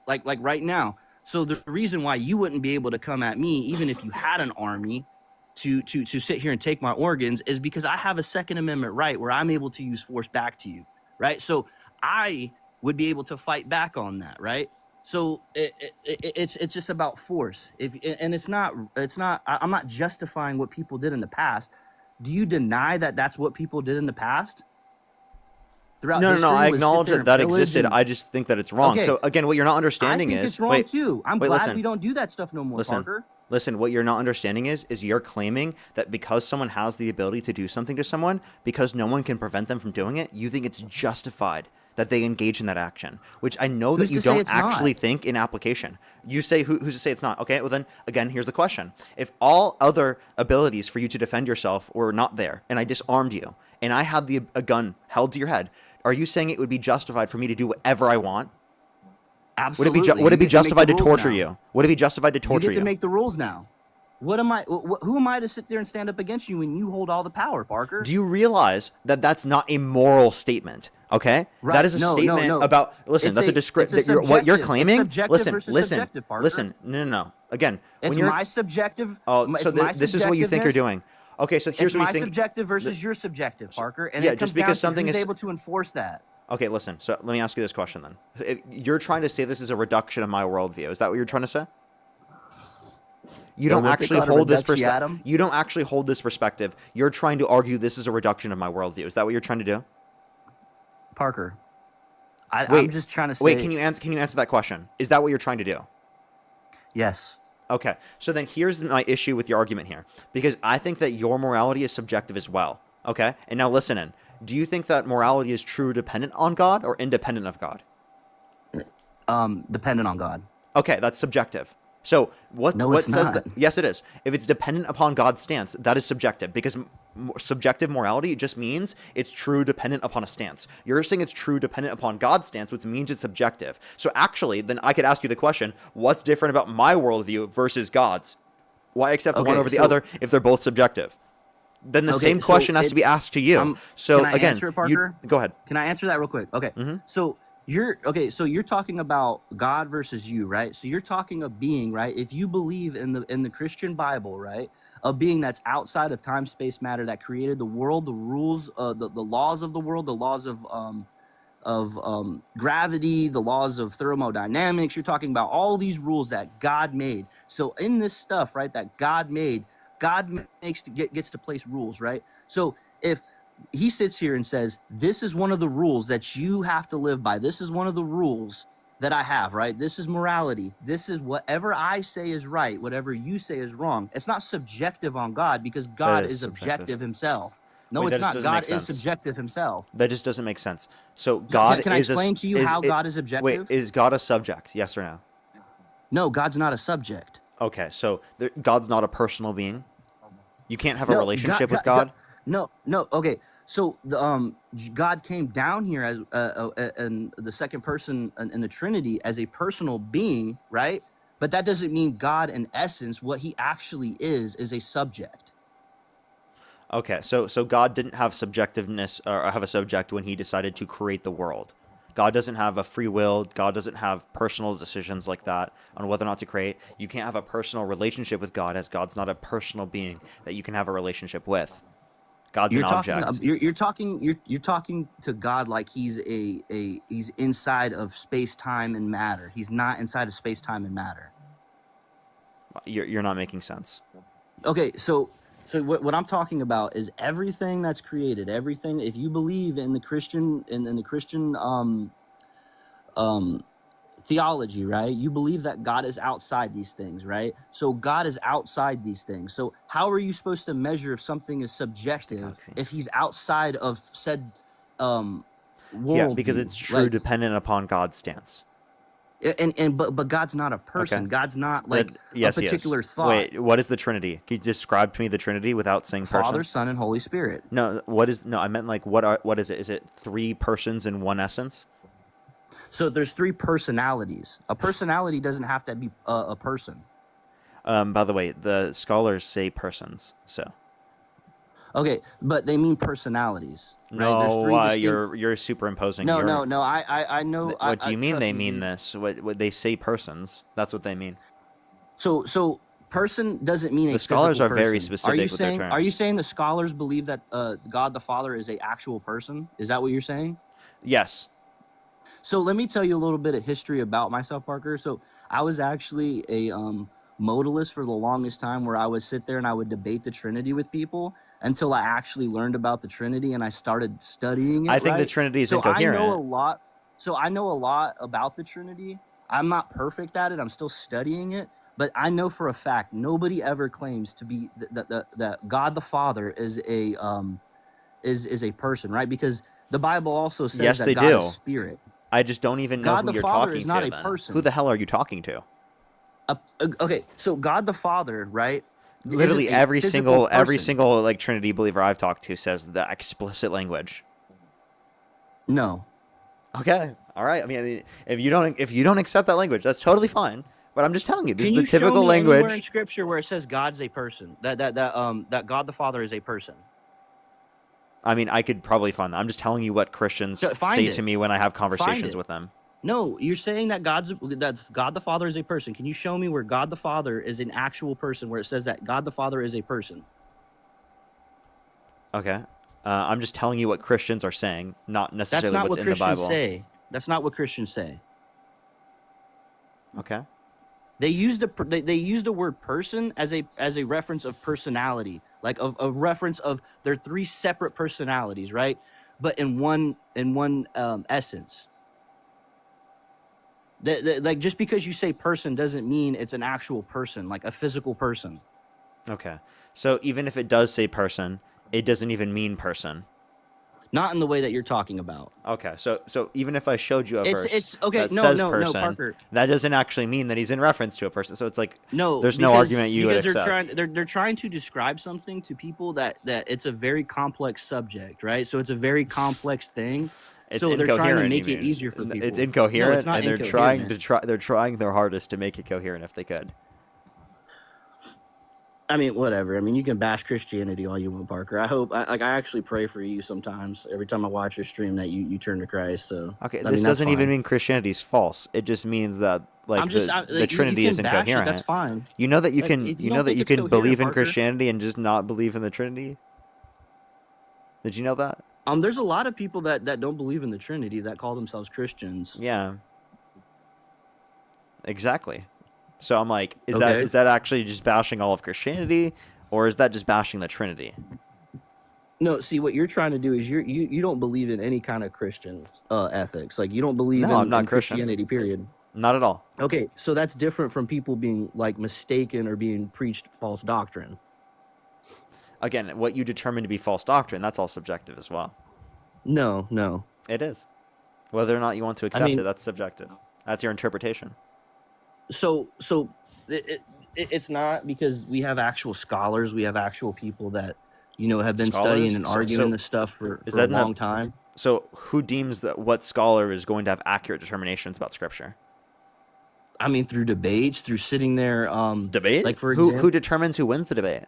like right now. So the reason why you wouldn't be able to come at me, even if you had an army, to sit here and take my organs, is because I have a Second Amendment right where I'm able to use force back to you, right? So I would be able to fight back on that, right? So it's just about force. It's not. I'm not justifying what people did in the past. Do you deny that that's what people did in the past? Throughout No, history, I was sit acknowledge there that and that pillage existed. and I just think that it's wrong. okay. So again, what you're not I understanding think is it's wrong wait, too. I'm wait, glad listen. we don't do that stuff no more, Listen, Parker. listen, what you're not understanding is you're claiming that because someone has the ability to do something to someone, because no one can prevent them from doing it, you think it's justified that they engage in that action, which I know Who's that you to say don't it's actually not? think in application. You say, who's to say it's not? Okay, well then, again, here's the question. If all other abilities for you to defend yourself were not there, and I disarmed you, and I had a gun held to your head, are you saying it would be justified for me to do whatever I want? Absolutely. Would it be You get to make justified the to rules torture now. you? Would it be justified to You torture get to you? make the rules now. What am I? Who am I to sit there and stand up against you when you hold all the power, Parker? Do you realize that that's not a moral statement? Okay, Right. that is a No, statement no. about. Listen, It's that's a it's description. a What you're subjective. claiming. It's subjective Listen, versus listen, subjective, Parker. listen. No. Again, It's when you're. my subjective. Oh, it's so my this is what you think you're subjectiveness. doing. Okay, so here's It's what you my think. subjective versus your subjective, Parker, and yeah, it comes just because down something to who's is able to enforce that. Okay, listen. So let me ask you this question then. You're trying to say this is a reduction of my worldview. Is that what you're trying to say? You don't what's it actually called, a hold this perspective. reductiatum? You don't actually hold this perspective. You're trying to argue this is a reduction of my worldview. Is that what you're trying to do? Parker, I'm Wait, just trying to say. Wait, can you answer that question? Is that what you're trying to do? Yes. Okay, so then here's my issue with your argument here, because I think that your morality is subjective as well. Okay, and now listen in. Do you think that morality is true dependent on God or independent of God? Dependent on God. Okay, that's subjective. So what it's says not. that? Yes, it is. If it's dependent upon God's stance, that is subjective, because subjective morality just means it's true dependent upon a stance. You're saying it's true dependent upon God's stance, which means it's subjective. So actually, then I could ask you the question: what's different about my worldview versus God's? Why accept one over the other if they're both subjective? Then the same question has to be asked to you. So can I again, answer it, Parker? go ahead. Can I answer that real quick? Okay. So you're talking about God versus you, right? So you're talking a being, right? If you believe in the Christian Bible, right? A being that's outside of time, space, matter, that created the world, the rules, the laws of the world, the laws of gravity, the laws of thermodynamics. You're talking about all these rules that God made. So in this stuff, right, that God made, God gets to place rules, right? So if he sits here and says, this is one of the rules that you have to live by. This is one of the rules that I have, right? This is morality. This is whatever I say is right, whatever you say is wrong. It's not subjective on God, because God is objective himself. No, Wait, it's that not. just doesn't God make is sense. subjective himself. That just doesn't make sense. So God can I explain to you how God is objective? Wait, is God a subject? Yes or no? No, God's not a subject. Okay, so God's not a personal being. You can't have a relationship with God. No. Okay, so God came down here as and the second person in the Trinity as a personal being, right? But that doesn't mean God, in essence, what he actually is a subject. Okay, so God didn't have subjectiveness or have a subject when he decided to create the world. God doesn't have a free will. God doesn't have personal decisions like that on whether or not to create. You can't have a personal relationship with God, as God's not a personal being that you can have a relationship with. God's an object. You're talking to God like he's he's inside of space, time, and matter. He's not inside of space, time, and matter. You're not making sense. Okay, so what I'm talking about is everything that's created, everything. If you believe in the Christian in the Christian theology, right? You believe that God is outside these things, right? So God is outside these things. So how are you supposed to measure if something is subjective if he's outside of said world? Yeah, because it's true dependent upon God's stance. But God's not a person. Okay. God's not like yes, a particular thought. Wait, what is the Trinity? Can you describe to me the Trinity without saying person? Father, Son, and Holy Spirit. No, I meant like what is it? Is it three persons in one essence? So there's three personalities. A personality doesn't have to be a person. By the way, the scholars say persons. So. Okay, but they mean personalities. No, right? you're superimposing. No. I know. What do you mean they mean me. this? What they say persons? That's what they mean. So person doesn't mean the scholars are very person. specific with their terms. Are you saying the scholars believe that God the Father is a actual person? Is that what you're saying? Yes. So let me tell you a little bit of history about myself, Parker. So I was actually a modalist for the longest time, where I would sit there and I would debate the Trinity with people until I actually learned about the Trinity and I started studying it. I think the Right? Trinity is So I know a incoherent. lot. So I know a lot about the Trinity. I'm not perfect at it. I'm still studying it, but I know for a fact nobody ever claims to be that God the Father is a person, right? Because the Bible also says Yes, that they God is do. spirit. I just don't even know God who the you're Father talking is not to a then. person. Who the hell are you talking to? Okay, so God the Father, right? Literally Isn't a every physical single person. like Trinity believer I've talked to says the explicit language. No. Okay. All right. I mean, if you don't accept that language, that's totally fine. But I'm just telling you, this is Can the you show typical me anywhere in language. Scripture where it says God's a person? That God the Father is a person. I mean, I could probably find that. I'm just telling you what Christians So say find to it. me when I have Find conversations it. with them. No, you're saying that that God the Father is a person. Can you show me where God the Father is an actual person, where it says that God the Father is a person? Okay. I'm just telling you what Christians are saying, not That's necessarily not what's what in the Christians Bible. say. That's not what Christians say. Okay. They use the word person as a reference of personality, like of a reference of their three separate personalities, right? But in one essence. Like, just because you say person doesn't mean it's an actual person, like a physical person. Okay. So even if it does say person, it doesn't even mean person. Not in the way that you're talking about. Okay. So even if I showed you a verse It's okay. that No, says no, no, person, Parker. that doesn't actually mean that he's in reference to a person. So it's like No, there's no argument you would accept. they're trying to describe something to people that it's a very complex subject, right? So it's a very complex thing. It's So they're trying to incoherent, you make it mean? easier for people. It's No, it's incoherent, not and incoherent. they're trying their hardest to make it coherent if they could. I mean, whatever. I mean, you can bash Christianity all you want, Parker. I actually pray for you sometimes. Every time I watch your stream, that you turn to Christ. So Okay, I this mean, that's doesn't even fine. mean Christianity's false. It just means that like the Like, you Trinity is can bash it. That's incoherent. fine. You know that you Like, can if you don't think you it's can coherent, believe in Parker. Christianity and just not believe in the Trinity. Did you know that? There's a lot of people that don't believe in the Trinity that call themselves Christians. Yeah. Exactly. So I'm like, is Okay. that actually just bashing all of Christianity, or is that just bashing the Trinity? No, see, what you're trying to do is you don't believe in any kind of Christian ethics. Like, you don't believe No, I'm in not Christian. Christianity, period. Not at all. Okay, so that's different from people being like mistaken or being preached false doctrine. Again, what you determine to be false doctrine, that's all subjective as well. No. It is. Whether or not you want to accept it, that's subjective. That's your interpretation. So it's not, because we have actual scholars, we have actual people that have been studying and arguing this stuff for a long time. So who deems that what scholar is going to have accurate determinations about Scripture? I mean, through debates, through sitting there. Debate? Like, for example, who determines who wins the debate?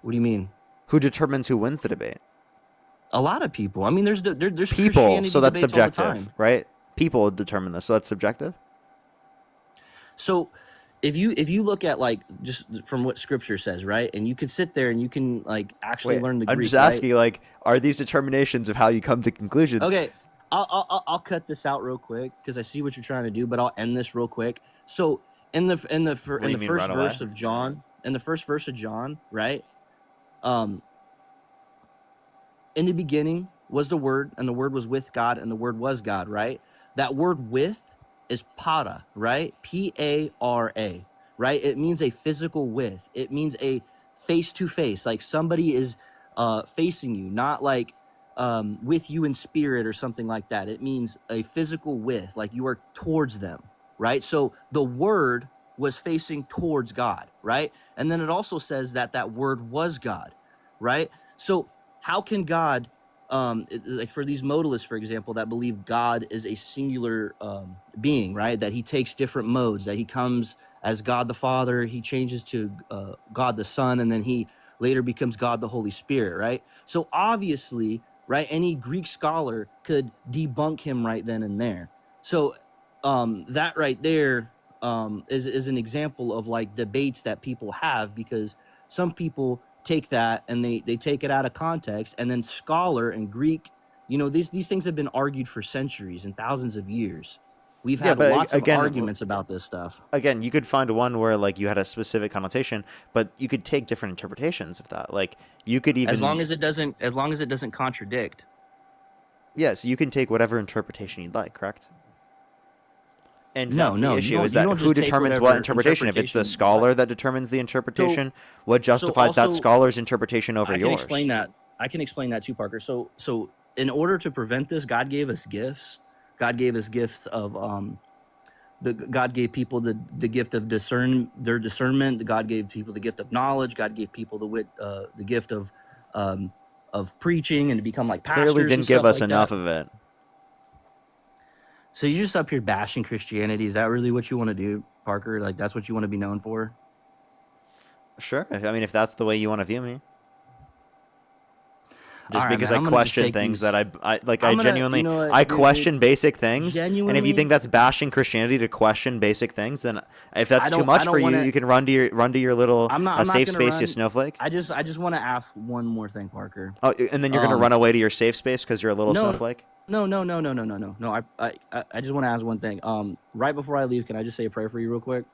What do you mean? Who determines who wins the debate? A lot of people. I mean, there's people. So that's debates all the subjective, time. right? People determine this, so that's subjective. So if you look at, like, just from what Scripture says, right, and you can sit there and you can, like, actually learn the Greek. I'm just asking, like, are these determinations of how you come to conclusions? Okay, I'll cut this out real quick because I see what you're trying to do, but I'll end this real quick. So in the first verse of John, right? In the beginning was the Word, and the Word was with God, and the Word was God, right? That word "with" is para, right? P-A-R-A, right? It means a physical with. It means a face-to-face, like somebody is facing you, not like with you in spirit or something like that. It means a physical with, like you are towards them, right? So the Word was facing towards God, right? And then it also says that that Word was God, right? So how can God, like for these modalists, for example, that believe God is a singular being, right? That he takes different modes, that he comes as God the Father, he changes to God the Son, and then he later becomes God the Holy Spirit, right? So obviously, right, any Greek scholar could debunk him right then and there. So that right there is an example of, like, debates that people have, because some people take that and they take it out of context, and then scholar and Greek You know, these things have been argued for centuries and thousands of years. We've Yeah, had but lots of again, arguments about this stuff. again, you could find one where like you had a specific connotation, but you could take different interpretations of that. Like you could even As long as it doesn't contradict. yes, you can take whatever interpretation you'd like, correct? And No, that's no, the you issue don't- is you that don't who just take determines what whatever interpretation? If it's the interpretation- scholar that determines the interpretation, what justifies that also- scholar's interpretation over I can yours? explain that. I can explain that too, Parker. So in order to prevent this, God gave us gifts. God gave us gifts of God gave people the gift of their discernment. God gave people the gift of knowledge. God gave people the gift of preaching and to become like pastors. Clearly and didn't give stuff us like enough that. of it. So you're just up here bashing Christianity. Is that really what you want to do, Parker? Like that's what you want to be known for? Sure. I mean, if that's the way you want to view me. Just All right, because man, I I'm gonna just question take things these- that I like, I'm I gonna- genuinely, you know what, I dude, question basic things. And if you genuinely- think that's bashing Christianity to question basic things, then if that's I too don't- much I don't for you, wanna- you can run to your little I'm not safe gonna space, you run- snowflake. I just want to ask one more thing, Parker. Oh, and then you're gonna run away to your safe space because you're a little no, snowflake. No. I just want to ask one thing. Right before I leave, can I just say a prayer for you real quick?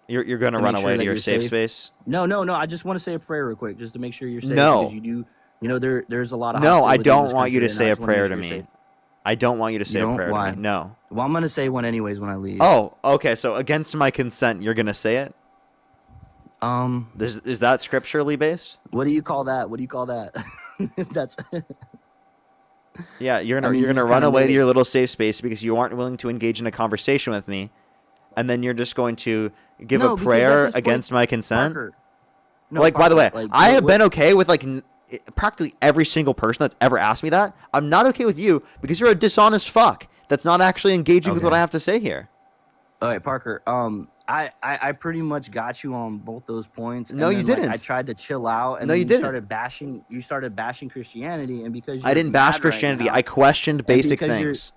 You're gonna To run make sure away to that your you're safe safe? space. No. I just want to say a prayer real quick, just to make sure you're safe. No. Because you know, there's a lot of No, I hostility in don't this want you to country, and say I a just wanna prayer make to sure you're me. safe. I don't want you to say You a don't? prayer Why? to me. No. Well, I'm gonna say one anyways when I leave. Oh, okay. So against my consent, you're gonna say it. Is that scripturally based? What do you call that? That's Yeah, you're I gonna mean, you're you gonna just run kinda away made to it. your little safe space because you aren't willing to engage in a conversation with me, and then you're just going to give No, a because at prayer this point, against my consent. Parker. No, Like, by the way, Parker, like, I have what- been okay with like practically every single person that's ever asked me that. I'm not okay with you because you're a dishonest fuck that's not actually engaging with what Okay. I have to say here. All right, Parker. I pretty much got you on both those points. No, and you then, like, didn't. I tried to chill out, and No, then you didn't. started bashing Christianity, and because I you're didn't bash mad right Christianity. now, I questioned and basic because you're- things.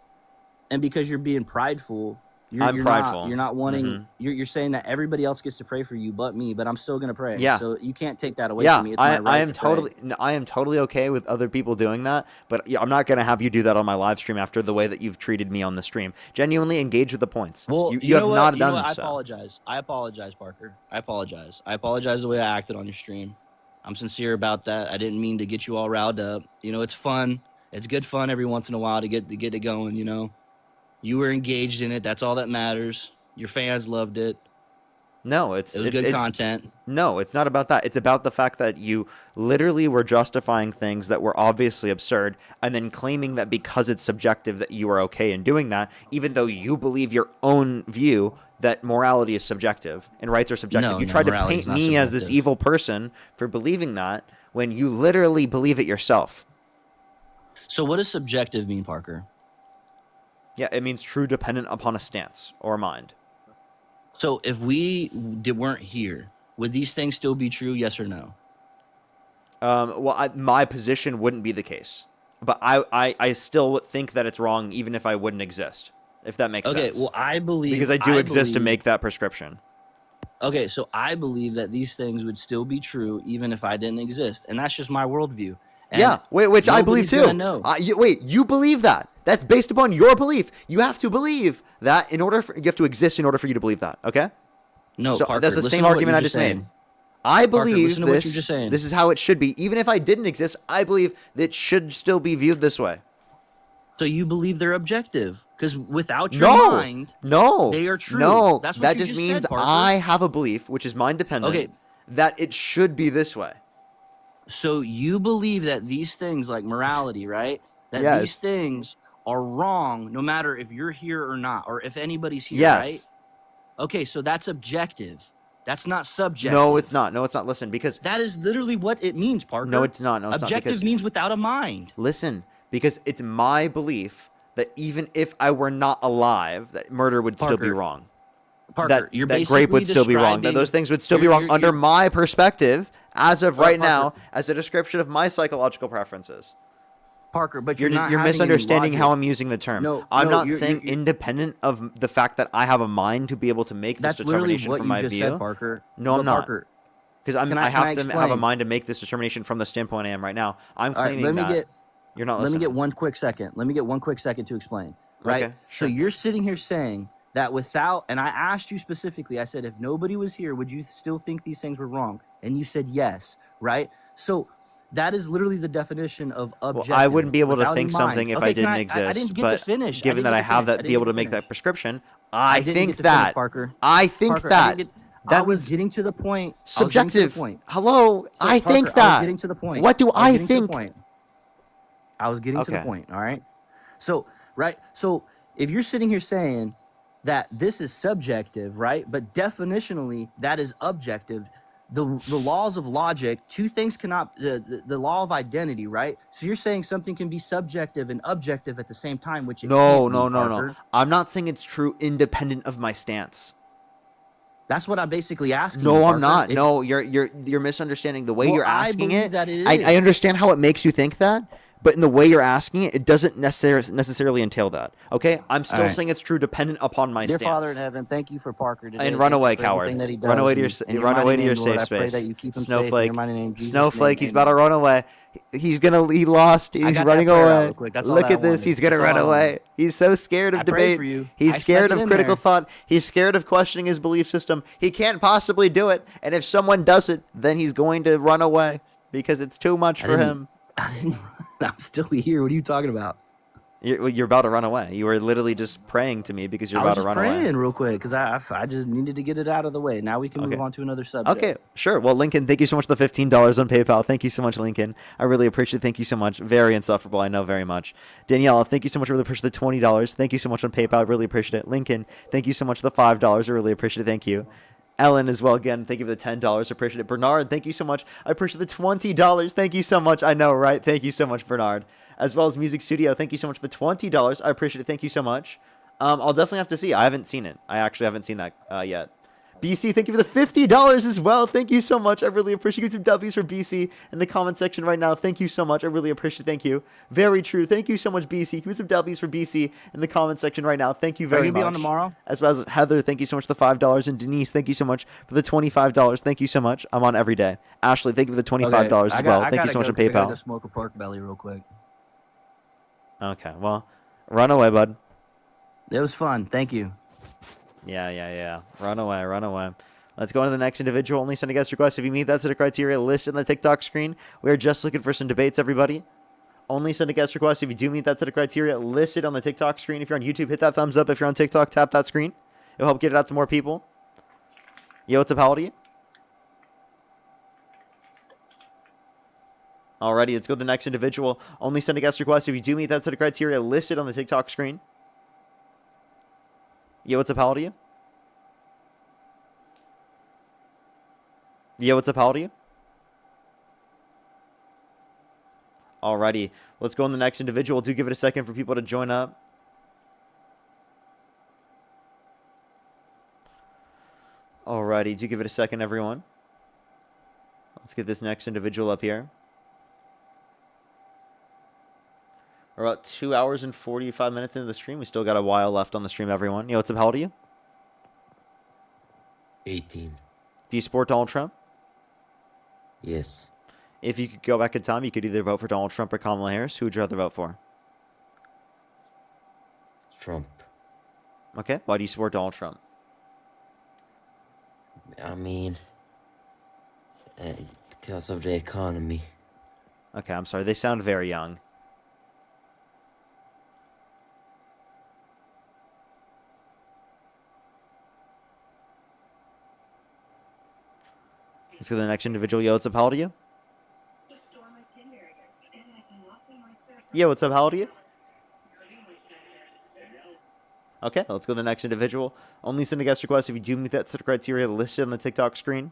and because you're being prideful, I'm you're prideful. You're not wanting. Mhm. You're saying that everybody else gets to pray for you, but me. But I'm still gonna pray. Yeah. So you can't take that away Yeah, from me. It's my right I am to pray. totally no, I am totally okay with other people doing that, but yeah, I'm not gonna have you do that on my live stream after the way that you've treated me on the stream. Genuinely engage with the points. Well, you have know what? not You know done what? I so. apologize. I apologize, Parker. I apologize. I apologize the way I acted on your stream. I'm sincere about that. I didn't mean to get you all riled up. You know, it's fun. It's good fun every once in a while to get it going. You know, you were engaged in it. That's all that matters. Your fans loved it. No, It was good content. No, it's not about that. It's about the fact that you literally were justifying things that were obviously absurd and then claiming that because it's subjective that you are okay in doing that, even though you believe your own view that morality is subjective and rights are subjective. No, You no, tried to morality is paint not me as this subjective. evil person for believing that when you literally believe it yourself. So what does subjective mean, Parker? Yeah, it means true dependent upon a stance or mind. So if we weren't here, would these things still be true? Yes or no? Well, my position wouldn't be the case, but I still think that it's wrong even if I wouldn't exist, if that makes sense. Okay, well, I believe... Because I do exist to believe- make that prescription. Okay, so I believe that these things would still be true even if I didn't exist. And that's just my worldview. And Yeah, which I believe nobody's too. gonna know. You believe that? That's based upon your belief. You have to believe that you have to exist in order for you to believe that. Okay? No, so Parker, that's the listen same to what argument you're I just just made. saying. I Parker, believe listen to what this. you're just saying. This is how it should be. Even if I didn't exist, I believe that it should still be viewed this way. So you believe they're objective? Because without your mind, no, they are true. No, That's what that you just just means said, Parker. I have a belief, which is mind dependent, Okay. that it should be this way. So you believe that these things like morality, right? That Yes. these things are wrong no matter if you're here or not, or if anybody's here, Yes. right? Okay, so that's objective. That's not subjective. No, it's not. No, it's not. Listen, because That is literally what it means, Parker. No, it's not. No, it's not, objective because- means without a mind. listen, because it's my belief that even if I were not alive, that murder would still be Parker, wrong. Parker, that you're that grape would basically still be wrong. That describing- those things would still be you're- wrong you're- under you're- my perspective, as of right now, Parker. as a description of my psychological preferences. Parker, but You're you're not you're having any misunderstanding how logic. I'm using the term. No, I'm no, not you're- saying you're- independent of the fact that I have a mind to be able to make this That's literally determination what from you my just view. said, Parker. No, I'm But not. Parker, Because Can I I have to have a explain? mind to make this determination from the standpoint I am right now. I'm all right, claiming let me that. get. You're not Let me listening. get one quick second. Let me get one quick second to explain. Right. Okay, So sure. you're sitting here saying that without, and I asked you specifically, I said, if nobody was here, would you still think these things were wrong? And you said yes. Right. So that is literally the definition of objective. Well, I wouldn't be able to without think any mind. something if Okay, I didn't I exist. didn't get but to finish. given that I have that, be able to make that prescription, I didn't think get to finish, that. Parker. I think Parker, that. I That was was getting to the point. subjective. Point. Hello, So, I Parker, think I was that. getting to the point. What do I getting to the think? point. I was getting to the Okay. point. All right. So, right. So, if you're sitting here saying that this is subjective, right? But definitionally, that is objective. The laws of logic, two things cannot, the law of identity, right? So you're saying something can be subjective and objective at the same time, which it No, can't no, be, no, Parker. no. I'm not saying it's true independent of my stance. That's what I'm basically asking. No, you, I'm not. Parker. No, you're misunderstanding the way Well, you're I asking believe it. that it I is. understand how it makes you think that, but in the way you're asking it, it doesn't necessarily entail that. Okay, I'm still All right. saying it's true dependent upon my Dear stance. Father in heaven, thank you for Parker today. And Thank run you away, for everything coward. that he Run does. away to your In run away to mighty your name, Lord, safe I pray space. that you keep him safe in Snowflake. your mighty name, Jesus' Snowflake. name, He's about to amen. run away. He lost. I He's got running that prayer out away. real quick. That's all Look that I at this. wanted. He's gonna That's all run I wanted. away. He's so scared of I prayed debate. for you. He's I scared snuck of it in critical there. thought. He's scared of questioning his belief system. He can't possibly do it. And if someone does it, then he's going to run away because it's too much for him. I'm still here. What are you talking about? You're about to run away. You were literally just praying to me because you're I about was to just run away. praying real quick because I just needed to get it out of the way. Now we can move on to another subject. Okay, sure. Well, Lincoln, thank you so much for the $15 on PayPal. Thank you so much, Lincoln. I really appreciate it. Thank you so much. Very insufferable. I know very much. Danielle, thank you so much. I really appreciate the $20. Thank you so much on PayPal. I really appreciate it. Lincoln, thank you so much for the $5. I really appreciate it. Thank you. Ellen as well. Again, thank you for the $10. I appreciate it. Bernard, thank you so much. I appreciate the $20. Thank you so much. I know, right? Thank you so much, Bernard. As well as Music Studio, thank you so much for the $20. I appreciate it. Thank you so much. I'll definitely have to see. I haven't seen it. I actually haven't seen that yet. BC, thank you for the $50 as well. Thank you so much. I really appreciate it. Give some W's for BC in the comment section right now. Thank you so much. I really appreciate it. Thank you. Very true. Thank you so much, BC. Give me some W's for BC in the comment section right now. Thank you very you much. be on tomorrow? As well as Heather, thank you so much for the $5. And Denise, thank you so much for the $25. Thank you so much. I'm on every day. Ashley, thank you for the $25 as well. Thank you so much on I gotta PayPal. go smoke a pork belly real quick. Okay, well, run away, bud. It was fun. Thank you. Yeah. Run away, run away. Let's go on to the next individual. Only send a guest request if you meet that set of criteria listed on the TikTok screen. We are just looking for some debates, everybody. Only send a guest request if you do meet that set of criteria listed on the TikTok screen. If you're on YouTube, hit that thumbs up. If you're on TikTok, tap that screen. It'll help get it out to more people. Yo, what's up? How old are you? Alrighty, let's go to the next individual. Only send a guest request if you do meet that set of criteria listed on the TikTok screen. Yo, what's up? How old are you? Yo, what's up? How old are you? Alrighty, let's go on the next individual. Do give it a second for people to join up. Alrighty, do give it a second, everyone. Let's get this next individual up here. We're about 2 hours and 45 minutes into the stream. We still got a while left on the stream, everyone. Yo, what's up? How old are you? 18. Do you support Donald Trump? Yes. If you could go back in time, you could either vote for Donald Trump or Kamala Harris. Who would you rather vote for? Trump. Okay. Why do you support Donald Trump? I mean, because of the economy. Okay, I'm sorry. They sound very young. Let's go to the next individual. Yo, what's up? How old are you? Yo, what's up? How old are you? Okay, let's go to the next individual. Only send a guest request if you do meet that set of criteria listed on the TikTok screen.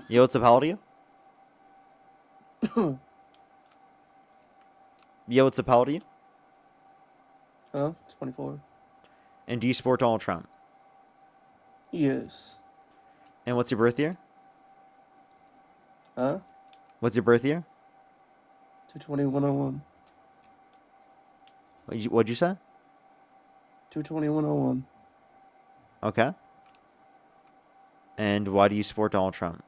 Yo, what's up? How old are you? Yo, what's up? How old are you? 24. And do you support Donald Trump? Yes. And what's your birth year? Huh? What's your birth year? 22101. What'd you say? 22101. Okay. And why do you support Donald Trump?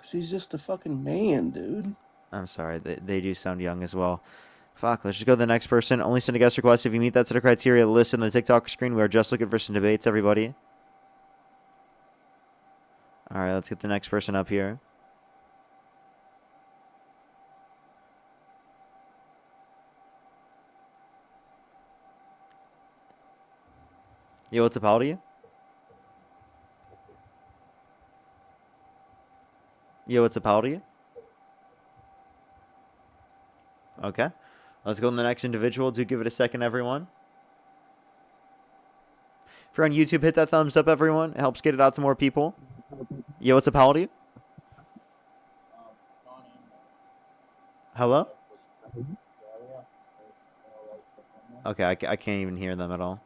Cause he's just a fucking man, dude. I'm sorry. They do sound young as well. Fuck, let's just go to the next person. Only send a guest request if you meet that set of criteria listed on the TikTok screen. We are just looking for some debates, everybody. All right, let's get the next person up here. Yo, what's up, how old are you? Yo, what's up, how old are you? Okay. Let's go to the next individual. Do give it a second, everyone. If you're on YouTube, hit that thumbs up, everyone. It helps get it out to more people. Yo, what's up, how old are you? Hello? Okay, I can't even hear them at all.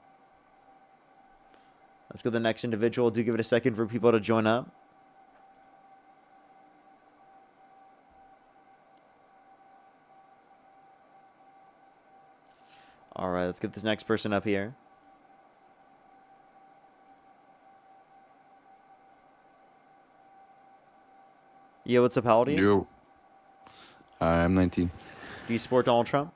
Let's go to the next individual. Do give it a second for people to join up. All right, let's get this next person up here. Yo, what's up, how old are you? Yo. I'm 19. Do you support Donald Trump?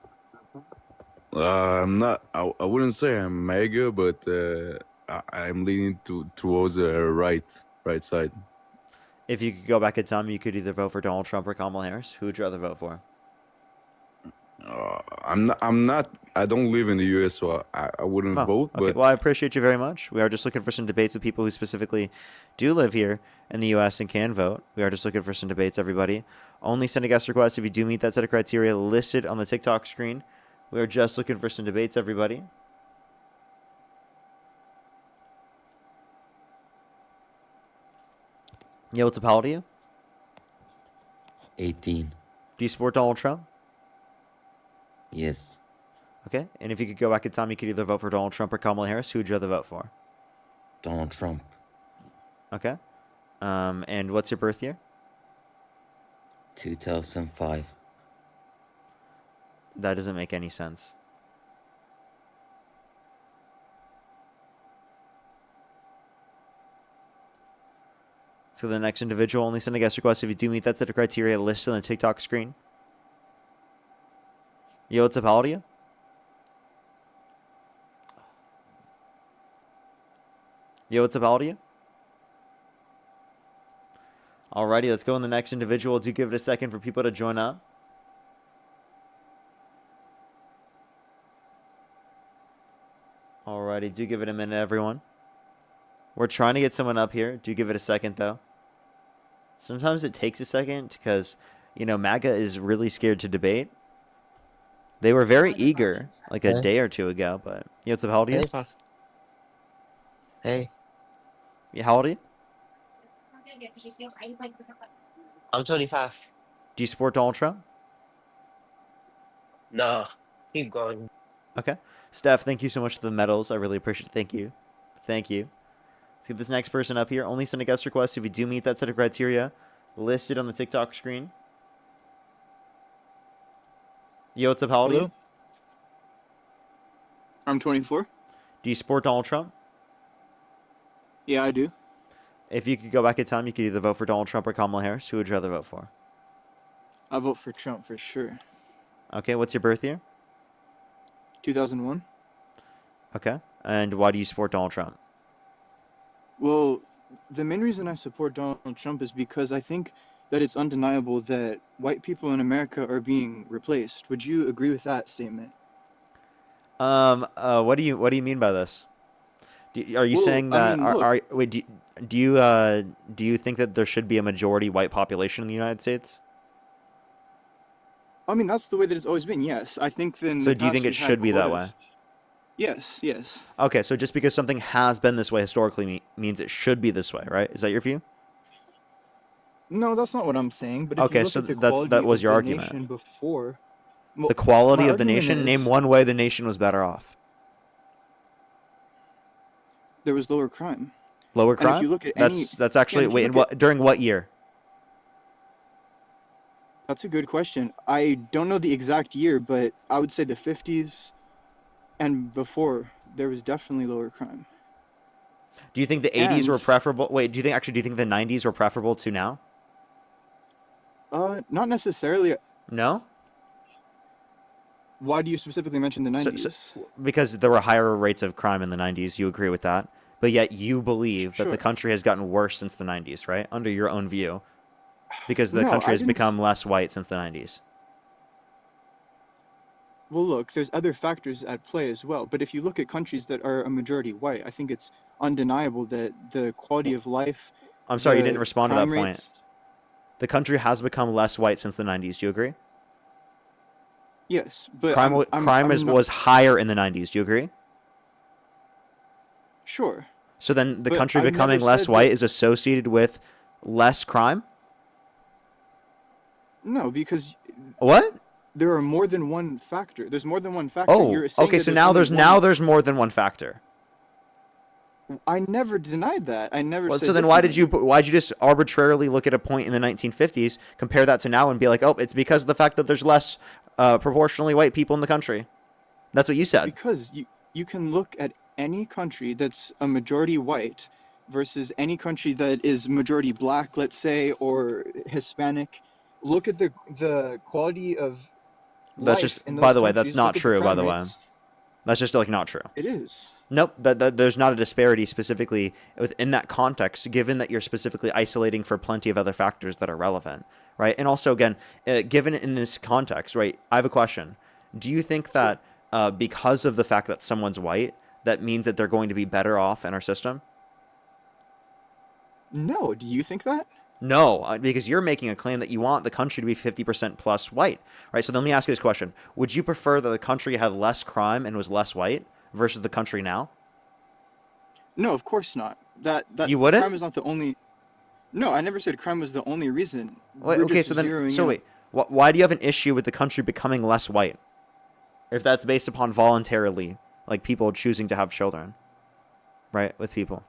I'm not. I wouldn't say I'm MAGA, but I'm leaning towards the right side. If you could go back in time, you could either vote for Donald Trump or Kamala Harris. Who would you rather vote for? I'm not. I don't live in the U.S., so I wouldn't vote. Okay, But well, I appreciate you very much. We are just looking for some debates with people who specifically do live here in the U.S. and can vote. We are just looking for some debates, everybody. Only send a guest request if you do meet that set of criteria listed on the TikTok screen. We are just looking for some debates, everybody. Yo, what's up, how old are you? 18. Do you support Donald Trump? Yes. Okay, and if you could go back in time, you could either vote for Donald Trump or Kamala Harris. Who would you rather vote for? Donald Trump. Okay. And what's your birth year? 2005. That doesn't make any sense. So the next individual, only send a guest request if you do meet that set of criteria listed on the TikTok screen. Yo, what's up, how old are you? Yo, what's up, how old are you? Alrighty, let's go on the next individual. Do give it a second for people to join up. Alrighty, do give it a minute, everyone. We're trying to get someone up here. Do give it a second, though. Sometimes it takes a second because, you know, MAGA is really scared to debate. They were very eager like a day or two ago, but... Yo, what's up, how old are you? Hey. Yeah, how old are you? I'm 25. Do you support Donald Trump? No. Keep going. Okay. Steph, thank you so much for the medals. I really appreciate it. Thank you. Thank you. Let's get this next person up here. Only send a guest request if you do meet that set of criteria listed on the TikTok screen. Yo, what's up, how old are you? I'm 24. Do you support Donald Trump? Yeah, I do. If you could go back in time, you could either vote for Donald Trump or Kamala Harris. Who would you rather vote for? I vote for Trump for sure. Okay, what's your birth year? 2001. Okay, and why do you support Donald Trump? Well, the main reason I support Donald Trump is because I think that it's undeniable that white people in America are being replaced. Would you agree with that statement? What do you mean by this? Are you saying that do you think that there should be a majority white population in the United States? I mean, that's the way that it's always been. Yes, I think then. So do you think it should be that way? Yes, yes. Okay, so just because something has been this way historically means it should be this way, right? Is that your view? No, that's not what I'm saying. But if okay, you look so at the quality that was your of the argument. nation before, The quality my of the argument nation. is Name one way the nation was better off. there was lower crime. Lower And crime. if you look at That's actually wait. During what year? That's a good question. I don't know the exact year, but I would say the 50s and before, there was definitely lower crime. Do you think the 80s were preferable? Wait, do you think the 90s were preferable to now? Not necessarily. No? Why do you specifically mention the So, 90s? because there were higher rates of crime in the 90s, you agree with that? But yet you believe that Sure. the country has gotten worse since the 90s, right? Under your own view. Because the No, country I has didn't become less white since the 90s. Well, look, there's other factors at play as well. But if you look at countries that are a majority white, I think it's undeniable that the quality of life. I'm sorry, you the didn't respond to that crime point. rates- The country has become less white since the 90s. Do you agree? Yes, but Crime I'm not- was higher in the 90s. Do you agree? Sure. So then the But country I've becoming never less said white that- is associated with less crime? No, because What? there are more than one factor. There's more than one factor. Oh, You're saying okay. that So now only one- there's more than one factor. I never denied that. I never Well, said so then why'd you just arbitrarily look at a point in the 1950s, compare that to now, and be like, oh, it's because of the fact that there's less proportionally white people in the country? That's what you said. Because you can look at any country that's a majority white versus any country that is majority black, let's say, or Hispanic. Look at the quality of That's life just, in by those the way, that's countries, not look at true, by crime the way. rates. That's just like not true. It is. Nope, there's not a disparity specifically within that context, given that you're specifically isolating for plenty of other factors that are relevant, right? And also, again, given in this context, right, I have a question. Do you think that because of the fact that someone's white, that means that they're going to be better off in our system? No, do you think that? No, because you're making a claim that you want the country to be 50% plus white, right? So let me ask you this question. Would you prefer that the country had less crime and was less white versus the country now? No, of course not. That You wouldn't? crime is not the only. No, I never said crime was the only reason. Wait, We're okay, just so then, zeroing so in. wait, why do you have an issue with the country becoming less white? If that's based upon voluntarily, like people choosing to have children, right, with people.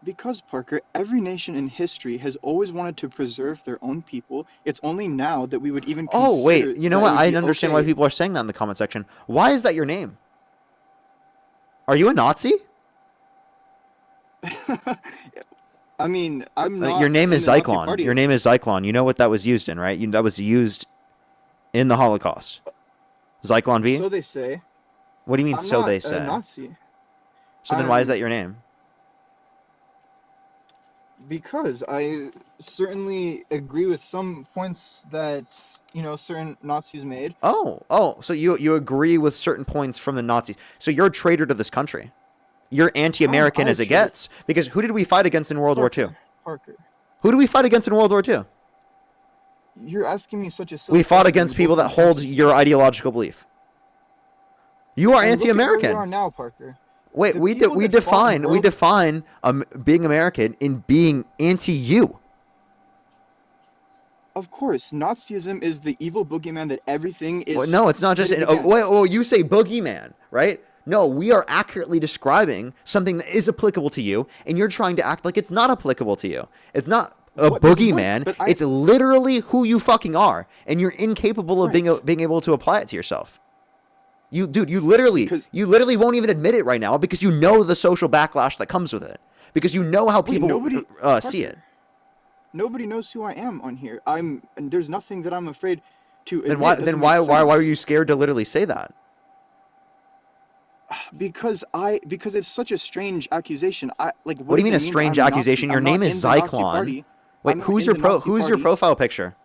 Because, Parker, every nation in history has always wanted to preserve their own people. It's only now that we would even consider. Oh, wait, you know that what? it would I be understand why okay. people are saying that in the comment section. Why is that your name? Are you a Nazi? I mean, I'm not. Your name in is the Nazi Zyklon. party. Your name is Zyklon. You know what that was used in, right? That was used in the Holocaust. Zyklon B? So they say. What do you mean, I'm so not they a say? Nazi. So then why is I'm- that your name? Because I certainly agree with some points that certain Nazis made. Oh, so you agree with certain points from the Nazis. So you're a traitor to this country. You're anti-American I as it traitor- gets. Because who did we fight against in World War II? Parker, Who did we fight against in World War II? you're asking me such a silly We fought question against when people both that my hold countries- your ideological belief. You are And look at where anti-American. we are now, Parker. Wait, The we people we that fought in define World- being American in being anti-you. Of course, Nazism is the evil boogeyman that everything is. Well, no, it's not just. pitted Oh, against. wait, oh, you say boogeyman, right? No, we are accurately describing something that is applicable to you, and you're trying to act like it's not applicable to you. It's not a What- boogeyman. but I- It's literally who you fucking are, and you're incapable of being able to apply it to yourself. You literally won't even admit it right now because you know the social backlash that comes with it. Because you know how Wait, people nobody- see it. Nobody knows who I am on here. And there's nothing that I'm afraid to. Then admit. why? It doesn't Then make why were sense. you scared to literally say that? Because it's such a strange accusation. What What do you mean a does it that strange I'm Nazi? accusation? Your I'm not name is in the Nazi Zyklon. party. Wait, I'm not who's in your the Nazi who's your party. profile picture?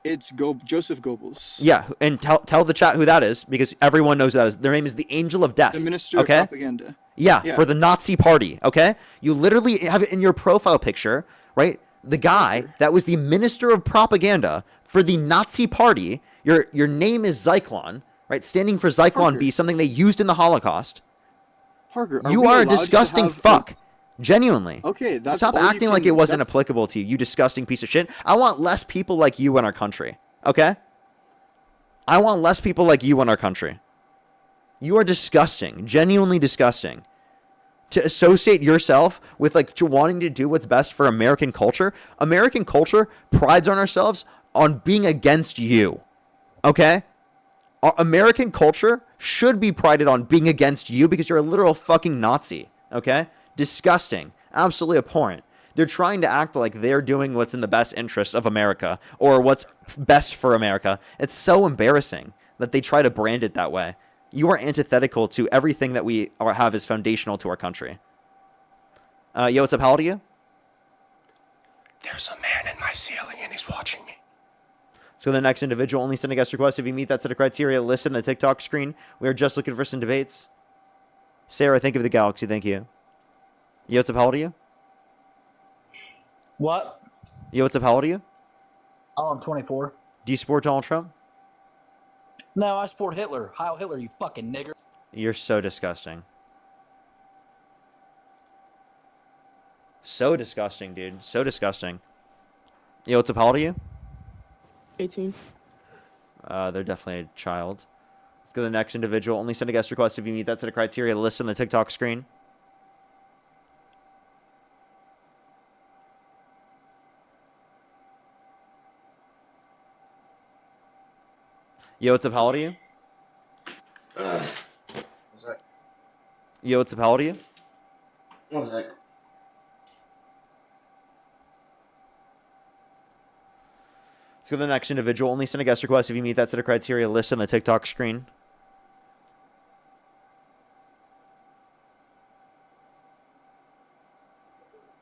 It's Joseph Goebbels, Yeah, and tell the chat who that is because everyone knows who that is. Their name is the Angel of Death. the minister okay? of propaganda. Yeah, Yeah. for the Nazi Party. Okay, you literally have it in your profile picture, right? The guy that was the minister of propaganda for the Nazi Party. Your name is Zyklon, right? Standing for Zyklon Parker. B, something they used in the Holocaust. Parker, You we are a allowed to disgusting have fuck. Genuinely. Okay, that's Stop all you acting like can- it wasn't that's- applicable to you, you disgusting piece of shit. I want less people like you in our country. Okay? I want less people like you in our country. You are disgusting. Genuinely disgusting. To associate yourself with wanting to do what's best for American culture prides on ourselves on being against you. Okay? Our American culture should be prided on being against you because you're a literal fucking Nazi. Okay? Disgusting. Absolutely abhorrent. They're trying to act like they're doing what's in the best interest of America or what's best for America. It's so embarrassing that they try to brand it that way. You are antithetical to everything that we have as foundational to our country. Yo, what's up? How old are you? There's a man in my ceiling and he's watching me. So the next individual, only send a guest request if you meet that set of criteria. Listen the TikTok screen. We are just looking for some debates. Sarah, think of the galaxy. Thank you. Yo, what's up? How old are you? What? Yo, what's up? How old are you? Oh, I'm 24. Do you support Donald Trump? No, I support Hitler. Heil Hitler, you fucking nigger. You're so disgusting. So disgusting, dude. So disgusting. Yo, what's up? How old are you? 18. They're definitely a child. Let's go to the next individual. Only send a guest request if you meet that set of criteria. List on the TikTok screen. Yo, what's up? How old are you? What's that? Yo, what's up? How old are you? What's that? Let's go to the next individual. Only send a guest request if you meet that set of criteria. List on the TikTok screen.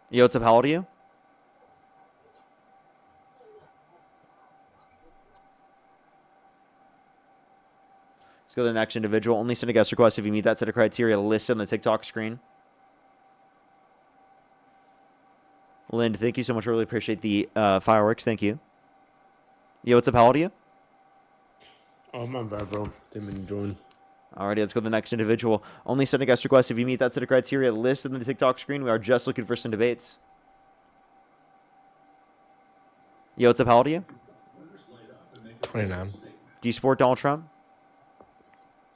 Yo, what's up? How old are you? Let's go to the next individual. Only send a guest request if you meet that set of criteria. List on the TikTok screen. Lind, thank you so much. I really appreciate the fireworks. Thank you. Yo, what's up? How old are you? Oh, my bad, bro. Didn't mean to join. Alrighty, let's go to the next individual. Only send a guest request if you meet that set of criteria. List on the TikTok screen. We are just looking for some debates. Yo, what's up? How old are you? 29. Do you support Donald Trump?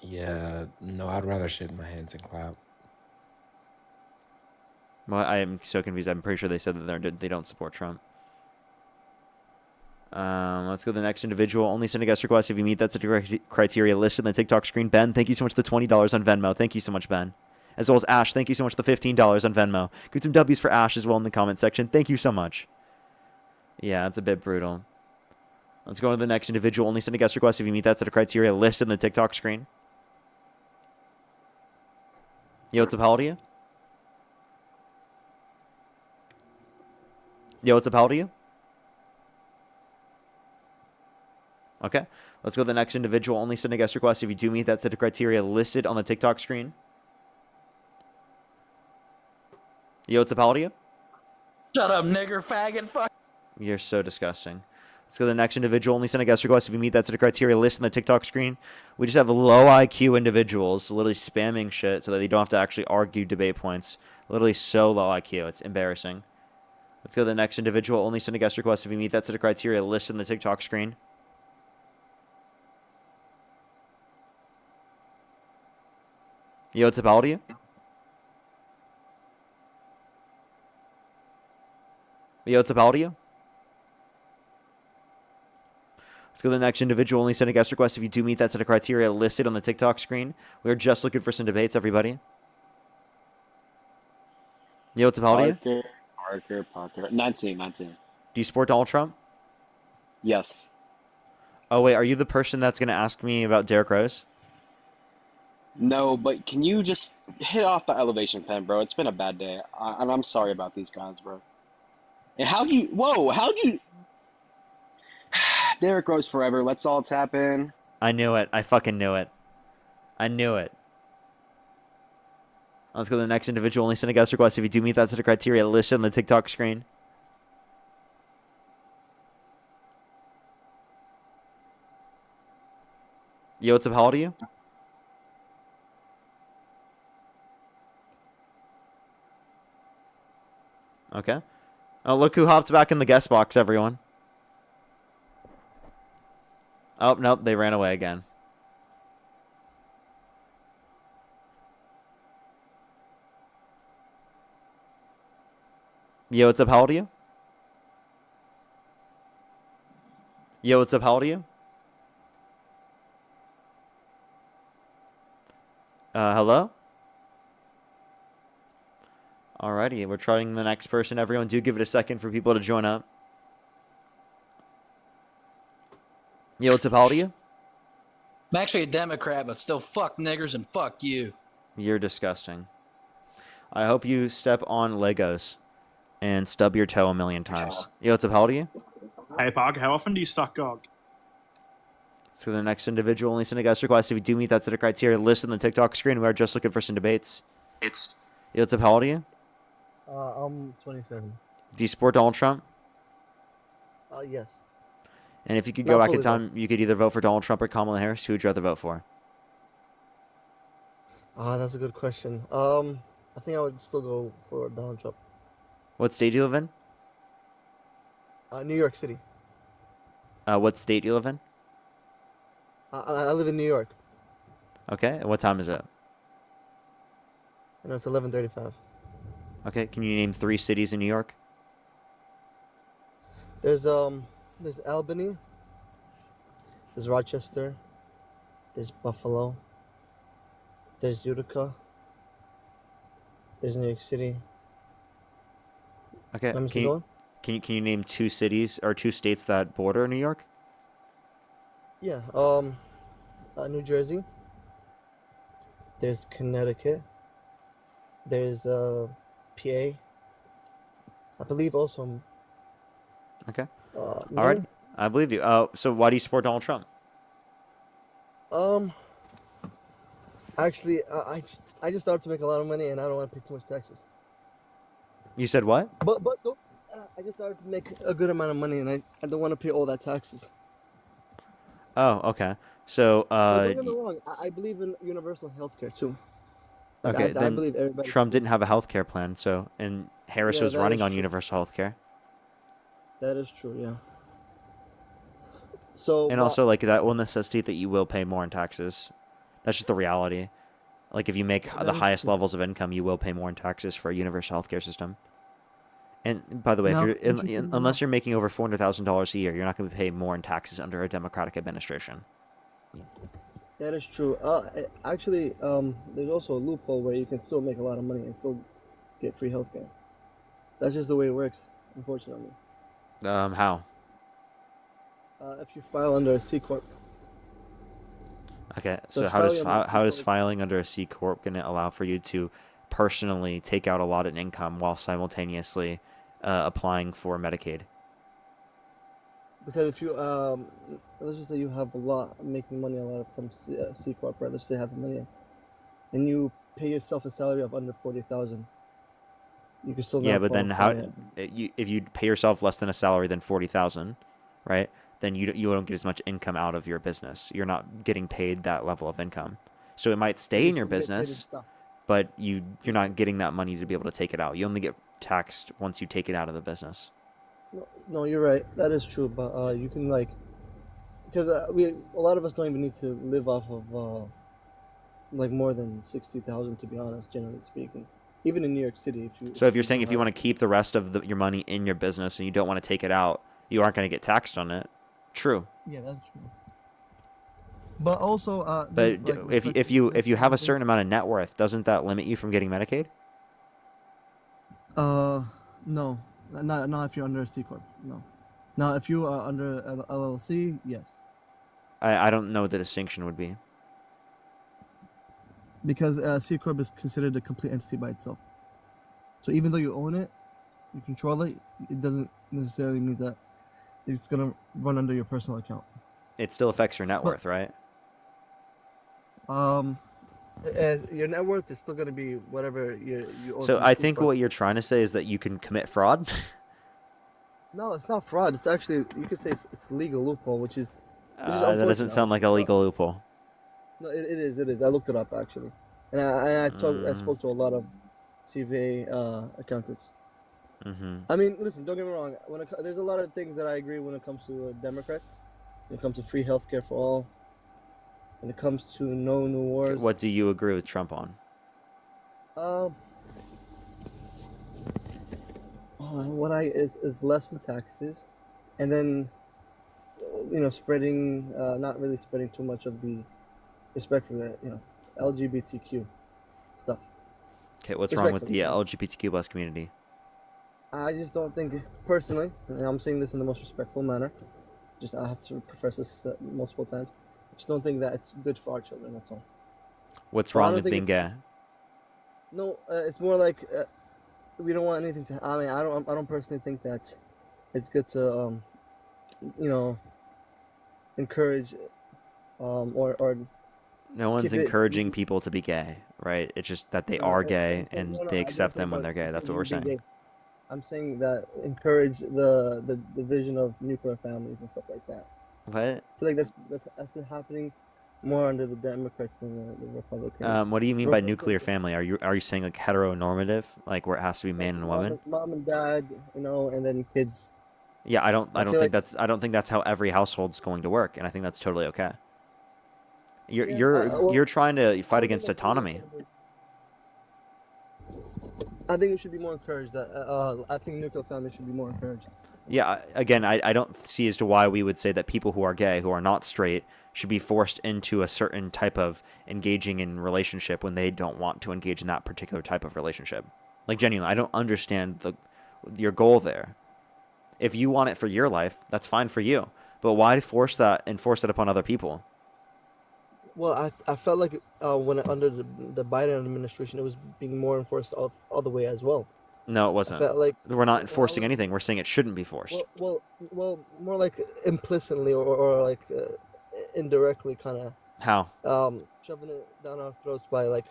Yeah, no, I'd rather shit in my hands than clap. Well, I am so confused. I'm pretty sure they said that they don't support Trump. Let's go to the next individual. Only send a guest request if you meet that set of criteria. List on the TikTok screen. Ben, thank you so much for the $20 on Venmo. Thank you so much, Ben. As well as Ash, thank you so much for the $15 on Venmo. Give some W's for Ash as well in the comment section. Thank you so much. Yeah, it's a bit brutal. Let's go to the next individual. Only send a guest request if you meet that set of criteria. List on the TikTok screen. Yo, what's up? How old are you? Yo, what's up? How old are you? Okay. Let's go to the next individual. Only send a guest request if you do meet that set of criteria listed on the TikTok screen. Yo, what's up? How old are you? Shut up, nigger, faggot, fuck. You're so disgusting. Let's go to the next individual. Only send a guest request if you meet that set of criteria listed on the TikTok screen. We just have low IQ individuals literally spamming shit so that they don't have to actually argue debate points. Literally so low IQ. It's embarrassing. Let's go to the next individual. Only send a guest request if you meet that set of criteria listed on the TikTok screen. Yo, what's up? How old are you? Yo, what's up? How old are you? Let's go to the next individual. Only send a guest request if you do meet that set of criteria listed on the TikTok screen. We are just looking for some debates, everybody. Yo, what's up? How old are you? Parker. 19. Do you support Donald Trump? Yes. Oh, wait. Are you the person that's going to ask me about Derrick Rose? No, but can you just hit off the elevation pen, bro? It's been a bad day. And I'm sorry about these guys, bro. And how'd you... Derrick Rose forever. Let's all tap in. I knew it. I fucking knew it. I knew it. Let's go to the next individual. Only send a guest request if you do meet that set of criteria listed on the TikTok screen. Yo, what's up? How old are you? Okay. Oh, look who hopped back in the guest box, everyone. Oh, nope. They ran away again. Yo, what's up? How old are you? Yo, what's up? How old are you? Hello? Alrighty, we're trying the next person. Everyone, do give it a second for people to join up. Yo, what's up? How old are you? I'm actually a Democrat, but still fuck niggers and fuck you. You're disgusting. I hope you step on Legos and stub your toe a million times. Yo, what's up? How old are you? Hey, Parker, how often do you suck cock? So the next individual only send a guest request. If you do meet that set of criteria, list on the TikTok screen. We are just looking for some debates. Yo, what's up? How old are you? I'm 27. Do you support Donald Trump? Yes. And if you could Not go back in fully, though. time, you could either vote for Donald Trump or Kamala Harris. Who would you rather vote for? That's a good question. I think I would still go for Donald Trump. What state do you live in? New York City. What state do you live in? I live in New York. Okay. And what time is it? And it's 11:35. Okay. Can you name 3 cities in New York? There's Albany. There's Rochester. There's Buffalo. There's Utica. There's New York City. Okay. Want me to Can keep you, going? can you name 2 cities or 2 states that border New York? Yeah. New Jersey. There's Connecticut. There's PA. I believe also. Okay. All Maine. right. I believe you. So why do you support Donald Trump? Actually, I just started to make a lot of money, and I don't want to pay too much taxes. You said what? But no, I just started to make a good amount of money, and I don't want to pay all that taxes. Oh, okay. So, Don't get me wrong. I believe in universal health care too. Like, okay, I then believe everybody. Trump didn't have a health care plan, so and Harris Yeah, was that running is on true. universal health care. That is true. Yeah. So. And also, like, that will necessitate that you will pay more in taxes. That's just the reality. Like, if you make That the is highest true. levels of income, you will pay more in taxes for a universal health care system. And by the way, Now, if you're interestingly unless enough- you're making over $400,000 a year, you're not going to pay more in taxes under a Democratic administration. That is true. Actually, there's also a loophole where you can still make a lot of money and still get free healthcare. That's just the way it works, unfortunately. How? If you file under a C corp. Okay, So so how does filing under a C how does corp- filing under a C corp going to allow for you to personally take out a lot of income while simultaneously applying for Medicaid? Because if you let's just say you have a lot making money a lot from C corp, right? Let's say $500,000, and you pay yourself a salary of under 40,000. You can still Yeah, not but then qualify. if you pay yourself less than a salary than 40,000, right? Then you don't get as much income out of your business. You're not getting paid that level of income. So it might stay in your business, but you're not getting that money to be able to take it out. You only get taxed once you take it out of the business. No, you're right. That is true. But you can because a lot of us don't even need to live off of more than 60,000, to be honest. Generally speaking, even in New York City, So if you're saying if you want to keep the rest of your money in your business and you don't want to take it out, you aren't going to get taxed on it. True. Yeah, that's true. But also, But if you have a certain amount of net worth, doesn't that limit you from getting Medicaid? No, not if you're under a C corp. No, now if you are under an LLC, yes, I don't know what the distinction would be. because C corp is considered a complete entity by itself. So even though you own it, you control it, it doesn't necessarily mean that it's gonna run under your personal account. It still affects your net worth, right? Your net worth is still gonna be whatever you own. So from the I C think corp. what you're trying to say is that you can commit fraud. No, it's not fraud. It's actually, you could say it's legal loophole, which is That doesn't unfortunate. sound like a legal loophole. No, it is. It is. I looked it up actually, and I spoke to a lot of CPA accountants. Mm-hmm. I mean, listen. Don't get me wrong. There's a lot of things that I agree when it comes to Democrats. When it comes to free healthcare for all. When it comes to no new wars. What do you agree with Trump on? Is less in taxes, and then spreading not really spreading too much of the respect for the LGBTQ stuff. Okay, what's wrong with Respectfully. the LGBTQ plus community? I just don't think, personally, and I'm saying this in the most respectful manner. Just I have to profess this multiple times. I just don't think that it's good for our children. That's all. What's Well, I wrong don't with think being gay? No, it's more like we don't want anything to. I mean, I don't personally think that it's good to, you know, encourage, or No one's keep it. encouraging people to be gay, right? It's just that they are gay and No, they I didn't accept say them when about they're gay. That's what we're being saying. gay. I'm saying that encourage the division of nuclear families and stuff like that. What? I feel like that's been happening more under the Democrats than the Republicans. What do you mean by nuclear family? Are you saying like heteronormative, like where it has to be man and woman? Mom and dad, you know, and then kids. Yeah, I don't I feel think like- I don't think that's how every household's going to work, and I think that's totally okay. You're Yeah, you're well, you're trying to fight against autonomy. I think it should be more encouraged. I think nuclear families should be more encouraged. Yeah, again, I don't see as to why we would say that people who are gay, who are not straight, should be forced into a certain type of engaging in relationship when they don't want to engage in that particular type of relationship. Like, genuinely, I don't understand your goal there. If you want it for your life, that's fine for you. But why force that upon other people? Well, I felt like when under the Biden administration, it was being more enforced all the way as well. No, it wasn't. felt like- We're not enforcing anything. We're saying it shouldn't be forced. Well, more like implicitly or like indirectly, kind of. How? Shoving it down our throats by like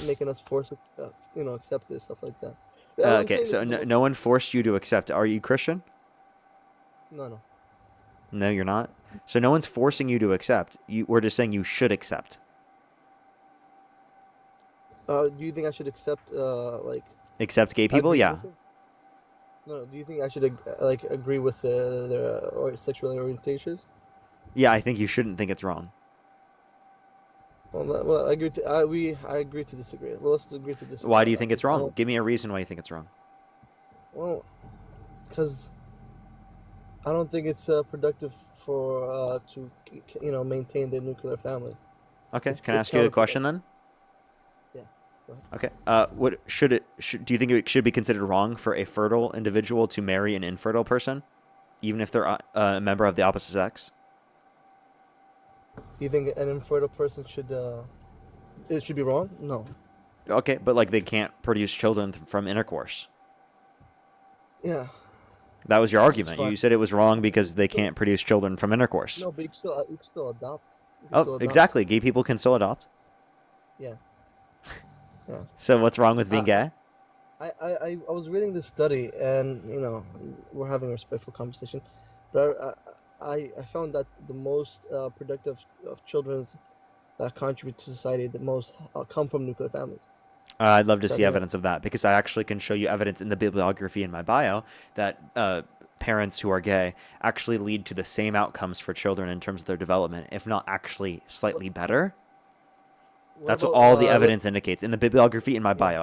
making us force, accept it, stuff like that. Okay, so no one forced you to accept. Are you Christian? No. No, you're not. So no one's forcing you to accept. We're just saying you should accept. Do you think I should accept Accept gay people? agree Yeah. with it? No. Do you think I should agree with their or sexual orientations? Yeah, I think you shouldn't think it's wrong. Well, I agree to I agree to disagree. Well, let's agree to disagree. Why do you think it's wrong? Well, Give me a reason why you think it's wrong. Well, because I don't think it's productive for to maintain the nuclear family. Okay, It's- can I it's ask you a counterproductive. question then? Yeah. Go ahead. Okay. Do you think it should be considered wrong for a fertile individual to marry an infertile person, even if they're a member of the opposite sex? Do you think an infertile person should it should be wrong? No. Okay, but like they can't produce children from intercourse. Yeah. That was your argument. fine. You said it was wrong because they can't produce children from intercourse. No, but you can still adopt. You can Oh, still adopt. exactly. Gay people can still adopt. Yeah. Yeah. So what's wrong with being gay? I was reading this study, and we're having a respectful conversation, but I found that the most productive of children that contribute to society the most come from nuclear families. I'd love to So I see think evidence of that because I actually can show you evidence in the bibliography in my bio that parents who are gay actually lead to the same outcomes for children in terms of their development, if not actually slightly better. That's what about, all the evidence indicates in the bibliography in my bio.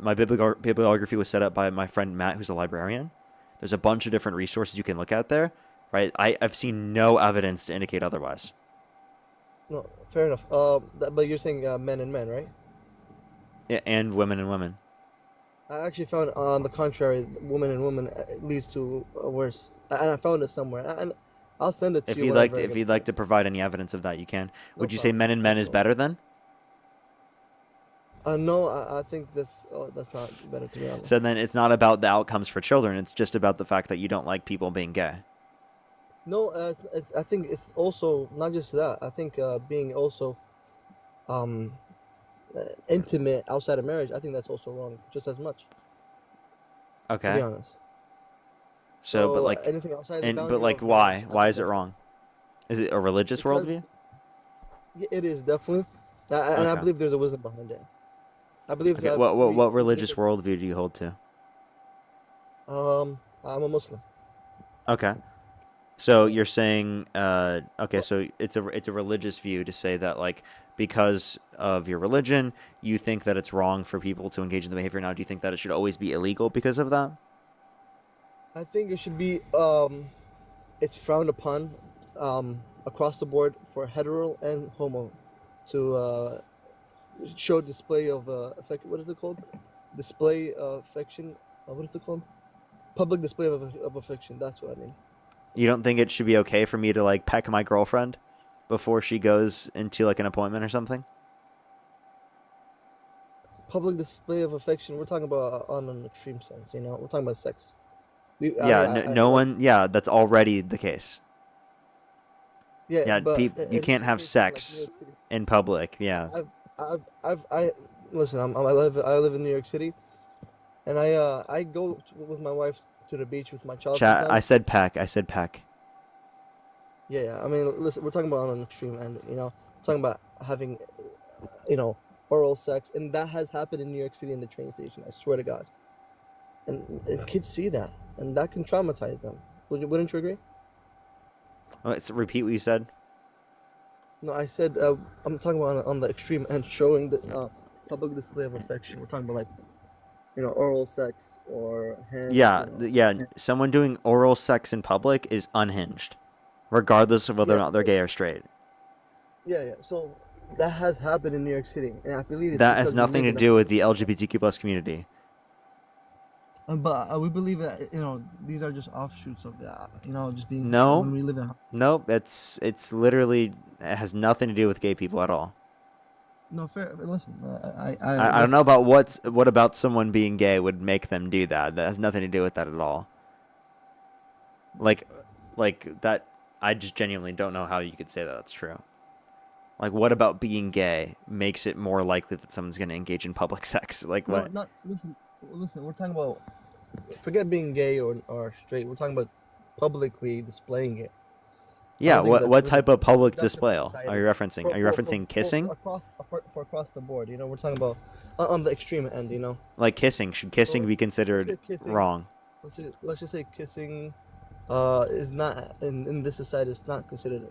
My bibliography was set up by my friend Matt, who's a librarian. There's a bunch of different resources you can look at there, right? I've seen no evidence to indicate otherwise. No, fair enough. But you're saying men and men, right? Yeah, and women and women. I actually found, on the contrary, woman and woman leads to worse. And I found it somewhere, and I'll send it to If you. you'd like whenever I to, if get you'd like to provide any evidence of that, you can. No Would you say problem. men and men is better then? No, I think that's not better, to be honest. So then it's not about the outcomes for children. It's just about the fact that you don't like people being gay. No, I think it's also not just that. I think being also intimate outside of marriage, I think that's also wrong just as much. Okay. To be honest. So, but So, like, anything outside the and boundary but like, of why? marriage, I Why think is it that's- wrong? Is it a religious Because- worldview? Yeah, it is definitely, and I Okay. believe there's a wisdom behind it. I believe Okay. that What religious worldview do you hold to? I'm a Muslim. Okay. So you're saying, okay, so it's a religious view to say that like because of your religion, you think that it's wrong for people to engage in the behavior. Now, do you think that it should always be illegal because of that? I think it should be it's frowned upon across the board for hetero and homo to show display of affect. What is it called? Display affection. What is it called? Public display of affection. That's what I mean. You don't think it should be okay for me to like peck my girlfriend before she goes into like an appointment or something? Public display of affection. We're talking about on an extreme sense. We're talking about sex. Yeah, no one. Yeah, that's already the case. Yeah, Yeah, but you can't have sex in public. Yeah. I listen. I live in New York City, and I go with my wife to the beach with my child. Chat. Sometimes. I said peck. I said peck. Yeah. I mean, listen. We're talking about on an extreme end. Talking about having, oral sex, and that has happened in New York City in the train station. I swear to God. And kids see that, and that can traumatize them. Wouldn't you agree? Let's repeat what you said. No, I said I'm talking about on the extreme end, showing the public display of affection. We're talking about like, oral sex or hand. Yeah. Someone doing oral sex in public is unhinged, regardless of whether or not they're gay or straight. Yeah. So that has happened in New York City, and I believe that has nothing to do with the LGBTQ plus community. But we believe that these are just offshoots of that. Just being No. when we live in. Nope. It's literally, it has nothing to do with gay people at all. No, fair. Listen, I don't know about what about someone being gay would make them do that. That has nothing to do with that at all. Like that. I just genuinely don't know how you could say that that's true. Like, what about being gay makes it more likely that someone's going to engage in public sex? Like, No, what? Listen. We're talking about. Forget being gay or straight. We're talking about publicly displaying it. Yeah. What type of public display are you referencing? Are you referencing kissing? For across the board, we're talking about on the extreme end, Like kissing. Should kissing be considered wrong? Let's just say kissing, is not in this society. It's not considered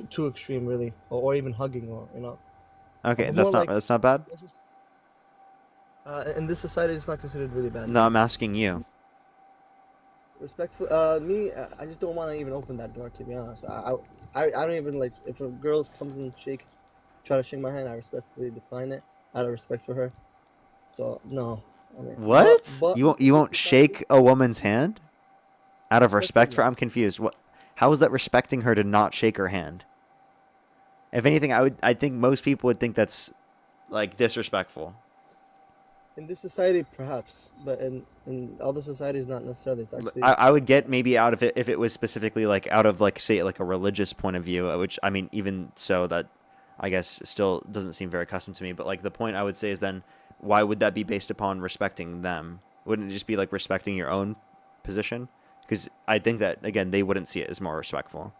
too extreme, really, or even hugging, or Okay, But that's more not like- bad. in this society, it's not considered really bad. No, I'm asking you. Respectful. Me, I just don't want to even open that door. To be honest, I don't even like if a girl comes and try to shake my hand. I respectfully decline it out of respect for her. So no. I mean, What? but You won't shake a woman's hand out of respect for? I'm confused. What? How is that respecting her to not shake her hand? If anything, I think most people would think that's like disrespectful. in this society, perhaps, but in other societies, not necessarily. It's actually. I would get maybe out of it if it was specifically like out of like say like a religious point of view, which I mean even so that I guess still doesn't seem very custom to me. But like the point I would say is then why would that be based upon respecting them? Wouldn't it just be like respecting your own position? Because I think that again they wouldn't see it as more respectful.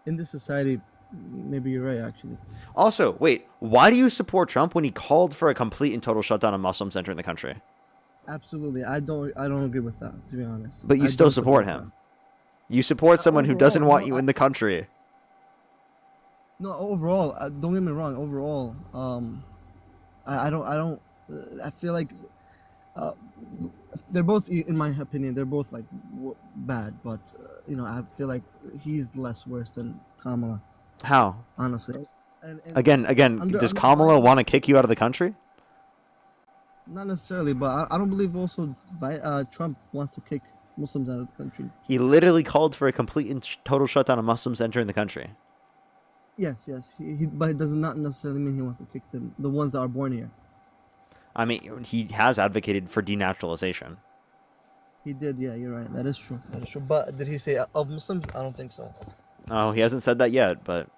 In this society, maybe you're right. Actually. Also, wait, why do you support Trump when he called for a complete and total shutdown of Muslims entering the country? Absolutely, I don't agree with that. To be honest. But you I still don't support him. You support someone who doesn't want you in the country. No, overall, don't get me wrong. Overall, I don't. I feel like, they're both, in my opinion, they're both like bad. But I feel like he's less worse than Kamala. How? Honestly. Again, does Kamala want to kick you out of the country? Not necessarily, but I don't believe also Trump wants to kick Muslims out of the country. He literally called for a complete and total shutdown of Muslims entering the country. Yes. But it does not necessarily mean he wants to kick them, the ones that are born here. I mean, he has advocated for denaturalization. He did, yeah, you're right. That is true. But did he say of Muslims? I don't think so. Oh, he hasn't said that yet, but...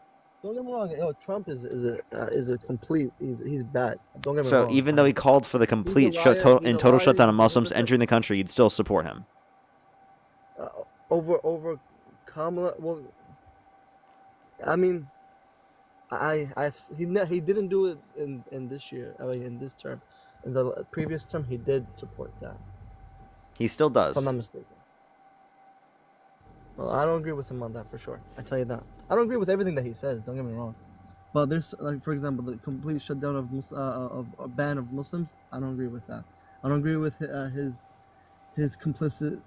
Don't get me wrong. Trump is a complete... He's bad. Don't get me So wrong. even though he called for the complete total shutdown of Muslims entering the country, you'd still support him? Over Kamala... Well, I mean... He didn't do it in this year. I mean, in this term. In the previous term, he did support that. He still does. If I'm not mistaken. Well, I don't agree with him on that for sure. I tell you that. I don't agree with everything that he says. Don't get me wrong. But there's like, for example, the complete shutdown of a ban of Muslims. I don't agree with that. I don't agree with his complicit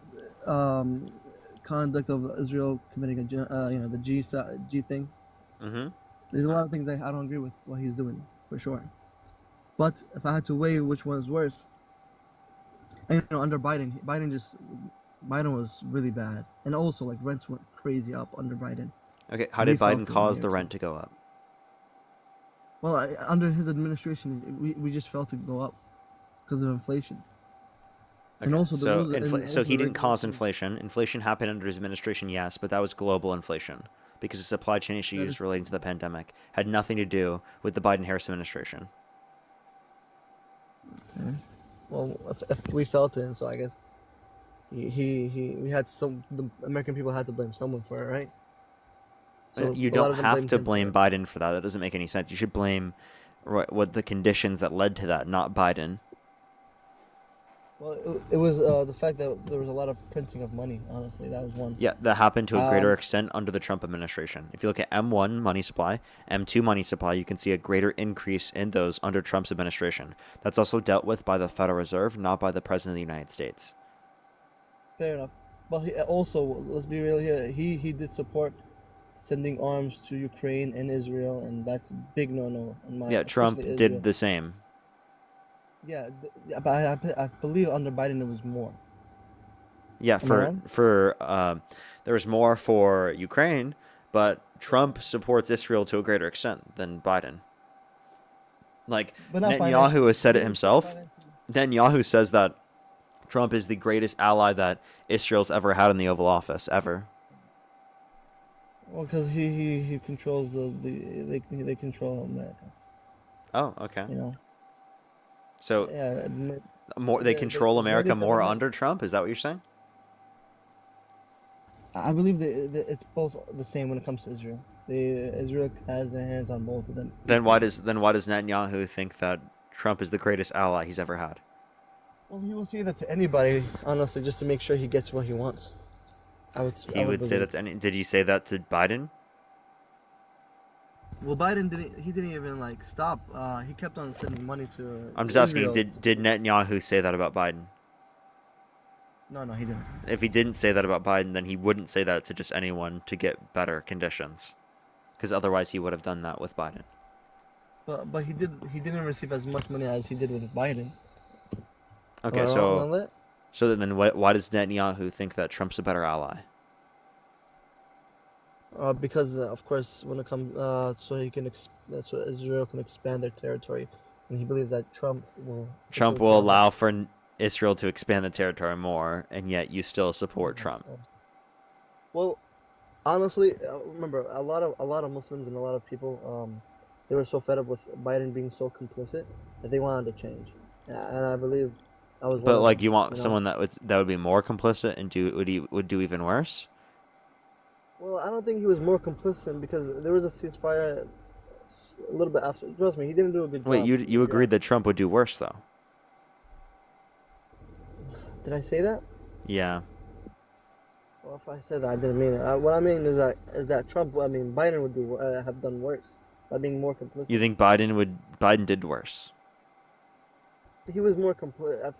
conduct of Israel committing the G thing. Mm-hmm. There's a lot of things I don't agree with what he's doing. for sure. But if I had to weigh which one is worse, and, under Biden was really bad, and also like rents went crazy up under Biden. Okay, how We did felt Biden it cause here, the too. rent to go up? Well, under his administration, we just felt it go up because of inflation. Okay, And also the so rules, and so also he the didn't cause regulation. inflation. Inflation happened under his administration, yes, but that was global inflation because of supply chain That issues is- relating to the pandemic. Had nothing to do with the Biden-Harris administration. Okay. Well, if we felt it, so I guess we had the American people had to blame someone for it, right? So You a lot don't of them have blamed to him for blame it. Biden for that. That doesn't make any sense. You should blame what the conditions that led to that, not Biden. Well, it was the fact that there was a lot of printing of money. Honestly, that was one. Yeah, that happened to a greater Um, extent under the Trump administration. If you look at M1 money supply, M2 money supply, you can see a greater increase in those under Trump's administration. That's also dealt with by the Federal Reserve, not by the President of the United States. Fair enough. But he also, let's be real here. He did support sending arms to Ukraine and Israel, and that's a big no-no in my. Yeah, Trump Especially Israel. did the same. Yeah, but I believe under Biden it was more. Yeah, Am I wrong? there was more for Ukraine, but Trump supports Israel to a greater extent than Biden. Like But not Netanyahu financially. has said it He didn't himself. financially. Netanyahu says that Trump is the greatest ally that Israel's ever had in the Oval Office, ever. Well, because he controls they control America. Oh, okay. You know. So Yeah. they the control Israeli America more government- under Trump? Is that what you're saying? I believe that it's both the same when it comes to Israel. Israel has their hands on both of them. Then why does Netanyahu think that Trump is the greatest ally he's ever had? Well, he will say that to anybody, honestly, just to make sure he gets what he wants. He would say that to any. Did he say that to Biden? Well, Biden didn't. He didn't even like stop. He kept on sending money to. I'm just to asking. Israel. Did Netanyahu say that about Biden? No, he didn't. If he didn't say that about Biden, then he wouldn't say that to just anyone to get better conditions, because otherwise he would have done that with Biden. But he did. He didn't receive as much money as he did with Biden. Okay, Am I wrong on that? so then why does Netanyahu think that Trump's a better ally? Because of course, when it comes, so Israel can expand their territory, and he believes that Trump will. Trump will allow for Israel to expand the territory more, and yet you still support Trump. Well, honestly, remember a lot of Muslims and a lot of people, they were so fed up with Biden being so complicit that they wanted to change, and I believe that was. But like, you want someone that would be more complicit and would do even worse. Well, I don't think he was more complicit because there was a ceasefire a little bit after. Trust me, he didn't do a good job. Wait, you agreed that Trump would do worse though? Did I say that? Yeah. Well, if I said that, I didn't mean it. What I mean is that Biden would have done worse by being more complicit. You think Biden did worse? He was more complicit.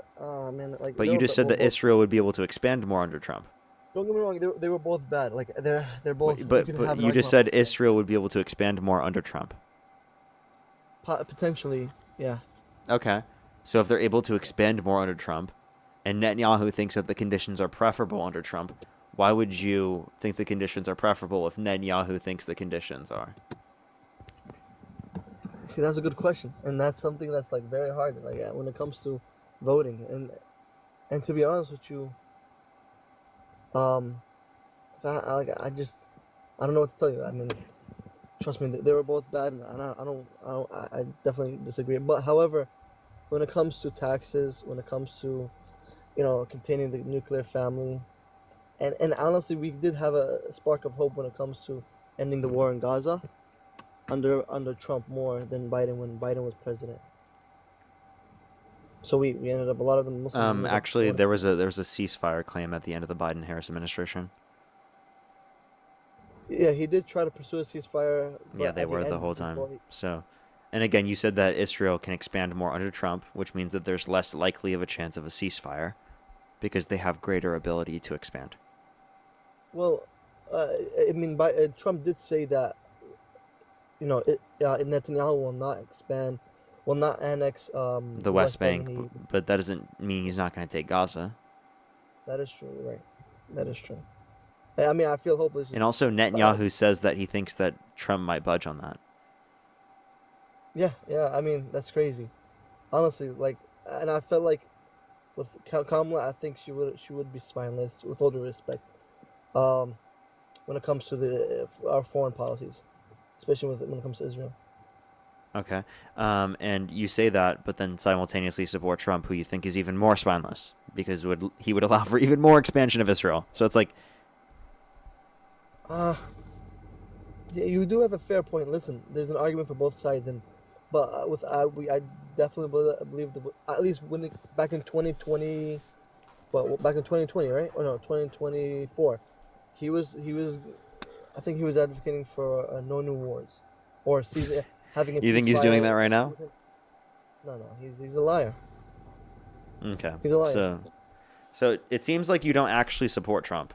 Man, like. But you just said that Israel would be able to expand more under Trump. Don't get me wrong. They were both bad. Like they're both. But can have an you just argument. said Israel would be able to expand more under Trump. Potentially, yeah. Okay. So if they're able to expand more under Trump, and Netanyahu thinks that the conditions are preferable under Trump, why would you think the conditions are preferable if Netanyahu thinks the conditions are? See, that's a good question, and that's something that's like very hard. Like when it comes to voting, and to be honest with you, I don't know what to tell you. I mean, trust me, they were both bad, and I definitely disagree. But however, when it comes to taxes, when it comes to, containing the nuclear family, and honestly, we did have a spark of hope when it comes to ending the war in Gaza, under Trump more than Biden when Biden was president. So we ended up a lot of them. Actually, there was a ceasefire claim at the end of the Biden-Harris administration. Yeah, he did try to pursue a ceasefire. Yeah, they were the whole time. So, and again, you said that Israel can expand more under Trump, which means that there's less likely of a chance of a ceasefire because they have greater ability to expand. Well, Trump did say that Netanyahu will not annex The West Bank, but that doesn't mean he's not going to take Gaza. That is true, right? That is true. I mean, I feel hopeless. And also, Netanyahu says that he thinks that Trump might budge on that. Yeah. I mean, that's crazy. Honestly, and I felt like with Kamala, I think she would be spineless, with all due respect, when it comes to our foreign policies, especially when it comes to Israel. Okay. And you say that, but then simultaneously support Trump, who you think is even more spineless, because he would allow for even more expansion of Israel. So it's like, you do have a fair point. Listen, there's an argument for both sides, but I definitely believe at least back in 2020, back in 2020, right? Or no, 2024, he was I think he was advocating for no new wars, or having a you think he's doing that right now? No, he's a liar. Okay. He's a liar. So it seems like you don't actually support Trump.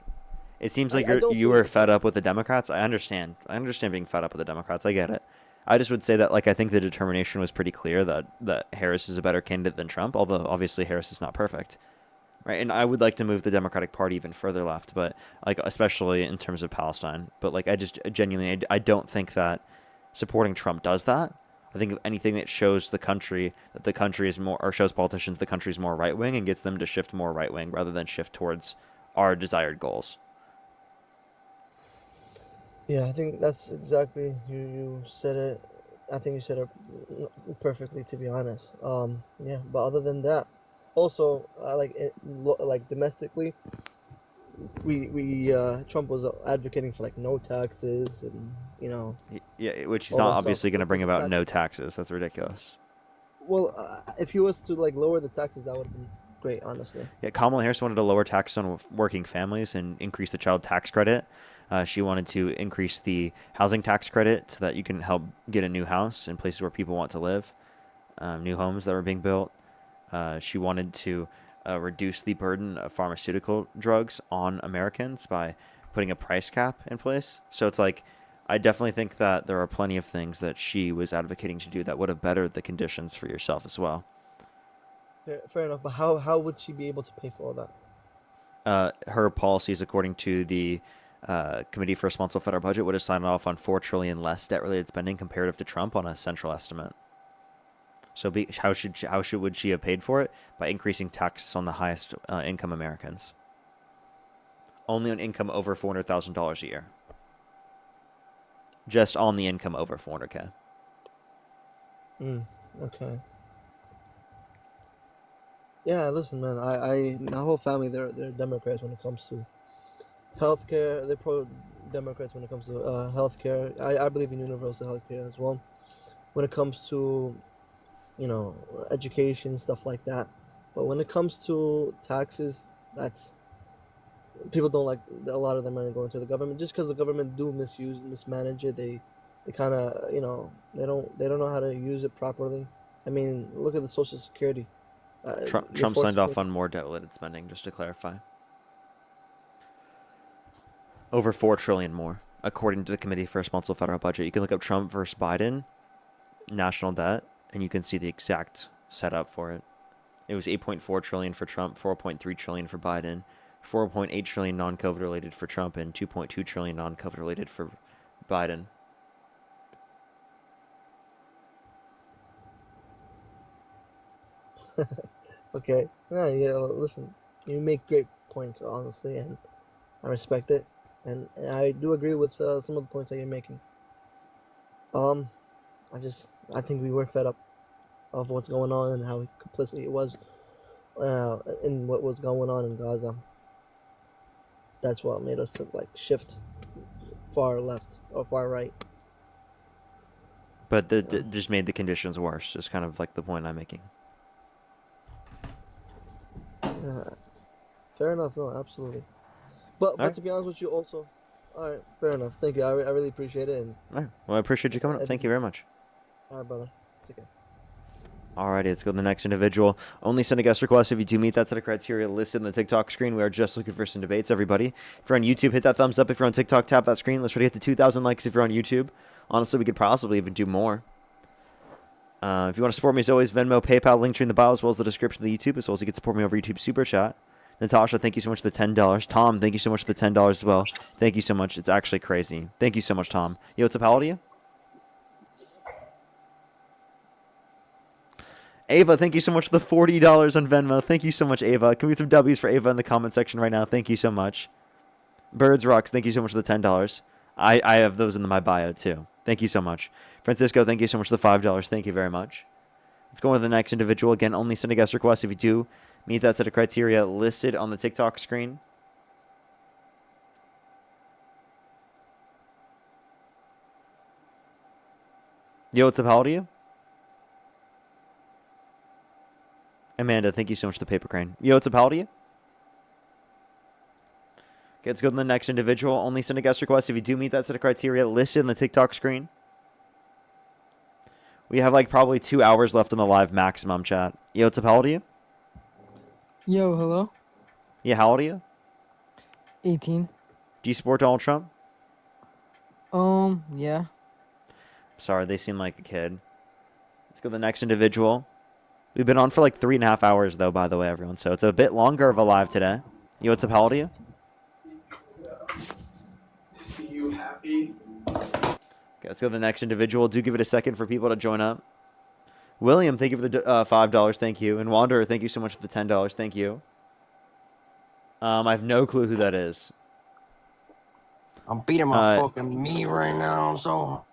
It seems like you were were fed up with the Democrats. I understand being fed up with the Democrats. I get it. I just would say that, I think the determination was pretty clear that Harris is a better candidate than Trump, although obviously Harris is not perfect. Right? And I would like to move the Democratic Party even further left, but especially in terms of Palestine. But I just genuinely, I don't think that supporting Trump does that. I think if anything that shows the country that the country is more, or shows politicians the country is more right wing, and gets them to shift more right wing rather than shift towards our desired goals. Yeah, I think that's exactly, you said it. I think you said it perfectly, to be honest. Yeah, but other than that, also domestically, we Trump was advocating for no taxes, and Yeah, which he's not obviously going to bring about no taxes. That's ridiculous. Well, if he was to lower the taxes, that would have been great, honestly. Yeah, Kamala Harris wanted to lower taxes on working families and increase the child tax credit. She wanted to increase the housing tax credit so that you can help get a new house in places where people want to live, new homes that were being built. She wanted to reduce the burden of pharmaceutical drugs on Americans by putting a price cap in place. So it's I definitely think that there are plenty of things that she was advocating to do that would have bettered the conditions for yourself as well. Fair enough, but how would she be able to pay for all that? Her policies, according to the Committee for Responsible Federal Budget, would have signed off on $4 trillion less debt-related spending comparative to Trump on a central estimate. So would she have paid for it? By increasing taxes on the highest income Americans. Only on income over $400,000 a year. Just on the income over $400K. Okay. Yeah, listen, man. My whole family, they're Democrats when it comes to healthcare. They're pro-Democrats when it comes to healthcare. I believe in universal healthcare as well. When it comes to, education, stuff like that. But when it comes to taxes, people don't like a lot of their money going to the government, just because the government do mismanage it. They kind of, they don't know how to use it properly. I mean, look at the Social Security. Trump signed off on more debt-related spending, just to clarify. Over $4 trillion more, according to the Committee for Responsible Federal Budget. You can look up Trump versus Biden, national debt, and you can see the exact setup for it. It was $8.4 trillion for Trump, $4.3 trillion for Biden, $4.8 trillion non-COVID related for Trump, and $2.2 trillion non-COVID related for Biden. Okay. Yeah, listen, you make great points, honestly, and I respect it, and I do agree with some of the points that you're making. I think we were fed up of what's going on and how complicit it was in what was going on in Gaza. That's what made us shift far left or far right. But just made the conditions worse, is kind of the point I'm making. Fair enough. No, absolutely. But to be honest with you, also, all right, fair enough. Thank you. I really appreciate it. And all right. Well, I appreciate you coming up. Thank you very much. All right, brother. Take care. Alrighty, let's go to the next individual. Only send a guest request if you do meet that set of criteria listed in the TikTok screen. We are just looking for some debates, everybody. If you're on YouTube, hit that thumbs up. If you're on TikTok, tap that screen. Let's try to get to 2,000 likes if you're on YouTube. Honestly, we could possibly even do more. If you want to support me, as always, Venmo, PayPal, link tree in the bio, as well as the description of the YouTube, as well as you can support me over YouTube Super Chat. Natasha, thank you so much for the $10. Tom, thank you so much for the $10 as well. Thank you so much. It's actually crazy. Thank you so much, Tom. Yo, what's up? How old are you? Ava, thank you so much for the $40 on Venmo. Thank you so much, Ava. Can we get some W's for Ava in the comment section right now? Thank you so much. Birds Rocks, thank you so much for the $10. I have those in my bio, too. Thank you so much. Francisco, thank you so much for the $5. Thank you very much. Let's go on to the next individual. Again, only send a guest request if you do meet that set of criteria listed on the TikTok screen. Yo, what's up? How old are you? Amanda, thank you so much for the paper crane. Yo, what's up? How old are you? Okay, let's go to the next individual. Only send a guest request if you do meet that set of criteria listed on the TikTok screen. We have like probably 2 hours left on the live maximum chat. Yo, what's up? How old are you? Yo, hello? Yeah, how old are you? 18. Do you support Donald Trump? Yeah. Sorry, they seem like a kid. Let's go to the next individual. We've been on for like 3.5 hours, though, by the way, everyone. So it's a bit longer of a live today. Yo, what's up? How old are you? See you happy. Okay, let's go to the next individual. Do give it a second for people to join up. William, thank you for the $5. Thank you. And Wanderer, thank you so much for the $10. Thank you. I have no clue who that is. I'm beating my fucking me right now, so...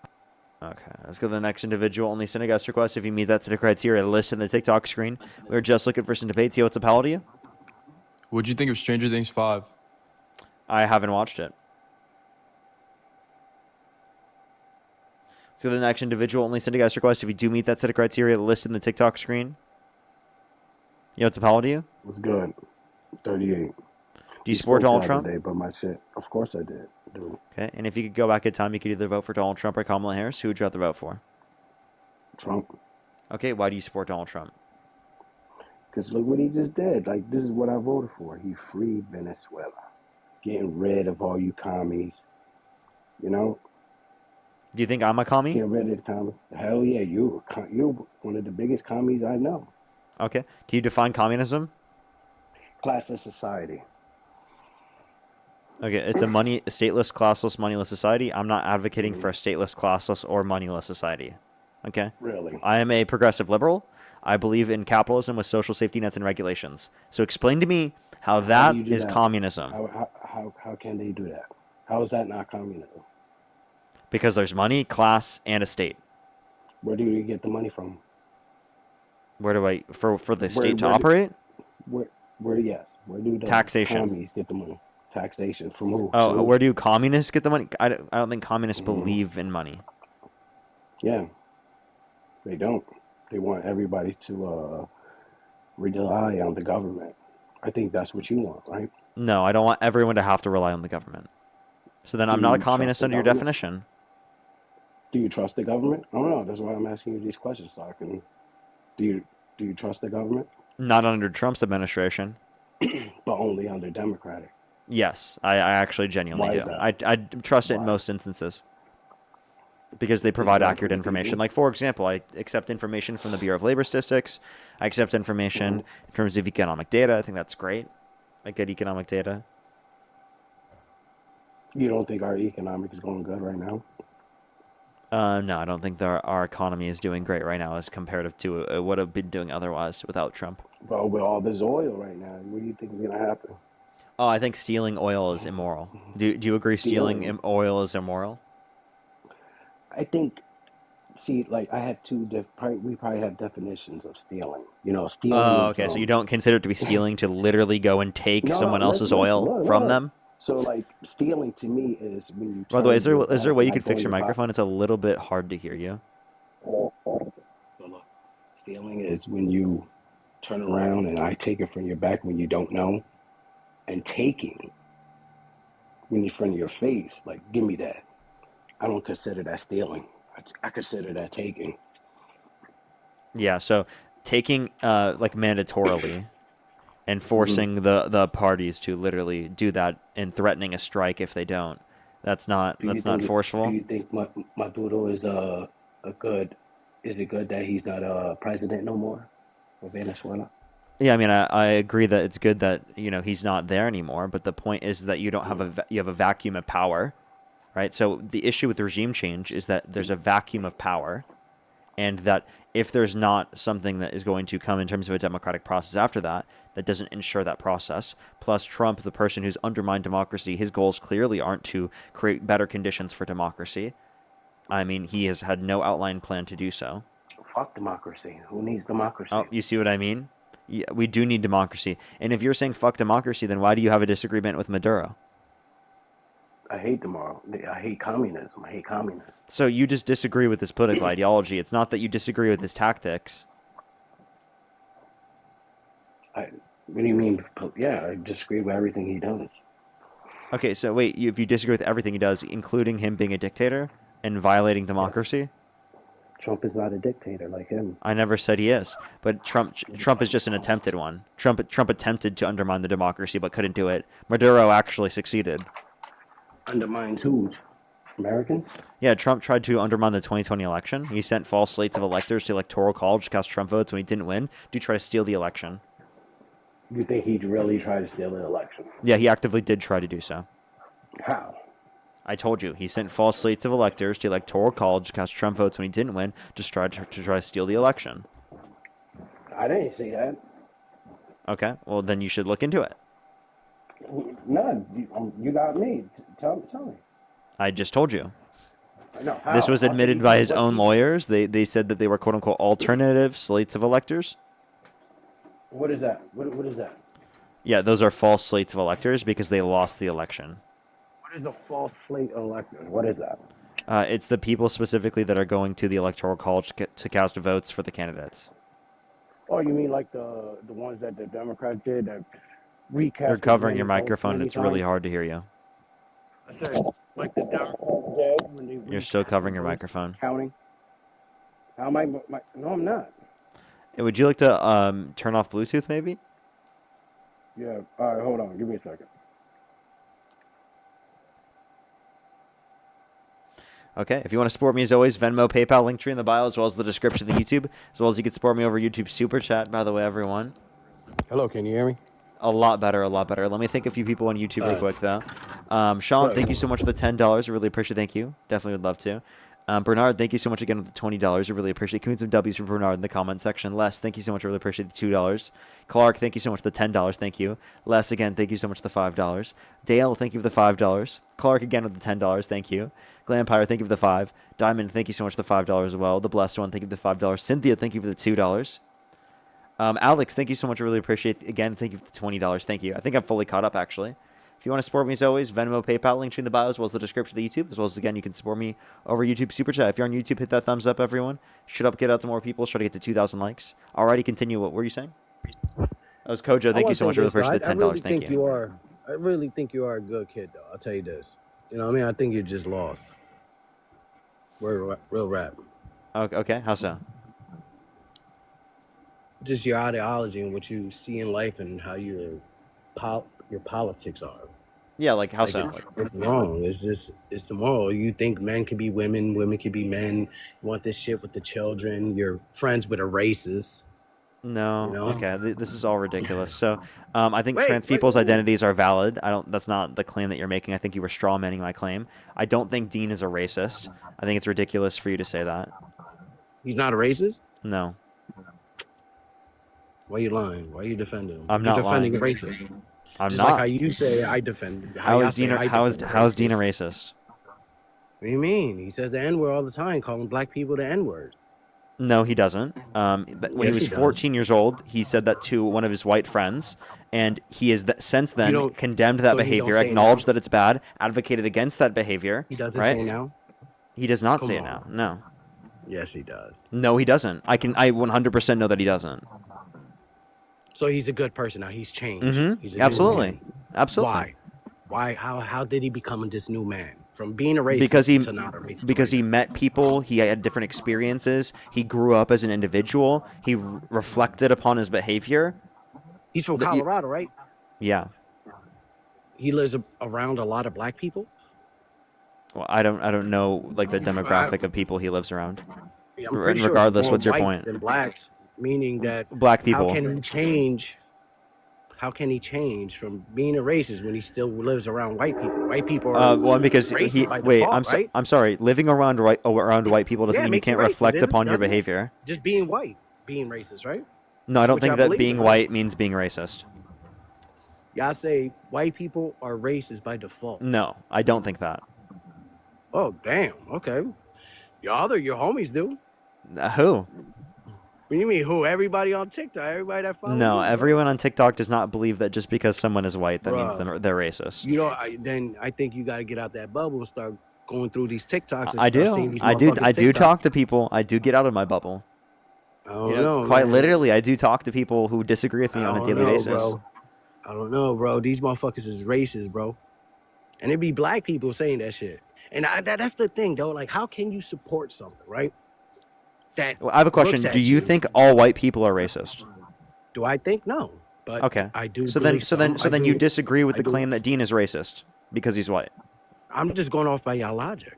Okay, let's go to the next individual. Only send a guest request if you meet that set of criteria listed in the TikTok screen. We're just looking for some debates. Yo, what's up? How old are you? What'd you think of Stranger Things 5? I haven't watched it. Let's go to the next individual. Only send a guest request if you do meet that set of criteria listed in the TikTok screen. Yo, what's up? How old are you? What's good? 38. Do you support Donald Trump? Today, but my shit. Of course I did. Dude. Okay, and if you could go back in time, you could either vote for Donald Trump or Kamala Harris. Who would you rather vote for? Trump. Okay, why do you support Donald Trump? Because look what he just did. Like, this is what I voted for. He freed Venezuela. Getting rid of all you commies. You know? Do you think I'm a commie? Get rid of the commies. Hell yeah, you're one of the biggest commies I know. Okay. Can you define communism? Classless society. Okay, it's a stateless, classless, moneyless society. I'm not advocating for a stateless, classless, or moneyless society. Okay? Really? I am a progressive liberal. I believe in capitalism with social safety nets and regulations. So explain to me how that is communism. How can they do that? How is that not communism? Because there's money, class, and a state. Where do you get the money from? Where do I for the state to operate? Where do the taxation commies get the money? Taxation from who? Oh, so, where do communists get the money? I don't think communists believe in money. Yeah, they don't. They want everybody to rely on the government. I think that's what you want, right? No, I don't want everyone to have to rely on the government. So then I'm not a communist under your definition. Do you trust the government? I don't know. That's why I'm asking you these questions, so I can. Do you trust the government? Not under Trump's administration. But only under Democratic. Yes, I actually genuinely do. I trust it in most instances. Because they provide accurate information. Like, for example, I accept information from the Bureau of Labor Statistics. I accept information in terms of economic data. I think that's great. I get economic data. You don't think our economic is going good right now? No, I don't think our economy is doing great right now as comparative to it would have been doing otherwise without Trump. Well, with all this oil right now, what do you think is going to happen? Oh, I think stealing oil is immoral. Do you agree stealing oil is immoral? I think, like I have we probably have definitions of stealing. You know, stealing. Oh, okay. So you don't consider it to be stealing to literally go and take someone else's oil from them? So, like, stealing to me is when you. By the way, is there a way you can fix your microphone? It's a little bit hard to hear you. So look, stealing is when you turn around and I take it from your back when you don't know, and taking when you're in front of your face, like, give me that. I don't consider that stealing. I consider that taking. Yeah, so taking like mandatorily and forcing the parties to literally do that and threatening a strike if they don't. That's not Do forceful. you think Maduro is a good? Is it good that he's not a president no more of Venezuela? Yeah, I mean, I agree that it's good that he's not there anymore. But the point is that you don't have you have a vacuum of power, right? So the issue with regime change is that there's a vacuum of power, and that if there's not something that is going to come in terms of a democratic process after that, that doesn't ensure that process. Plus, Trump, the person who's undermined democracy, his goals clearly aren't to create better conditions for democracy. I mean, he has had no outlined plan to do so. Fuck democracy. Who needs democracy? Oh, you see what I mean? Yeah, we do need democracy. And if you're saying fuck democracy, then why do you have a disagreement with Maduro? I hate I hate communism. I hate communists. So you just disagree with his political ideology. It's not that you disagree with his tactics. What do you mean? Yeah, I disagree with everything he does. Okay, so wait, if you disagree with everything he does, including him being a dictator and violating democracy? Trump is not a dictator like him. I never said he is, but Trump is just an attempted one. Trump attempted to undermine the democracy but couldn't do it. Maduro actually succeeded. Undermines who? Americans? Yeah, Trump tried to undermine the 2020 election. He sent false slates of electors to the Electoral College to cast Trump votes when he didn't win to try to steal the election. You think he'd really try to steal the election? Yeah, he actively did try to do so. How? I told you, he sent false slates of electors to the Electoral College to cast Trump votes when he didn't win to try to steal the election. I didn't see that. Okay, well then you should look into it. No, you got me. Tell me. I just told you. No, This was admitted by his own lawyers. They said that they were quote-unquote alternative slates of electors. What is that? What is that? Yeah, those are false slates of electors because they lost the election. What is a false slate of electors? What is that? It's the people specifically that are going to the Electoral College to cast votes for the candidates. Oh, you mean like the ones that the Democrats did that recast? You're covering your microphone. It's really hard to hear you. I said, like the Democrats did when they. You're still covering your microphone. Counting. How am I? No, I'm not. Hey, would you like to turn off Bluetooth maybe? Yeah. All right. Hold on. Give me a second. Okay, if you want to support me as always, Venmo, PayPal, Linktree in the bio, as well as the description of the YouTube, as well as you can support me over YouTube Super Chat, by the way, everyone. Hello, can you hear me? A lot better, a lot better. Let me thank a few people on YouTube real quick, though. Sean, thank you so much for the $10. I really appreciate it. Thank you. Definitely would love to. Bernard, thank you so much again with the $20. I really appreciate it. Give me some W's for Bernard in the comment section. Les, thank you so much. I really appreciate the $2. Clark, thank you so much for the $10. Thank you. Les, again, thank you so much for the $5. Dale, thank you for the $5. Clark, again, with the $10. Thank you. Glampire, thank you for the $5. Diamond, thank you so much for the $5 as well. The Blessed One, thank you for the $5. Cynthia, thank you for the $2. Alex, thank you so much. I really appreciate it. Again, thank you for the $20. Thank you. I think I'm fully caught up, actually. If you want to support me as always, Venmo, PayPal, link in the bio, as well as the description of the YouTube, as well as, again, you can support me over YouTube Super Chat. If you're on YouTube, hit that thumbs up, everyone. Should up, get out to more people. Try to get to 2,000 likes. Alrighty, continue. What were you saying? That was Kojo. Thank you so much. I really appreciate the $10. Thank you. I really think you are a good kid, though. I'll tell you this. You know what I mean? I think you're just lost. Real rap. Okay, how so? Just your ideology and what you see in life and how your politics are. Yeah, like how so? It's wrong. It's the moral. You think men can be women, women can be men. You want this shit with the children. You're friends with a racist. No. You know? Okay. This is all ridiculous. So, I think trans people's identities are valid. That's not the claim that you're making. I think you were strawmanning my claim. I don't think Dean is a racist. I think it's ridiculous for you to say that. He's not a racist? No. Why are you lying? Why are you defending him? I'm You're not defending lying. a racist. I'm Just not. like how you say I defend. How is Dean? How is Dean a racist? What do you mean? He says the N-word all the time, calling black people the N-word. No, he doesn't. When Yes, he was he does. 14 years old, he said that to one of his white friends, and he has since then condemned that so he don't behavior, say it acknowledged now? that it's bad, advocated against that behavior. He doesn't right? say it now? He does not Come say it on. now. No. Yes, he does. No, he doesn't. I 100% know that he doesn't. So he's a good person now. He's changed. Mm-hmm. He's a new Absolutely. man. Absolutely. Why? How did he become this new man? From being a racist to not a racist. Because he met people, he had different experiences, he grew up as an individual, he reflected upon his behavior. He's from Colorado, right? Yeah. He lives around a lot of black people. Well, I don't know like the demographic of people he lives around. I'm pretty sure it's Regardless, more what's your whites point? than blacks, meaning that Black how people. can he change? How can he change from being a racist when he still lives around white people? White people are Well, because racist by wait, default, right? I'm sorry. Living around white people doesn't Yeah, it mean you makes you can't racist, reflect upon your doesn't it? behavior. Just being white, being racist, right? No, I That's don't what think y'all that believe being in, right? white means being racist. Y'all say white people are racist by default. No, I don't think that. Oh, damn. Okay. Your homies do. Who? What do you mean who? Everybody on TikTok, everybody that follow No, you, everyone on TikTok does not believe that just because someone is white, that means Bruh. they're racist. You know, then I think you got to get out that bubble and start going through these TikToks and I start seeing do. these I do TikToks. talk to people. I do get out of my bubble. I don't know, quite man. literally, I do talk to people who disagree with me on a daily basis. Bro. I don't know, bro. These motherfuckers is racist, bro. And it be black people saying that shit. And that's the thing, though. Like, how can you support something, right? Well, I have a question. looks Do at you think all white people are racist? Do I think no? But Okay. I do. So believe then you disagree with I the do. claim that Dean is racist because he's white. I'm just going off by y'all logic.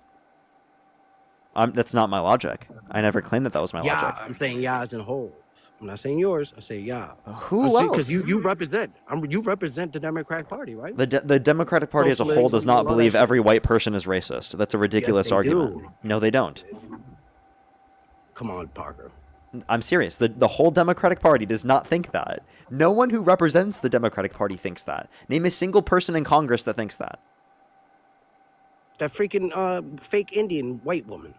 That's not my logic. I never claimed that was my Yeah, logic. I'm saying y'all as a whole. I'm not saying yours. I say y'all. Who else? Because you represent. You represent the Democratic Party, right? The Democratic Party as a whole does not believe every white person is racist. That's a ridiculous they argument. do. No, they don't. Come on, Parker. I'm serious. The whole Democratic Party does not think that. No one who represents the Democratic Party thinks that. Name a single person in Congress that thinks that. That freaking fake Indian white woman.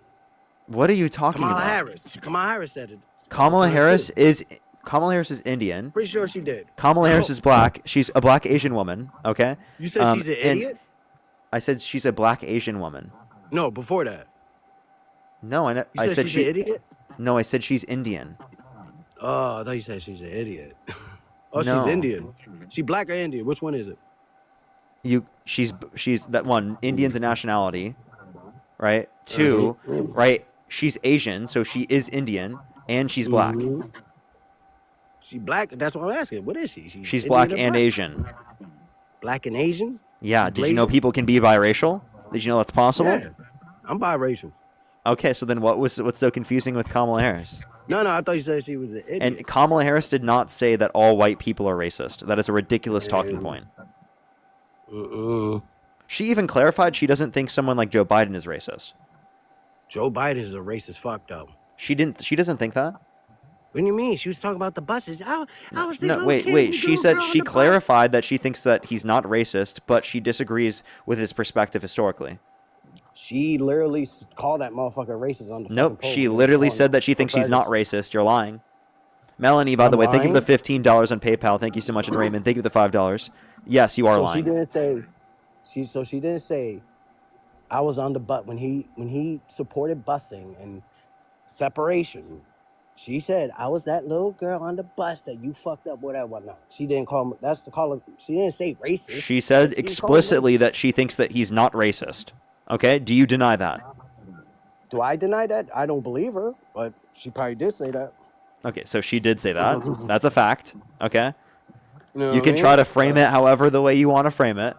What are you talking Kamala about? Harris. Kamala Harris said it. Kamala Harris is Indian. Pretty sure she did. Kamala Harris is black. She's a black Asian woman. Okay. You said she's an idiot? I said she's a black Asian woman. No, before that. No, You said she's an idiot? No, I said she's Indian. Oh, I thought you said she's an idiot. Oh, No. she's Indian. She black or Indian? Which one is it? She's that one. Indian's a nationality, right? Two, right? She's Asian, so she is Indian, and she's black. She black? That's what I'm asking. What is she? She's Indian black or and Asian. Black and Asian? Yeah. Did you know people can be biracial? Did you know that's possible? Yeah. I'm biracial. Okay, so then what's so confusing with Kamala Harris? No, I thought you said she was an idiot. And Kamala Harris did not say that all white people are racist. That is a ridiculous talking point. She even clarified she doesn't think someone like Joe Biden is racist. Joe Biden is a racist fuck though. She doesn't think that? What do you mean? She was talking about the buses. I was thinking, No, wait. She said she clarified that she thinks that he's not racist, but she disagrees with his perspective historically. She literally called that motherfucker racist on the Nope, fucking she poll. literally said that she thinks he's not racist. You're lying. Melanie, by the way, thank you for the $15 on PayPal. Thank you so much. And Raymond, thank you for the $5. Yes, you are lying. She didn't say. She didn't say. I was on the butt when he supported busing and separation. She said I was that little girl on the bus that you fucked up, whatever, whatnot. She didn't call me. That's the call. She didn't say racist. She said explicitly that she thinks that he's not racist. Okay, do you deny that? Do I deny that? I don't believe her, but she probably did say that. Okay, so she did say that. That's a fact. Okay, know you can what I try mean? to frame it however the way you want to frame it,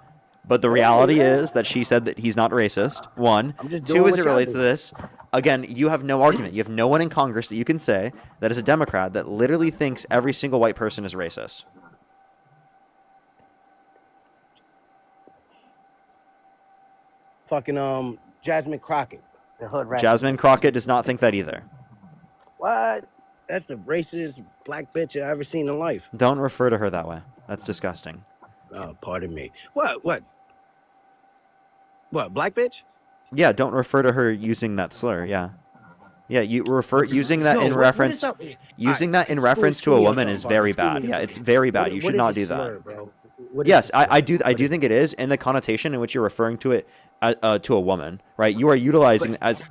but the reality is that she said that he's not racist. One, I'm just two, doing as what it y'all relates do. to this. Again, you have no argument. You have no one in Congress that you can say that is a Democrat that literally thinks every single white person is racist. Fucking Jasmine Crockett, the hood rat. Jasmine Crockett does not think that either. What? That's the racist black bitch I ever seen in life. Don't refer to her that way. That's disgusting. Oh, pardon me. What? Black bitch? Yeah, don't refer to her using that slur. Yeah, you refer using that in reference. Using that in reference to a woman is very bad. Yeah, it's very bad. You should not do that. Yes, I do think it is, and the connotation in which you're referring to it to a woman, right? You are utilizing as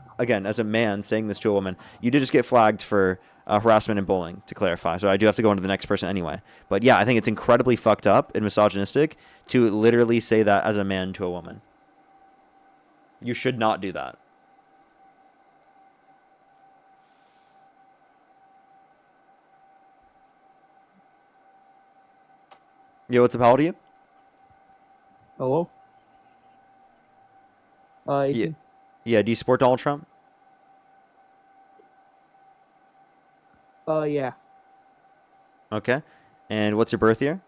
a man saying this to a woman. You did just get flagged for harassment and bullying, to clarify. So I do have to go into the next person anyway. But yeah, I think it's incredibly fucked up and misogynistic to literally say that as a man to a woman. You should not do that. Yo, what's up? How old are you? Hello? Yeah. 18. Yeah. Do you support Donald Trump? Yeah. Okay. And what's your birth year?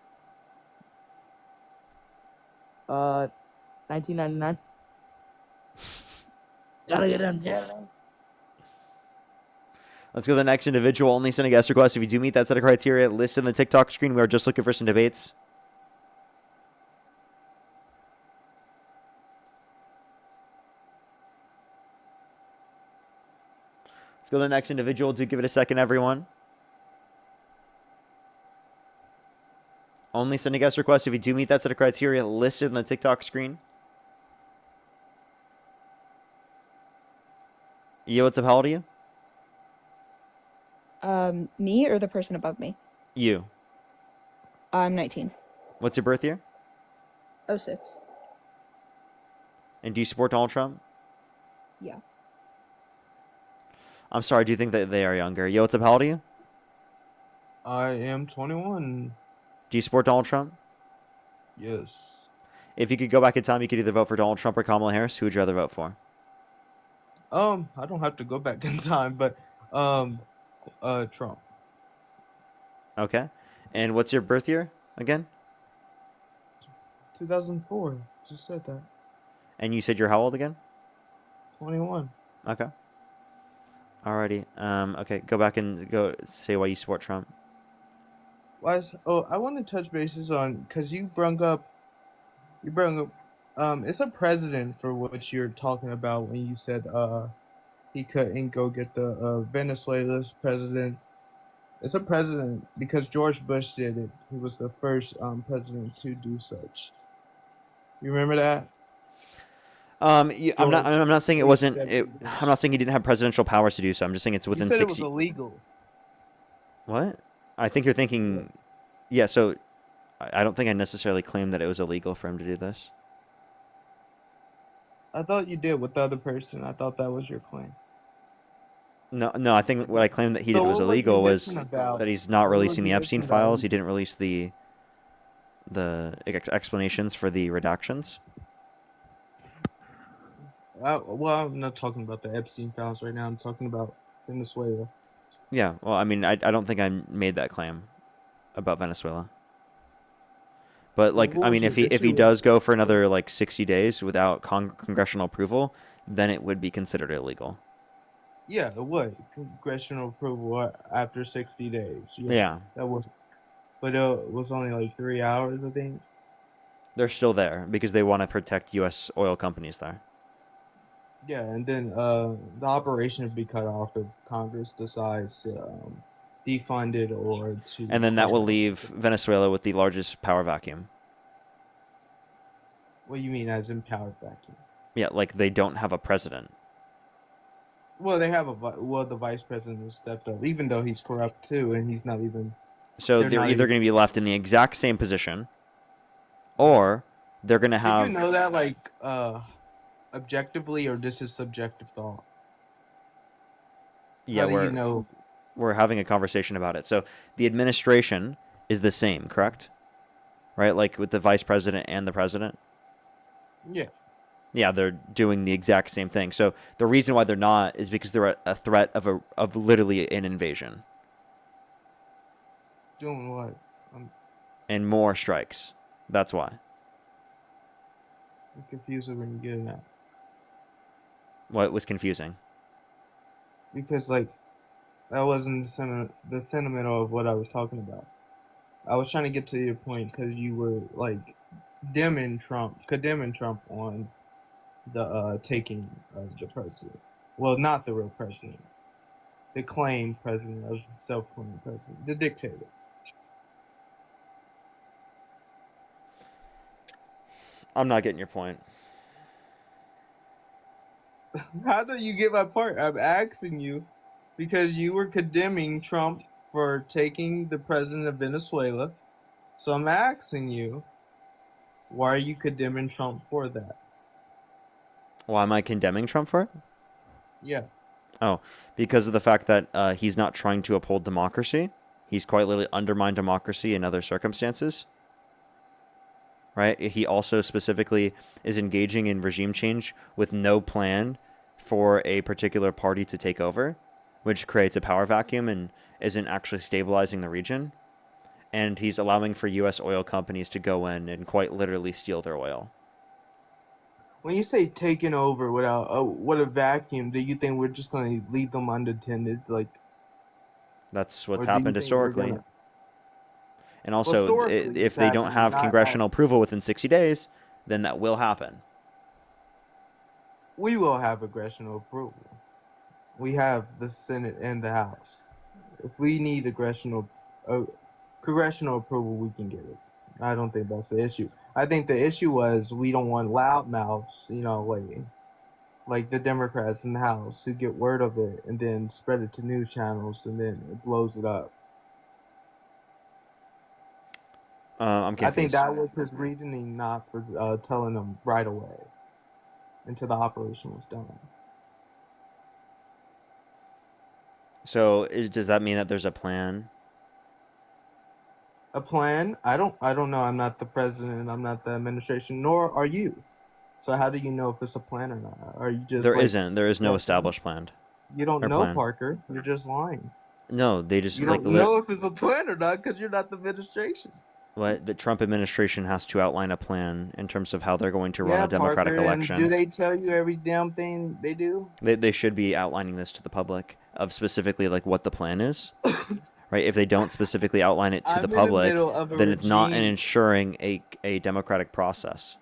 1999. Gotta get him, Jeremy. Let's go to the next individual. Only send a guest request if you do meet that set of criteria. List in the TikTok screen. We are just looking for some debates. Let's go to the next individual. Do give it a second, everyone. Only send a guest request if you do meet that set of criteria listed in the TikTok screen. Yo, what's up? How old are you? Me or the person above me? You. I'm 19. What's your birth year? 06. And do you support Donald Trump? Yeah. I'm sorry, do you think that they are younger? Yo, what's up? How old are you? I am 21. Do you support Donald Trump? Yes. If you could go back in time, you could either vote for Donald Trump or Kamala Harris. Who would you rather vote for? I don't have to go back in time, but Trump. Okay. And what's your birth year again? 2004. Just said that. And you said you're how old again? 21. Okay. Alrighty. Okay, go back and go say why you support Trump. I want to touch bases on, because you brought up, it's a president for what you're talking about when you said he couldn't go get the Venezuela's president. It's a president because George Bush did it. He was the first president to do such. You remember that? I'm not saying it wasn't. I'm not saying he didn't have presidential powers to do so. I'm just saying it's within You said 60. it was illegal. What? I think you're thinking. Yeah. So, I don't think I necessarily claimed that it was illegal for him to do this. I thought you did with the other person. I thought that was your claim. No. I think what I claimed that he did was illegal was that he's not releasing the Epstein files. He didn't release the explanations for the redactions. Well, I'm not talking about the Epstein files right now. I'm talking about Venezuela. Yeah. Well, I mean, I don't think I made that claim about Venezuela. But like, I mean, if he does go for another like 60 days without congressional approval, then it would be considered illegal. Yeah, it would. Congressional approval after 60 days. Yeah. That would. But it was only like 3 hours, I think. They're still there because they want to protect U.S. oil companies there. Yeah, and then the operation would be cut off if Congress decides to defund it or to... And then that will leave Venezuela with the largest power vacuum. What do you mean as in power vacuum? Yeah, like they don't have a president. Well, they have the vice president has stepped up, even though he's corrupt too, and he's not even... So they're either going to be left in the exact same position, or they're going to have... Did you know that, like, objectively, or this is subjective thought? Yeah, we're having a conversation about it. So the administration is the same, correct? Right, like with the vice president and the president? Yeah. Yeah, they're doing the exact same thing. So the reason why they're not is because they're a threat of literally an invasion. Doing what? And more strikes. That's why. I'm confused when you get that. What was confusing? Because, like, that wasn't the sentiment of what I was talking about. I was trying to get to your point because you were, like, condemning Trump on the taking of the president. Well, not the real president. The claimed president of self-claimed president. The dictator. I'm not getting your point. How do you get my part? I'm asking you because you were condemning Trump for taking the president of Venezuela. So I'm asking you, why are you condemning Trump for that? Why am I condemning Trump for it? Yeah. Oh, because of the fact that he's not trying to uphold democracy. He's quite literally undermined democracy in other circumstances. right? He also specifically is engaging in regime change with no plan for a particular party to take over, which creates a power vacuum and isn't actually stabilizing the region. And he's allowing for U.S. oil companies to go in and quite literally steal their oil. When you say taking over without what a vacuum, do you think we're just going to leave them unattended? Like, that's what's or do you happened think we're historically. gonna? And Well, also, historically, if they don't exactly, have not congressional approval within 60 days, then that will happen. we will have congressional approval. We have the Senate and the House. If we need congressional approval, we can get it. I don't think that's the issue. I think the issue was we don't want loudmouths, like the Democrats in the House who get word of it and then spread it to news channels and then it blows it up. I'm confused. I think that was his reasoning, not for telling them right away until the operation was done. So does that mean that there's a plan? A plan? I don't know. I'm not the president. I'm not the administration, nor are you. So how do you know if it's a plan or not? Are you just There isn't. There is no established plan. You don't or know, plan. Parker. You're just lying. No, they just You like don't know if it's a plan or not because you're not the administration. what the Trump administration has to outline a plan in terms of how they're going to run a democratic Parker, election. And do they tell you every damn thing they do? They should be outlining this to the public of specifically like what the plan is. Right? If they don't specifically outline it to the public, then it's not an ensuring a democratic process.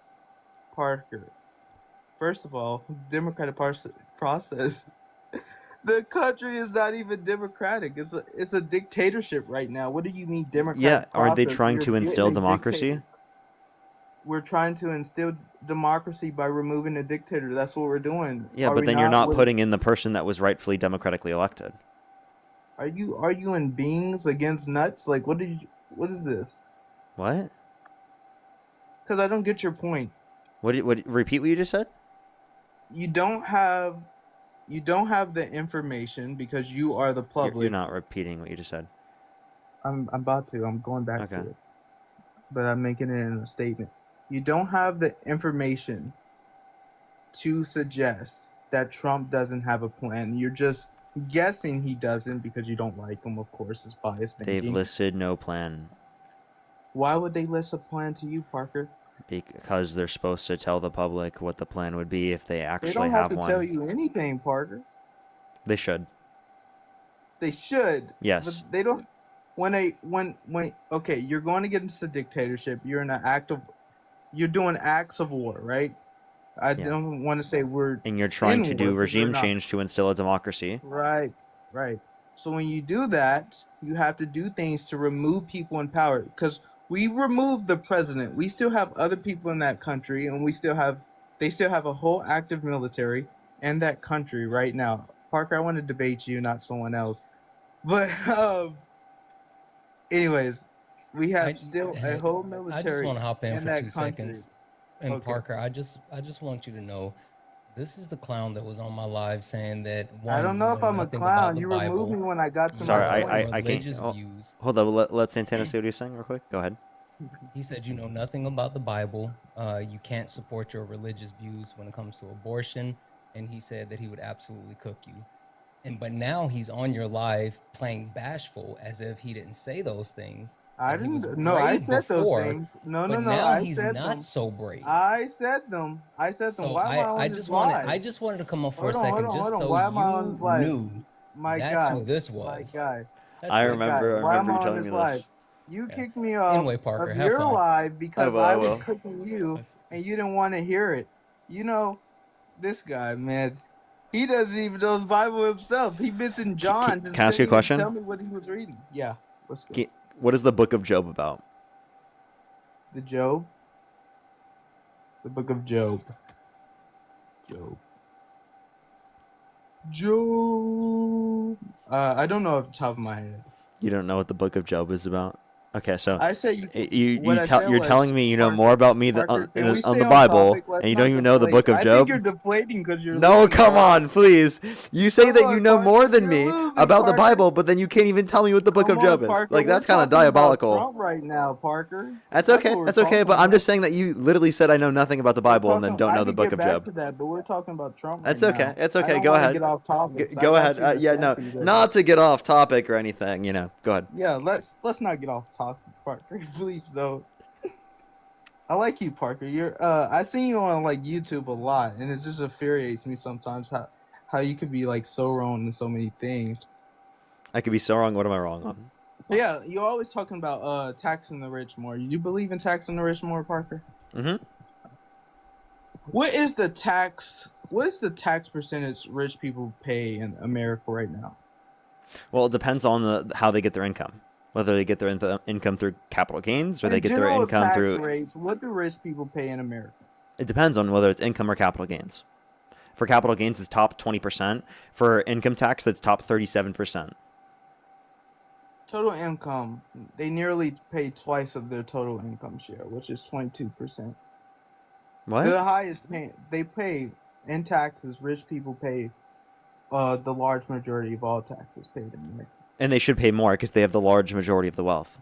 Parker, first of all, democratic process. The country is not even democratic. It's a dictatorship right now. What do you mean democratic? Yeah, are they process? trying You're to instill getting a democracy? dictator. We're trying to instill democracy by removing a dictator. That's what we're doing. Yeah, Are but we then you're not What putting in the person that was rightfully democratically elected. Are you arguing beings against nuts? Like, what is this? What? Because I don't get your point. What repeat what you just said? You don't have the information because you are the public. You're not repeating what you just said. I'm about to. I'm going back to Okay. it. But I'm making it in a statement. You don't have the information to suggest that Trump doesn't have a plan. You're just guessing he doesn't because you don't like him, of course, it's biased thinking. They've listed no plan. Why would they list a plan to you, Parker? Because they're supposed to tell the public what the plan would be if they actually They don't have to one. tell you anything, Parker. They should. They should. Yes. But they don't. Okay, you're going to get into dictatorship. You're in you're doing acts of war, right? I don't want to say we're. And you're trying in to war, do 'cause regime we're not. change to instill a democracy. Right. So when you do that, you have to do things to remove people in power. Because we removed the president. We still have other people in that country, and they still have a whole active military in that country right now. Parker, I want to debate you, not someone else. But anyways, we have still a whole military. I just want to hop in for that 2 country. seconds. And Okay. Parker, I just want you to know, this is the clown that was on my live saying that I don't know if I'm a clown. You removed me when I got to Sorry, my I can't. religious Oh, views. hold on. Let Santana say what he's saying real quick. Go ahead. He said you know nothing about the Bible. You can't support your religious views when it comes to abortion, and he said that he would absolutely cook you. But now he's on your live playing bashful as if he didn't say those things. I and he was didn't. No, I brave said before, those things. No. But now I he's said not them. so brave. I said them. So Why am I on I this just live? wanted to come up for Hold a on, second hold on, just hold on. so Why am I on this you live? knew My that's guy. who this My was. guy. That's I it. remember Why am I you on telling this me live? this. You kicked me off Anyway, Parker, of have your fun. live because I I will. was cooking you and you didn't want to hear it. You know, this guy, man. He doesn't even know the Bible himself. He missing John. Can I ask you a question? Tell me what he was reading. Yeah. Let's go. What is the book of Job about? The Job. The book of Job. Job. I don't know off the top of my head. You don't know what the book of Job is about? Okay, so I said you. you What I tell said you're was, telling me you know Parker, more about me Parker, can we on stay the on Bible, topic? Let's and you don't not even know the deflate. book of I Job. think you're deflating because you're No, losing. come Parker. on, please. You say Come that you on, know more Parker, than you're me losing, about the Parker. Bible, but then you can't even tell me what the book Come of Job on, is. Parker. Like We're that's kind of talking about diabolical. Trump right now, Parker. That's That's okay. what we're That's okay. talking But I'm about. just saying that you literally said I know nothing about the Bible and then don't I know the could book get of back Job. to that, but we're talking about Trump right That's okay. now. It's I okay. don't Go want to ahead. get off topic. Go ahead. Yeah, no, not to get off topic or anything. You know, go ahead. Yeah, let's not get off topic, Parker. Please don't. I like you, Parker. You're I see you on like YouTube a lot, and it just infuriates me sometimes how you could be like so wrong in so many things. I could be so wrong. What am I wrong on? Yeah, you're always talking about taxing the rich more. You believe in taxing the rich more, Parker? Mm-hmm. What is the tax percentage rich people pay in America right now? Well, it depends on how they get their income. Whether they get their income through capital gains or they get their income tax through. rates, what do rich people pay in America? It depends on whether it's income or capital gains. For capital gains, it's top 20%. For income tax, that's top 37%. Total income, they nearly pay twice of their total income share, which is 22%. What? The highest they pay in taxes. Rich people pay the large majority of all taxes paid in America. And they should pay more because they have the large majority of the wealth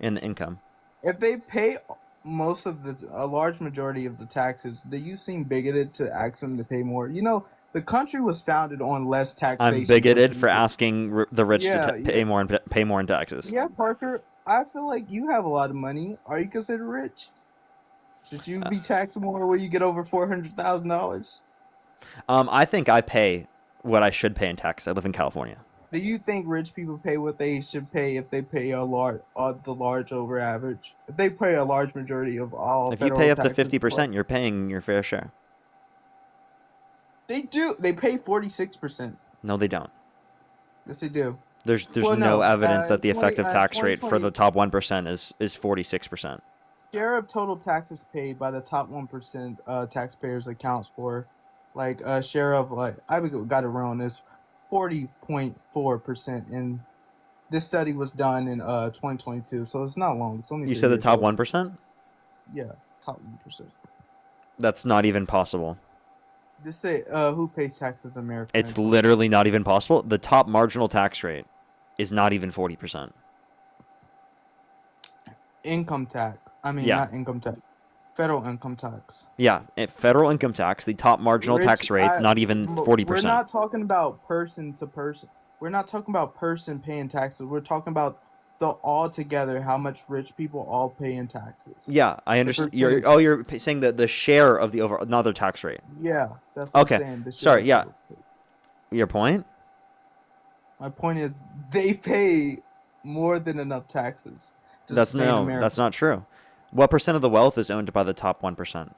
and the income. If they pay a large majority of the taxes, do you seem bigoted to ask them to pay more? You know, the country was founded on less taxation. I'm bigoted for asking the rich to pay more in taxes. Yeah, Parker, I feel like you have a lot of money. Are you considered rich? Should you be taxed more when you get over $400,000? I think I pay what I should pay in tax. I live in California. Do you think rich people pay what they should pay if they pay the large over average? If they pay a large majority of all If you pay up to 50%, you're paying your fair share. They do. They pay 46%. No, they don't. Yes, they do. There's no evidence that the effective tax rate for the top 1% is 46%. Share of total taxes paid by the top 1% taxpayers accounts for, like a share of I got it wrong. Is 40.4%, and this study was done in 2022, so it's not long. It's only. You said the top 1%? Yeah, top 1%. That's not even possible. Just say who pays taxes in America. It's literally not even possible. The top marginal tax rate is not even 40%. Income tax. I mean, Yeah. not income tax. Federal income tax. Yeah, federal income tax, the top marginal tax rate's not even 40%. We're not talking about person to person. We're not talking about person paying taxes. We're talking about the all together, how much rich people all pay in taxes. Yeah, I understand. You're saying that the share of the another tax rate. Yeah, that's what I'm saying. Sorry, yeah. Your point? My point is they pay more than enough taxes. That's not true. What percent of the wealth is owned by the top 1%?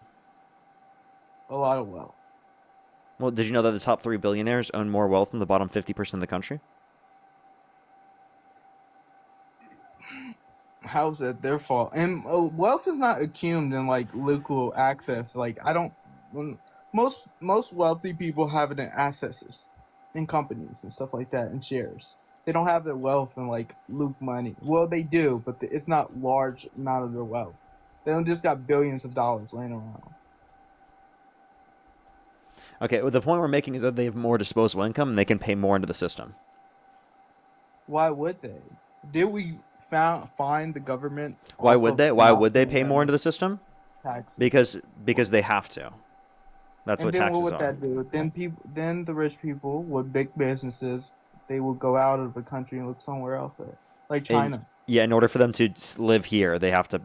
A lot of wealth. Well, did you know that the top 3 billionaires own more wealth than the bottom 50% of the country? How's that their fault? And wealth is not accumulated in like local access. Like most wealthy people have it in assets, in companies and stuff like that, and shares. They don't have their wealth in like loot money. Well, they do, but it's not large amount of their wealth. They don't just got billions of dollars laying around. Okay, well, the point we're making is that they have more disposable income and they can pay more into the system. Why would they? Did we find the government? Why would they? Why would they pay more into the system? Taxes. Because they have to. That's what taxes are. What would that do? Then the rich people with big businesses, they will go out of the country and look somewhere else, like China. In order for them to live here, they have to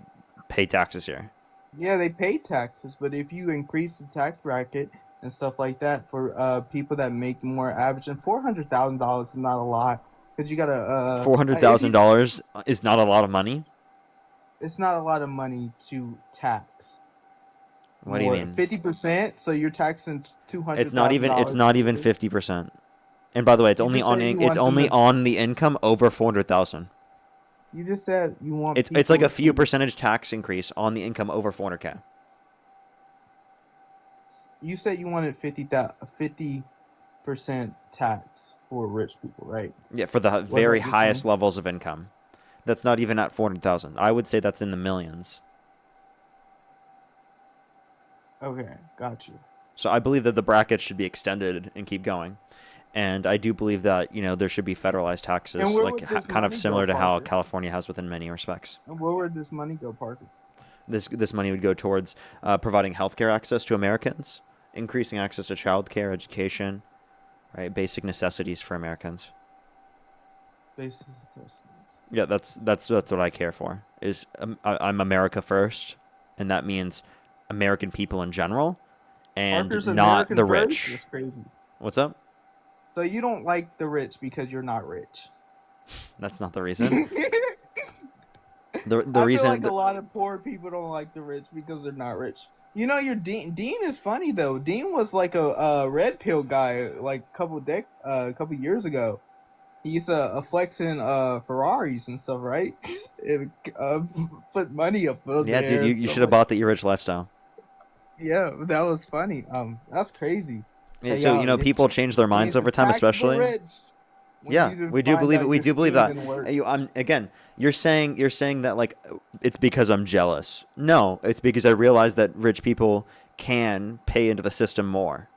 pay taxes here. Yeah, they pay taxes, but if you increase the tax bracket and stuff like that for people that make more average, and $400,000 is not a lot because you gotta. $400,000 is not a lot of money. It's not a lot of money to tax. What do you mean? 50%. So you're taxing $200,000. It's not even 50%. And by the way, it's only on the income over 400,000. You just said you want. It's like a few percentage tax increase on the income over 400K. You said you wanted 50% tax for rich people, right? Yeah, for the very highest levels of income. That's not even at 400,000. I would say that's in the millions. Okay, got you. So I believe that the brackets should be extended and keep going. And I do believe that, there should be federalized taxes, And where like would this kind of money similar go, to how Parker? California has within many respects. And where would this money go, Parker? This money would go towards providing healthcare access to Americans, increasing access to childcare, education, right? Basic necessities for Americans. Basic necessities. Yeah, that's what I care for. Is I'm America first, and that means American people in general, and Parker's not American the first? rich. That's crazy. What's up? So you don't like the rich because you're not rich. That's not the reason. The I reason feel like a lot of poor people don't like the rich because they're not rich. You know, your Dean is funny though. Dean was like a red pill guy like a couple years ago. He used to flex in Ferraris and stuff, right? And, put money up there. yeah, dude, you should have bought the E Rich lifestyle. Yeah, that was funny. That's crazy. Yeah, Hey, so y'all, people change their minds over time, especially. Yeah, we do believe it. We do believe that. Again, you're saying that like it's because I'm jealous. No, it's because I realize that rich people can pay into the system more.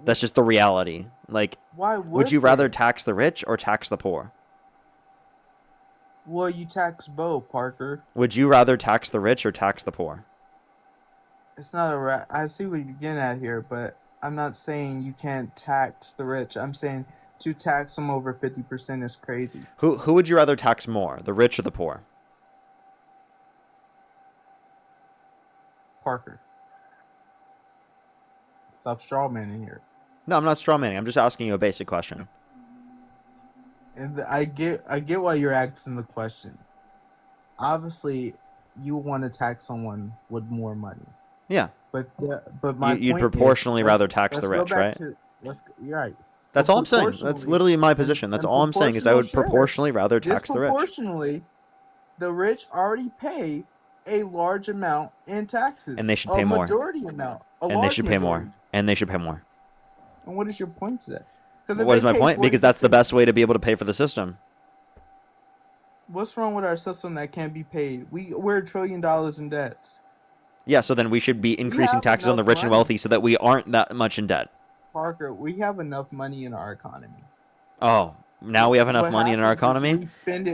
That's just the reality. Like, Why would you rather tax the rich or tax the poor? Well, you tax both, Parker. Would you rather tax the rich or tax the poor? It's not I see what you're getting at here, but I'm not saying you can't tax the rich. I'm saying to tax them over 50% is crazy. Who would you rather tax more, the rich or the poor? Parker. Stop strawmanning here. No, I'm not strawmanning. I'm just asking you a basic question. And I get why you're asking the question. Obviously, you want to tax someone with more money. Yeah. But my you'd point proportionally is, rather tax the rich, right? You're right. That's all I'm saying. That's literally my position. That's all I'm saying is I would proportionally rather tax the rich. Disproportionately, the rich already pay a large amount in taxes. And they should pay more. A majority amount. And they should pay more. And they should pay more. And what is your point to that? What is my point? Because that's the best way to be able to pay for the system. What's wrong with our system that can't be paid? We're $1 trillion in debts. Yeah, so then we should be increasing taxes on the rich and wealthy so that we aren't that much in debt. Parker, we have enough money in our economy. Oh, now we have enough money in our economy?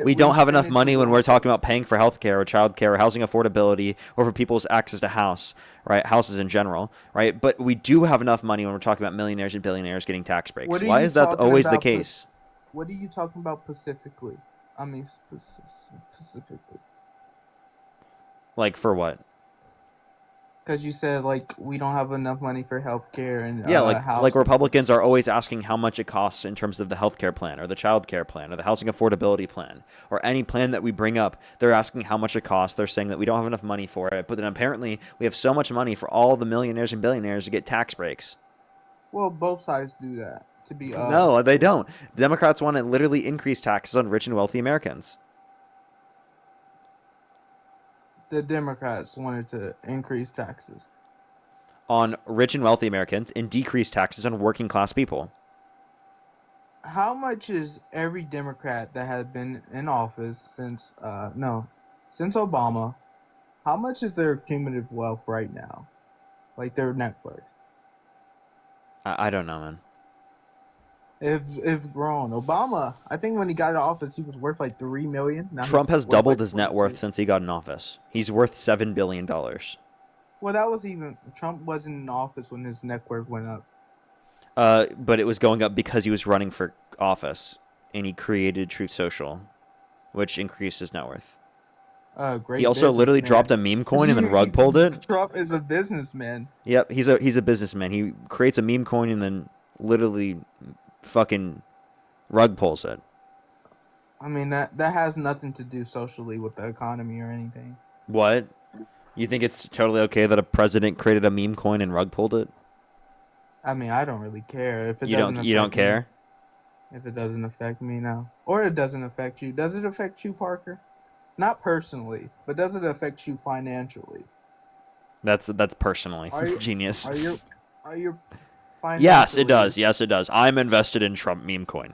We don't have enough money when we're talking about paying for healthcare or childcare or housing affordability or for people's access to houses in general, right? But we do have enough money when we're talking about millionaires and billionaires getting tax breaks. Why is that always the case? What are you talking about specifically? I mean, specifically. Like for what? Because you said like we don't have enough money for healthcare and yeah, like Republicans are always asking how much it costs in terms of the healthcare plan or the childcare plan or the housing affordability plan or any plan that we bring up. They're asking how much it costs. They're saying that we don't have enough money for it, but then apparently we have so much money for all the millionaires and billionaires to get tax breaks. Well, both sides do that. To be no, they don't. Democrats want to literally increase taxes on rich and wealthy Americans. The Democrats wanted to increase taxes on rich and wealthy Americans and decrease taxes on working class people. How much is every Democrat that has been in office since Obama? How much is their cumulative wealth right now? Like their net worth? I don't know, man. If grown. Obama, I think when he got in office, he was worth like $3 million. Now Trump has doubled his net worth since he got in office. He's worth $7 billion. Well, that was even Trump wasn't in office when his net worth went up. But it was going up because he was running for office, and he created Truth Social, which increased his net worth. Great. He also literally dropped a meme coin and then rug pulled it. Trump is a businessman. Yep, he's a businessman. He creates a meme coin and then literally fucking rug pulls it. I mean that has nothing to do socially with the economy or anything. What? You think it's totally okay that a president created a meme coin and rug pulled it? I mean, I don't really care if it you doesn't. You don't care? If it doesn't affect me, no. Or it doesn't affect you. Does it affect you, Parker? Not personally, but does it affect you financially? That's personally. Genius. Are you Yes, it does. Yes, it does. I'm invested in Trump meme coin.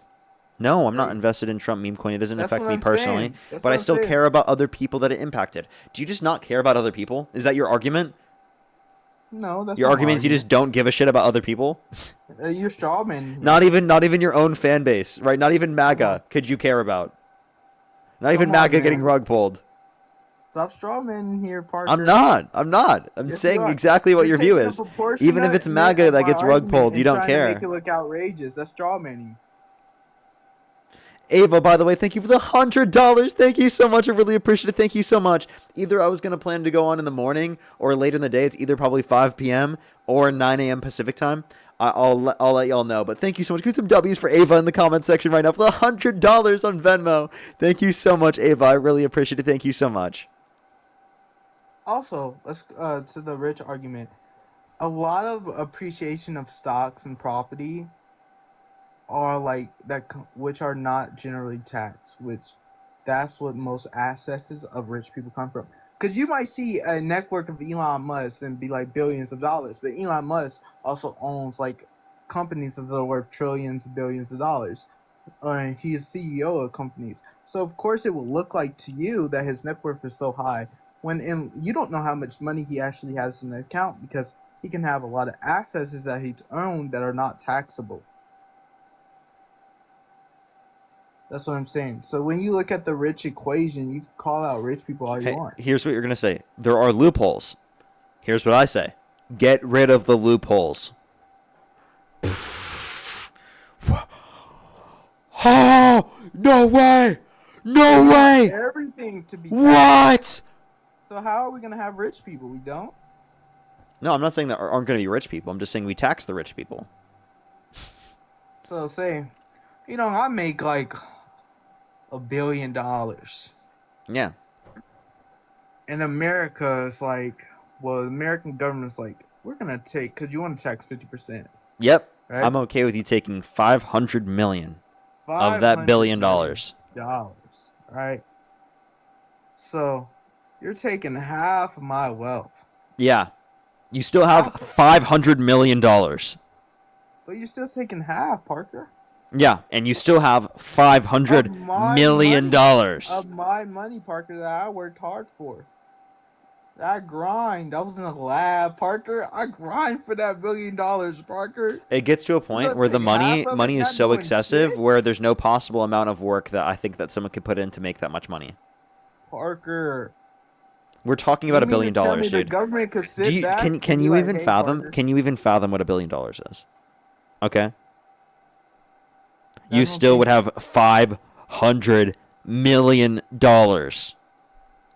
No, I'm not invested in Trump meme coin. It doesn't That's affect what me I'm personally, saying. That's but what I I'm still saying. care about other people that it impacted. Do you just not care about other people? Is that your argument? No, that's Your not my argument is you just argument. don't give a shit about other people? You're strawman. Not even your own fan base, right? Not even MAGA could you care about. Not even Come on, MAGA getting man. rug pulled. Stop strawman here, Parker. I'm not. I'm Yes, you saying are. exactly what You're your view taking a is. Even if it's MAGA that my gets rug argument pulled, you and don't trying to make care. it look outrageous. That's strawmanning. Ava, by the way, thank you for the $100. Thank you so much. I really appreciate it. Thank you so much. Either I was going to plan to go on in the morning or later in the day. It's either probably 5 p.m. or 9 a.m. Pacific time. I'll let y'all know. But thank you so much. Give some W's for Ava in the comment section right now for the $100 on Venmo. Thank you so much, Ava. I really appreciate it. Thank you so much. Also, let's to the rich argument. A lot of appreciation of stocks and property are like that, which are not generally taxed. Which that's what most assets of rich people come from. Because you might see a network of Elon Musk and be like billions of dollars, but Elon Musk also owns like companies that are worth trillions, billions of dollars. And he is CEO of companies. So of course it will look like to you that his net worth is so high when you don't know how much money he actually has in the account because he can have a lot of assets that he's owned that are not taxable. That's what I'm saying. So when you look at the rich equation, you can call out rich people all you Hey, want. here's what you're going to say. There are loopholes. Here's what I say. Get rid of the loopholes. Oh, no way. No way. Everything to be taxed. What? So how are we going to have rich people? We don't? No, I'm not saying there aren't going to be rich people. I'm just saying we tax the rich people. So say, I make like $1 billion. Yeah. And America is like, well, the American government's like, we're going to take, because you want to tax 50%. Yep. Right? I'm okay with you taking $500 million of that $1 billion. Right? So you're taking half of my wealth. Yeah. You still have $500 million. But you're still taking half, Parker. Yeah, and you still have $500 million. Of my money, Parker, that I worked hard for. That grind. I was in a lab, Parker. I grind for that $1 billion, Parker. It gets to a point where the money is so excessive where there's no possible amount of work that I think that someone could put in to make that much money. Parker. We're talking about $1 billion, dude. The government could sit back can you even fathom? Parker. Can you even fathom what $1 billion is? Okay. You still would have $500 million.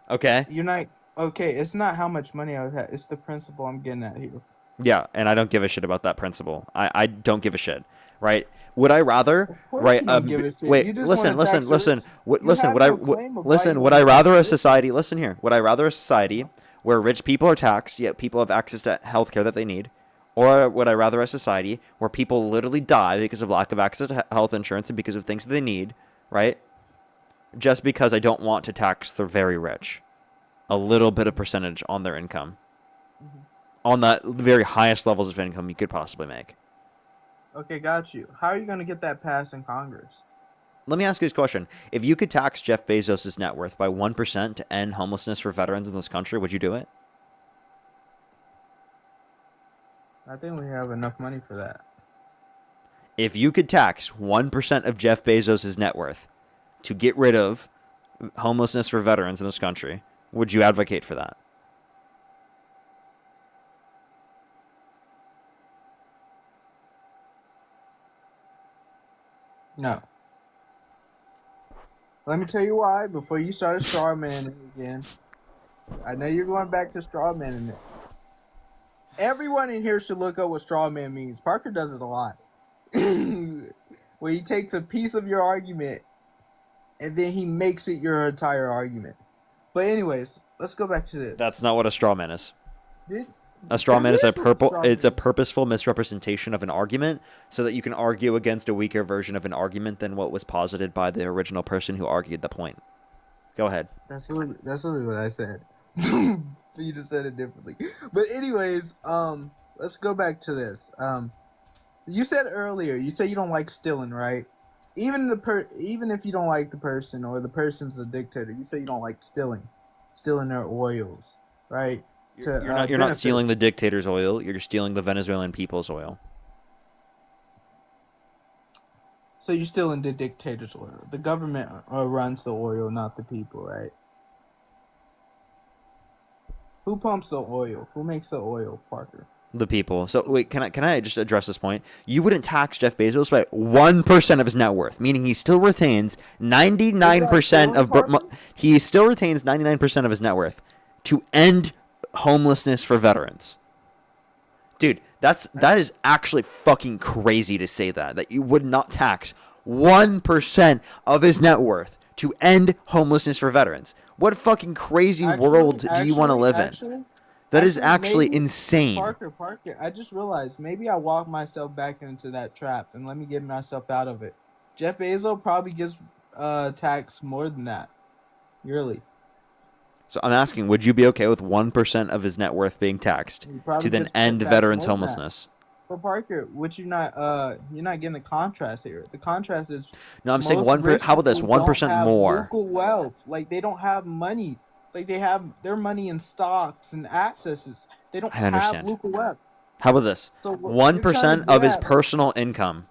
Okay. You're not okay. It's not how much money I would have. It's the principle I'm getting at here. Yeah, and I don't give a shit about that principle. I don't give a shit. Right? Would I rather? Right? Wait. Listen. Would I rather a society? Listen here. Would I rather a society where rich people are taxed yet people have access to health care that they need? Or would I rather a society where people literally die because of lack of access to health insurance and because of things that they need, right? Just because I don't want to tax the very rich. A little bit of percentage on their income. Mm-hmm. On the very highest levels of income you could possibly make. Okay, got you. How are you going to get that passed in Congress? Let me ask you this question. If you could tax Jeff Bezos' net worth by 1% to end homelessness for veterans in this country, would you do it? I think we have enough money for that. If you could tax 1% of Jeff Bezos' net worth to get rid of homelessness for veterans in this country, would you advocate for that? No. Let me tell you why before you start straw manning again. I know you're going back to straw manning it. Everyone in here should look up what straw man means. Parker does it a lot. Where he takes a piece of your argument and then he makes it your entire argument. But anyways, let's go back to this. That's not what a straw man is. A straw man is a purposeful misrepresentation of an argument so that you can argue against a weaker version of an argument than what was posited by the original person who argued the point. Go ahead. That's really what I said. You just said it differently. But anyways, let's go back to this. You said earlier, you said you don't like stealing, right? even if you don't like the person or the person's a dictator, you say you don't like stealing their oils, right? You're not stealing the dictator's oil. You're stealing the Venezuelan people's oil. So you're stealing the dictator's oil. The government runs the oil, not the people, right? Who pumps the oil? Who makes the oil, Parker? The people. So wait, can I just address this point? You wouldn't tax Jeff Bezos by 1% of his net worth, meaning he still retains 99% of he still retains 99% of his net worth to end homelessness for veterans. Dude, that is actually fucking crazy to say that you would not tax 1% of his net worth to end homelessness for veterans. What fucking crazy world do you want to live in? That is actually insane. Parker, I just realized maybe I walked myself back into that trap, and let me get myself out of it. Jeff Bezos probably gets taxed more than that yearly. So I'm asking, would you be okay with 1% of his net worth being taxed to then end veterans' homelessness? But Parker, you're not getting a contrast here. The contrast is no. I'm saying 1%. How about this? 1% more. Local wealth, like they don't have money. Like they have their money in stocks and accesses. They don't have local wealth. How about this? So 1% of his personal income.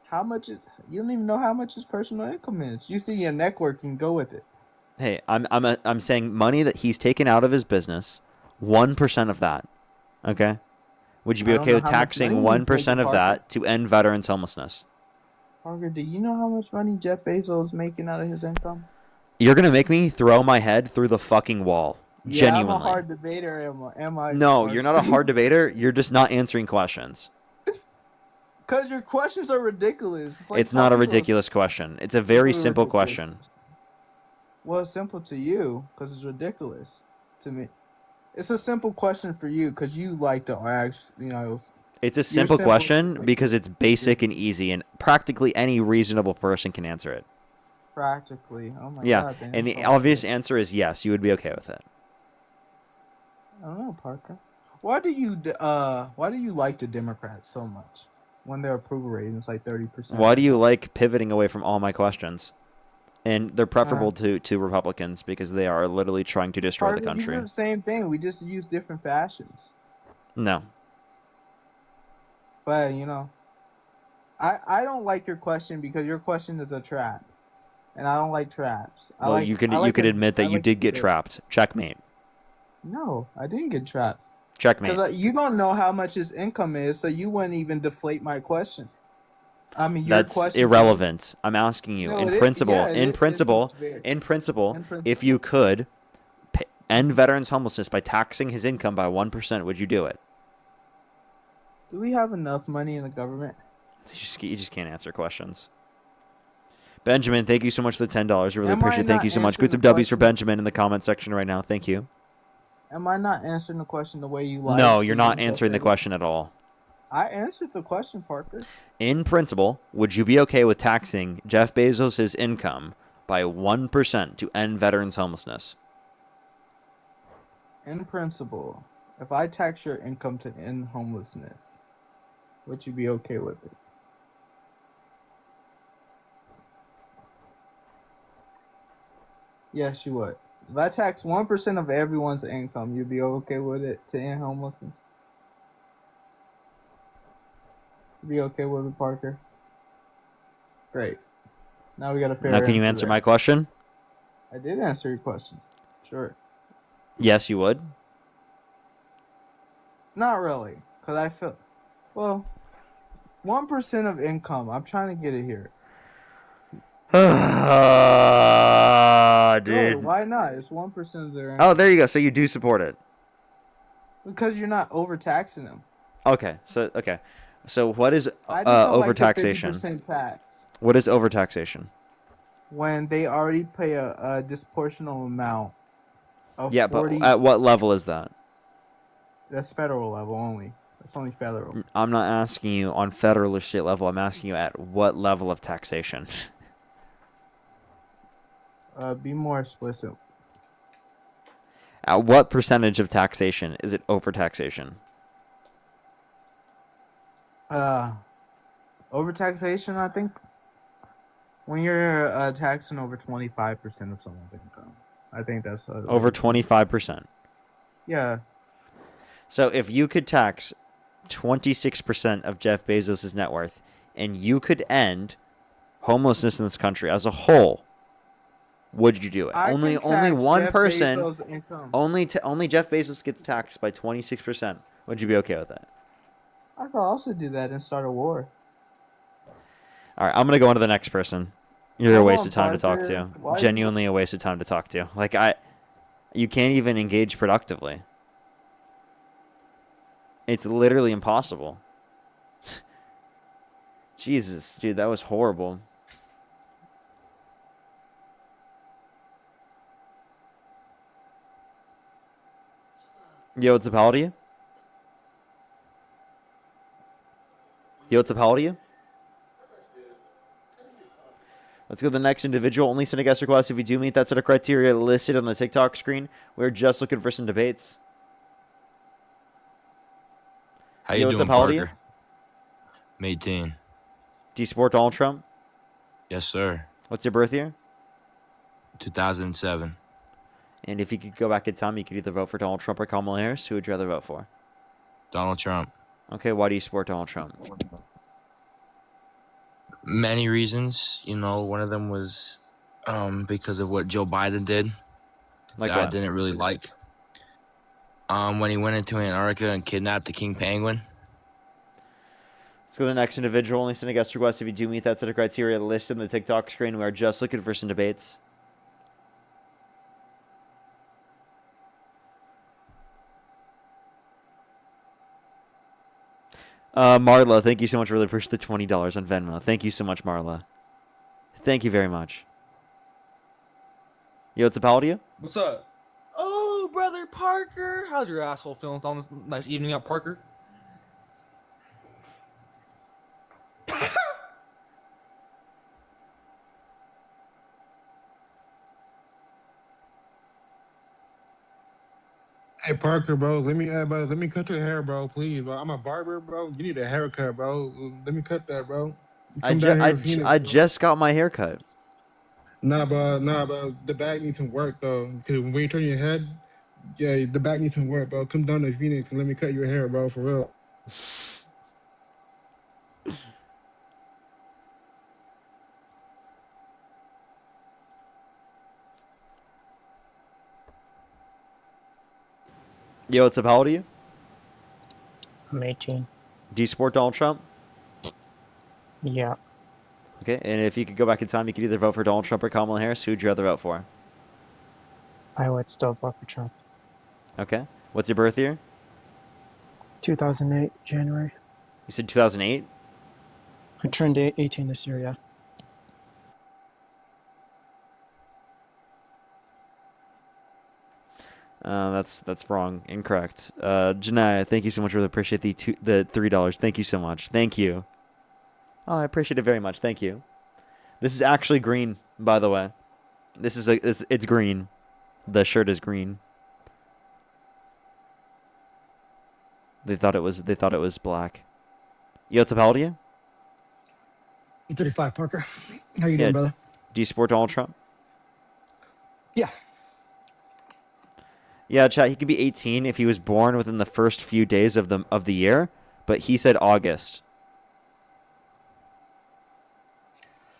How much is? You don't even know how much his personal income is. You see your network and go with it. Hey, I'm saying money that he's taken out of his business, 1% of that. Okay? Would you be okay with taxing 1% of that to end veterans' homelessness? Parker, do you know how much money Jeff Bezos is making out of his income? You're gonna make me throw my head through the fucking wall. Yeah, Genuinely. I'm a hard debater, am I? No, you're not a hard debater. You're just not answering questions. Because your questions are ridiculous. It's not a ridiculous question. It's a very simple question. Well, it's simple to you because it's ridiculous to me. It's a simple question for you because you like to ask, It's a simple question because it's basic and easy, and practically any reasonable person can answer it. Practically. Oh my god. Yeah, and the obvious answer is yes, you would be okay with it. I don't know, Parker. Why do you like the Democrats so much when their approval rating is like 30%? Why do you like pivoting away from all my questions? And they're preferable to Republicans because they are literally trying to destroy the country. You do the same thing. We just use different fashions. No. But I don't like your question because your question is a trap. And I don't like traps. You could admit that you did get trapped. Checkmate. No, I didn't get trapped. Checkmate. Because you don't know how much his income is, so you wouldn't even deflate my question. I mean, your that's question irrelevant. I'm asking you, No, in it is- principle, yeah, in principle, if you could end veterans' homelessness by taxing his income by 1%, would you do it? Do we have enough money in the government? You just can't answer questions. Benjamin, thank you so much for the $10. Really appreciate it. Thank you so much. Put some W's for Benjamin in the comment section right now. Thank you. Am I not answering the question the way you like? No, you're not answering the question at all. I answered the question, Parker. In principle, would you be okay with taxing Jeff Bezos' income by 1% to end veterans' homelessness? In principle, if I tax your income to end homelessness, would you be okay with it? Yes, you would. If I tax 1% of everyone's income, you'd be okay with it to end homelessness? You'd be okay with it, Parker? Great. Now we got a fair Now, can you answer my question? I did answer your question. Sure. Yes, you would. Not really, because I feel... Well, 1% of income. I'm trying to get it here. Dude. No, why not? It's 1% of their income. Oh, there you go. So you do support it. Because you're not overtaxing them. Okay. So what is I just don't overtaxation? Like the 50% tax. What is overtaxation? When they already pay a disproportional amount of 40... but at what level is that? That's federal level only. That's only federal. I'm not asking you on federal or state level. I'm asking you at what level of taxation? Be more explicit. At what percentage of taxation is it overtaxation? Overtaxation, I think When you're taxing over 25% of someone's income, I think that's Over 25%. Yeah. So if you could tax 26% of Jeff Bezos' net worth, and you could end homelessness in this country as a whole, would you do it? I Only can tax one Jeff person. Bezos' income. Only Jeff Bezos gets taxed by 26%. Would you be okay with that? I could also do that and start a war. All right, I'm gonna go on to the next person. You're a Hold waste on, of time to talk Parker. to. Why Genuinely a waste of time to talk to. Like you can't even engage productively. It's literally impossible. Jesus, dude, that was horrible. Yo, what's up? How old are you? Yo, what's up? How old are you? Let's go to the next individual. Only send a guest request if you do meet that set of criteria listed on the TikTok screen. We're just looking for some debates. How Yo, you what's doing, up? How old are you? Parker? I'm 18. Do you support Donald Trump? Yes, sir. What's your birth year? 2007. And if you could go back in time, you could either vote for Donald Trump or Kamala Harris. Who would you rather vote for? Donald Trump. Okay, why do you support Donald Trump? Many reasons. You know, one of them was because of what Joe Biden did. Like that I what? didn't really like. When he went into Antarctica and kidnapped the king penguin. Let's go to the next individual. Only send a guest request if you do meet that set of criteria listed on the TikTok screen. We are just looking for some debates. Marla, thank you so much. Really appreciate the $20 on Venmo. Thank you so much, Marla. Thank you very much. Yo, what's up? How old are you? What's up? Oh, brother Parker. How's your asshole feeling on this nice evening out, Parker? Hey Parker, bro, let me cut your hair, bro, please, bro. I'm a barber, bro. You need a haircut, bro. Let me cut that, bro. You come down here to Phoenix, I bro. just got my haircut. Nah, bro. The back needs some work, though. Cause when you turn your head, yeah, the back needs some work, bro. Come down to Phoenix and let me cut your hair, bro, for real. Yo, what's up? How old are you? I'm 18. Do you support Donald Trump? Yeah. Okay, and if you could go back in time, you could either vote for Donald Trump or Kamala Harris. Who would you rather vote for? I would still vote for Trump. Okay. What's your birth year? 2008, January. You said 2008? I turned 18 this year, yeah. That's wrong. Incorrect. Janaya, thank you so much. Really appreciate the $3. Thank you so much. Thank you. Oh, I appreciate it very much. Thank you. This is actually green, by the way. This is it's green. The shirt is green. They thought it was black. Yo, what's up? How old are you? I'm 35, Parker. How you doing, brother? Do you support Donald Trump? Yeah. Yeah, chat. He could be 18 if he was born within the first few days of the year, but he said August.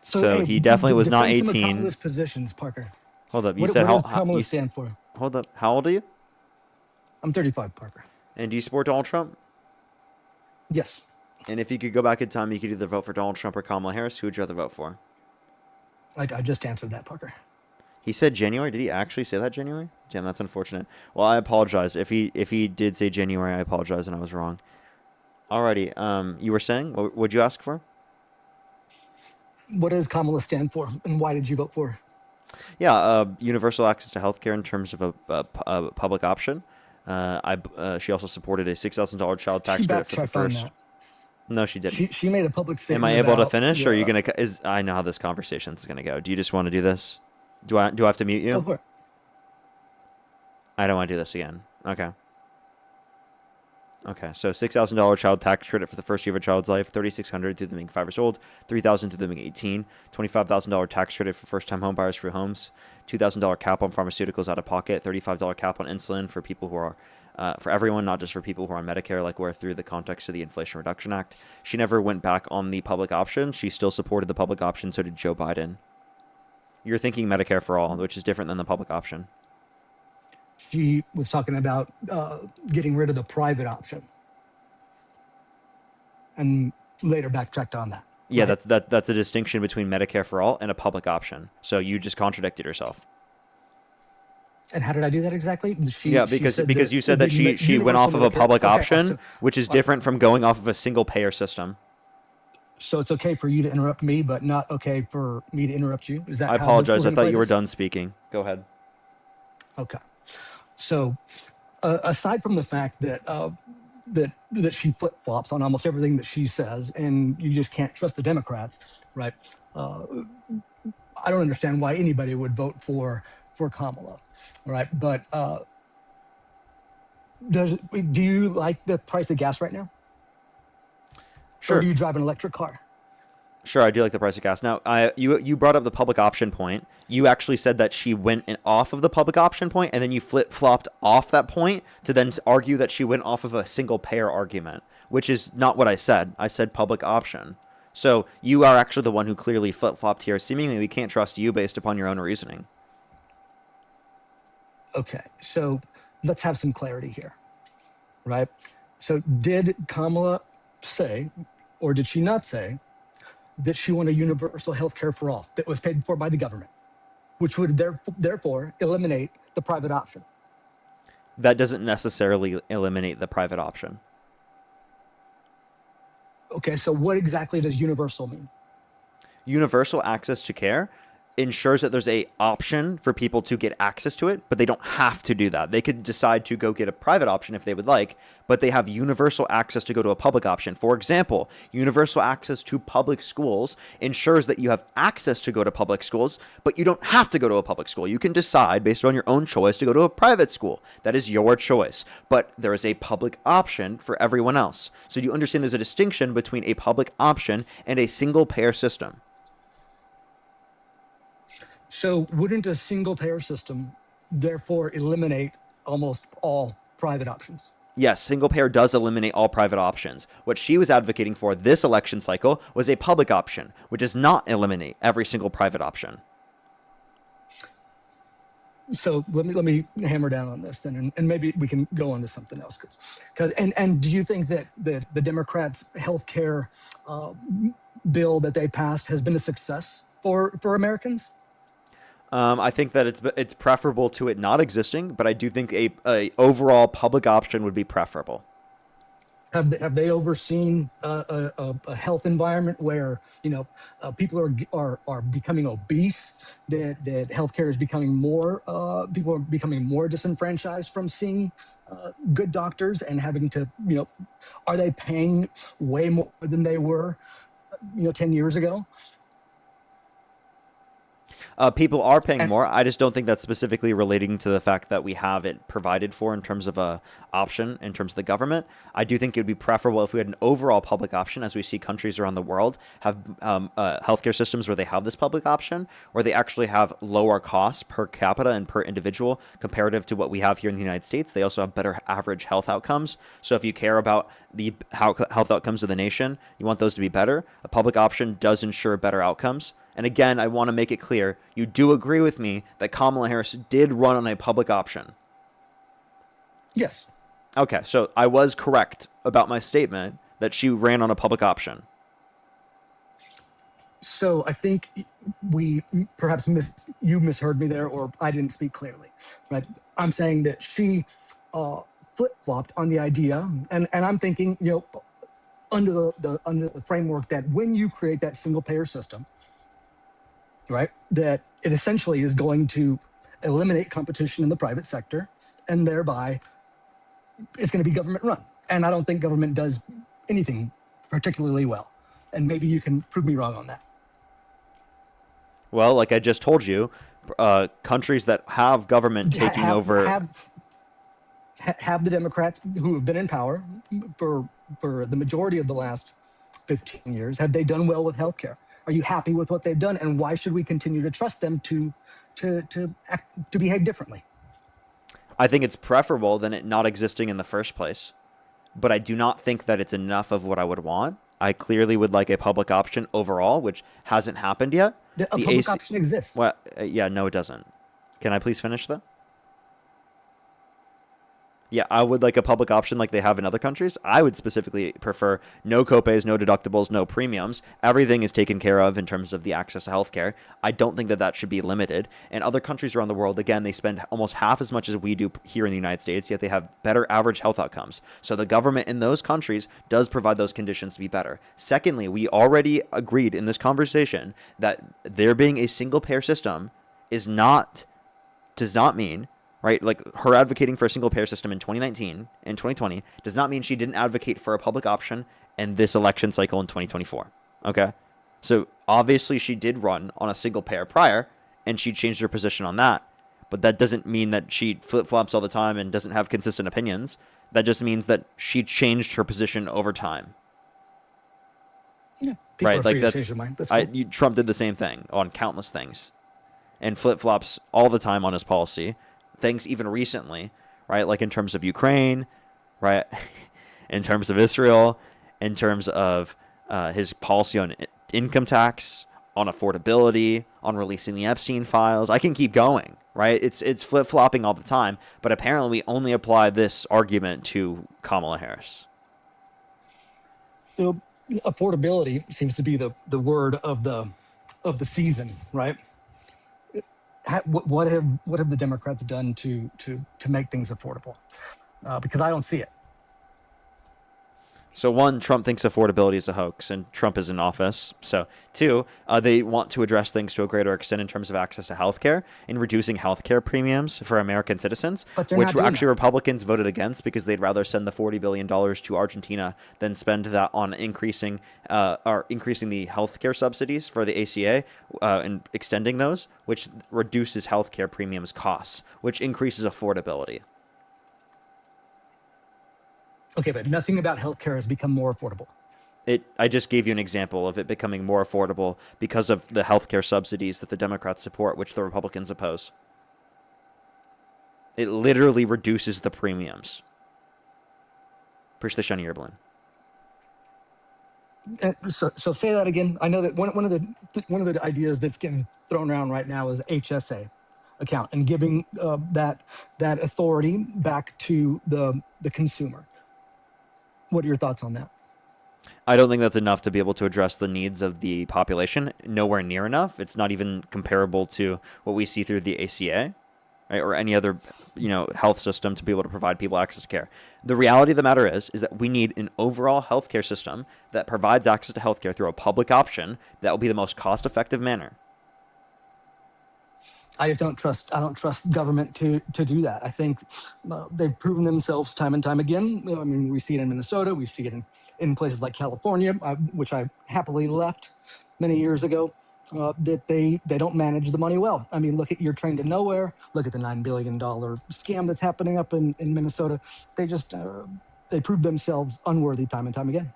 So he definitely was not defend some 18. of Kamala's positions, Parker. Hold up. You What said does how Kamala you, stand for? Hold up. How old are you? I'm 35, Parker. And do you support Donald Trump? Yes. And if you could go back in time, you could either vote for Donald Trump or Kamala Harris. Who would you rather vote for? I just answered that, Parker. He said January. Did he actually say that January? Damn, that's unfortunate. Well, I apologize. If he did say January, I apologize and I was wrong. Alrighty. You were saying? What would you ask for? What does Kamala stand for, and why did you vote for her? Yeah, universal access to healthcare in terms of a public option. She also supported a $6,000 child tax She credit for the backtracked on first. that. No, she didn't. She made a public Am statement. I able to about finish, or are you your- gonna? I know how this conversation's gonna go. Do you just want to do this? Do I have to mute you? Go for it. I don't want to do this again. Okay. Okay, so $6,000 child tax credit for the first year of a child's life, $3,600 through them being 5 years old, $3,000 through them being 18, $25,000 tax credit for first-time home buyers for homes, $2,000 cap on pharmaceuticals out of pocket, $35 cap on insulin for people who are for everyone, not just for people who are on Medicare, like we're through the context of the Inflation Reduction Act. She never went back on the public option. She still supported the public option. So did Joe Biden. You're thinking Medicare for all, which is different than the public option. She was talking about getting rid of the private option, and later backtracked on that. Yeah, Right. that's a distinction between Medicare for all and a public option. So you just contradicted yourself. And how did I do that exactly? Yeah, because you said that she went off of a public option, which is different from going off of a single payer system. So it's okay for you to interrupt me, but not okay for me to interrupt you. Is that? I how apologize. we're I gonna thought play you were this? done speaking. Go ahead. Okay. So, aside from the fact that that she flip flops on almost everything that she says, and you just can't trust the Democrats, right? I don't understand why anybody would vote for Kamala, right? But do you like the price of gas right now? Sure. Or do you drive an electric car? Sure, I do like the price of gas. Now, you brought up the public option point. You actually said that she went off of the public option point, and then you flip-flopped off that point to then argue that she went off of a single-payer argument, which is not what I said. I said public option. So you are actually the one who clearly flip-flopped here. Seemingly, we can't trust you based upon your own reasoning. Okay, so let's have some clarity here, right? So did Kamala say, or did she not say, that she wanted universal health care for all that was paid for by the government, which would therefore eliminate the private option? That doesn't necessarily eliminate the private option. Okay, so what exactly does universal mean? Universal access to care ensures that there's a option for people to get access to it, but they don't have to do that. They could decide to go get a private option if they would like, but they have universal access to go to a public option. For example, universal access to public schools ensures that you have access to go to public schools, but you don't have to go to a public school. You can decide based on your own choice to go to a private school. That is your choice, but there is a public option for everyone else. So do you understand there's a distinction between a public option and a single payer system? So wouldn't a single payer system therefore eliminate almost all private options? Yes, single payer does eliminate all private options. What she was advocating for this election cycle was a public option, which does not eliminate every single private option. So let me hammer down on this then, and maybe we can go on to something else. And do you think that the Democrats' healthcare bill that they passed has been a success for Americans? I think that it's preferable to it not existing, but I do think a overall public option would be preferable. Have they overseen a health environment where people are becoming obese? That healthcare is becoming more people are becoming more disenfranchised from seeing good doctors and having to are they paying way more than they were 10 years ago? People are paying more. I just don't think that's specifically relating to the fact that we have it provided for in terms of a option in terms of the government. I do think it would be preferable if we had an overall public option, as we see countries around the world have healthcare systems where they have this public option, where they actually have lower costs per capita and per individual comparative to what we have here in the United States. They also have better average health outcomes. So if you care about the health outcomes of the nation, you want those to be better. A public option does ensure better outcomes. And again, I want to make it clear, you do agree with me that Kamala Harris did run on a public option. Yes. Okay, so I was correct about my statement that she ran on a public option. So I think we perhaps you misheard me there, or I didn't speak clearly. Right? I'm saying that she flip-flopped on the idea, and I'm thinking, under the framework that when you create that single-payer system, right, that it essentially is going to eliminate competition in the private sector, and thereby it's going to be government run. And I don't think government does anything particularly well. And maybe you can prove me wrong on that. Well, like I just told you, countries that have government taking over... have the Democrats who have been in power for the majority of the last 15 years, have they done well with healthcare? Are you happy with what they've done? And why should we continue to trust them to behave differently? I think it's preferable than it not existing in the first place. But I do not think that it's enough of what I would want. I clearly would like a public option overall, which hasn't happened yet. A public option exists. Well, yeah, no, it doesn't. Can I please finish though? Yeah, I would like a public option like they have in other countries. I would specifically prefer no copays, no deductibles, no premiums. Everything is taken care of in terms of the access to healthcare. I don't think that that should be limited. And other countries around the world, again, they spend almost half as much as we do here in the United States, yet they have better average health outcomes. So the government in those countries does provide those conditions to be better. Secondly, we already agreed in this conversation that there being a single payer system does not mean, right? Like her advocating for a single payer system in 2019 and 2020 does not mean she didn't advocate for a public option in this election cycle in 2024. Okay. So obviously she did run on a single payer prior and she changed her position on that. But that doesn't mean that she flip-flops all the time and doesn't have consistent opinions. That just means that she changed her position over time. Yeah, people right? are free Like to change their mind. That's cool. Trump did the same thing on countless things and flip-flops all the time on his policy. Things even recently, right? Like in terms of Ukraine, right? In terms of Israel, in terms of his policy on income tax, on affordability, on releasing the Epstein files. I can keep going, right? It's flip-flopping all the time, but apparently we only apply this argument to Kamala Harris. So affordability seems to be the word of the season, right? What have the Democrats done to make things affordable? Because I don't see it. So one, Trump thinks affordability is a hoax, and Trump is in office. So two, they want to address things to a greater extent in terms of access to healthcare and reducing healthcare premiums for American citizens, which actually Republicans voted against because they'd rather send the $40 billion to Argentina than spend that on increasing the healthcare subsidies for the ACA and extending those, which reduces healthcare premiums costs, which increases affordability. Okay, but nothing about healthcare has become more affordable. I just gave you an example of it becoming more affordable because of the healthcare subsidies that the Democrats support, which the Republicans oppose. It literally reduces the premiums. Push the shiny airballoon. So say that again. I know that one of the ideas that's getting thrown around right now is HSA account and giving that authority back to the consumer. What are your thoughts on that? I don't think that's enough to be able to address the needs of the population. Nowhere near enough. It's not even comparable to what we see through the ACA, right, or any other, health system to be able to provide people access to care. The reality of the matter is that we need an overall healthcare system that provides access to healthcare through a public option that will be the most cost-effective manner. I just don't trust. I don't trust government to do that. I think they've proven themselves time and time again. I mean, we see it in Minnesota. We see it in places like California, which I happily left many years ago. That they don't manage the money well. I mean, look at Your Train to Nowhere. Look at the $9 billion scam that's happening up in Minnesota. They just they prove themselves unworthy time and time again.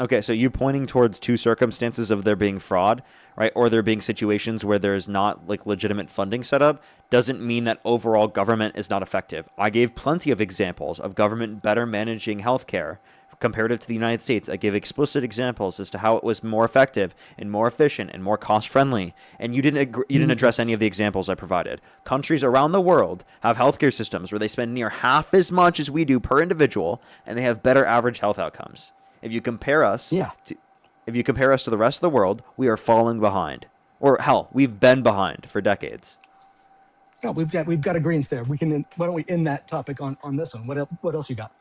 Okay, so you pointing towards two circumstances of there being fraud, right, or there being situations where there's not legitimate funding set up, doesn't mean that overall government is not effective. I gave plenty of examples of government better managing healthcare comparative to the United States. I gave explicit examples as to how it was more effective and more efficient and more cost-friendly, and you didn't address any of the examples I provided. Countries around the world have healthcare systems where they spend near half as much as we do per individual, and they have better average health outcomes. If you compare us, to the rest of the world, we are falling behind, or hell, we've been behind for decades. No, we've got agreements there. Why don't we end that topic on this one? What else you got?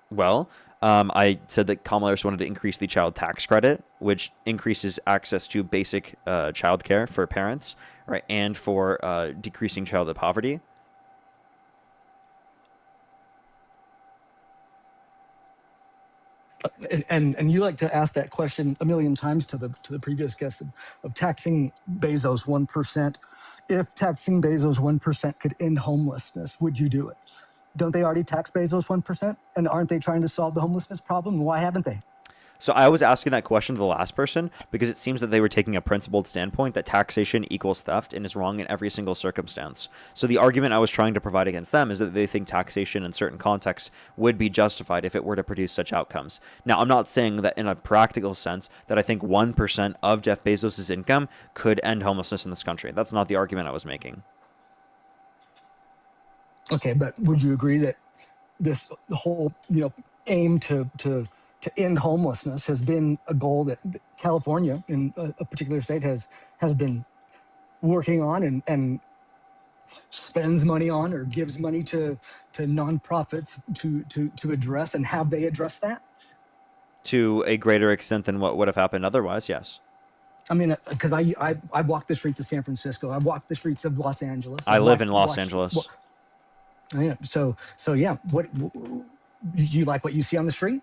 Well, I said that Kamala Harris wanted to increase the child tax credit, which increases access to basic child care for parents, right, and for decreasing childhood poverty. And you like to ask that question a million times to the previous guest of taxing Bezos 1% if taxing Bezos 1% could end homelessness, would you do it? Don't they already tax Bezos 1%? And aren't they trying to solve the homelessness problem? Why haven't they? So I was asking that question to the last person because it seems that they were taking a principled standpoint that taxation equals theft and is wrong in every single circumstance. So the argument I was trying to provide against them is that they think taxation in certain contexts would be justified if it were to produce such outcomes. Now, I'm not saying that in a practical sense that I think 1% of Jeff Bezos' income could end homelessness in this country. That's not the argument I was making. Okay, but would you agree that the whole, aim to end homelessness has been a goal that California, in a particular state, has been working on and spends money on or gives money to nonprofits to address? And have they addressed that? To a greater extent than what would have happened otherwise, yes. I mean, because I walked the streets of San Francisco. I walked the streets of Los Angeles. I live in Los Angeles. Yeah. So yeah. What you like what you see on the street?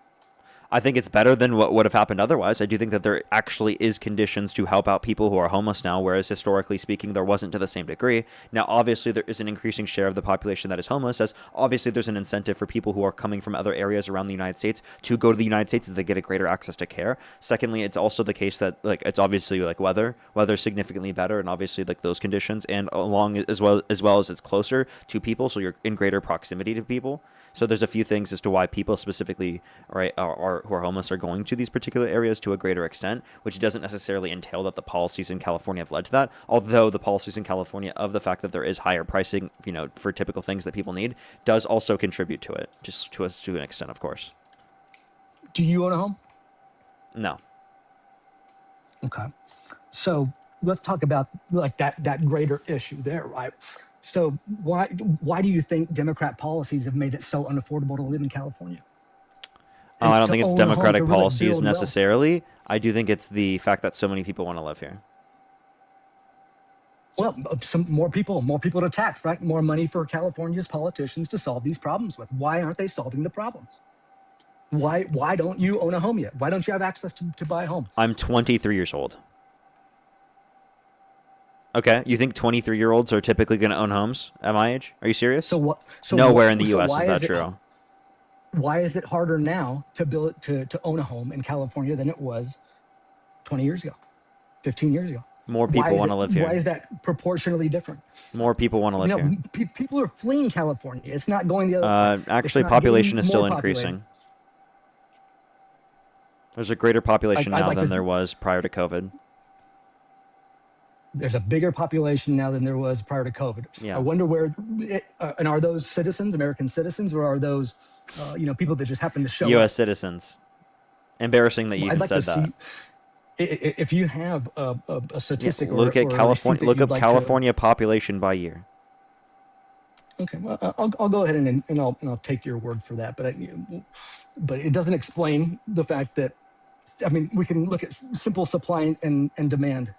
I think it's better than what would have happened otherwise. I do think that there actually is conditions to help out people who are homeless now, whereas historically speaking, there wasn't to the same degree. Now, obviously, there is an increasing share of the population that is homeless, as obviously there's an incentive for people who are coming from other areas around the United States to go to the United States as they get a greater access to care. Secondly, it's also the case that it's obviously weather's significantly better, and obviously those conditions, and along as well as it's closer to people, so you're in greater proximity to people. So there's a few things as to why people specifically, right, who are homeless are going to these particular areas to a greater extent, which doesn't necessarily entail that the policies in California have led to that. Although the policies in California of the fact that there is higher pricing, for typical things that people need, does also contribute to it, just to an extent, of course. Do you own a home? No. Okay. So let's talk about that greater issue there, right? So why do you think Democrat policies have made it so unaffordable to live in California? I don't think it's Democratic policies necessarily. I do think it's the fact that so many people want to live here. Well, some more people to tax, right? More money for California's politicians to solve these problems with. Why aren't they solving the problems? Why don't you own a home yet? Why don't you have access to buy a home? I'm 23 years old. Okay, you think 23-year-olds are typically going to own homes at my age? Are you serious? So nowhere in the U.S. is that true. Why is it harder now to own a home in California than it was 20 years ago, 15 years ago? More people want to live here. Why is that proportionally different? More people want to live here. People are fleeing California. It's not going the other way. Actually, population is still increasing. There's a greater population now than there was prior to COVID. There's a bigger population now than there was prior to COVID. Yeah. I wonder and are those citizens, American citizens, or are those, people that just happen to show U.S. up? citizens. Embarrassing that you even said that. If you have a statistic, look at California. Look up California population by year. Okay, well, I'll go ahead and I'll take your word for that, but it doesn't explain the fact that, we can look at simple supply and demand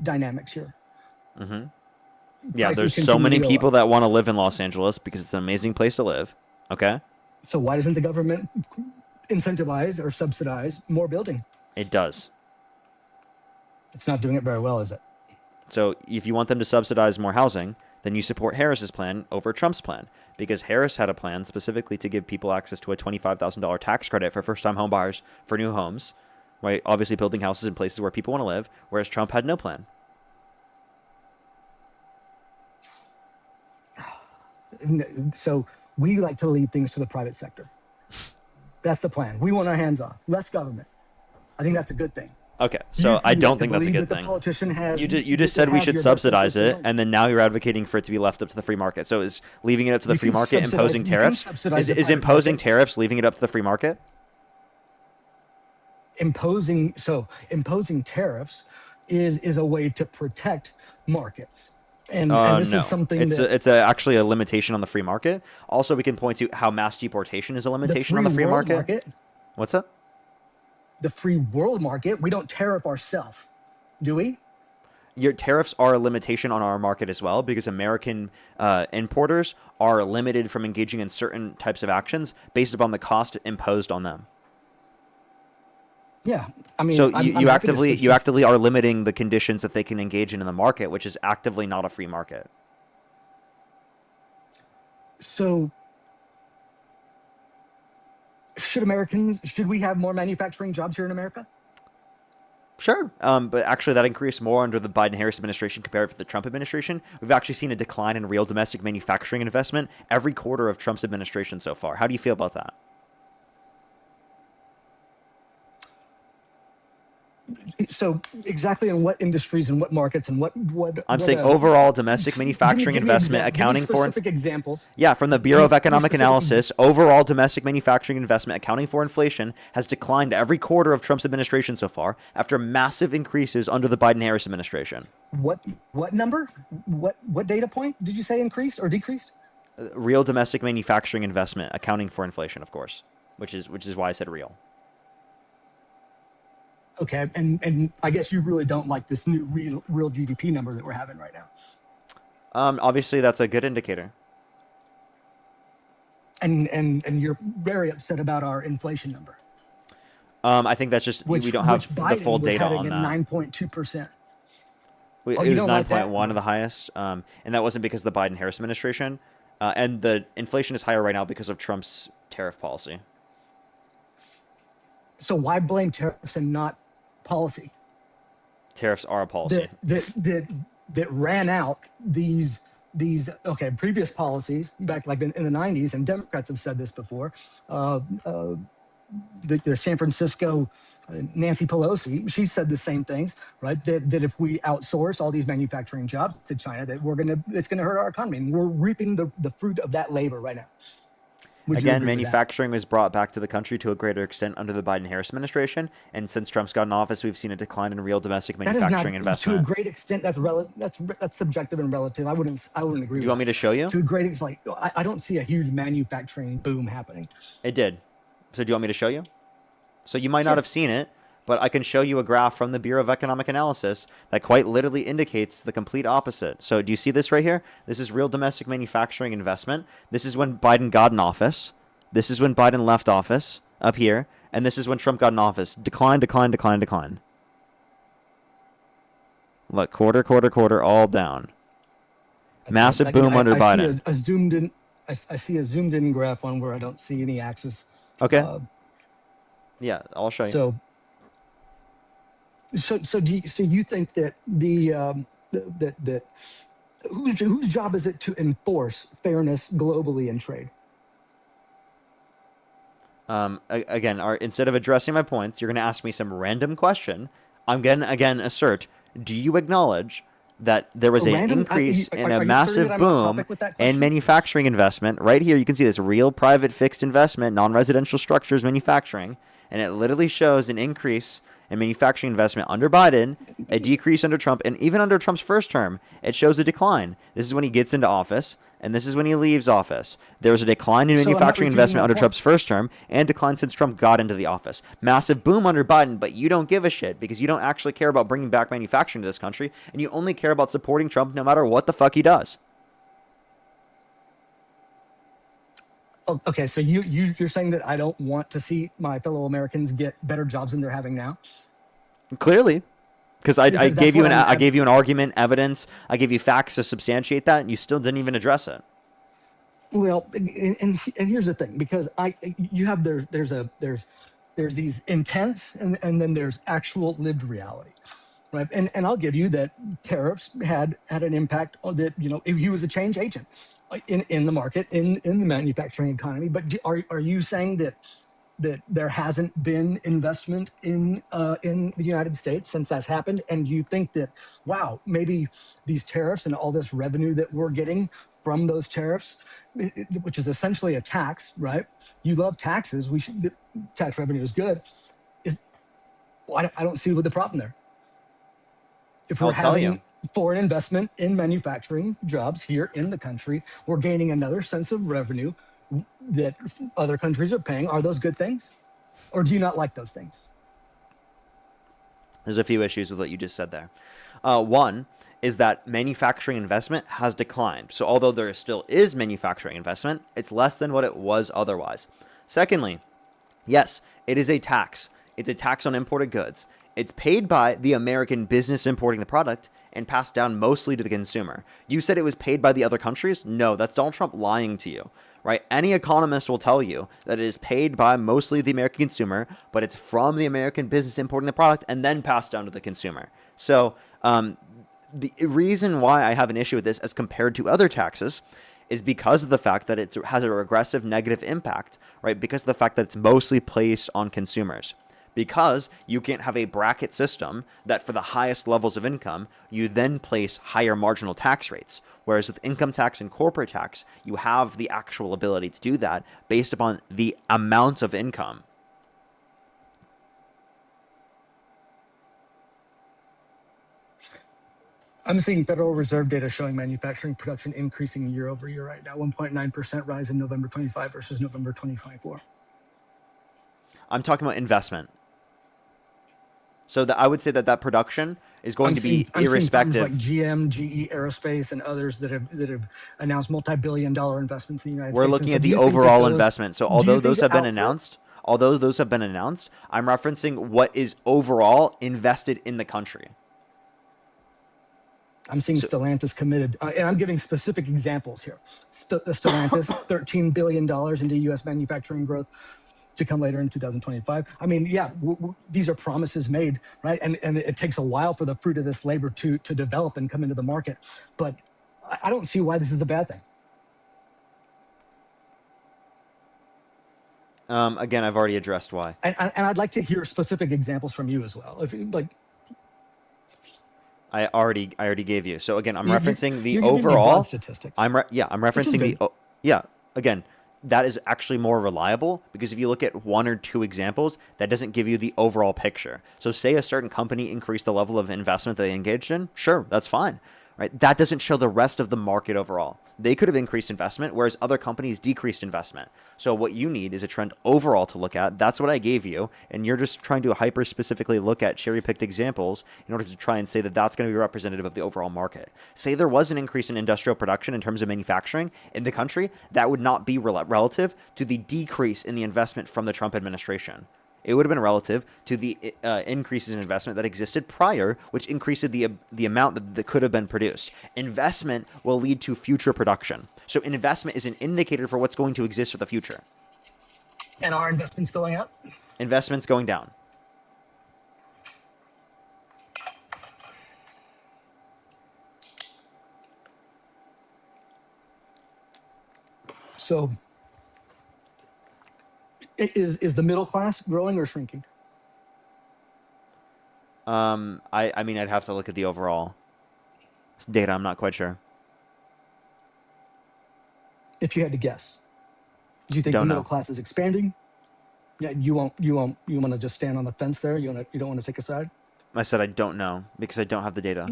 dynamics here. Mm-hmm. Yeah, there's so many people that want to live in Los Angeles because it's an amazing place to live. Okay. So why doesn't the government incentivize or subsidize more building? It does. It's not doing it very well, is it? So if you want them to subsidize more housing, then you support Harris's plan over Trump's plan, because Harris had a plan specifically to give people access to a $25,000 tax credit for first-time home buyers for new homes. Right, obviously building houses in places where people want to live, whereas Trump had no plan. So we like to leave things to the private sector. That's the plan. We want our hands off. Less government. I think that's a good thing. Okay, so I don't think that's a good thing. You just said we should subsidize it, and then now you're advocating for it to be left up to the free market. So is leaving it up to the free market imposing tariffs? Is imposing tariffs leaving it up to the free market? Imposing tariffs is a way to protect markets, and this is something it's actually a limitation on the free market. Also, we can point to how mass deportation is a limitation on the free market. What's up? The free world market. We don't tariff ourselves, do we? Your tariffs are a limitation on our market as well, because American importers are limited from engaging in certain types of actions based upon the cost imposed on them. Yeah, I mean, So I'm you happy to actively switch you to- actively are limiting the conditions that they can engage in the market, which is actively not a free market. So should we have more manufacturing jobs here in America? Sure, but actually that increased more under the Biden-Harris administration compared with the Trump administration. We've actually seen a decline in real domestic manufacturing investment every quarter of Trump's administration so far. How do you feel about that? So exactly in what industries and what markets and what I'm saying overall domestic manufacturing give me investment give me accounting for specific examples. Yeah, from the Bureau of Give me Economic specific Analysis, overall domestic manufacturing investment accounting for inflation has declined every quarter of Trump's administration so far after massive increases under the Biden-Harris administration. What number? What data point did you say increased or decreased? Real domestic manufacturing investment accounting for inflation, of course, which is why I said real. Okay, and I guess you really don't like this new real GDP number that we're having right now. Obviously, that's a good indicator. And you're very upset about our inflation number. I think that's just we don't have the full data on that. 9.2%. It was 9.1 of the highest, and that wasn't because of the Biden-Harris administration. And the inflation is higher right now because of Trump's tariff policy. So why blame tariffs and not policy? Tariffs are a policy. That ran out these previous policies back like in the 90s, and Democrats have said this before. The San Francisco Nancy Pelosi, she said the same things, right? That if we outsource all these manufacturing jobs to China, that it's gonna hurt our economy, and we're reaping the fruit of that labor right now. Again, manufacturing was brought back to the country to a greater extent under the Biden-Harris administration, and since Trump's got in office, we've seen a decline in real domestic manufacturing investment. To a great extent, that's subjective and relative. I wouldn't agree. Do you want me to show you? To a great extent, I don't see a huge manufacturing boom happening. It did. So do you want me to show you? So you might not have seen it, but I can show you a graph from the Bureau of Economic Analysis that quite literally indicates the complete opposite. So do you see this right here? This is real domestic manufacturing investment. This is when Biden got in office. This is when Biden left office up here. And this is when Trump got in office. Decline, decline, decline, decline. Look, quarter, all down. Massive boom under Biden. I see a zoomed in graph on where I don't see any axis. Okay. Yeah, I'll show you. So you think that that whose job is it to enforce fairness globally in trade? Again, instead of addressing my points, you're going to ask me some random question. I'm going to again assert: do you acknowledge that there was an increase in a massive boom in manufacturing investment? Right here, you can see this real private fixed investment, non-residential structures manufacturing, and it literally shows an increase in manufacturing investment under Biden, a decrease under Trump, and even under Trump's first term, it shows a decline. This is when he gets into office, and this is when he leaves office. There was a decline in manufacturing investment under Trump's first term, and decline since Trump got into the office. Massive boom under Biden, but you don't give a shit because you don't actually care about bringing back manufacturing to this country, and you only care about supporting Trump no matter what the fuck he does. Okay, so you're saying that I don't want to see my fellow Americans get better jobs than they're having now? Clearly, because I gave you an argument, evidence, I gave you facts to substantiate that, and you still didn't even address it. Well, and here's the thing, because there's these intents and then there's actual lived reality, right? And I'll give you that tariffs had an impact on that. He was a change agent in the market, in the manufacturing economy. But are you saying that there hasn't been investment in the United States since that's happened? And do you think that, wow, maybe these tariffs and all this revenue that we're getting from those tariffs, which is essentially a tax, right? You love taxes. Tax revenue is good. I don't see what the problem there. If we're having foreign investment in manufacturing jobs here in the country, we're gaining another sense of revenue that other countries are paying. Are those good things? Or do you not like those things? There's a few issues with what you just said there. One is that manufacturing investment has declined. So although there still is manufacturing investment, it's less than what it was otherwise. Secondly, yes, it is a tax. It's a tax on imported goods. It's paid by the American business importing the product and passed down mostly to the consumer. You said it was paid by the other countries? No, that's Donald Trump lying to you, right? Any economist will tell you that it is paid by mostly the American consumer, but it's from the American business importing the product and then passed down to the consumer. So the reason why I have an issue with this as compared to other taxes is because of the fact that it has a regressive negative impact, right? Because of the fact that it's mostly placed on consumers. Because you can't have a bracket system that for the highest levels of income, you then place higher marginal tax rates. Whereas with income tax and corporate tax, you have the actual ability to do that based upon the amount of income. I'm seeing Federal Reserve data showing manufacturing production increasing year over year right now, 1.9% rise in November 25 versus November 2024. I'm talking about investment. So I would say that production is going to be irrespective. I'm seeing firms like GM, GE Aerospace, and others that have announced multi-billion-dollar investments in the United States. We're looking at the overall investment. So although those have been announced, I'm referencing what is overall invested in the country. I'm seeing Stellantis committed, and I'm giving specific examples here. Stellantis, $13 billion into U.S. manufacturing growth to come later in 2025. I mean, yeah, these are promises made, right? And it takes a while for the fruit of this labor to develop and come into the market. But I don't see why this is a bad thing. Again, I've already addressed why. And I'd like to hear specific examples from you as well. If like. I already gave you. So again, I'm referencing the overall statistics. I'm referencing again, that is actually more reliable because if you look at one or two examples, that doesn't give you the overall picture. So say a certain company increased the level of investment they engaged in, sure, that's fine. Right? That doesn't show the rest of the market overall. They could have increased investment, whereas other companies decreased investment. So what you need is a trend overall to look at. That's what I gave you. And you're just trying to hyper specifically look at cherry-picked examples in order to try and say that that's going to be representative of the overall market. Say there was an increase in industrial production in terms of manufacturing in the country, that would not be relative to the decrease in the investment from the Trump administration. It would have been relative to the increases in investment that existed prior, which increased the amount that could have been produced. Investment will lead to future production. So investment is an indicator for what's going to exist for the future. And are investments going up? Investments going down. So is the middle class growing or shrinking? I mean, I'd have to look at the overall data. I'm not quite sure. If you had to guess, do you think the middle class is expanding? Yeah, you want to just stand on the fence there? You don't want to take a side? I said I don't know because I don't have the data.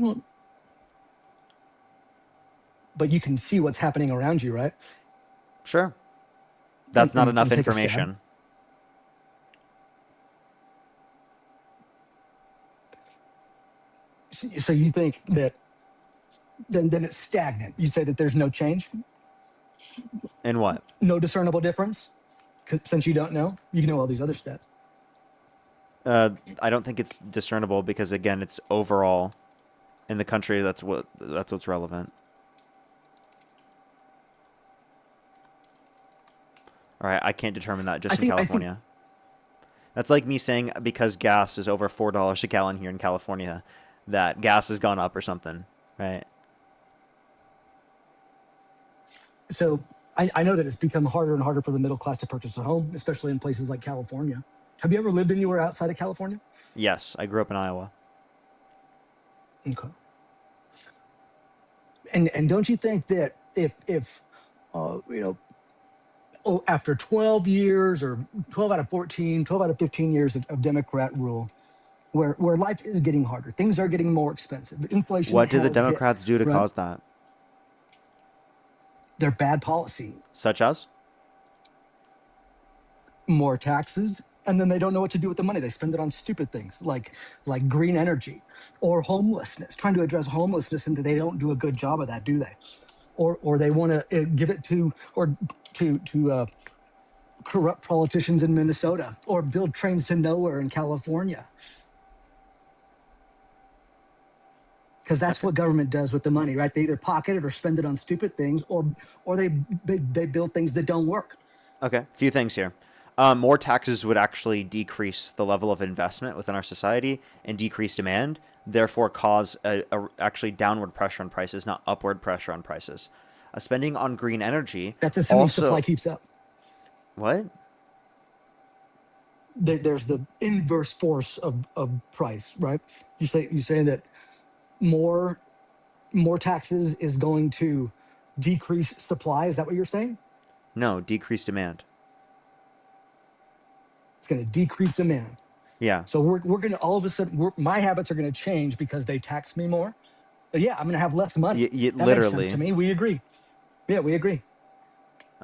But you can see what's happening around you, right? Sure. That's not enough information. So you think that then it's stagnant? You say that there's no change? In what? No discernible difference? Since you don't know? You know all these other stats. I don't think it's discernible because, again, it's overall in the country. That's what's relevant. All right, I can't determine that just in California. That's like me saying because gas is over $4 a gallon here in California, that gas has gone up or something, right? So I know that it's become harder and harder for the middle class to purchase a home, especially in places like California. Have you ever lived anywhere outside of California? Yes, I grew up in Iowa. Okay. And don't you think that if after 12 years or 12 out of 14, 12 out of 15 years of Democrat rule, where life is getting harder, things are getting more expensive, inflation. What did the Democrats do to cause that? Their bad policy. Such as? More taxes, and then they don't know what to do with the money. They spend it on stupid things like green energy or homelessness, trying to address homelessness, and they don't do a good job of that, do they? Or they want to give it to corrupt politicians in Minnesota or build trains to nowhere in California. Because that's what government does with the money, right? They either pocket it or spend it on stupid things, or they build things that don't work. Okay, a few things here. More taxes would actually decrease the level of investment within our society and decrease demand, therefore cause actually downward pressure on prices, not upward pressure on prices. Spending on green energy. That's assuming also, supply keeps up. What? There's the inverse force of price, right? You're saying that more taxes is going to decrease supply. Is that what you're saying? No, decrease demand. It's going to decrease demand. Yeah. So we're going to all of a sudden, my habits are going to change because they tax me more. But yeah, I'm going to have less money. That literally. makes sense to me. We agree. Yeah, we agree.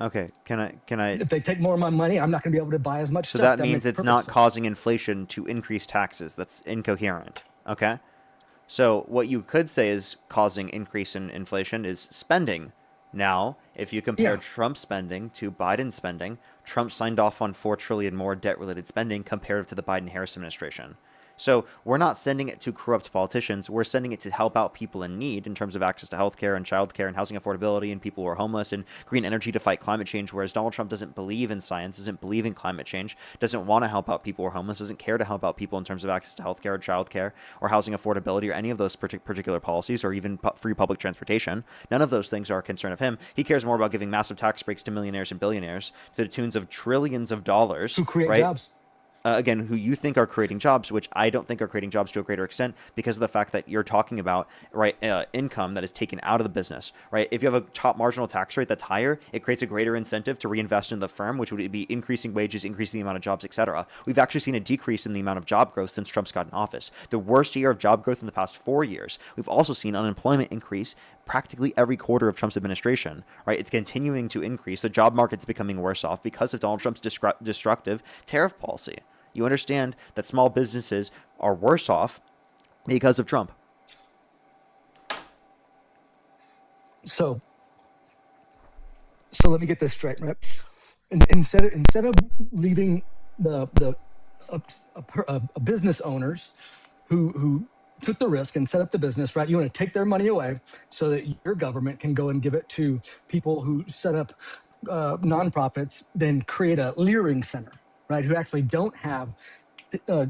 Okay. Can I? If they take more of my money, I'm not going to be able to buy as much So stuff. that means it's not causing inflation to increase taxes. That's incoherent. Okay. So what you could say is causing increase in inflation is spending. Now, if you compare Trump's spending to Biden's spending, Trump signed off on $4 trillion more debt-related spending comparative to the Biden-Harris administration. So we're not sending it to corrupt politicians. We're sending it to help out people in need in terms of access to healthcare and childcare and housing affordability and people who are homeless and green energy to fight climate change, whereas Donald Trump doesn't believe in science, doesn't believe in climate change, doesn't want to help out people who are homeless, doesn't care to help out people in terms of access to healthcare or childcare or housing affordability or any of those particular policies or even free public transportation. None of those things are a concern of him. He cares more about giving massive tax breaks to millionaires and billionaires to the tunes of trillions of dollars. Who create right? jobs. Again, who you think are creating jobs, which I don't think are creating jobs to a greater extent because of the fact that you're talking about income that is taken out of the business, right? If you have a top marginal tax rate that's higher, it creates a greater incentive to reinvest in the firm, which would be increasing wages, increasing the amount of jobs, etc. We've actually seen a decrease in the amount of job growth since Trump's got in office. The worst year of job growth in the past 4 years. We've also seen unemployment increase practically every quarter of Trump's administration, right? It's continuing to increase. The job market's becoming worse off because of Donald Trump's destructive tariff policy. You understand that small businesses are worse off because of Trump. So let me get this straight, right? Instead of leaving the business owners who took the risk and set up the business, right? You want to take their money away so that your government can go and give it to people who set up nonprofits, then create a Leering Center, right? Who actually don't have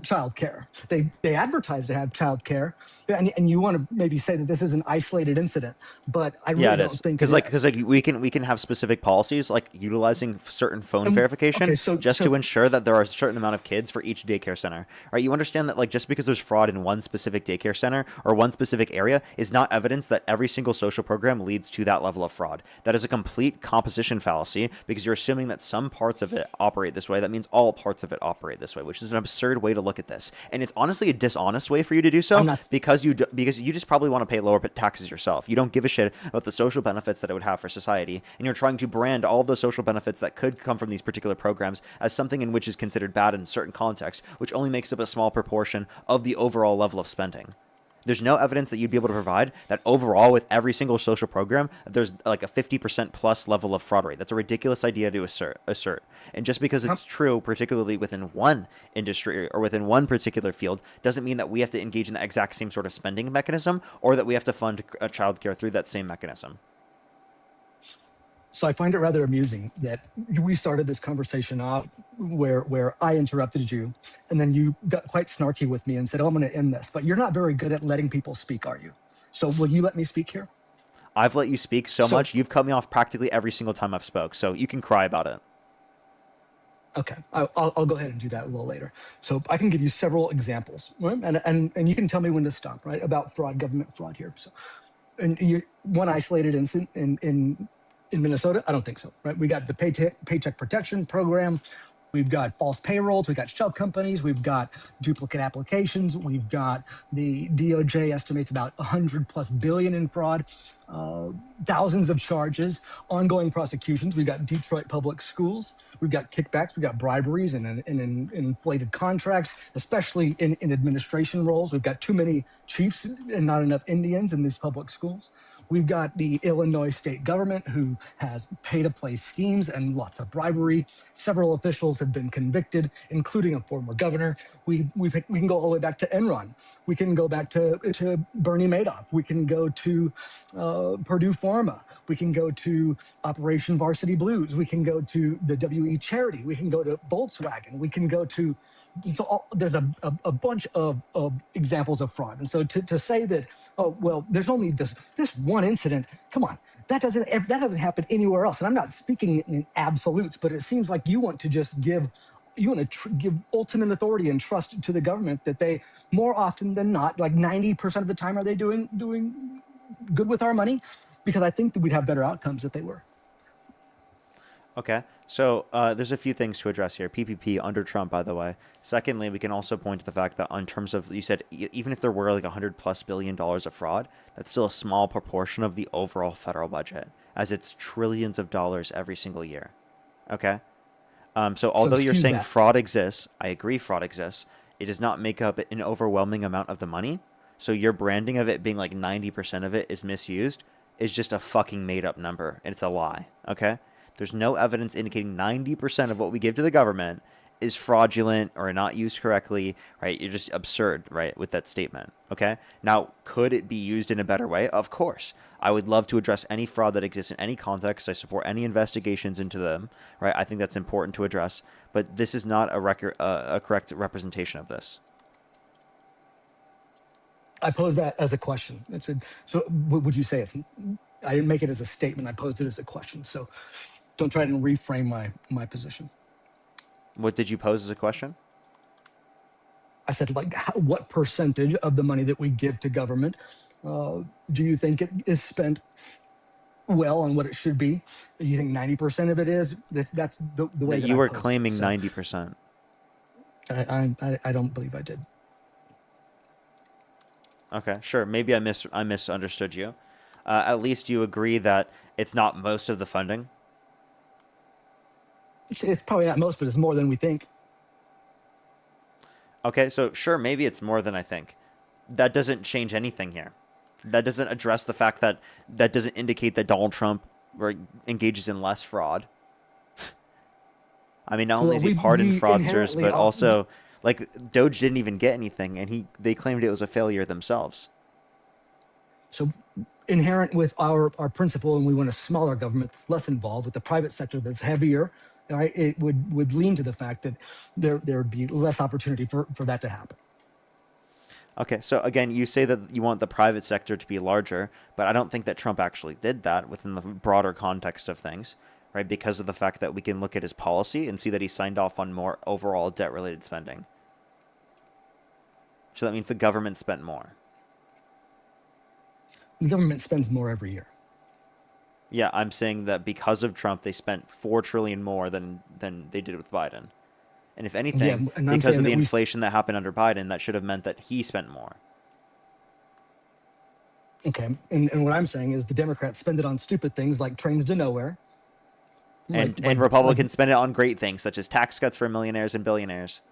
child care. They advertise to have child care, and you want to maybe say that this is an isolated incident, but I really don't think because we can have specific policies like utilizing certain phone verification to ensure that there are a certain amount of kids for each daycare center. Right? You understand that just because there's fraud in one specific daycare center or one specific area is not evidence that every single social program leads to that level of fraud. That is a complete composition fallacy because you're assuming that some parts of it operate this way. That means all parts of it operate this way, which is an absurd way to look at this, and it's honestly a dishonest way for you to do so because you just probably want to pay lower taxes yourself. You don't give a shit about the social benefits that it would have for society, and you're trying to brand all of the social benefits that could come from these particular programs as something in which is considered bad in certain contexts, which only makes up a small proportion of the overall level of spending. There's no evidence that you'd be able to provide that overall with every single social program, there's like a 50% plus level of fraud rate. That's a ridiculous idea to assert. And just because it's true, particularly within one industry or within one particular field, doesn't mean that we have to engage in the exact same sort of spending mechanism or that we have to fund childcare through that same mechanism. So I find it rather amusing that we started this conversation off where I interrupted you, and then you got quite snarky with me and said, "Oh, I'm going to end this." But you're not very good at letting people speak, are you? So will you let me speak here? I've let you speak so much. You've cut me off practically every single time I've spoke, so you can cry about it. Okay, I'll go ahead and do that a little later. So I can give you several examples, right? And you can tell me when to stop, right? About fraud, government fraud here. So, and one isolated incident in Minnesota? I don't think so, right? We got the Paycheck Protection Program. We've got false payrolls. We've got shell companies. We've got duplicate applications. We've got the DOJ estimates about 100+ billion in fraud, thousands of charges, ongoing prosecutions. We've got Detroit public schools. We've got kickbacks. We've got briberies and inflated contracts, especially in administration roles. We've got too many chiefs and not enough Indians in these public schools. We've got the Illinois state government who has pay-to-play schemes and lots of bribery. Several officials have been convicted, including a former governor. We can go all the way back to Enron. We can go back to Bernie Madoff. We can go to Purdue Pharma. We can go to Operation Varsity Blues. We can go to the WE Charity. We can go to Volkswagen. We can go to there's a bunch of examples of fraud. And so to say that, oh, well, there's only this one incident, come on, that doesn't happen anywhere else. And I'm not speaking in absolutes, but it seems like you want to just give ultimate authority and trust to the government that they, more often than not, like 90% of the time, are they doing good with our money? Because I think that we'd have better outcomes if they were. Okay, so there's a few things to address here. PPP under Trump, by the way. Secondly, we can also point to the fact that in terms of, you said, even if there were like $100+ billion of fraud, that's still a small proportion of the overall federal budget, as it's trillions of dollars every single year. Okay? So although you're saying fraud exists, I agree fraud exists, it does not make up an overwhelming amount of the money. So your branding of it being like 90% of it is misused is just a fucking made up number. And it's a lie. Okay? There's no evidence indicating 90% of what we give to the government is fraudulent or not used correctly, right? You're just absurd, right, with that statement, okay? Now, could it be used in a better way? Of course. I would love to address any fraud that exists in any context. I support any investigations into them, right? I think that's important to address, but this is not a correct representation of this. I pose that as a question. So would you say it's, I didn't make it as a statement, I posed it as a question, so don't try to reframe my position. What did you pose as a question? I said, like, what percentage of the money that we give to government do you think it is spent well on what it should be? Do you think 90% of it is? That's the way that you were posed it. claiming So 90%. I don't believe I did. Okay, sure. Maybe I misunderstood you. At least you agree that it's not most of the funding. It's probably not most, but it's more than we think. Okay, so sure, maybe it's more than I think. That doesn't change anything here. That doesn't address the fact that doesn't indicate that Donald Trump engages in less fraud. I mean, not only is he pardoned fraudsters, but also, like, Doge didn't even get anything, and they claimed it was a failure themselves. So inherent with our principle, and we want a smaller government that's less involved, with the private sector that's heavier, right? It would lean to the fact that there would be less opportunity for that to happen. Okay, so again, you say that you want the private sector to be larger, but I don't think that Trump actually did that within the broader context of things, right? Because of the fact that we can look at his policy and see that he signed off on more overall debt-related spending. So that means the government spent more. The government spends more every year. Yeah, I'm saying that because of Trump, they spent $4 trillion more than they did with Biden. And if anything, because of the inflation that happened under Biden, that should have meant that he spent more. Okay, and what I'm saying is the Democrats spend it on stupid things like trains to nowhere. And Republicans spend it on great things, such as tax cuts for millionaires and billionaires.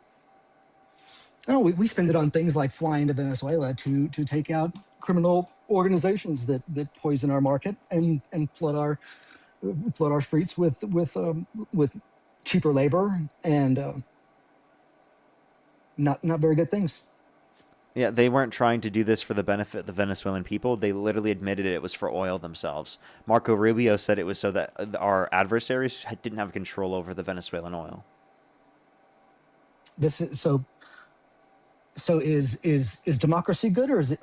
Oh, we spend it on things like flying to Venezuela to take out criminal organizations that poison our market and flood our streets with cheaper labor and not very good things. Yeah, they weren't trying to do this for the benefit of the Venezuelan people. They literally admitted it was for oil themselves. Marco Rubio said it was so that our adversaries didn't have control over the Venezuelan oil. This is so is democracy good or is it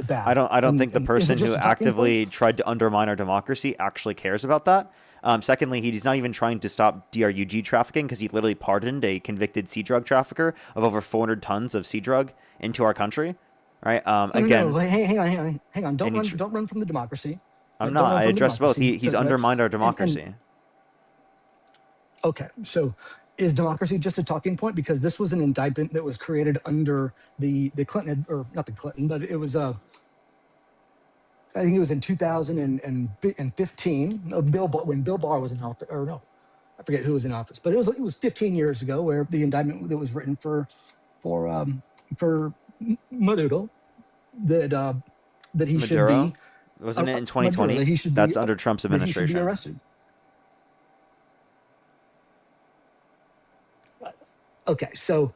bad? I don't think the person who actively tried to undermine our democracy actually cares about that. Secondly, he's not even trying to stop DRUG trafficking because he literally pardoned a convicted sea drug trafficker of over 400 tons of sea drug into our country. Right? Again, no, hang on. Don't run from the democracy. I'm not. I addressed both. He's undermined our democracy. Okay, so is democracy just a talking point? Because this was an indictment that was created under the Clinton, or not the Clinton, but it was I think it was in 2015. When Bill Barr was in office, or no, I forget who was in office, but it was 15 years ago, where the indictment that was written for Maduro that that he should Maduro? be Wasn't it in Maduro, 2020? that he should That's be under Trump's that he should be administration. arrested. Okay, so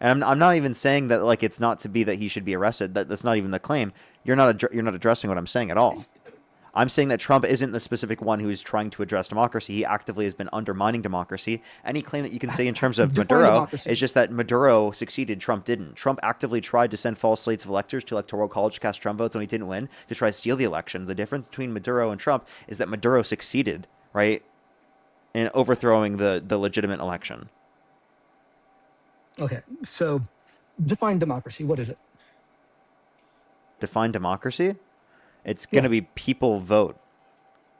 And I'm not even saying that like it's not to be that he should be arrested. That's not even the claim. You're not addressing what I'm saying at all. I'm saying that Trump isn't the specific one who is trying to address democracy. He actively has been undermining democracy. Any claim that you can say in terms of define Maduro democracy. is just that Maduro succeeded, Trump didn't. Trump actively tried to send false slates of electors to Electoral College to cast Trump votes when he didn't win to try to steal the election. The difference between Maduro and Trump is that Maduro succeeded, right, in overthrowing the legitimate election. Okay, so define democracy. What is it? Define democracy? It's going to be people vote,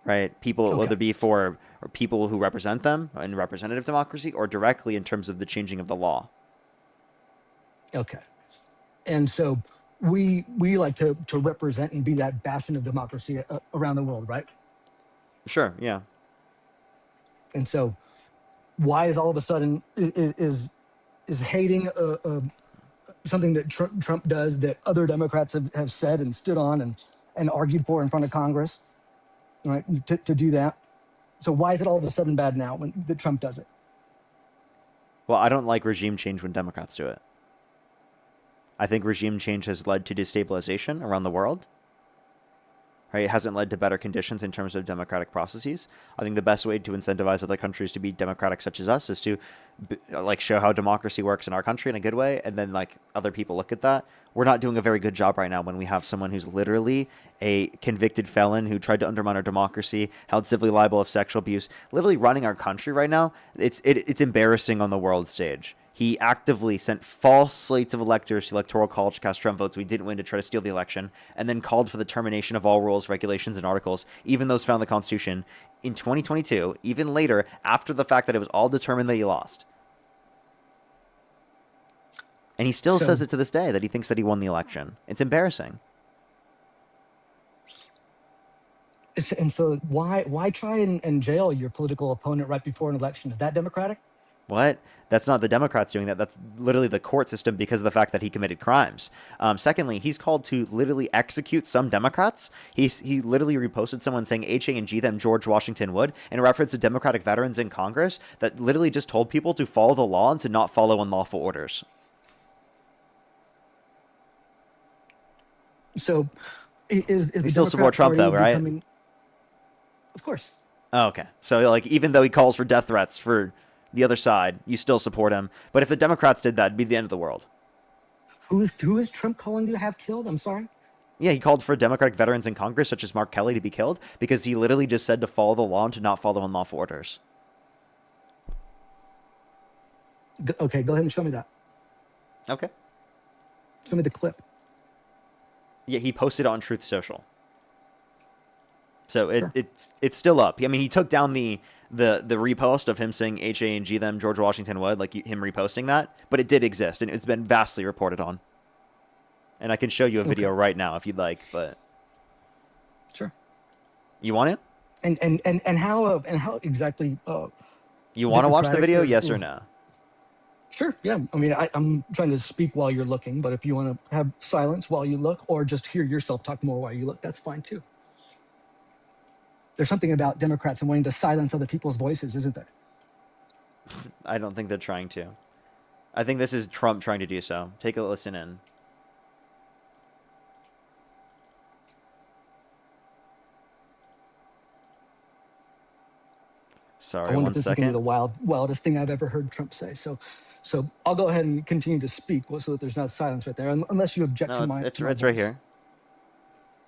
right? People, whether it be for or people who represent them in representative democracy or directly in terms of the changing of the law. Okay. And so we like to represent and be that bastion of democracy around the world, right? Sure, yeah. And so why is all of a sudden is hating something that Trump does that other Democrats have said and stood on and argued for in front of Congress, right, to do that? So why is it all of a sudden bad now that Trump does it? Well, I don't like regime change when Democrats do it. I think regime change has led to destabilization around the world. Right? It hasn't led to better conditions in terms of democratic processes. I think the best way to incentivize other countries to be democratic such as us is to like show how democracy works in our country in a good way, and then like other people look at that. We're not doing a very good job right now when we have someone who's literally a convicted felon who tried to undermine our democracy, held civilly liable of sexual abuse, literally running our country right now. It's embarrassing on the world stage. He actively sent false slates of electors to Electoral College to cast Trump votes we didn't win to try to steal the election, and then called for the termination of all rules, regulations, and articles, even those found in the Constitution, in 2022, even later, after the fact that it was all determined that he lost. And he still says it to this day that he thinks that he won the election. It's embarrassing. And so why try and jail your political opponent right before an election? Is that democratic? What? That's not the Democrats doing that. That's literally the court system because of the fact that he committed crimes. Secondly, he's called to literally execute some Democrats. He literally reposted someone saying H-A-N-G them George Washington Wood in reference to Democratic veterans in Congress that literally just told people to follow the law and to not follow unlawful orders. So is you the still support Democrat Trump though, Party right? becoming... Of course. Oh, okay. So like even though he calls for death threats for the other side, you still support him. But if the Democrats did that, it'd be the end of the world. Who is Trump calling to have killed? I'm sorry. Yeah, he called for Democratic veterans in Congress, such as Mark Kelly, to be killed because he literally just said to follow the law and to not follow unlawful orders. Okay, go ahead and show me that. Okay. Show me the clip. Yeah, he posted it on Truth Social. So it's still up. I mean, he took down the repost of him saying H-A-N-G them George Washington Wood, like him reposting that, but it did exist and it's been vastly reported on. And I can show you a video right now if you'd like, but sure. You want it? And how exactly? You want to watch the democratic video? Yes or no? Sure. Yeah. I mean, I'm trying to speak while you're looking, but if you want to have silence while you look, or just hear yourself talk more while you look, that's fine too. There's something about Democrats and wanting to silence other people's voices, isn't there? I don't think they're trying to. I think this is Trump trying to do so. Take a listen in. Sorry, I wonder one if this is going to second. be the wildest thing I've ever heard Trump say. So I'll go ahead and continue to speak so that there's not silence right there, unless you object to No, my. it's to my right voice. here.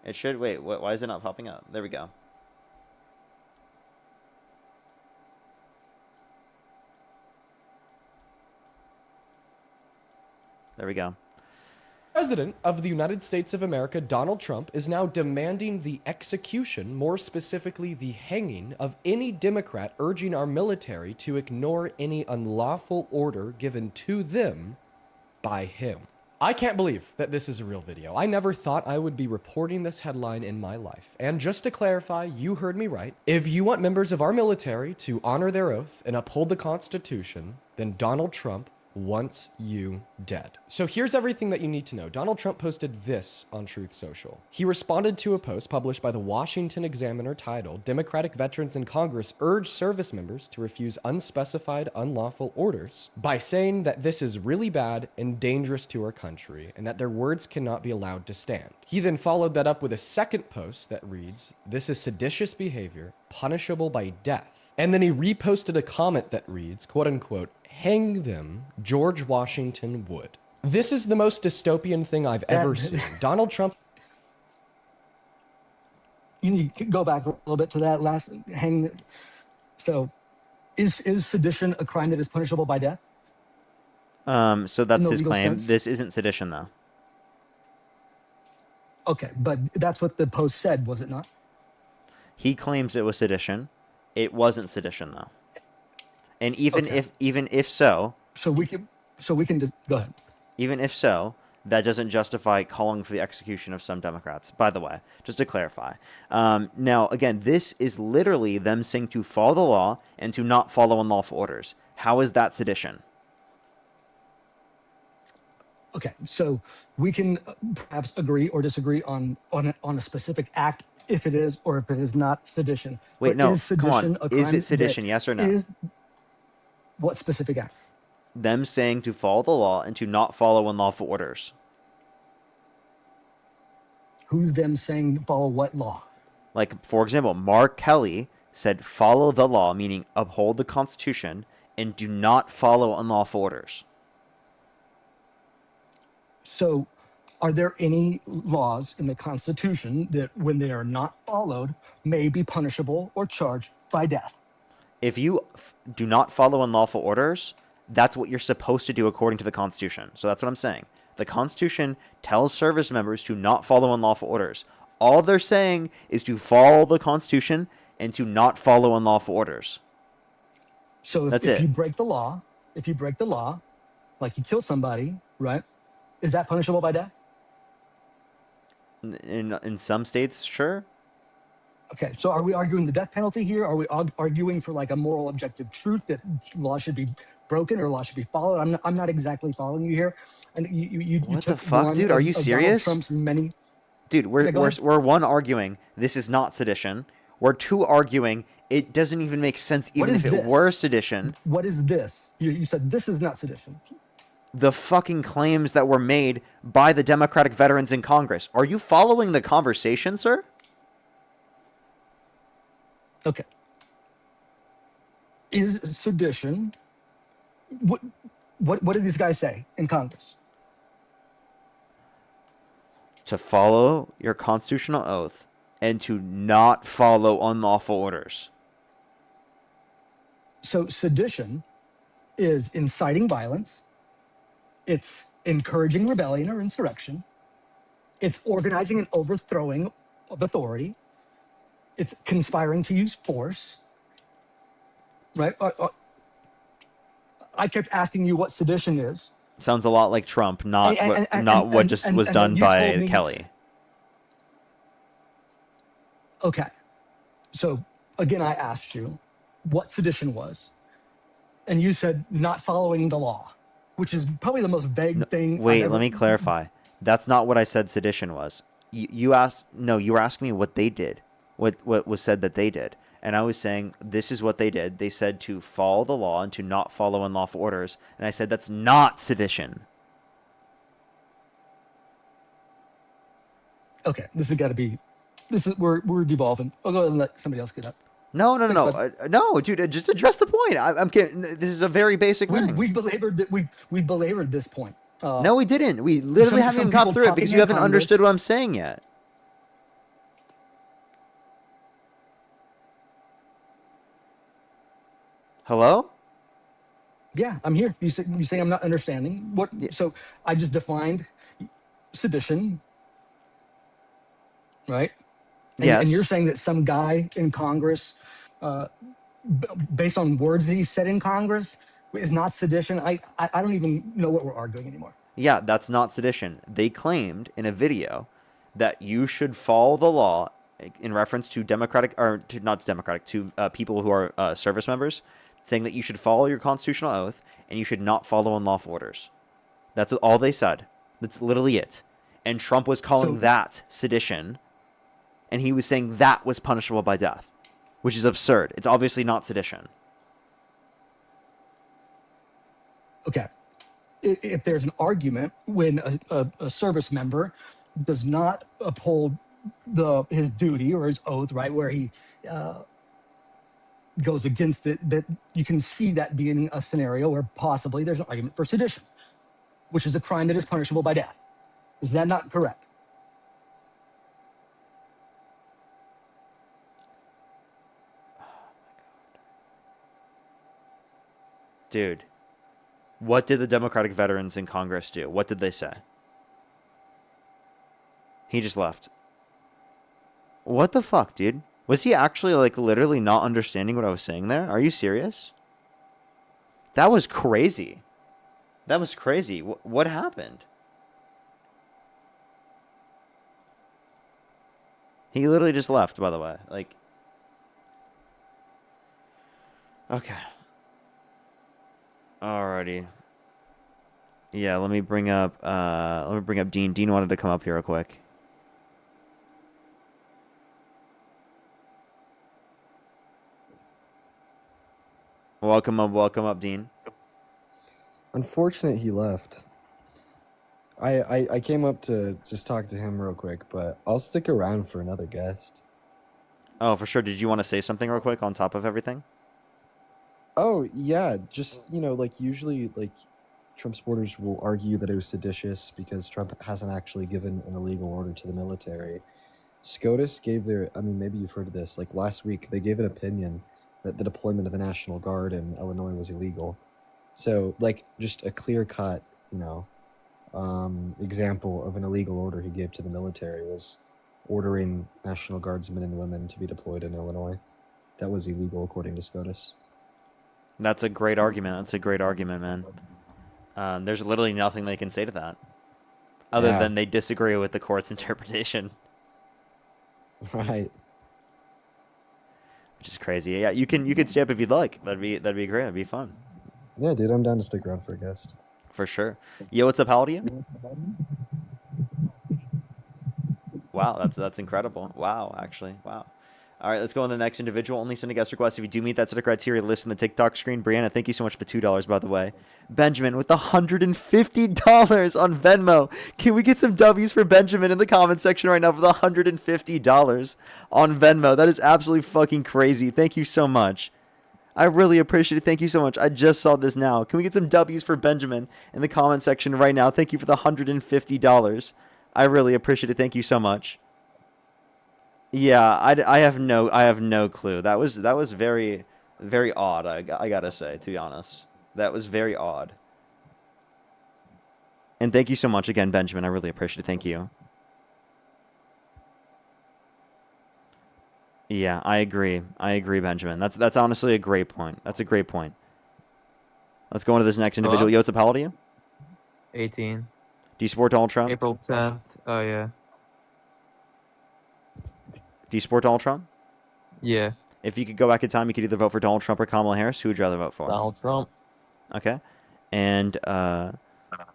It should wait. Why is it not popping up? There we go. There we go. President of the United States of America, Donald Trump, is now demanding the execution, more specifically the hanging, of any Democrat urging our military to ignore any unlawful order given to them by him. I can't believe that this is a real video. I never thought I would be reporting this headline in my life. And just to clarify, you heard me right. If you want members of our military to honor their oath and uphold the Constitution, then Donald Trump wants you dead. So here's everything that you need to know. Donald Trump posted this on Truth Social. He responded to a post published by the Washington Examiner titled, Democratic Veterans in Congress Urge Service Members to Refuse Unspecified Unlawful Orders, by saying that this is really bad and dangerous to our country and that their words cannot be allowed to stand. He then followed that up with a second post that reads, this is seditious behavior, punishable by death. And then he reposted a comment that reads, quote unquote, hang them, George Washington would. This is the most dystopian thing I've ever seen. Donald Trump. You need to go back a little bit to that last hang. So, is sedition a crime that is punishable by death? So that's In the his legal claim. sense? This isn't sedition, though. Okay, but that's what the post said, was it not? He claims it was sedition. It wasn't sedition, though. And even if so, we can just go ahead. Even if so, that doesn't justify calling for the execution of some Democrats. By the way, just to clarify. Now, again, this is literally them saying to follow the law and to not follow unlawful orders. How is that sedition? Okay, so we can perhaps agree or disagree on a specific act, if it is or if it is not sedition. Wait, But no, is come on. sedition a Is crime it sedition, that yes or no? is- what specific act? Them saying to follow the law and to not follow unlawful orders. Who's them saying follow what law? Like, for example, Mark Kelly said follow the law, meaning uphold the Constitution, and do not follow unlawful orders. So, are there any laws in the Constitution that, when they are not followed, may be punishable or charged by death? If you do not follow unlawful orders, that's what you're supposed to do according to the Constitution. So that's what I'm saying. The Constitution tells service members to not follow unlawful orders. All they're saying is to follow the Constitution and to not follow unlawful orders. So That's if it. you break the law, like you kill somebody, right? Is that punishable by death? In some states, sure. Okay, so are we arguing the death penalty here? Are we arguing for like a moral objective truth that law should be broken or law should be followed? I'm not exactly following you here. And you What the took fuck, one dude? Are you of Donald serious? Trump's many. Dude, Yeah, go ahead. we're one arguing this is not sedition. We're two arguing it doesn't even make sense What even is if it this? were sedition. What is this? You said this is not sedition. The fucking claims that were made by the Democratic veterans in Congress. Are you following the conversation, sir? Okay. Is sedition? What did these guys say in Congress? To follow your constitutional oath and to not follow unlawful orders. So sedition is inciting violence. It's encouraging rebellion or insurrection. It's organizing and overthrowing of authority. It's conspiring to use force. Right? I kept asking you what sedition is. Sounds a lot like Trump, not And- what just was and done then you told by me- Kelly. Okay. So again, I asked you what sedition was. And you said not following the law, which is probably the most vague thing. Wait, let me clarify. That's not what I said sedition was. You asked, no, you were asking me what they did, what was said that they did. And I was saying, this is what they did. They said to follow the law and to not follow unlawful orders. And I said, that's not sedition. Okay, this has got to be. We're devolving. I'll go ahead and let somebody else get up. No, Thanks, bud. no, dude. Just address the point. I'm kidding. This is a very basic thing. We belabored that. We belabored this point. No, we didn't. We literally haven't even got through it because you haven't understood what I'm saying yet. Hello? Yeah, I'm here. You say I'm not understanding what? So I just defined sedition, right? And, Yes. And you're saying that some guy in Congress, based on words that he said in Congress, is not sedition. I don't even know what we're arguing anymore. Yeah, that's not sedition. They claimed in a video that you should follow the law in reference to people who are service members, saying that you should follow your constitutional oath and you should not follow unlawful orders. That's all they said. That's literally it. And Trump was calling that sedition, and he was saying that was punishable by death, which is absurd. It's obviously not sedition. Okay. If there's an argument when a service member does not uphold his duty or his oath, right, where he goes against it, that you can see that being a scenario where possibly there's an argument for sedition, which is a crime that is punishable by death. Is that not correct? Dude, what did the Democratic veterans in Congress do? What did they say? He just left. What the fuck, dude? Was he actually, like, literally not understanding what I was saying there? Are you serious? That was crazy. That was crazy. What happened? He literally just left, by the way. Like, okay. Alrighty. Yeah, let me bring up Dean. Dean wanted to come up here real quick. Welcome up, Dean. Unfortunate he left. I came up to just talk to him real quick, but I'll stick around for another guest. Oh, for sure. Did you want to say something real quick on top of everything? Oh, yeah, just, like, usually, like, Trump supporters will argue that it was seditious because Trump hasn't actually given an illegal order to the military. SCOTUS gave maybe you've heard of this, like, last week, they gave an opinion that the deployment of the National Guard in Illinois was illegal. So, like, just a clear-cut, example of an illegal order he gave to the military was ordering National Guardsmen and women to be deployed in Illinois. That was illegal, according to SCOTUS. That's a great argument. That's a great argument, man. There's literally nothing they can say to that, other than they disagree with the court's interpretation. Right. Which is crazy. Yeah, you can stay up if you'd like. That'd be great. That'd be fun. Yeah, dude, I'm down to stick around for a guest. For sure. Yo, what's up? How old are you? Wow, that's incredible. Wow, actually, wow. All right, let's go on to the next individual. Only send a guest request if you do meet that set of criteria. List on the TikTok screen. Brianna, thank you so much for the $2, by the way. Benjamin with the $150 on Venmo. Can we get some W's for Benjamin in the comment section right now for the $150 on Venmo? That is absolutely fucking crazy. Thank you so much. I really appreciate it. Thank you so much. I just saw this now. Can we get some W's for Benjamin in the comment section right now? Thank you for the $150. I really appreciate it. Thank you so much. Yeah, I have no clue. That was very, very odd. I gotta say, to be honest, that was very odd. And thank you so much again, Benjamin. I really appreciate it. Thank you. Yeah, I agree. Benjamin. That's honestly a great point. That's a great point. Let's go on to this next individual. Yo, what's up? How old are you? 18. Do you support Donald Trump? April 10th. Oh, yeah. Do you support Donald Trump? Yeah. If you could go back in time, you could either vote for Donald Trump or Kamala Harris. Who would you rather vote for? Donald Trump. Okay. And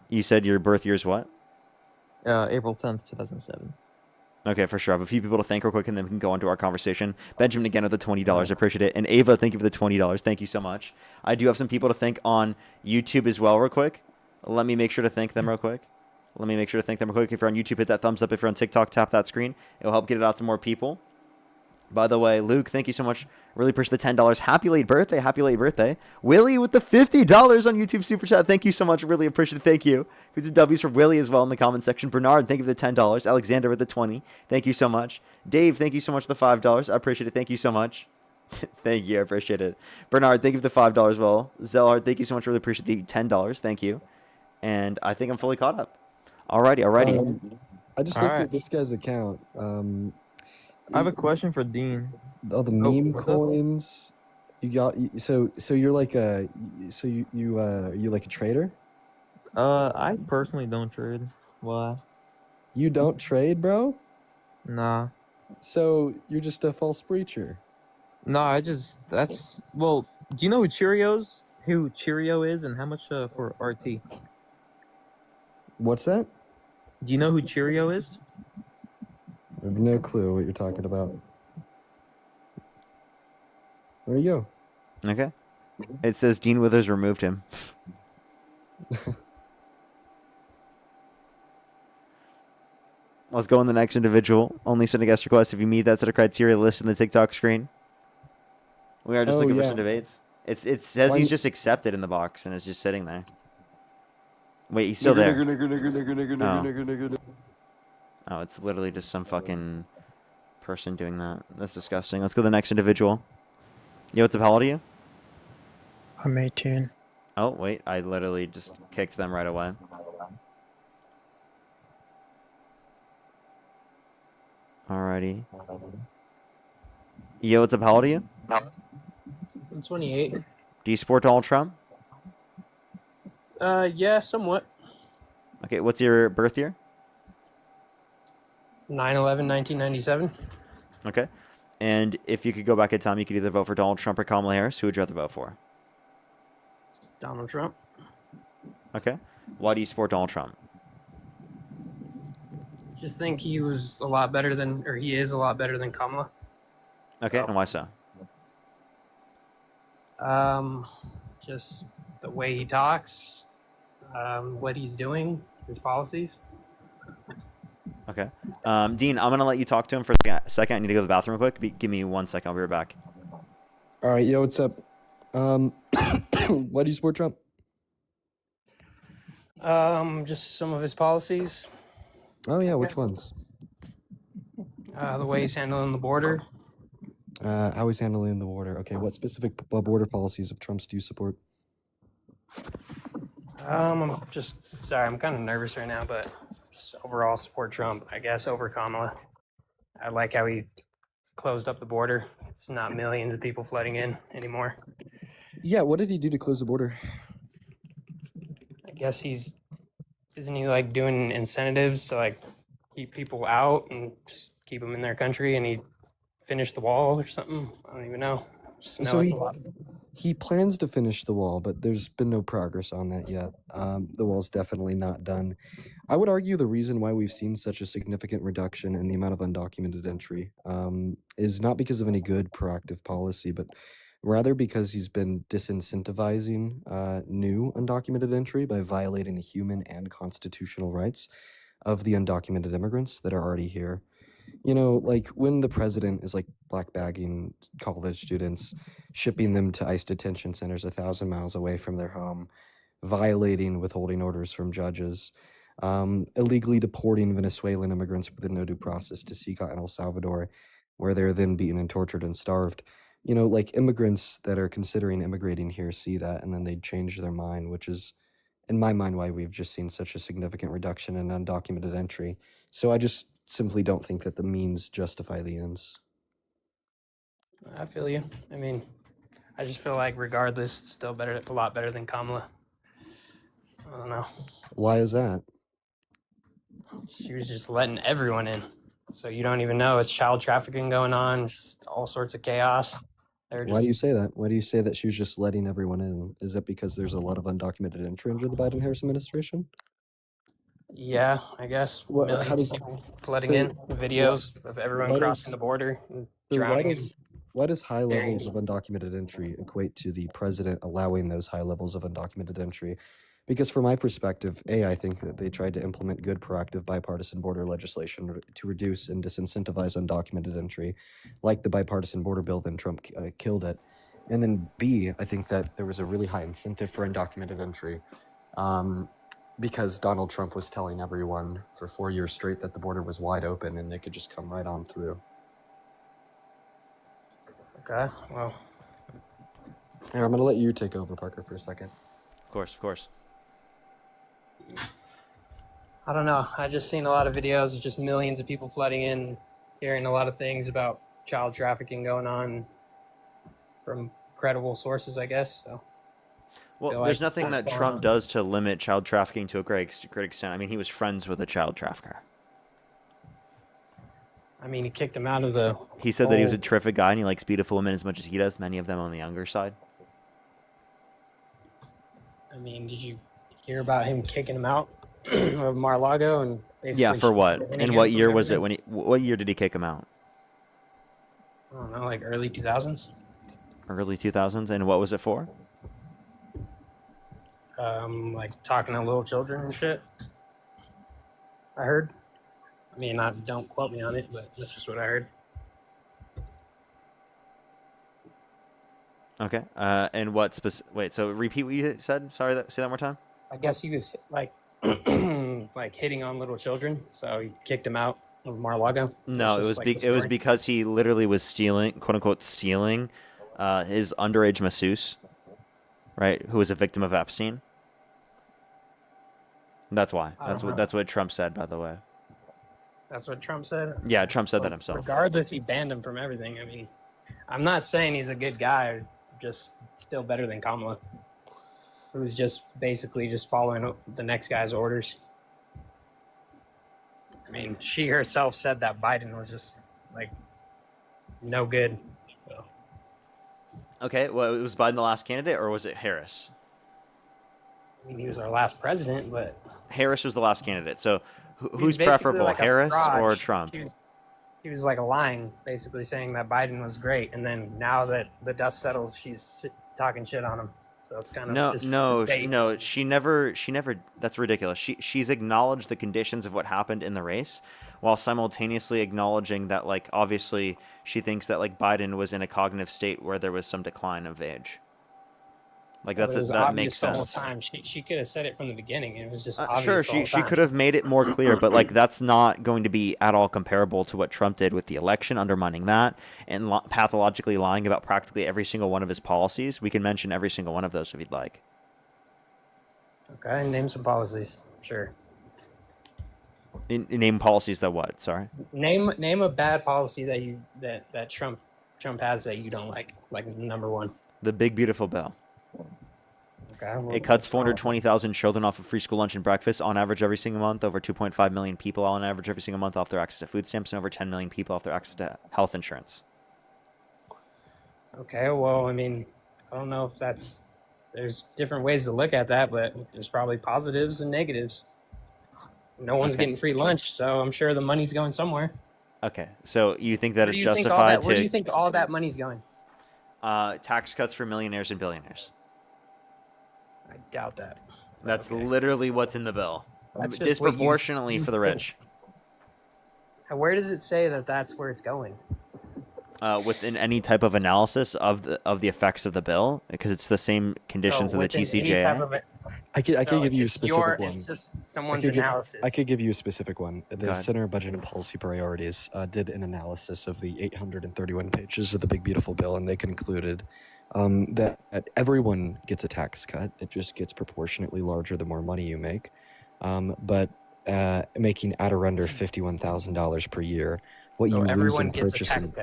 you said your birth year is what? April 10th, 2007. Okay, for sure. I have a few people to thank real quick, and then we can go on to our conversation. Benjamin, again, with the $20. I appreciate it. And Ava, thank you for the $20. Thank you so much. I do have some people to thank on YouTube as well real quick. Let me make sure to thank them real quick. If you're on YouTube, hit that thumbs up. If you're on TikTok, tap that screen. It'll help get it out to more people. By the way, Luke, thank you so much. Really appreciate the $10. Happy late birthday. Happy late birthday. Willie with the $50 on YouTube Super Chat. Thank you so much. Really appreciate it. Thank you. Here's some W's for Willie as well in the comment section. Bernard, thank you for the $10. Alexander with the 20. Thank you so much. Dave, thank you so much for the $5. I appreciate it. Thank you so much. Thank you. I appreciate it. Bernard, thank you for the $5. Well, Zelhard, thank you so much. Really appreciate the $10. Thank you. And I think I'm fully caught up. Alrighty. I just looked at this guy's account. I have a question for Dean. Oh, the meme coins. You got so you're like a you like a trader? I personally don't trade. Why? You don't trade, bro? Nah. So you're just a false preacher. No, well, do you know who Cheerios who Cheerio is and how much for RT? What's that? Do you know who Cheerio is? I have no clue what you're talking about. There you go. Okay. It says Dean Withers removed him. Let's go on the next individual. Only send a guest request if you meet that set of criteria listed in the TikTok screen. We are just looking for some debates. It says he's just accepted in the box and it's just sitting there. Wait, he's still there. Oh, it's literally just some fucking person doing that. That's disgusting. Let's go to the next individual. Yo, what's up? How old are you? I'm 18. Oh, wait. I literally just kicked them right away. Alrighty. Yo, what's up? How old are you? I'm 28. Do you support Donald Trump? Yeah, somewhat. Okay, what's your birth year? 9/11/1997. Okay. And if you could go back in time, you could either vote for Donald Trump or Kamala Harris. Who would you rather vote for? Donald Trump. Okay. Why do you support Donald Trump? Just think he was a lot better than, or he is a lot better than Kamala. Okay, and why so? Just the way he talks, what he's doing, his policies. Okay. Dean, I'm going to let you talk to him for a second. I need to go to the bathroom real quick. Give me 1 second. I'll be right back. All right, yo, what's up? Why do you support Trump? Just some of his policies. Oh, yeah, which ones? The way he's handling the border. How he's handling the border. Okay, what specific border policies of Trump's do you support? I'm just, sorry, I'm kind of nervous right now, but just overall support Trump, I guess, over Kamala. I like how he closed up the border. It's not millions of people flooding in anymore. Yeah, what did he do to close the border? I guess isn't he like doing incentives to like keep people out and just keep them in their country, and he finished the wall or something? I don't even know. Just know So it's a lot. he plans to finish the wall, but there's been no progress on that yet. The wall's definitely not done. I would argue the reason why we've seen such a significant reduction in the amount of undocumented entry is not because of any good proactive policy, but rather because he's been disincentivizing new undocumented entry by violating the human and constitutional rights of the undocumented immigrants that are already here. You know, like when the president is like black bagging college students, shipping them to ICE detention centers 1,000 miles away from their home, violating withholding orders from judges, illegally deporting Venezuelan immigrants with no due process to Secot and El Salvador, where they're then beaten and tortured and starved. You know, like immigrants that are considering immigrating here see that and then they change their mind, which is, in my mind, why we've just seen such a significant reduction in undocumented entry. So I just simply don't think that the means justify the ends. I feel you. I mean, I just feel like regardless, it's still better, a lot better than Kamala. I don't know. Why is that? She was just letting everyone in. So you don't even know it's child trafficking going on, just all sorts of chaos. They're Why just, do you say that? Why do you say that she was just letting everyone in? Is it because there's a lot of undocumented entry under the Biden-Harris administration? yeah, I guess How millions does of people flooding in, videos of everyone crossing the border and drowning. Why does high levels of undocumented entry equate to the president allowing those high levels of undocumented entry? Because from my perspective, I think that they tried to implement good proactive bipartisan border legislation to reduce and disincentivize undocumented entry, like the bipartisan border bill, then Trump killed it. And then B, I think that there was a really high incentive for undocumented entry because Donald Trump was telling everyone for 4 years straight that the border was wide open and they could just come right on through. Okay, well. Here, I'm going to let you take over, Parker, for a second. Of course, of course. I don't know. I just seen a lot of videos of just millions of people flooding in, hearing a lot of things about child trafficking going on from credible sources, I guess. So, well, there's nothing that Trump does to limit child trafficking to a great extent. I mean, he was friends with a child trafficker. I mean, he kicked him out of the. He said that he was a terrific guy and he likes beautiful women as much as he does, many of them on the younger side. I mean, did you hear about him kicking him out of Mar-a-Lago and basically? Yeah, for what? banning And him what from year was it everything? what year did he kick him out? I don't know, like early 2000s. Early 2000s. And what was it for? Like talking to little children and shit. I heard. I mean, don't quote me on it, but that's just what I heard. Okay. And what wait, so repeat what you said? Sorry, say that one more time. I guess he was like like hitting on little children, so he kicked him out of Mar-a-Lago. No, it was because he literally was stealing, quote unquote, stealing his underage masseuse, right? Who was a victim of Epstein. That's why. That's what Trump said, by the way. That's what Trump said? Yeah, Trump said that himself. Regardless, he banned him from everything. I mean, I'm not saying he's a good guy, just still better than Kamala, who's just basically just following the next guy's orders. I mean, she herself said that Biden was just, like, no good. So. Okay, well, was Biden the last candidate, or was it Harris? I mean, he was our last president, but... Harris was the last candidate, so who's basically preferable, like a Harris fraud. or Trump? He was like lying, basically saying that Biden was great, and then now that the dust settles, she's talking shit on him. So it's kind of No. She never. That's ridiculous. She's acknowledged the conditions of what happened in the race, while simultaneously acknowledging that, like, obviously she thinks that, like, Biden was in a cognitive state where there was some decline of age. Like, that makes sense. The whole time. She could have said it from the beginning. It was just obvious. Sure, the whole she time. could have made it more clear, but, like, that's not going to be at all comparable to what Trump did with the election, undermining that, and pathologically lying about practically every single one of his policies. We can mention every single one of those if you'd like. Okay, name some policies. Sure. Name policies that what? Sorry. Name a bad policy that Trump has that you don't like. Like number one. The big beautiful bill. Okay, well, it cuts 420,000 children off of free school lunch and breakfast on average every single month, over 2.5 million people on average every single month off their access to food stamps, and over 10 million people off their access to health insurance. Okay, well, I mean, I don't know if there's different ways to look at that, but there's probably positives and negatives. No one's getting free lunch, so I'm sure the money's going somewhere. Okay, so you think that it's justified Where do you think all that money's going? Tax cuts for millionaires and billionaires. I doubt that. That's literally what's in the bill. That's just disproportionately for the rich. Where does it say that that's where it's going? Within any type of analysis of the effects of the bill, because it's the same conditions of the TCJA. I could give you a specific one. It's just someone's analysis. I could give you a specific one. The Center of Budget and Policy Priorities did an analysis of the 831 pages of the Big Beautiful Bill, and they concluded that everyone gets a tax cut. It just gets proportionately larger the more money you make. But making at or under $51,000 per year, what you lose in purchasing.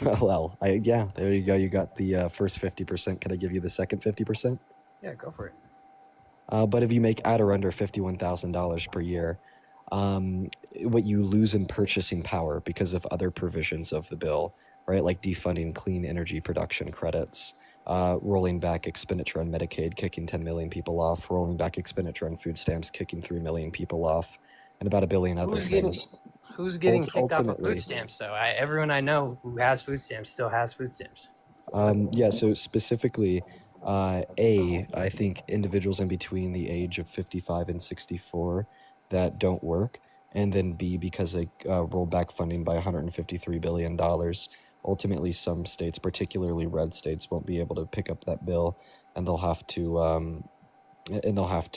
Well, yeah, there you go. You got the first 50%. Can I give you the second 50%? Yeah, go for it. But if you make at or under $51,000 per year, what you lose in purchasing power because of other provisions of the bill, right? Like defunding clean energy production credits, rolling back expenditure on Medicaid, kicking 10 million people off, rolling back expenditure on food stamps, kicking 3 million people off, and about a billion other things. Who's getting kicked off of food stamps, though? Everyone I know who has food stamps still has food stamps. Yeah, so specifically, I think individuals in between the age of 55 and 64 that don't work, and then B, because they rolled back funding by $153 billion. Ultimately, some states, particularly red states, won't be able to pick up that bill, and they'll have to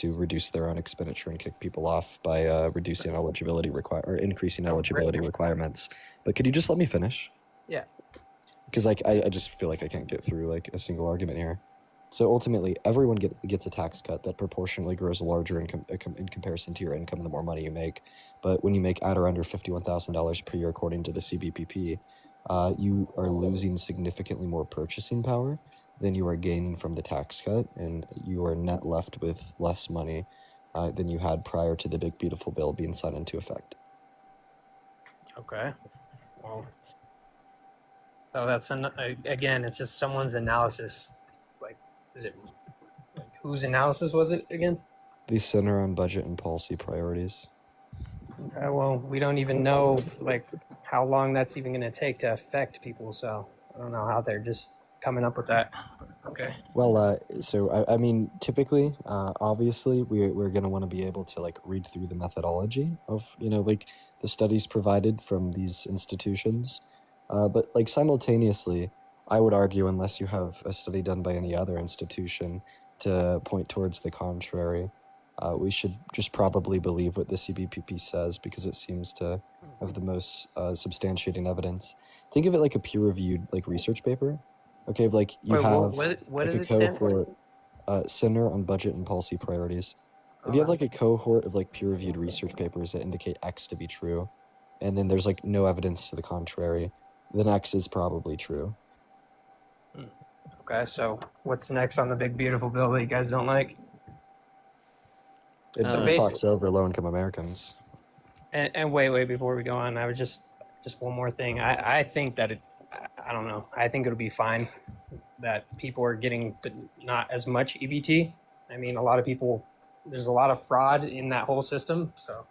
reduce their own expenditure and kick people off by reducing eligibility or increasing eligibility requirements. But could you just let me finish? Yeah. Because I just feel like I can't get through like a single argument here. So ultimately, everyone gets a tax cut that proportionally grows larger in comparison to your income the more money you make. But when you make at or under $51,000 per year, according to the CBPP, you are losing significantly more purchasing power than you are gaining from the tax cut, and you are net left with less money than you had prior to the Big Beautiful Bill being signed into effect. Okay. Well, so that's again, it's just someone's analysis. Like, is it like whose analysis was it again? The Center on Budget and Policy Priorities. Okay, well, we don't even know like how long that's even going to take to affect people. So I don't know how they're just coming up with that. Okay. Well, so I mean, typically, obviously, we're going to want to be able to like read through the methodology of, you know, like the studies provided from these institutions. But like simultaneously, I would argue, unless you have a study done by any other institution to point towards the contrary, we should just probably believe what the CBPP says because it seems to have the most substantiating evidence. Think of it like a peer-reviewed like research paper. Okay, if like you Wait, have what like does a it stand for? cohort, Center on Budget and Policy Priorities. If you have like a cohort of like peer-reviewed research papers that indicate X to be true, and then there's like no evidence to the contrary, then X is probably true. Okay, so what's next on the big beautiful bill that you guys don't like? It fucks over low-income Americans. And wait, before we go on, I was just one more thing. I think that I don't know. I think it'll be fine that people are getting not as much EBT. I mean, a lot of people, there's a lot of fraud in that whole system. So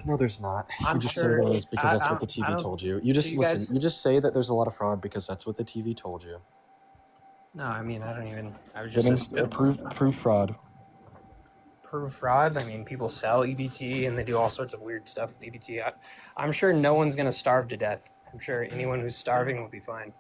No, there's not. I'm You just sure say that is because that's what the I TV don't- told you. You just you listen. guys- You just say that there's a lot of fraud because that's what the TV told you. No, I mean, I don't even. I was Then just prove fraud. prove fraud. I mean, people sell EBT and they do all sorts of weird stuff with EBT. I'm sure no one's going to starve to death. I'm sure anyone who's starving will be fine.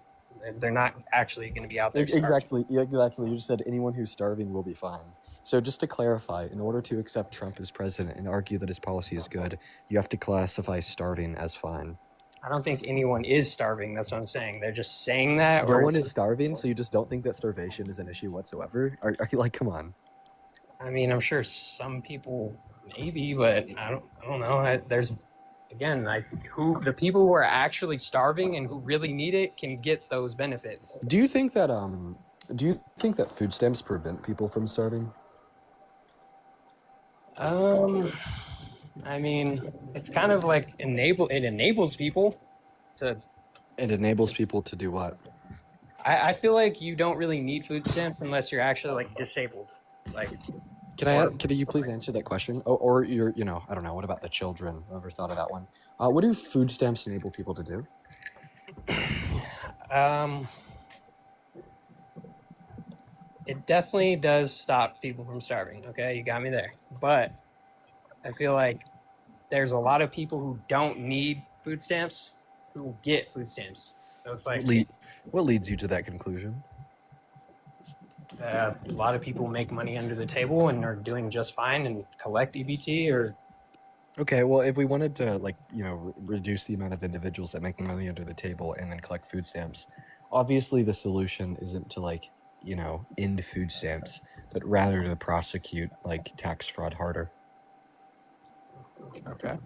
They're not actually going to be out there starving. Exactly. Yeah, exactly. You just said anyone who's starving will be fine. So just to clarify, in order to accept Trump as president and argue that his policy is good, you have to classify starving as fine. I don't think anyone is starving. That's what I'm saying. They're just saying that. No or one is starving, so you just don't think that starvation is an issue whatsoever? Are you like, come on? I mean, I'm sure some people maybe, but I don't know. There's again, like the people who are actually starving and who really need it can get those benefits. Do you think that food stamps prevent people from starving? I mean, it's kind of like it enables people to. It enables people to do what? I feel like you don't really need food stamps unless you're actually like disabled. Like, Can you please answer that question? Or you're, you know, I don't know. What about the children? I've never thought of that one. What do food stamps enable people to do? It definitely does stop people from starving. Okay, you got me there. But I feel like there's a lot of people who don't need food stamps who get food stamps. So it's like What leads you to that conclusion? a lot of people make money under the table and are doing just fine and collect EBT or. Okay, well, if we wanted to, like, you know, reduce the amount of individuals that make money under the table and then collect food stamps, obviously the solution isn't to, like, you know, end food stamps, but rather to prosecute, like, tax fraud harder. Okay.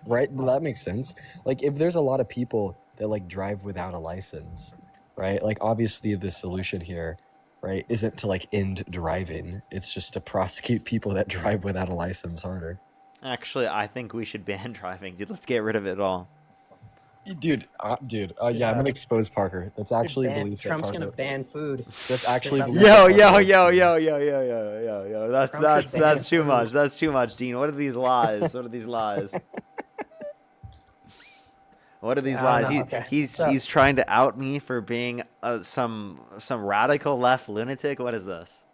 Right? That makes sense. Like, if there's a lot of people that, like, drive without a license, right? Like, obviously the solution here, right, isn't to, like, end driving. It's just to prosecute people that drive without a license harder. Actually, I think we should ban driving, dude. Let's get rid of it all. Dude, yeah, I'm gonna expose Parker. That's actually belief that Trump's Parker. gonna ban food. That's actually Yo, belief Yo, that yo, Parker yo, is yo, yo, yo, yo, yo, yo. That's too much. That's too much, Dean. What are these lies? What are these lies? What are these lies? He's trying to out me for being some radical left lunatic. What is this?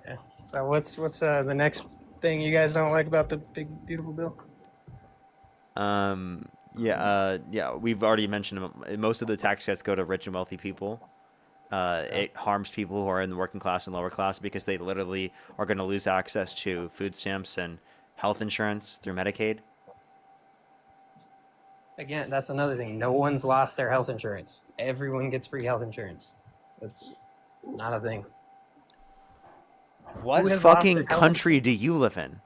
Yeah. So what's the next thing you guys don't like about the big beautiful bill? Yeah, we've already mentioned most of the tax cuts go to rich and wealthy people. It harms people who are in the working class and lower class because they literally are going to lose access to food stamps and health insurance through Medicaid. Again, that's another thing. No one's lost their health insurance. Everyone gets free health insurance. That's not a thing. What Who has lost fucking their health country do you live in?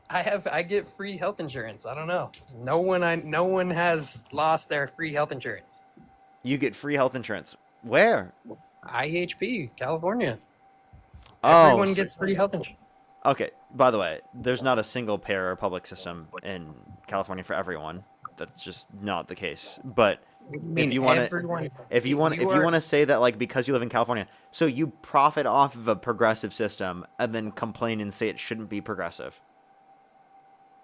I get free health insurance. I don't know. No one has lost their free health insurance. You get free health insurance. Where? IHP, California. Oh, Everyone gets free health insurance. Okay, by the way, there's not a single payer or public system in California for everyone. That's just not the case. But What do you If mean you want to, everyone? if you want, you if you are want to say that like because you live in California, so you profit off of a progressive system and then complain and say it shouldn't be progressive.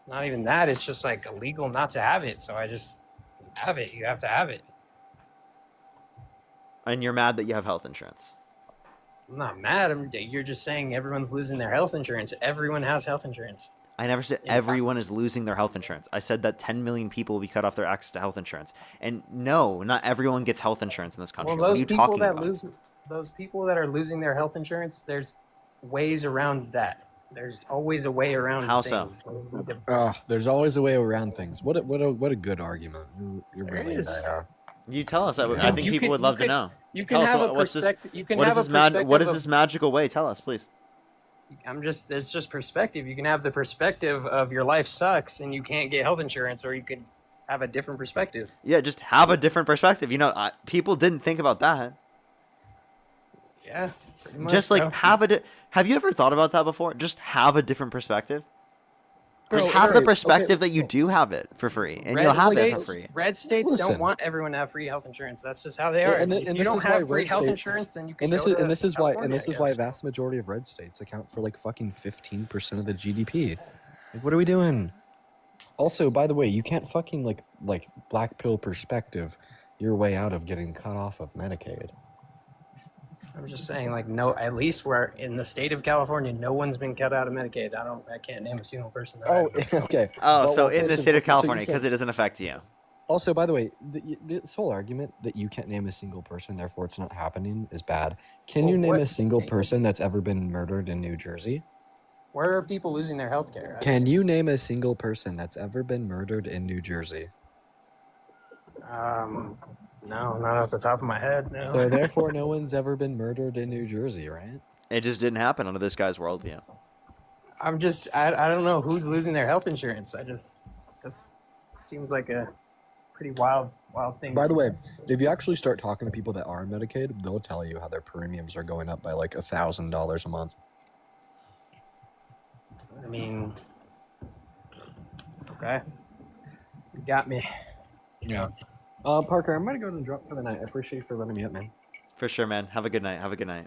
not even that, it's just like illegal not to have it. So I just have it. You have to have it. And you're mad that you have health insurance. I'm not mad. You're just saying everyone's losing their health insurance. Everyone has health insurance. I never said everyone is losing their health insurance. I said that 10 million people will be cut off their access to health insurance. And no, not everyone gets health insurance in this country. Well, What are those you people talking that about? lose, those people that are losing their health insurance, there's ways around that. There's always a way around How so? things. There's always a way around things. What a good argument. You're There really is. You tell us. I think people would love to know. You can Tell us have a what's this. perspective. You can What have is a this perspective. what is of- this magical way? Tell us, please. It's just perspective. You can have the perspective of your life sucks and you can't get health insurance, or you could have a different perspective. Yeah, just have a different perspective. You know, people didn't think about that. Yeah. Pretty much, Just like bro. have you ever thought about that before? Just have a different perspective. Just Bro, have the alright, perspective okay, that you do have it for free, and Red you'll have it states, for free. red states Listen. don't want everyone to have free health insurance. That's just how they are. And, If and you this don't is why have free red health states, insurance, then you can and this go is to and this is why California, this I is why a guess. vast majority of red states account for like fucking 15% of the GDP. Like, what are we doing? Also, by the way, you can't fucking like black pill perspective your way out of getting cut off of Medicaid. I'm just saying, like, no. At least we're in the state of California. No one's been cut out of Medicaid. I can't name a single person. That Oh, I know. okay. Oh, Well, so well, in the first state of so you California, because can't- it doesn't affect you. Also, by the way, this whole argument that you can't name a single person, therefore it's not happening, is bad. Can you Well, name a what single state? person that's ever been murdered in New Jersey? Where are people losing their health care? Can you name a single person that's ever been murdered in New Jersey? No, not off the top of my head. No. So therefore, no one's ever been murdered in New Jersey, right? It just didn't happen under this guy's worldview. I don't know who's losing their health insurance. That seems like a pretty wild thing. By the way, if you actually start talking to people that are on Medicaid, they'll tell you how their premiums are going up by like $1,000 a month. I mean, okay, you got me. Yeah. Parker, I'm gonna go and drop for the night. I appreciate you for letting me up, man. For sure, man. Have a good night. Have a good night.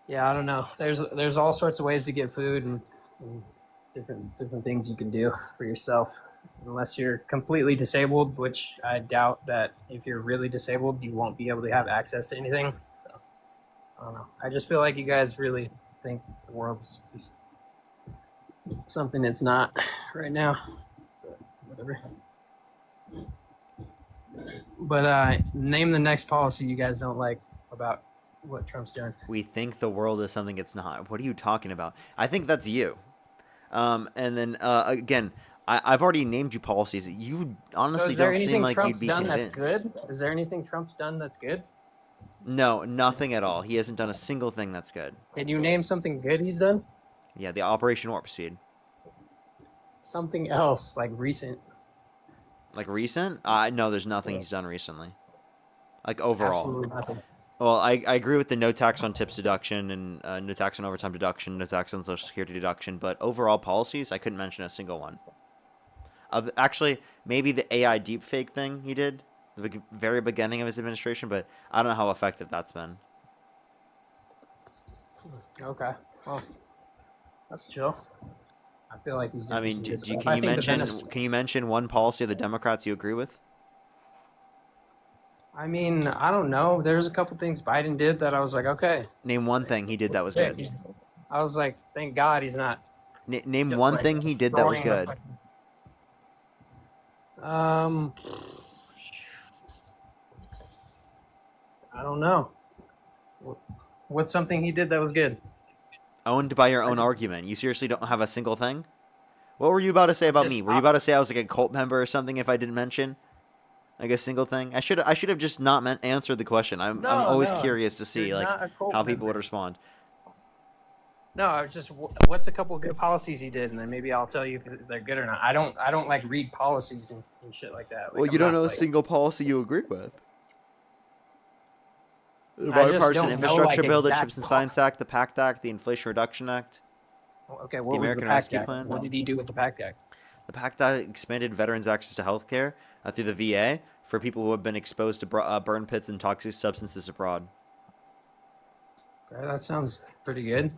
Yeah, I don't know. There's all sorts of ways to get food and different things you can do for yourself. Unless you're completely disabled, which I doubt that if you're really disabled, you won't be able to have access to anything. So, I don't know. I just feel like you guys really think the world's just something it's not right now. But whatever. But name the next policy you guys don't like about what Trump's doing. We think the world is something it's not. What are you talking about? I think that's you. And then again, I've already named you policies. You honestly Is there don't seem anything like Trump's you'd be done convinced. that's good? Is there anything Trump's done that's good? No, nothing at all. He hasn't done a single thing that's good. Can you name something good he's done? Yeah, the Operation Warp Speed. Something else, like recent. Like recent? No, there's nothing he's done recently. Like overall. Absolutely nothing. Well, I agree with the no tax on tips deduction and no tax on overtime deduction, no tax on Social Security deduction, but overall policies, I couldn't mention a single one. Actually, maybe the AI deepfake thing he did, the very beginning of his administration, but I don't know how effective that's been. Okay. Well, that's chill. I feel like he's doing I mean, some good stuff. I can think the benefit- you mention one policy of the Democrats you agree with? I mean, I don't know. There's a couple things Biden did that I was like, okay. Name one thing he did that was Yeah, good. I was like, thank God he's not. Name one thing he did that was good. I don't know. What's something he did that was good? Owned by your own argument. You seriously don't have a single thing? What were you about to say about me? Were you about to say I was like a cult member or something if I didn't mention like a single thing? I should have just not answered the question. I'm always curious to see you're like not a cult how people member. would respond. No, I was just what's a couple good policies he did, and then maybe I'll tell you if they're good or not. I don't like read policies and shit like that. Like, Well, you I'm don't not, know a like- single policy you agree with. The I just Bipartisan don't know, Infrastructure like, Bill, the exact Chips and Science Act, the PACT Act, the Inflation Reduction Act. Okay, the what was the American PACT Rescue Act? Plan. What did he do with the PACT Act? The pact that expanded veterans' access to health care through the VA for people who have been exposed to burn pits and toxic substances abroad. Okay, that sounds pretty good.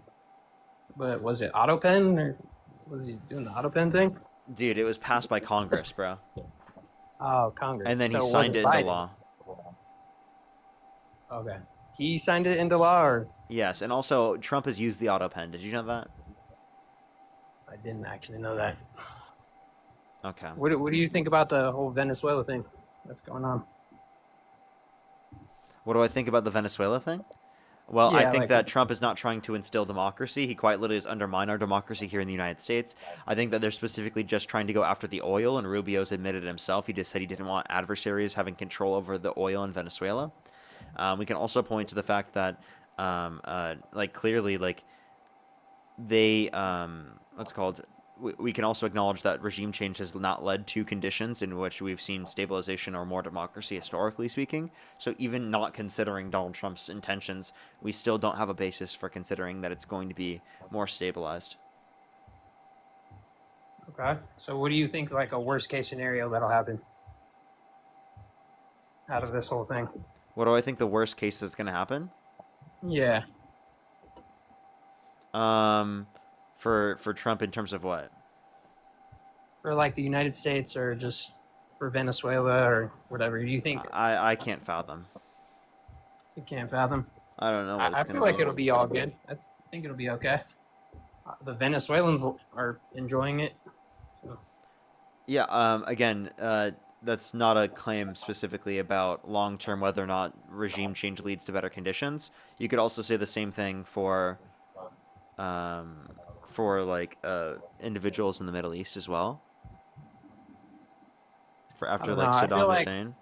But was it auto pen or was he doing the auto pen thing? Dude, it was passed by Congress, bro. Oh, Congress. And then he So signed it into Biden. law. Okay. He signed it into law, or Yes, and also Trump has used the auto pen. Did you know that? I didn't actually know that. Okay. What do you think about the whole Venezuela thing that's going on? What do I think about the Venezuela thing? Well, I Yeah, think like- that Trump is not trying to instill democracy. He quite literally has undermined our democracy here in the United States. I think that they're specifically just trying to go after the oil, and Rubio's admitted himself. He just said he didn't want adversaries having control over the oil in Venezuela. We can also point to the fact that, like, clearly, like, they, what's it called? We can also acknowledge that regime change has not led to conditions in which we've seen stabilization or more democracy, historically speaking. So even not considering Donald Trump's intentions, we still don't have a basis for considering that it's going to be more stabilized. Okay. So what do you think is like a worst case scenario that'll happen out of this whole thing? What do I think the worst case that's going to happen? Yeah. For Trump in terms of what? For like the United States or just for Venezuela or whatever. Do you think I can't fathom. you can't fathom? I don't know. What I it's feel gonna like be. it'll be all good. I think it'll be okay. The Venezuelans are enjoying it. So. Yeah. Again, that's not a claim specifically about long term whether or not regime change leads to better conditions. You could also say the same thing for like individuals in the Middle East as well. For after like Saddam Hussein.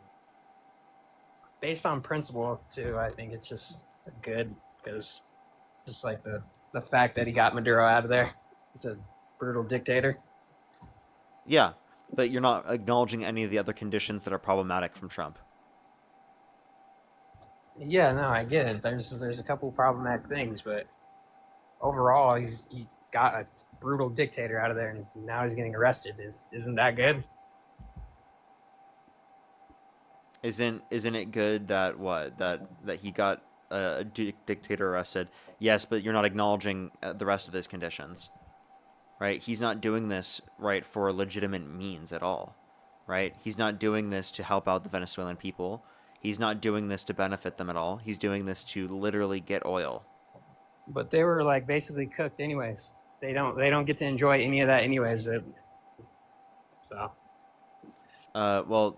Based on principle too, I think it's just good because just like the fact that he got Maduro out of there. He's a brutal dictator. Yeah, but you're not acknowledging any of the other conditions that are problematic from Trump. Yeah, no, I get it. There's a couple problematic things, but overall, he got a brutal dictator out of there, and now he's getting arrested. Isn't that good? Isn't it good that that he got a dictator arrested? Yes, but you're not acknowledging the rest of his conditions, right? He's not doing this right for legitimate means at all, right? He's not doing this to help out the Venezuelan people. He's not doing this to benefit them at all. He's doing this to literally get oil. But they were like basically cooked anyways. They don't get to enjoy any of that anyways. So. Well,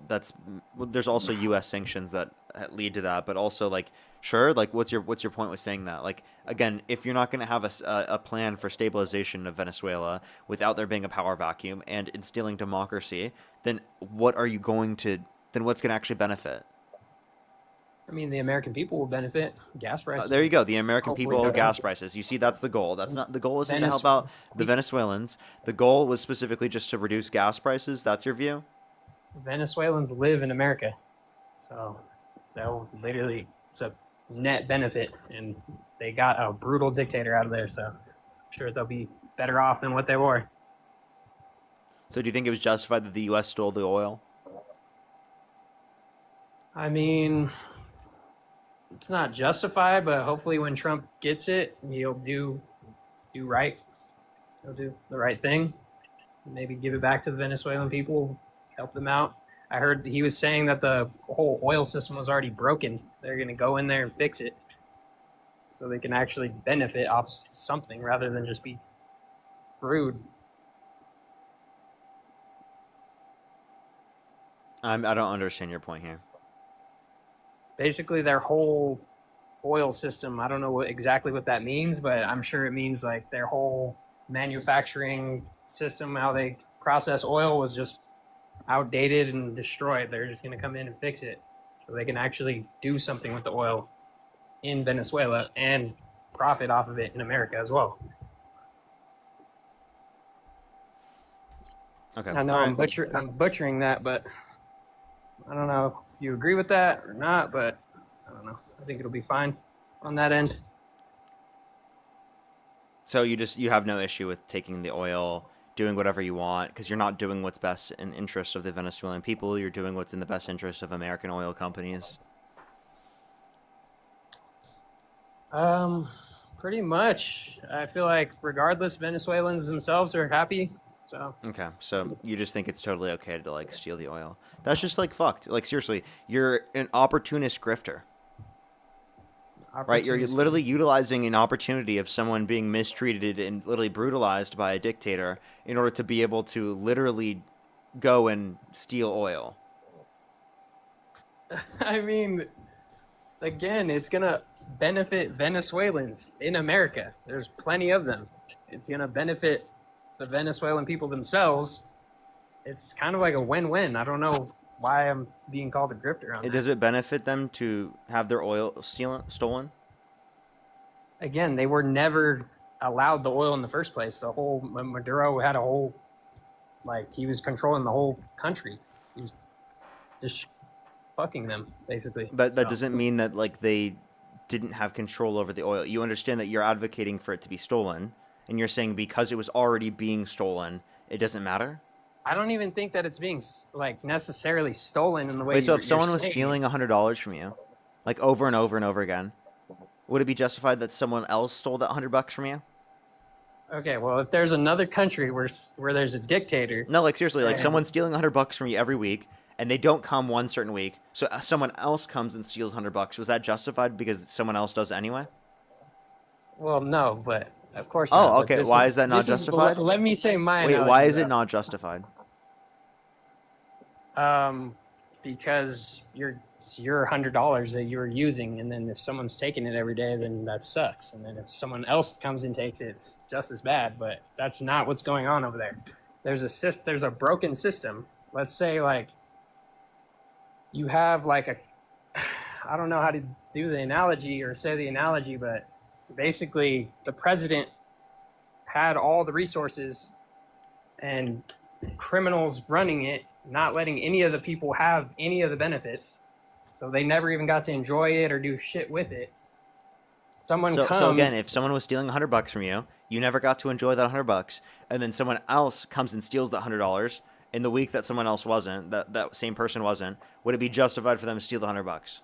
there's also U.S. sanctions that lead to that, but also like, sure, like what's your point with saying that? Like, again, if you're not going to have a plan for stabilization of Venezuela without there being a power vacuum and instilling democracy, then what's going to actually benefit? I mean, the American people will benefit. Gas prices. There you go. The American Hopefully people, go gas down. prices. You see, that's the goal. That's not the goal. Isn't to help out the Venezuelans. The goal was specifically just to reduce gas prices. That's your view. Venezuelans live in America, so it's a net benefit, and they got a brutal dictator out of there. So I'm sure they'll be better off than what they were. So do you think it was justified that the U.S. stole the oil? I mean, it's not justified, but hopefully when Trump gets it, he'll do right. He'll do the right thing. Maybe give it back to the Venezuelan people, help them out. I heard he was saying that the whole oil system was already broken. They're going to go in there and fix it so they can actually benefit off something rather than just be screwed. I don't understand your point here. Basically, their whole oil system, I don't know exactly what that means, but I'm sure it means like their whole manufacturing system, how they process oil was just outdated and destroyed. They're just going to come in and fix it so they can actually do something with the oil in Venezuela and profit off of it in America as well. Okay. I know I'm butchering that, but I don't know if you agree with that or not, but I don't know. I think it'll be fine on that end. So you have no issue with taking the oil doing whatever you want because you're not doing what's best in interest of the Venezuelan people. You're doing what's in the best interest of American oil companies. Pretty much. I feel like regardless, Venezuelans themselves are happy. So Okay, so you just think it's totally okay to like steal the oil? That's just like fucked. Like seriously, you're an opportunist grifter. Right, you're opportunist- literally utilizing an opportunity of someone being mistreated and literally brutalized by a dictator in order to be able to literally go and steal oil. I mean, again, it's gonna benefit Venezuelans in America. There's plenty of them. It's gonna benefit the Venezuelan people themselves. It's kind of like a win-win. I don't know why I'm being called a grifter on that. Does it benefit them to have their oil stolen? Again, they were never allowed the oil in the first place. The whole Maduro had a whole, like, he was controlling the whole country. He was just fucking them, basically. That doesn't mean that like they didn't have control over the oil. You understand that you're advocating for it to be stolen, and you're saying because it was already being stolen, it doesn't matter? I don't even think that it's being like necessarily stolen in the way. Wait, so if you're someone was saying. stealing $100 from you, like over and over and over again, would it be justified that someone else stole that $100 from you? Okay, well, if there's another country where there's a dictator. No, like seriously, like and- someone's stealing $100 from you every week, and they don't come one certain week, so someone else comes and steals $100. Was that justified because someone else does it anyway? Well, no, but of course. Oh, not, but okay. this Why is that not this justified? Let me say my. Wait, analogy, why is it though. not justified? Because it's your $100 that you're using, and then if someone's taking it every day, then that sucks. And then if someone else comes and takes it, it's just as bad. But that's not what's going on over there. There's a broken system. Let's say like you have like a, I don't know how to do the analogy or say the analogy, but basically the president had all the resources and criminals running it, not letting any of the people have any of the benefits. So they never even got to enjoy it or do shit with it. Someone comes. So again, if someone was stealing $100 from you, you never got to enjoy that $100, and then someone else comes and steals that $100 in the week that someone else wasn't, that same person wasn't, would it be justified for them to steal the $100?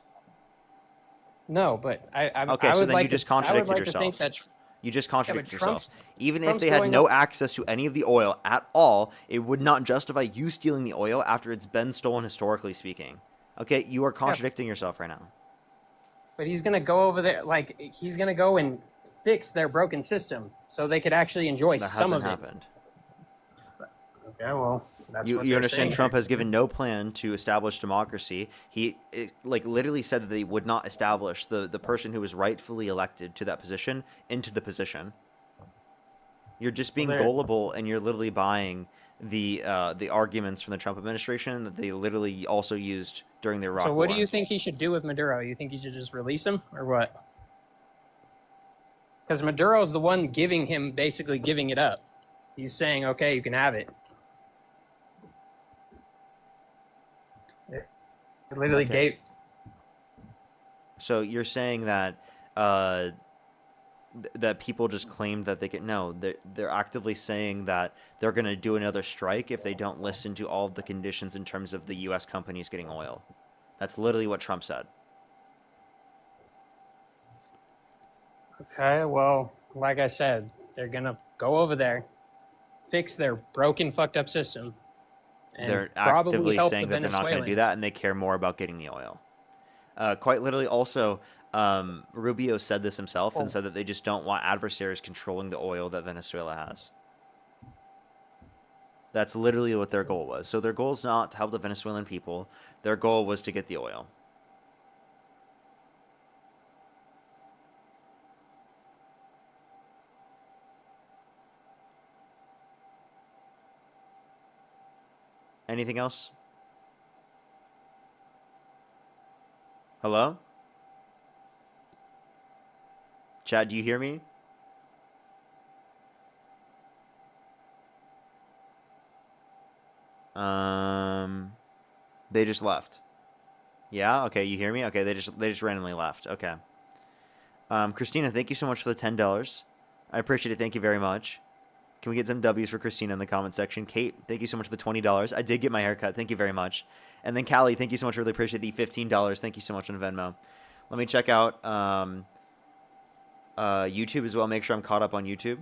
No, but I Okay, I so would then like you just to, I would contradicted like yourself. To think that You just but contradicted yourself. Trump's- Even if Trump's they had going no up- access to any of the oil at all, it would not justify you stealing the oil after it's been stolen historically speaking. Okay, you are contradicting yourself right now. But he's gonna go over there, like he's gonna go and fix their broken system so they could actually enjoy That some hasn't of happened. it. Okay, well, that's You what you they're understand saying. Trump has given no plan to establish democracy. He like literally said that they would not establish the person who was rightfully elected to that position into the position. You're just being Well, there- gullible, and you're literally buying the arguments from the Trump administration that they literally also used during the Iraq So what War. do you think he should do with Maduro? You think he should just release him or what? Because Maduro's the one basically giving it up. He's saying, okay, you can have it. It literally Okay. gave. So you're saying that that people just claimed that they could. No, they're actively saying that they're going to do another strike if they don't listen to all of the conditions in terms of the U.S. companies getting oil. That's literally what Trump said. Okay, well, like I said, they're gonna go over there, fix their broken, fucked up system, and They're probably actively help saying the that they're not going to do Venezuelans. that, and they care more about getting the oil. Quite literally, also, Rubio said this himself and said that they just don't want adversaries controlling the oil that Venezuela has. That's literally what their goal was. So their goal is not to help the Venezuelan people. Their goal was to get the oil. Anything else? Hello? Chad, do you hear me? They just left. Yeah, okay, you hear me? Okay, they just randomly left. Okay. Christina, thank you so much for the $10. I appreciate it. Thank you very much. Can we get some W's for Christina in the comment section? Kate, thank you so much for the $20. I did get my haircut. Thank you very much. And then Callie, thank you so much. Really appreciate the $15. Thank you so much on Venmo. Let me check out YouTube as well. Make sure I'm caught up on YouTube.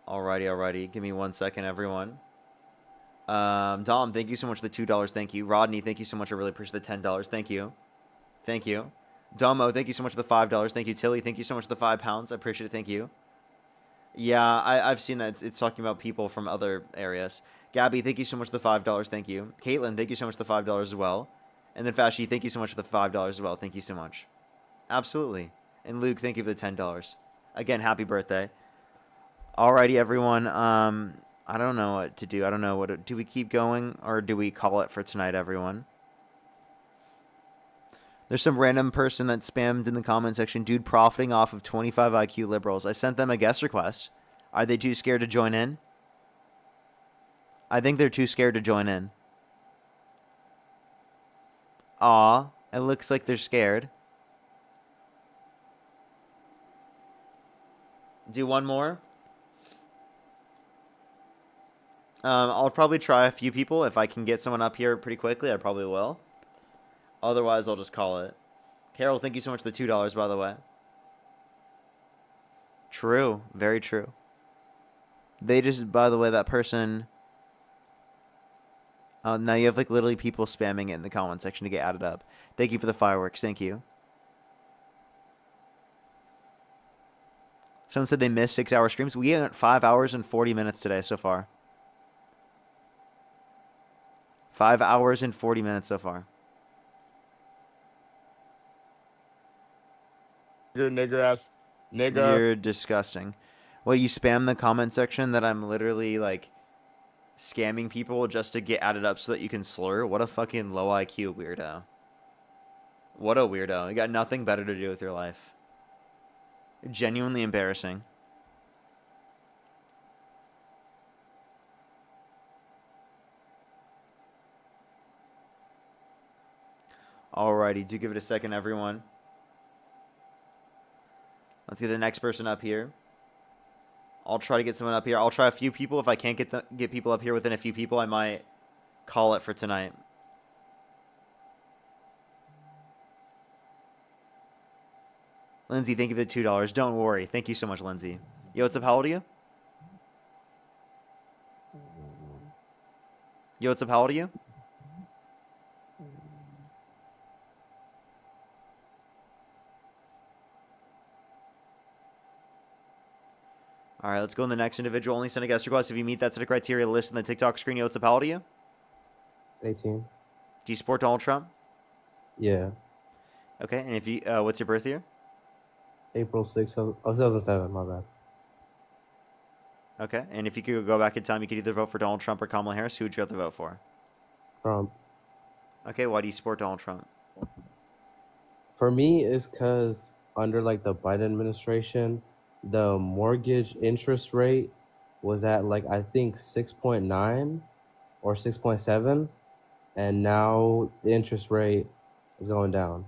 Alrighty. Give me 1 second, everyone. Dom, thank you so much for the $2. Thank you. Rodney, thank you so much. I really appreciate the $10. Thank you. Thank you. Domo, thank you so much for the $5. Thank you. Tilly, thank you so much for the £5. I appreciate it. Thank you. Yeah, I've seen that. It's talking about people from other areas. Gabby, thank you so much for the $5. Thank you. Caitlin, thank you so much for the $5 as well. And then Fashi, thank you so much for the $5 as well. Thank you so much. Absolutely. And Luke, thank you for the $10. Again, happy birthday. Alrighty, everyone. I don't know what to do. I don't know do we keep going or do we call it for tonight, everyone? There's some random person that spammed in the comment section, dude profiting off of 25 IQ liberals. I sent them a guest request. Are they too scared to join in? I think they're too scared to join in. Aw, it looks like they're scared. Do one more. I'll probably try a few people. If I can get someone up here pretty quickly, I probably will. Otherwise, I'll just call it. Carol, thank you so much for the $2, by the way. True. Very true. They just, by the way, that person... now you have like literally people spamming it in the comment section to get added up. Thank you for the fireworks. Thank you. Someone said they missed 6-hour streams. We had 5 hours and 40 minutes today so far. 5 hours and 40 minutes so far. You're a nigger ass. Nigger. You're disgusting. Well, you spam the comment section that I'm literally like scamming people just to get added up so that you can slur. What a fucking low IQ weirdo. What a weirdo. You got nothing better to do with your life. Genuinely embarrassing. Alrighty, do give it a second, everyone. Let's get the next person up here. I'll try to get someone up here. I'll try a few people. If I can't get people up here within a few people, I might call it for tonight. Lindsay, thank you for the $2. Don't worry. Thank you so much, Lindsay. Yo, what's up? How old are you? Yo, what's up? How old are you? All right, let's go on the next individual. Only send a guest request if you meet that set of criteria listed in the TikTok screen. Yo, what's up? How old are you? 18. Do you support Donald Trump? Yeah. Okay, and if you, what's your birth year? April 6th, 2007, my bad. Okay, and if you could go back in time, you could either vote for Donald Trump or Kamala Harris. Who would you rather vote for? Trump. Okay, why do you support Donald Trump? For me, it's because under like the Biden administration, the mortgage interest rate was at like I think 6.9 or 6.7, and now the interest rate is going down.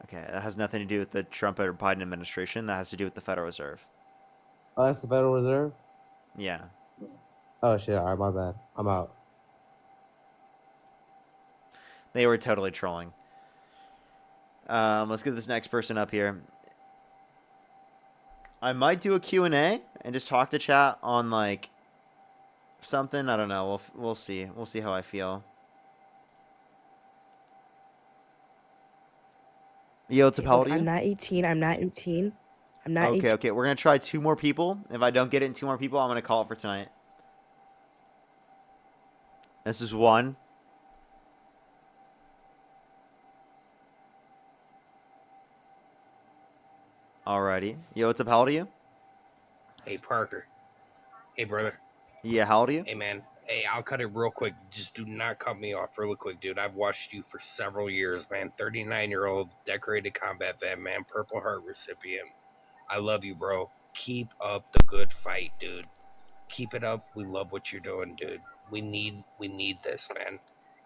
Okay, that has nothing to do with the Trump or Biden administration. That has to do with the Federal Reserve. Oh, that's the Federal Reserve? Yeah. Oh shit, all right, my bad. I'm out. They were totally trolling. Let's get this next person up here. I might do a Q&A and just talk to chat on like something. I don't know. We'll see. We'll see how I feel. Yo, what's up? How old are you? I'm not 18. I'm not 18. I'm not 18. Okay. We're going to try 2 more people. If I don't get it in 2 more people, I'm going to call it for tonight. This is 1. Alrighty. Yo, what's up? How old are you? Hey, Parker. Hey, brother. Yeah, how old are you? Hey, man. Hey, I'll cut it real quick. Just do not cut me off really quick, dude. I've watched you for several years, man. 39-year-old, decorated combat vet, man. Purple Heart recipient. I love you, bro. Keep up the good fight, dude. Keep it up. We love what you're doing, dude. We need this, man.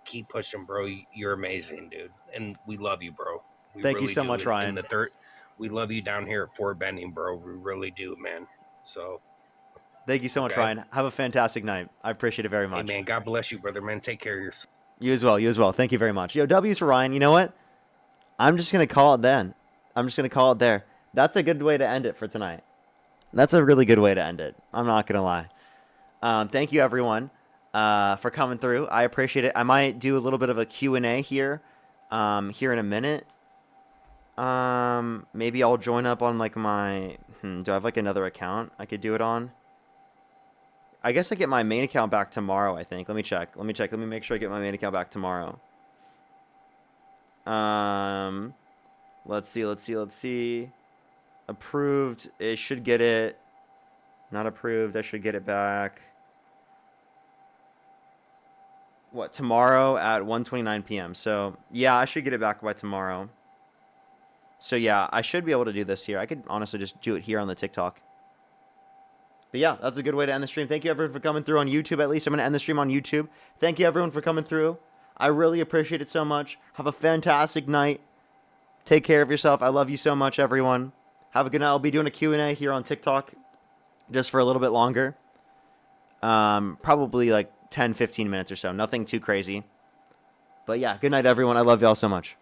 Keep pushing, bro. You're amazing, dude. And we love you, bro. We Thank you really so do. much, Ryan. And we love you down here at Fort Benning, bro. We really do, man. So Thank you so much, okay. Ryan. Have a fantastic night. I appreciate it very much. Hey man, God bless you, brother, man. Take care of yourself. You as well. You as well. Thank you very much. Yo, W's for Ryan. You know what? I'm just gonna call it then. I'm just gonna call it there. That's a good way to end it for tonight. That's a really good way to end it. I'm not gonna lie. Thank you everyone for coming through. I appreciate it. I might do a little bit of a Q&A here here in a minute. Maybe I'll join up on like my do I have like another account I could do it on? I guess I get my main account back tomorrow, I think. Let me check. Let me make sure I get my main account back tomorrow. Let's see. Approved. It should get it. Not approved. I should get it back. What, tomorrow at 1:29 p.m. So, yeah, I should get it back by tomorrow. So, yeah, I should be able to do this here. I could honestly just do it here on the TikTok. But, yeah, that's a good way to end the stream. Thank you, everyone, for coming through on YouTube, at least. I'm going to end the stream on YouTube. Thank you, everyone, for coming through. I really appreciate it so much. Have a fantastic night. Take care of yourself. I love you so much, everyone. Have a good night. I'll be doing a Q&A here on TikTok just for a little bit longer. Probably like 10, 15 minutes or so. Nothing too crazy. But yeah, good night, everyone. I love y'all so much.